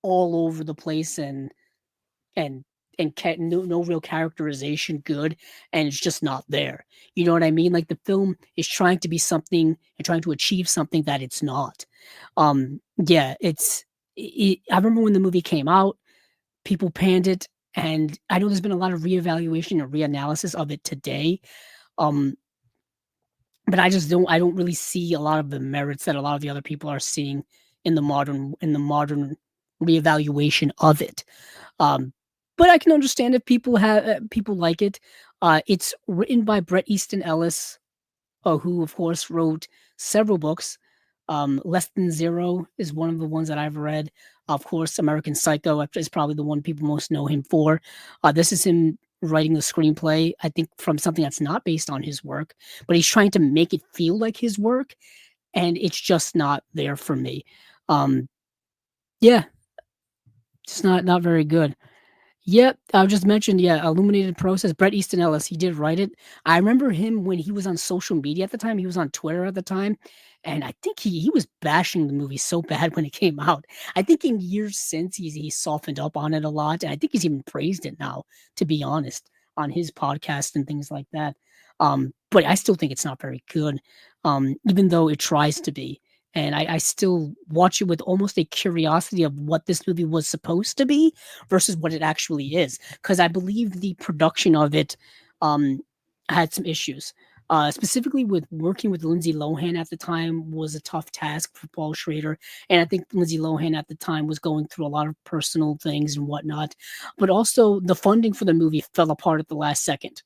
all over the place and no real characterization good, and it's just not there. You know what I mean? Like the film is trying to be something and trying to achieve something that it's not. I remember when the movie came out, people panned it, and I know there's been a lot of reevaluation and reanalysis of it today. But I don't really see a lot of the merits that a lot of the other people are seeing in the modern reevaluation of it. But I can understand if people like it. It's written by Bret Easton Ellis, who of course wrote several books. Less Than Zero is one of the ones that I've read. Of course, American Psycho is probably the one people most know him for. This is him writing the screenplay, I think, from something that's not based on his work, but he's trying to make it feel like his work, and it's just not there for me. Just not very good. Yep, I just mentioned, Illuminated Process. Bret Easton Ellis, he did write it. I remember him when he was on social media at the time. He was on Twitter at the time, and I think he was bashing the movie so bad when it came out. I think in years since, he's softened up on it a lot, and I think he's even praised it now, to be honest, on his podcast and things like that. But I still think it's not very good, even though it tries to be. And I still watch it with almost a curiosity of what this movie was supposed to be versus what it actually is. Because I believe the production of it had some issues. specifically with working with Lindsay Lohan at the time was a tough task for Paul Schrader. And I think Lindsay Lohan at the time was going through a lot of personal things and whatnot. But also the funding for the movie fell apart at the last second.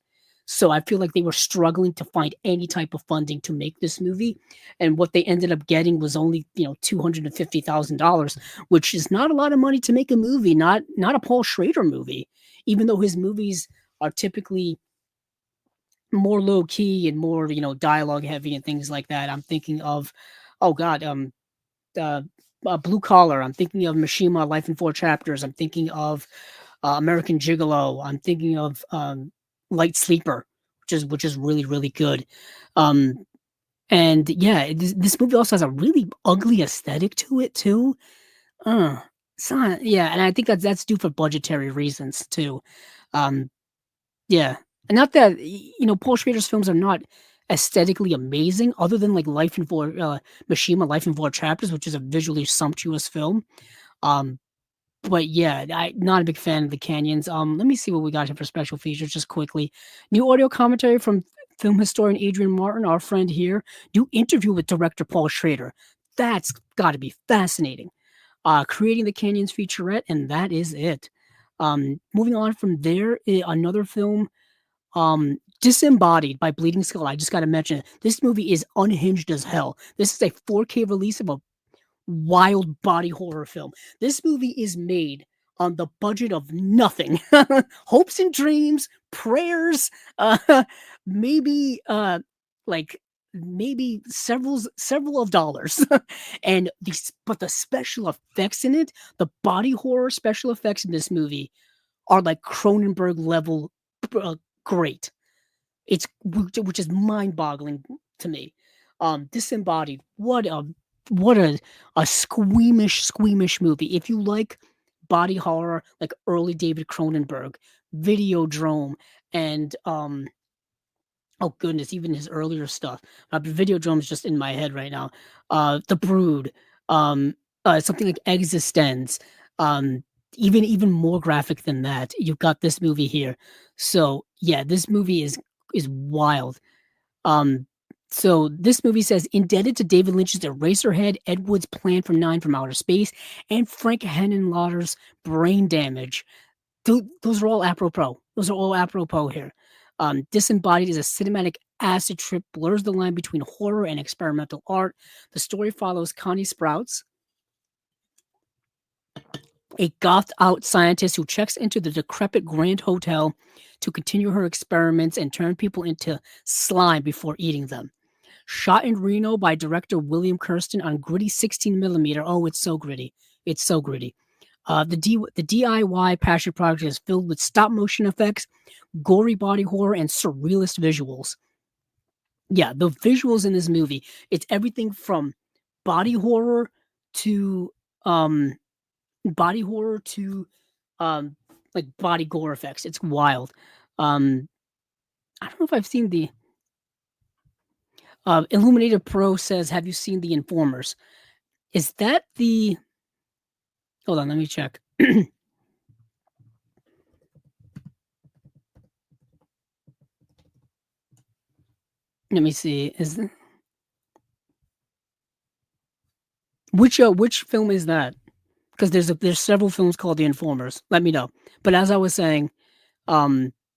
So I feel like they were struggling to find any type of funding to make this movie, and what they ended up getting was only $250,000, which is not a lot of money to make a movie. Not a Paul Schrader movie, even though his movies are typically more low key and more dialogue heavy and things like that. I'm thinking of, oh god, uh, Blue Collar. I'm thinking of Mishima, Life in Four Chapters. I'm thinking of American Gigolo. I'm thinking of Light Sleeper, which is really really good. Um, and yeah, this movie also has a really ugly aesthetic to it too. Uh, it's not, yeah, and I think that's due for budgetary reasons too. Um, yeah, and not that Paul Schrader's films are not aesthetically amazing, other than like Mishima, Life in Four Chapters, which is a visually sumptuous film. Um, but yeah, not a big fan of the Canyons. Let me see what we got here for special features just quickly. New audio commentary from film historian Adrian Martin, our friend here. New interview with director Paul Schrader. That's got to be fascinating. Creating the Canyons featurette, and that is it. Moving on from there, another film, Disembodied by Bleeding Skull. I just got to mention it. This movie is unhinged as hell. This is a 4K release of a wild body horror film. This movie is made on the budget of nothing. Hopes and dreams, prayers, maybe like maybe several of dollars. And but the special effects in it, the body horror special effects in this movie are like Cronenberg level great. Which is mind-boggling to me. Disembodied, what a squeamish movie. If you like body horror, like early David Cronenberg, Videodrome, and oh goodness, even his earlier stuff. Videodrome is just in my head right now. The Brood, something like Existence, even more graphic than that. You've got this movie here. So yeah, this movie is wild. So this movie says, indebted to David Lynch's Eraserhead, Ed Wood's Plan for Nine from Outer Space, and Frank Henenlotter's Brain Damage. Those are all apropos. Those are all apropos here. Disembodied is a cinematic acid trip, blurs the line between horror and experimental art. The story follows Connie Sprouts, a gothed out scientist who checks into the decrepit Grand Hotel to continue her experiments and turn people into slime before eating them. Shot in Reno by director William Kirsten on gritty 16mm. Oh, it's so gritty. It's so gritty. The DIY passion project is filled with stop motion effects, gory body horror, and surrealist visuals. Yeah, the visuals in this movie, it's everything from body horror to body horror to like body gore effects. It's wild. I don't know if I've seen the Illuminated Pro says, have you seen The Informers? Is that the hold on, let me check. Let me see. Is the, which film is that? Because there's several films called The Informers. Let me know. But as I was saying,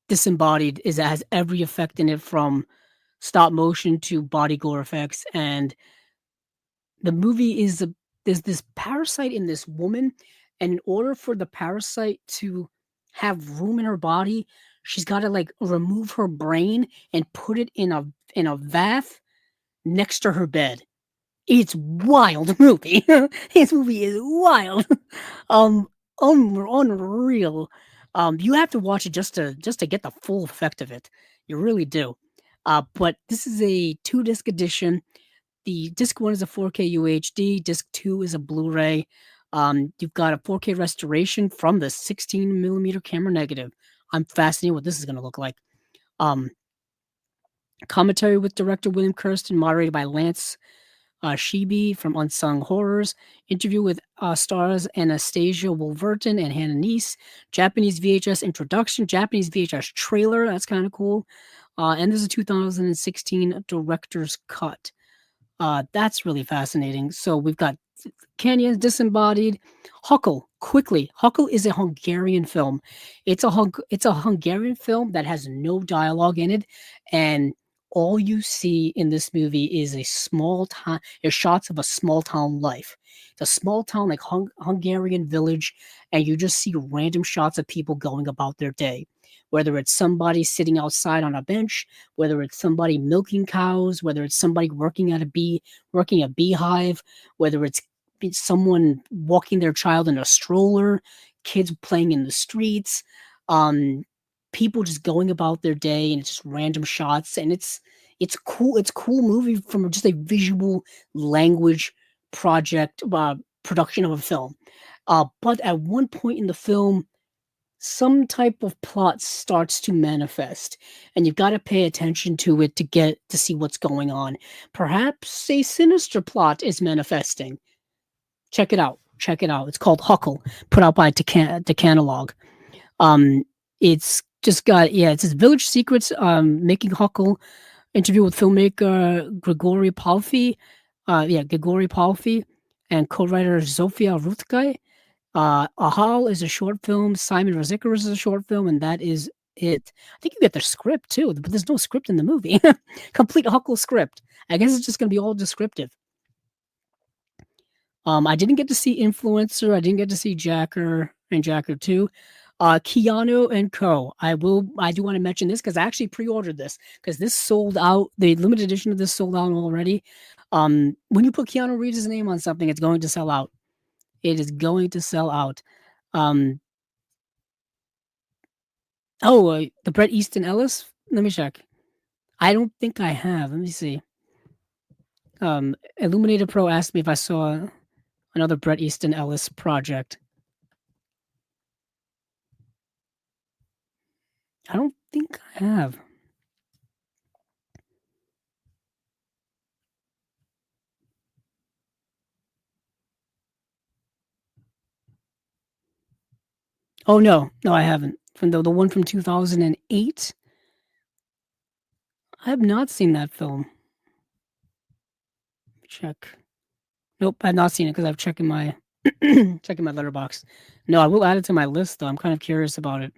Disembodied has every effect in it, from stop motion to body gore effects, and the movie there's this parasite in this woman, and in order for the parasite to have room in her body, she's got to like remove her brain and put it in a vat next to her bed. It's wild movie. This movie is wild. um Unreal. You have to watch it just to get the full effect of it. You really do. But this is a 2-disc edition. The disc 1 is a 4K UHD, disc 2 is a Blu-ray. You've got a 4K restoration from the 16mm camera negative. I'm fascinated what this is going to look like. Commentary with director William Kirsten, moderated by Lance Sheeby from Unsung Horrors. Interview with stars Anastasia Wolverton and Hannah Neese. Japanese VHS introduction, Japanese VHS trailer. That's kind of cool. and there's a 2016 director's cut. That's really fascinating. So we've got Canyons, Disembodied, Huckle. Quickly, Huckle is a Hungarian film. It's a Hungarian film that has no dialogue in it, and all you see in this movie is a small town, is shots of a small town life. It's a small town like Hungarian village, and you just see random shots of people going about their day. Whether it's somebody sitting outside on a bench, whether it's somebody milking cows, whether it's somebody working a beehive, whether it's someone walking their child in a stroller, kids playing in the streets, um, people just going about their day, and it's just random shots, and it's cool. It's a cool movie from just a visual language project production of a film. But at one point in the film, some type of plot starts to manifest, and you've got to pay attention to it to see what's going on. Perhaps a sinister plot is manifesting. Check it out. Check it out. It's called Huckle, put out by Decanalog. Um, it's just got it says Village Secrets. Making Huckle. Interview with filmmaker Grigory Palfi. Grigory Palfi, and co-writer Zofia Rutkay. Ahal is a short film. Simon Razikaris is a short film, and that is it. I think you get the script too, but there's no script in the movie. Complete Huckle script. I guess it's just going to be all descriptive. I didn't get to see Influencer. I didn't get to see Jacker and Jacker 2. Keanu and Co. I do want to mention this because I actually pre-ordered this because this sold out. The limited edition of this sold out already. When you put Keanu Reeves' name on something, it's going to sell out. It is going to sell out. The Bret Easton Ellis? Let me check. I don't think I have. Let me see. Illuminator Pro asked me if I saw another Bret Easton Ellis project. I don't think I have. Oh no, I haven't. From the one from 2008. I have not seen that film. Check. Nope, I've not seen it because I'm checking my checking my letterbox. No, I will add it to my list though. I'm kind of curious about it.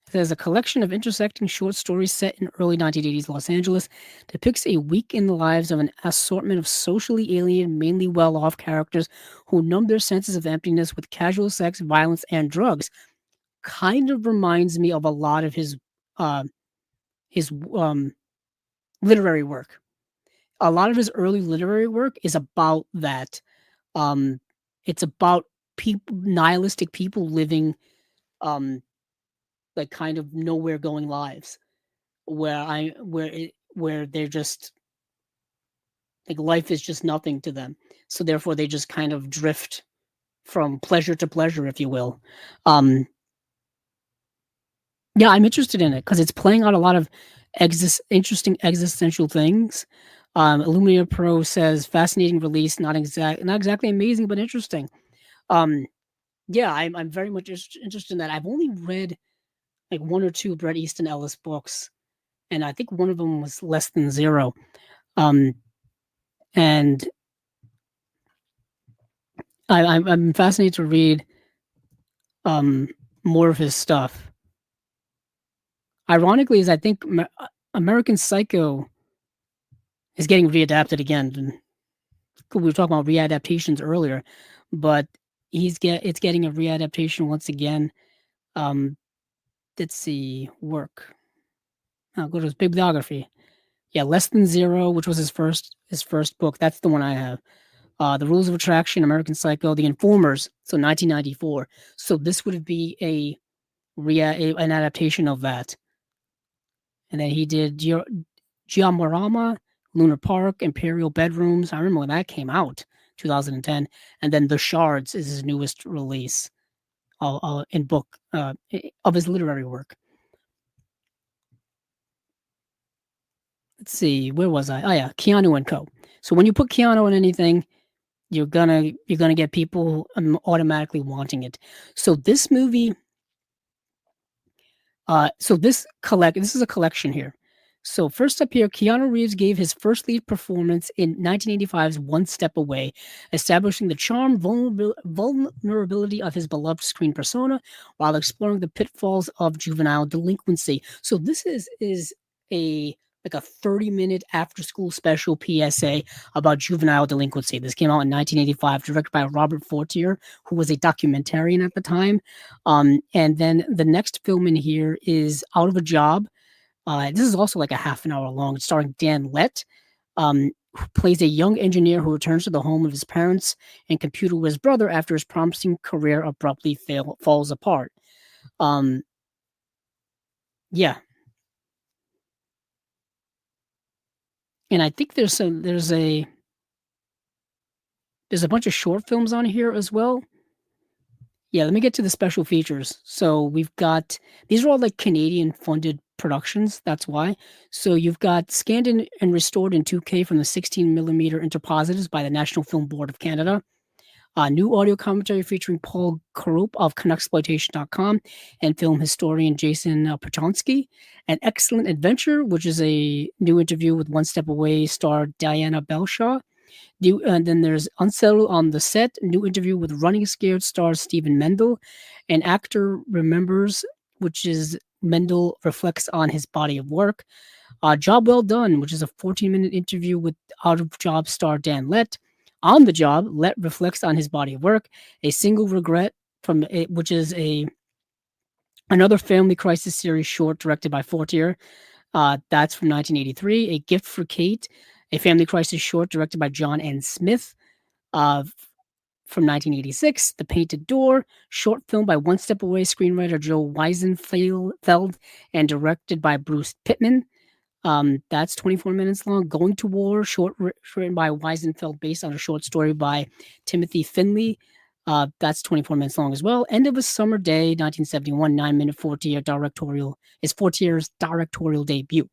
It says a collection of intersecting short stories set in early 1980s Los Angeles depicts a week in the lives of an assortment of socially alien, mainly well-off characters who numb their senses of emptiness with casual sex, violence, and drugs. Kind of reminds me of a lot of his literary work. A lot of his early literary work is about that. It's about nihilistic people living like kind of nowhere going lives where they're just like life is just nothing to them. So therefore they just kind of drift from pleasure to pleasure, if you will. Yeah, I'm interested in it because it's playing out a lot of interesting existential things. Illuminator Pro says fascinating release, not exactly amazing, but interesting. Yeah, I'm very much interested in that. I've only read like one or two Bret Easton Ellis books, and I think one of them was Less Than Zero. And I'm fascinated to read more of his stuff. Ironically, is I think American Psycho is getting readapted again. We were talking about readaptations earlier, but it's getting a readaptation once again. Let's see, work. I'll go to his bibliography. Yeah, Less Than Zero, which was his first book. That's the one I have. The Rules of Attraction, American Psycho, The Informers. So 1994. So this would be an adaptation of that. And then he did Giamorama, Lunar Park, Imperial Bedrooms. I remember when that came out, 2010. And then The Shards is his newest release in book of his literary work. Let's see, where was I? Oh yeah, Keanu and Co. So when you put Keanu in anything, you're gonna get people automatically wanting it. So this movie, So this is a collection here. So first up here, Keanu Reeves gave his first lead performance in 1985's One Step Away, establishing the charm, vulnerability of his beloved screen persona while exploring the pitfalls of juvenile delinquency. So this is a like a 30-minute after-school special PSA about juvenile delinquency. This came out in 1985, directed by Robert Fortier, who was a documentarian at the time. And then the next film in here is Out of a Job. This is also like a half an hour long, starring Dan Lett, who plays a young engineer who returns to the home of his parents and computer with his brother after his promising career abruptly falls apart. Yeah. And I think there's a bunch of short films on here as well. Yeah, let me get to the special features. So we've got these are all like Canadian funded productions. That's why. So you've got scanned and restored in 2K from the 16mm interpositives by the National Film Board of Canada. New audio commentary featuring Paul Korup of Canucksploitation.com and film historian Jason Pertonsky. An Excellent Adventure, which is a new interview with One Step Away star Diana Belshaw. And then there's Unsettled on the Set, new interview with Running Scared star Stephen Mendel. An Actor Remembers, which is Mendel reflects on his body of work. Job Well Done, which is a 14-minute interview with Out of Job star Dan Lett. On the Job, Lett reflects on his body of work. A Single Regret, which is another family crisis series short directed by Fortier. That's from 1983. A Gift for Kate, a family crisis short directed by John N. Smith from 1986. The Painted Door, short film by One Step Away screenwriter Joe Weisenfeld and directed by Bruce Pittman. That's 24 minutes long. Going to War, short written by Weisenfeld based on a short story by Timothy Finley. That's 24 minutes long as well. End of a Summer Day, 1971, 9-minute Fortier's directorial debut.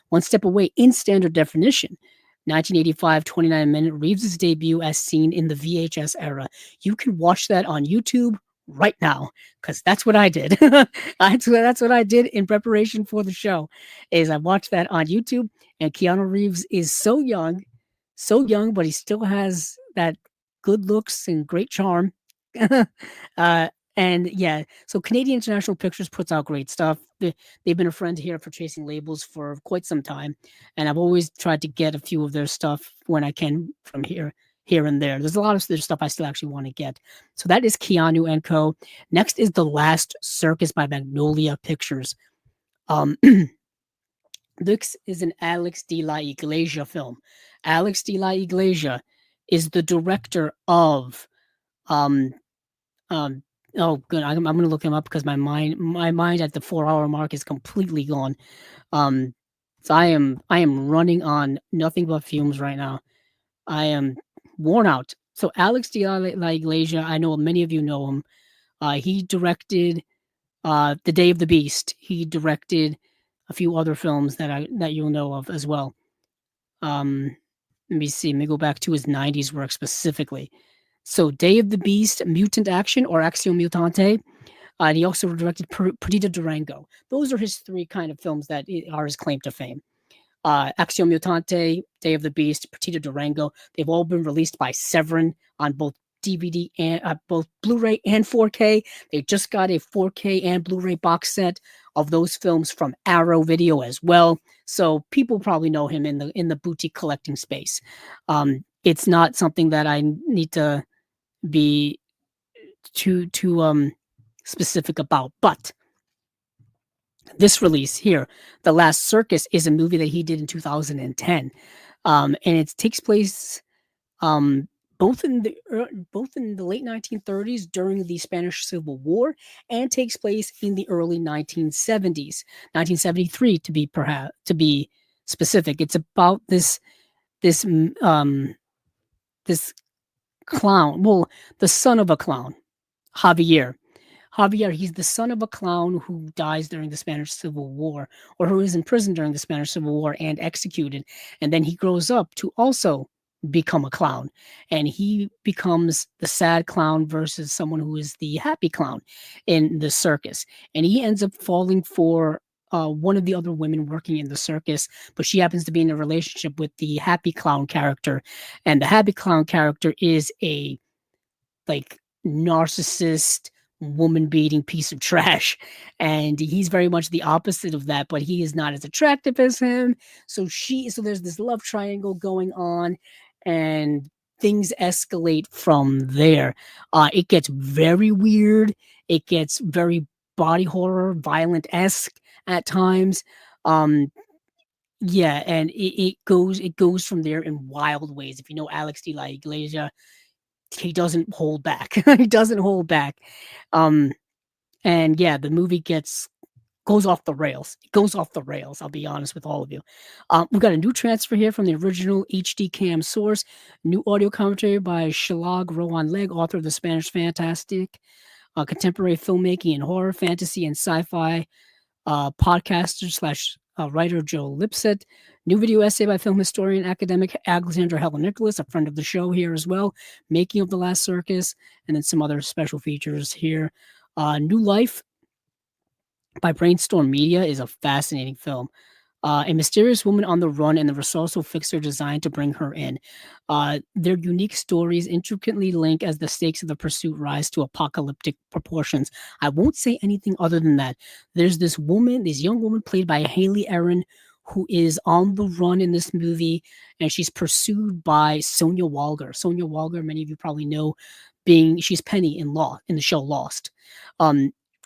One Step Away in standard definition. 1985, 29-minute Reeves' debut as seen in the VHS era. You can watch that on YouTube right now, because that's what I did. That's what I did in preparation for the show, is I watched that on YouTube, and Keanu Reeves is so young, but he still has that good looks and great charm. And yeah, so Canadian International Pictures puts out great stuff. They've been a friend here for Chasing Labels for quite some time, and I've always tried to get a few of their stuff when I can from here and there. There's a lot of their stuff I still actually want to get. So that is Keanu and Co. Next is The Last Circus by Magnolia Pictures. This is an Alex de la Iglesia film. Alex de la Iglesia is the director of oh, good. I'm going to look him up because my mind at the 4-hour mark is completely gone. So I am running on nothing but fumes right now. I am worn out. So Alex de la Iglesia, I know many of you know him. He directed The Day of the Beast. He directed a few other films that you'll know of as well. Let me see. Let me go back to his 90s work specifically. So Day of the Beast, Mutant Action, or Acción Mutante. And he also directed Perdita Durango. Those are his three kind of films that are his claim to fame. Acción Mutante, Day of the Beast, Perdita Durango. They've all been released by Severin on both DVD and both Blu-ray and 4K. They just got a 4K and Blu-ray box set of those films from Arrow Video as well. So people probably know him in the boutique collecting space. It's not something that I need to be too specific about, but this release here, The Last Circus, is a movie that he did in 2010, and it takes place both in the late 1930s during the Spanish Civil War, and takes place in the early 1970s, 1973 to be specific. It's about this clown, well, the son of a clown, Javier, he's the son of a clown who dies during the Spanish Civil War, or who is imprisoned during the Spanish Civil War and executed. And then he grows up to also become a clown, and he becomes the sad clown versus someone who is the happy clown in the circus, and he ends up falling for one of the other women working in the circus, but she happens to be in a relationship with the happy clown character, and the happy clown character is a like narcissist woman beating piece of trash, and he's very much the opposite of that, but he is not as attractive as him. So there's this love triangle going on, and things escalate from there. It gets very weird. It gets very body horror, violent-esque at times. Um, yeah, and it goes from there in wild ways. If you know Alex de la Iglesia, he doesn't hold back. He doesn't hold back. Um, and yeah, the movie goes off the rails. It goes off the rails. I'll be honest with all of you. We've got a new transfer here from the original HD cam source. New audio commentary by Sherlock Rowan Legg, author of the Spanish Fantastic, contemporary filmmaking and horror, fantasy, and sci-fi podcaster slash writer Joe Lipset. New video essay by film historian academic Alexandra Helen Nicholas, a friend of the show here as well. Making of the Last Circus, and then some other special features here. New Life by Brainstorm Media is a fascinating film. A mysterious woman on the run and the resourceful fixer designed to bring her in. Their unique stories intricately link as the stakes of the pursuit rise to apocalyptic proportions. I won't say anything other than that. There's this young woman played by Haley Aaron, who is on the run in this movie, and she's pursued by Sonia Walger. Sonia Walger, many of you probably know, she's Penny in the show Lost.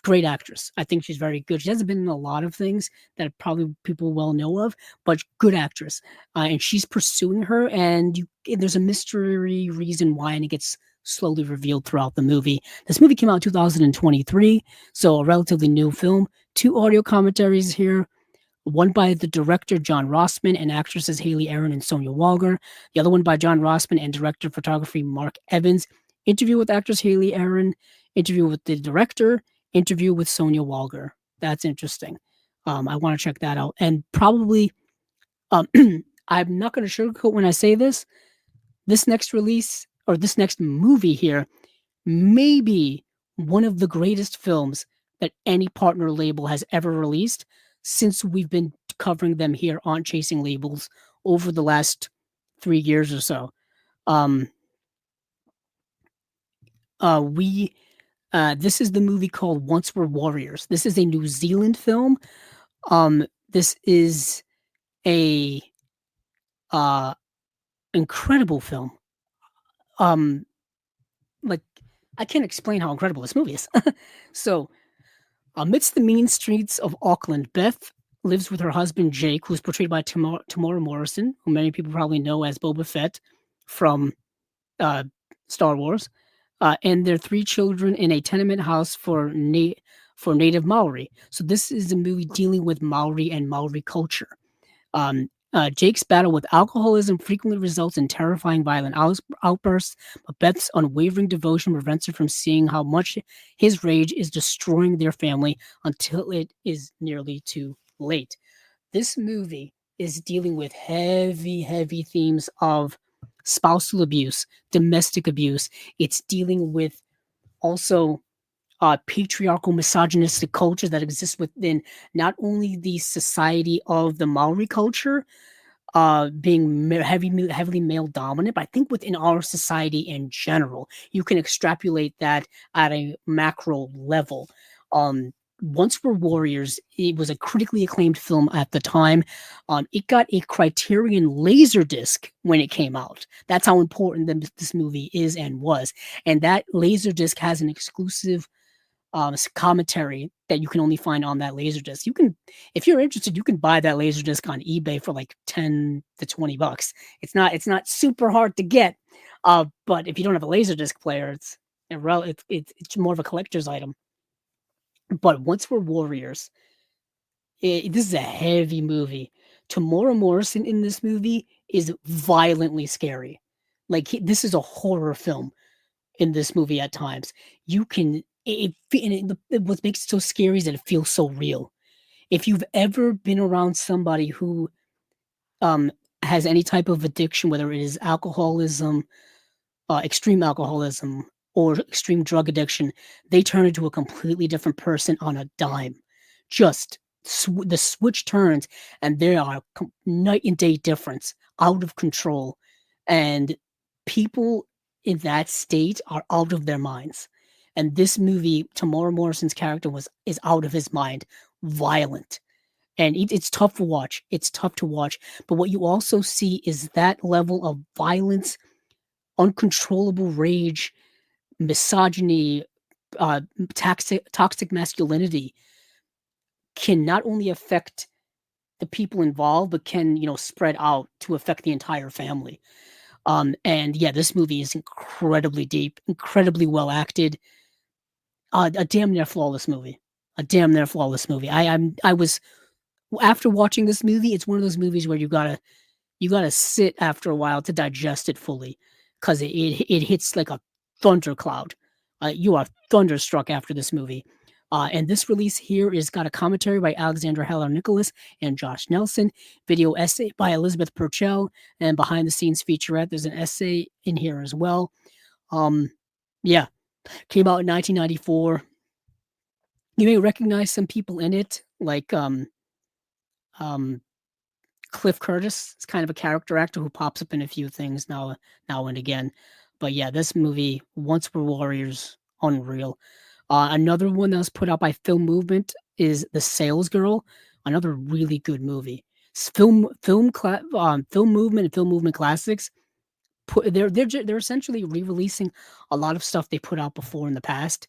Great actress. I think she's very good. She hasn't been in a lot of things that probably people well know of, but good actress. And she's pursuing her, and there's a mystery reason why, and it gets slowly revealed throughout the movie. This movie came out in 2023, so a relatively new film. 2 audio commentaries here. One by the director John Rossman and actresses Haley Aaron and Sonia Walger. The other one by John Rossman and director of photography Mark Evans. Interview with actress Haley Aaron. Interview with the director. Interview with Sonia Walger. That's interesting. I want to check that out. And probably, I'm not going to sugarcoat when I say this. This next release, or this next movie here, may be one of the greatest films that any partner label has ever released since we've been covering them here on Chasing Labels over the last 3 years or so. This is the movie called Once Were Warriors. This is a New Zealand film. This is a incredible film. Like, I can't explain how incredible this movie is. So, amidst the mean streets of Auckland, Beth lives with her husband Jake, who's portrayed by Tamora Morrison, who many people probably know as Boba Fett from Star Wars, and their 3 children in a tenement house for native Maori. So this is a movie dealing with Maori and Maori culture. Jake's battle with alcoholism frequently results in terrifying violent outbursts, but Beth's unwavering devotion prevents her from seeing how much his rage is destroying their family until it is nearly too late. This movie is dealing with heavy, heavy themes of spousal abuse, domestic abuse. It's dealing with also patriarchal, misogynistic culture that exists within not only the society of the Maori culture, being heavily male dominant, but I think within our society in general, you can extrapolate that at a macro level. Once Were Warriors, it was a critically acclaimed film at the time. It got a Criterion Laserdisc when it came out. That's how important this movie is and was. And that Laserdisc has an exclusive commentary that you can only find on that Laserdisc. If you're interested, you can buy that Laserdisc on eBay for like $10 to $20. It's not super hard to get. But if you don't have a Laserdisc player, it's more of a collector's item. But Once Were Warriors, this is a heavy movie. Tamora Morrison in this movie is violently scary. This is a horror film in this movie at times. What makes it so scary is that it feels so real. If you've ever been around somebody who has any type of addiction, whether it is alcoholism, extreme alcoholism, or extreme drug addiction, they turn into a completely different person on a dime. Just the switch turns, and there are night and day difference, out of control, and people in that state are out of their minds. And this movie, Tamora Morrison's character is out of his mind, violent, and it's tough to watch. It's tough to watch. But what you also see is that level of violence, uncontrollable rage, misogyny, toxic masculinity can not only affect the people involved, but can, spread out to affect the entire family. And yeah, this movie is incredibly deep, incredibly well acted. A damn near flawless movie. A damn near flawless movie. I was after watching this movie, it's one of those movies where you gotta sit after a while to digest it fully, because it hits like a thundercloud. You are thunderstruck after this movie. And this release here is got a commentary by Alexandra Heller Nicholas and Josh Nelson, video essay by Elizabeth Purcell, and behind the scenes featurette. There's an essay in here as well. Yeah, came out in 1994. You may recognize some people in it, like Cliff Curtis is kind of a character actor who pops up in a few things now and again. But yeah, this movie, Once Were Warriors, unreal. Another one that was put out by Film Movement is The Sales Girl, another really good movie. Film Movement and Film Movement Classics. They're essentially re-releasing a lot of stuff they put out before in the past,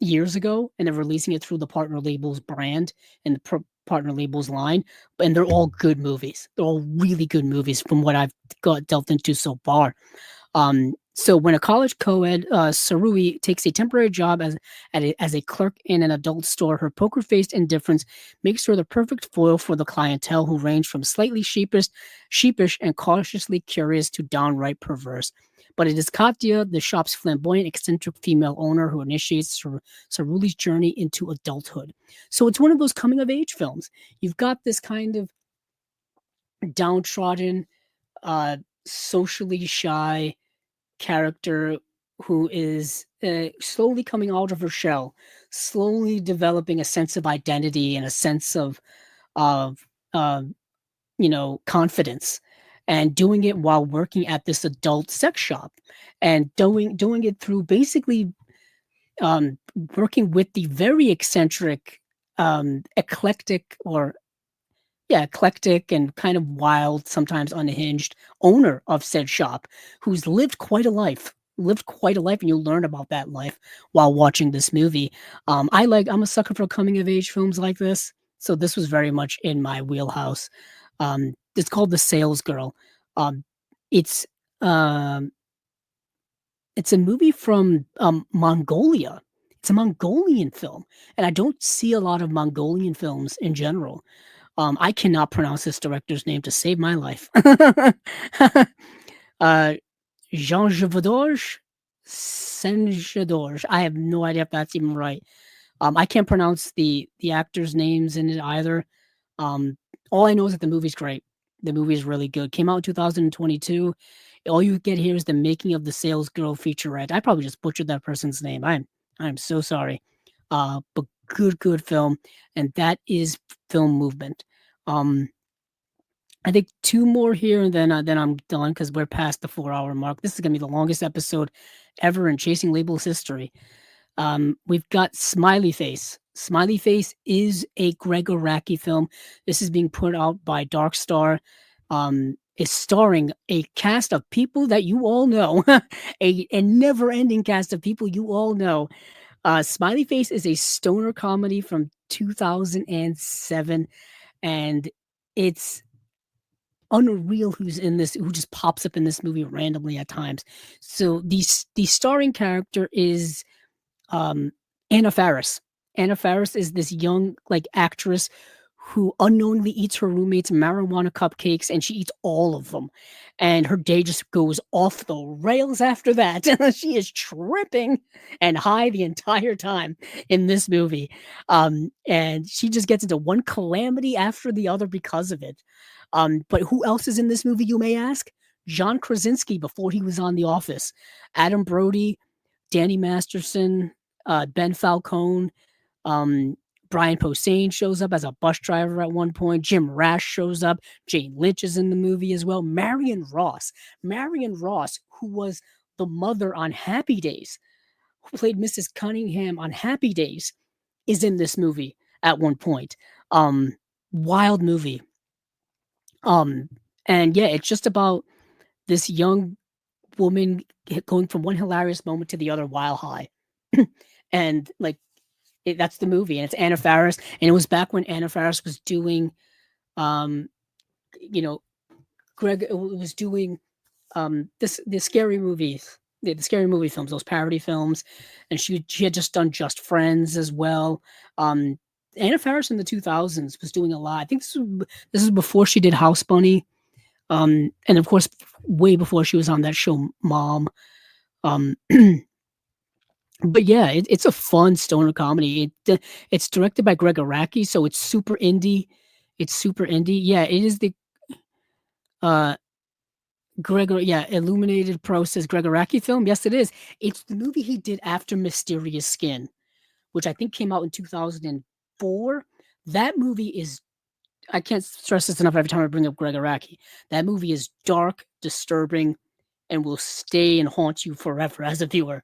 years ago, and they're releasing it through the partner labels brand and the partner labels line, and they're all good movies. They're all really good movies from what I've got delved into so far. So when a college co-ed, Sarui takes a temporary job as a clerk in an adult store, her poker-faced indifference makes her the perfect foil for the clientele, who range from slightly sheepish and cautiously curious to downright perverse. But it is Katya, the shop's flamboyant, eccentric female owner, who initiates Saruli's journey into adulthood. So it's one of those coming-of-age films. You've got this kind of downtrodden, socially shy character who is slowly coming out of her shell, slowly developing a sense of identity and a sense of confidence, and doing it while working at this adult sex shop, and doing it through basically working with the very eccentric, eclectic and kind of wild, sometimes unhinged owner of said shop, who's lived quite a life. And you'll learn about that life while watching this movie. I'm a sucker for coming of age films like this, so this was very much in my wheelhouse. It's called The Sales Girl. It's a movie from Mongolia. It's a Mongolian film, and I don't see a lot of Mongolian films in general. I cannot pronounce this director's name to save my life. Jean Javodorj, Senjadorj. I have no idea if that's even right. I can't pronounce the actors' names in it either. All I know is that the movie's great. The movie is really good. Came out in 2022. All you get here is the making of The Sales Girl featurette. I probably just butchered that person's name. I'm so sorry. But good film, and that is Film Movement. I think two more here, and then I'm done, because we're past the 4-hour mark. This is gonna be the longest episode ever in Chasing Labels history. We've got Smiley Face. Smiley Face is a Greg Araki film. This is being put out by Darkstar. It's starring a cast of people that you all know, a never-ending cast of people you all know. Smiley Face is a stoner comedy from 2007, and it's unreal who's in this, who just pops up in this movie randomly at times. So the starring character is Anna Faris. Anna Faris is this young actress who unknowingly eats her roommate's marijuana cupcakes, and she eats all of them. And her day just goes off the rails after that. She is tripping and high the entire time in this movie. And she just gets into one calamity after the other because of it. But who else is in this movie, you may ask? John Krasinski before he was on The Office. Adam Brody, Danny Masterson, Ben Falcone, um, Brian Posehn shows up as a bus driver at one point. Jim Rash shows up. Jane Lynch is in the movie as well. Marion Ross, who was the mother on Happy Days, who played Mrs. Cunningham on Happy Days, is in this movie at one point. Wild movie. And yeah, it's just about this young woman going from one hilarious moment to the other while high. And like, that's the movie, and it's Anna Faris, and it was back when Anna Faris was doing, Greg was doing the scary movies, the scary movie films, those parody films, and she had just done Just Friends as well. Anna Faris in the 2000s was doing a lot. I think this is before she did House Bunny, and of course, way before she was on that show Mom. But yeah, it's a fun stoner comedy. It's directed by Greg Araki, so it's super indie. Yeah, it is the Illuminated Pro says Greg Araki film. Yes, it is. It's the movie he did after Mysterious Skin, which I think came out in 2004. That movie is, I can't stress this enough every time I bring up Greg Araki. That movie is dark, disturbing, and will stay and haunt you forever as a viewer.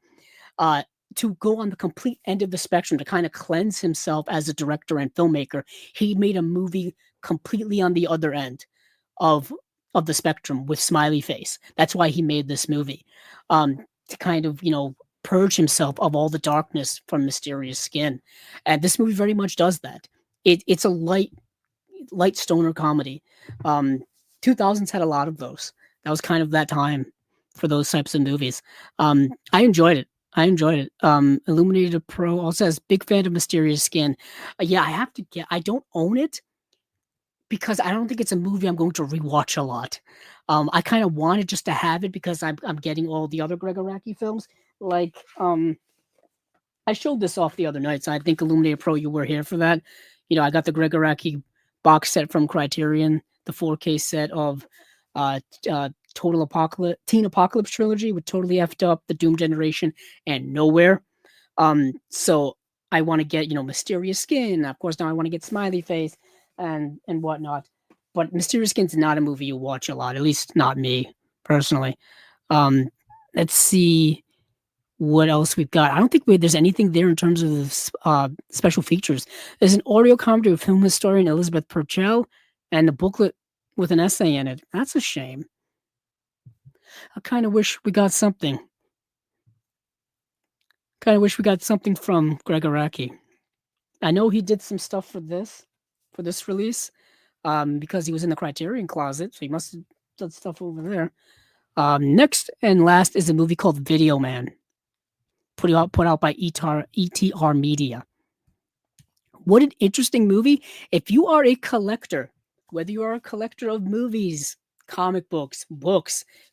To go on the complete end of the spectrum, to kind of cleanse himself as a director and filmmaker, he made a movie completely on the other end of the spectrum with Smiley Face. That's why he made this movie, to kind of, purge himself of all the darkness from Mysterious Skin. And this movie very much does that. It's a light stoner comedy. 2000s had a lot of those. That was kind of that time for those types of movies. I enjoyed it. Illuminated Pro also says big fan of Mysterious Skin. Yeah, I don't own it because I don't think it's a movie I'm going to rewatch a lot. I kind of wanted just to have it because I'm getting all the other Greg Araki films. Like, I showed this off the other night, so I think Illuminated Pro, you were here for that. I got the Greg Araki box set from Criterion, the 4K set of Teen Apocalypse trilogy with Totally Effed Up, The Doom Generation, and Nowhere. So I want to get, Mysterious Skin. Of course, now I want to get Smiley Face and whatnot. But Mysterious Skin's not a movie you watch a lot, at least not me, personally. Let's see what else we've got. I don't think there's anything there in terms of special features. There's an audio commentary with film historian Elizabeth Purcell and a booklet with an essay in it. That's a shame. I kind of wish we got something. From Greg Araki. I know he did some stuff for this release, because he was in the Criterion closet, so he must have done stuff over there. Next and last is a movie called Video Man, put out by ETR Media. What an interesting movie. If you are a collector, whether you are a collector of movies, comic books,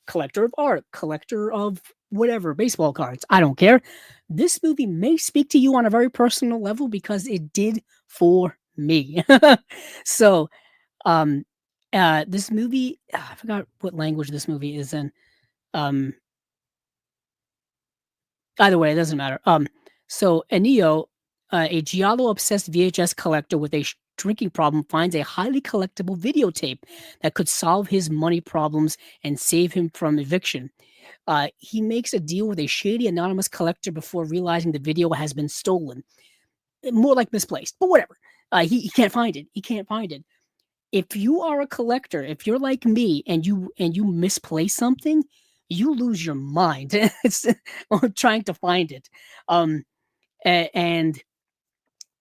collector of art, collector of whatever, baseball cards, I don't care. This movie may speak to you on a very personal level because it did for me. So, this movie, I forgot what language this movie is in. Either way, it doesn't matter. So Enio, a Giallo-obsessed VHS collector with a drinking problem, finds a highly collectible videotape that could solve his money problems and save him from eviction. He makes a deal with a shady anonymous collector before realizing the video has been stolen. More like misplaced, but whatever. He can't find it. If you are a collector, if you're like me and you misplace something, you lose your mind. It's trying to find it. And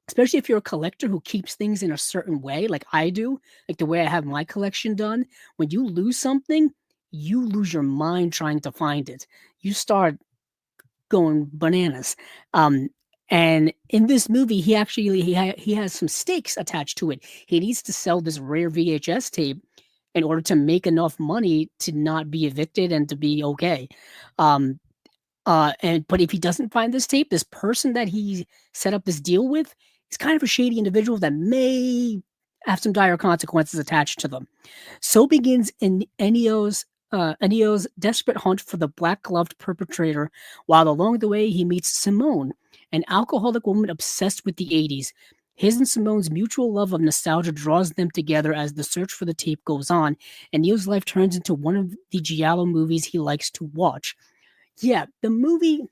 especially if you're a collector who keeps things in a certain way, like I do, like the way I have my collection done, when you lose something, you lose your mind trying to find it. You start going bananas. And in this movie, he actually he has some stakes attached to it. He needs to sell this rare VHS tape in order to make enough money to not be evicted and to be okay. Um, but if he doesn't find this tape, this person that he set up this deal with is kind of a shady individual that may have some dire consequences attached to them. So begins Ennio's desperate hunt for the black-gloved perpetrator, while along the way he meets Simone, an alcoholic woman obsessed with the 80s. His and Simone's mutual love of nostalgia draws them together as the search for the tape goes on, and Neil's life turns into one of the giallo movies he likes to watch. Yeah, the movie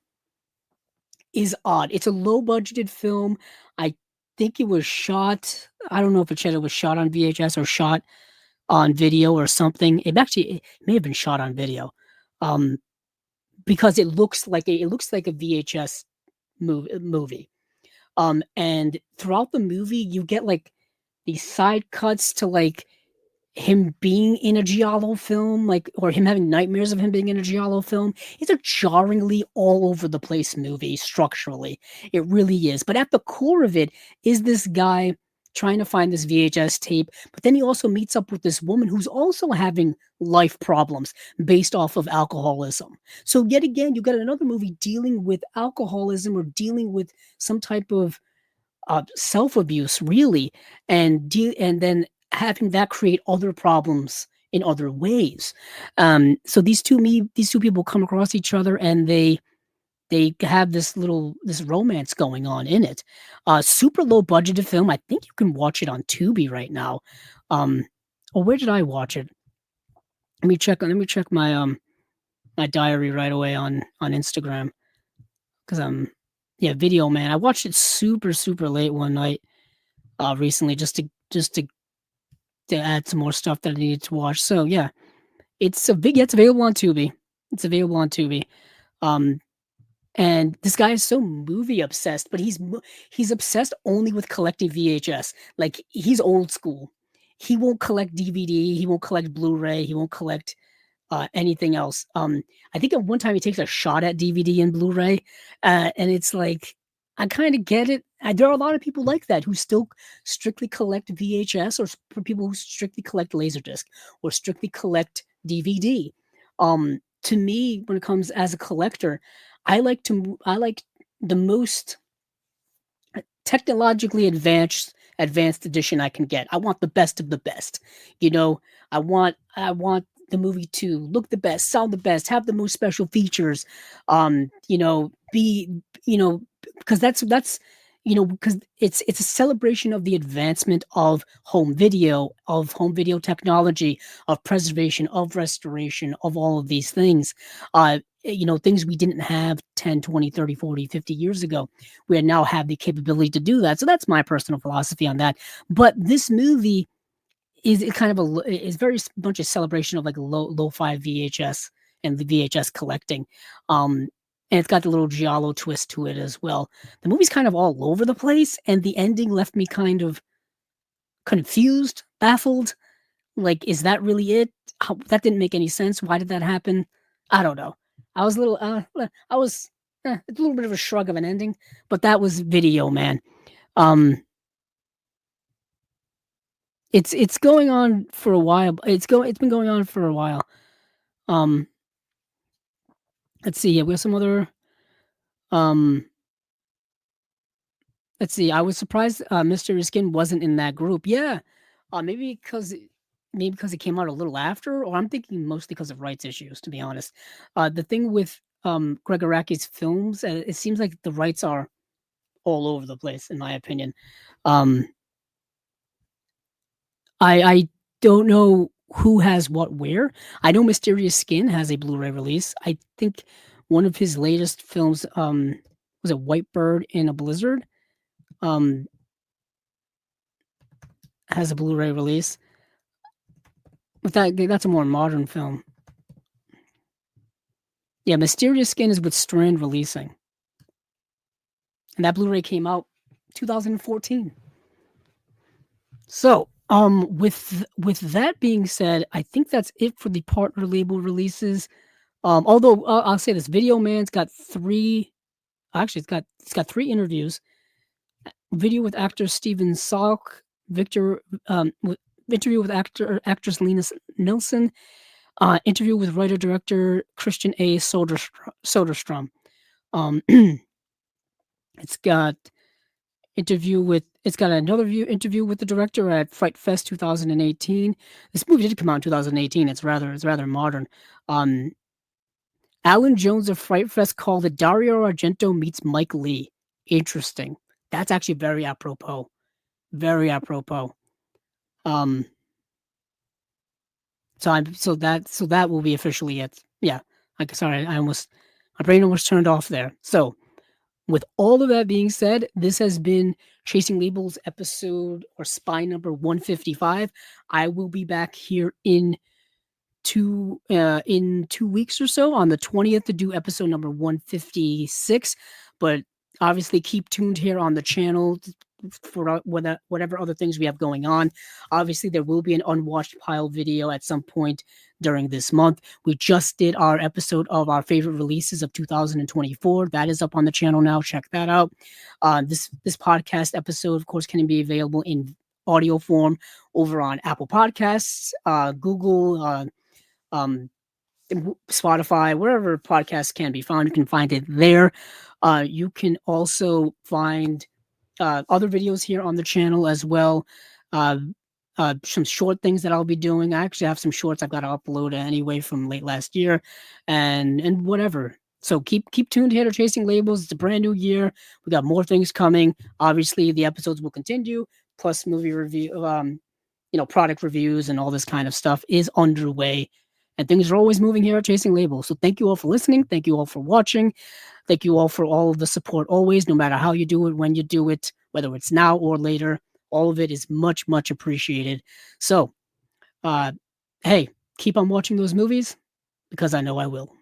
is odd. It's a low-budgeted film. I think it was shot. I don't know if it was shot on VHS or shot on video or something. It may have been shot on video, because it looks like a VHS movie. And throughout the movie, you get like these side cuts to like him being in a giallo film, like, or him having nightmares of him being in a giallo film. It's a jarringly all over the place movie structurally. It really is. But at the core of it is this guy trying to find this VHS tape, but then he also meets up with this woman who's also having life problems based off of alcoholism. So yet again, you got another movie dealing with alcoholism or dealing with some type of self-abuse, really, and then having that create other problems in other ways. So these two people come across each other, and they have this romance going on in it. Super low budgeted film. I think you can watch it on Tubi right now. Or where did I watch it? Let me check my my diary right away on Instagram, because yeah, Video Man. I watched it super late one night recently, just to add some more stuff that I needed to watch. So yeah, it's available on Tubi. It's available on Tubi. And this guy is so movie obsessed, but he's obsessed only with collecting VHS. Like, he's old school. He won't collect DVD. He won't collect Blu-ray. He won't collect anything else. I think at one time he takes a shot at DVD and Blu-ray, and it's like, I kind of get it. There are a lot of people like that who still strictly collect VHS, or for people who strictly collect Laserdisc or strictly collect DVD. To me, when it comes as a collector, I like the most technologically advanced edition I can get. I want the best of the best. You know, I want the movie to look the best, sound the best, have the most special features. Because because it's a celebration of the advancement of home video technology, of preservation, of restoration, of all of these things. Things we didn't have 10, 20, 30, 40, 50 years ago. We now have the capability to do that. So that's my personal philosophy on that. But this movie is kind of is very much a celebration of like lo-fi VHS and the VHS collecting. And it's got the little giallo twist to it as well. The movie's kind of all over the place, and the ending left me kind of confused, baffled. Like, is that really it? That didn't make any sense. Why did that happen? I don't know. I was a little, it's a little bit of a shrug of an ending, but that was Video Man. It's going on for a while. It's been going on for a while. Let's see. Yeah, we have some other. Let's see. I was surprised Mystery Skin wasn't in that group. Yeah, maybe because it came out a little after, or I'm thinking mostly because of rights issues. To be honest, the thing with Greg Araki's films, it seems like the rights are all over the place, in my opinion. I don't know who has what where. I know Mysterious Skin has a Blu-ray release. I think one of his latest films, was it White Bird in a Blizzard, has a Blu-ray release. But that's a more modern film. Yeah, Mysterious Skin is with Strand Releasing. And that Blu-ray came out 2014. So, with that being said, I think that's it for the partner label releases. Although I'll say this, Video Man's got 3 Actually, it's got 3 interviews. Video with actor Steven Salk, interview with actress Lena Nilsson, interview with writer-director Christian A. Soderstrom. It's got another interview with the director at Fright Fest 2018. This movie did come out in 2018. It's rather modern. Alan Jones of Fright Fest called it Dario Argento meets Mike Lee. Interesting. That's actually very apropos. Very apropos. So that will be officially it. Yeah. Sorry, my brain almost turned off there. So, with all of that being said, this has been Chasing Labels episode or spy number 155. I will be back here in 2 weeks or so on the 20th to do episode number 156. But obviously, keep tuned here on the channel for whatever other things we have going on. Obviously, there will be an unwatched pile video at some point during this month. We just did our episode of our favorite releases of 2024. That is up on the channel now. Check that out. This podcast episode, of course, can be available in audio form over on Apple Podcasts, Google, Spotify, wherever podcasts can be found. You can find it there. You can also find other videos here on the channel as well. Some short things that I'll be doing. I actually have some shorts I've got to upload anyway from late last year, and whatever. So keep tuned here to Chasing Labels. It's a brand new year. We got more things coming. Obviously, the episodes will continue. Plus, movie review, product reviews and all this kind of stuff is underway. And things are always moving here at Chasing Labels. So thank you all for listening. Thank you all for watching. Thank you all for all of the support always, no matter how you do it, when you do it, whether it's now or later. All of it is much, much appreciated. So, hey, keep on watching those movies because I know I will.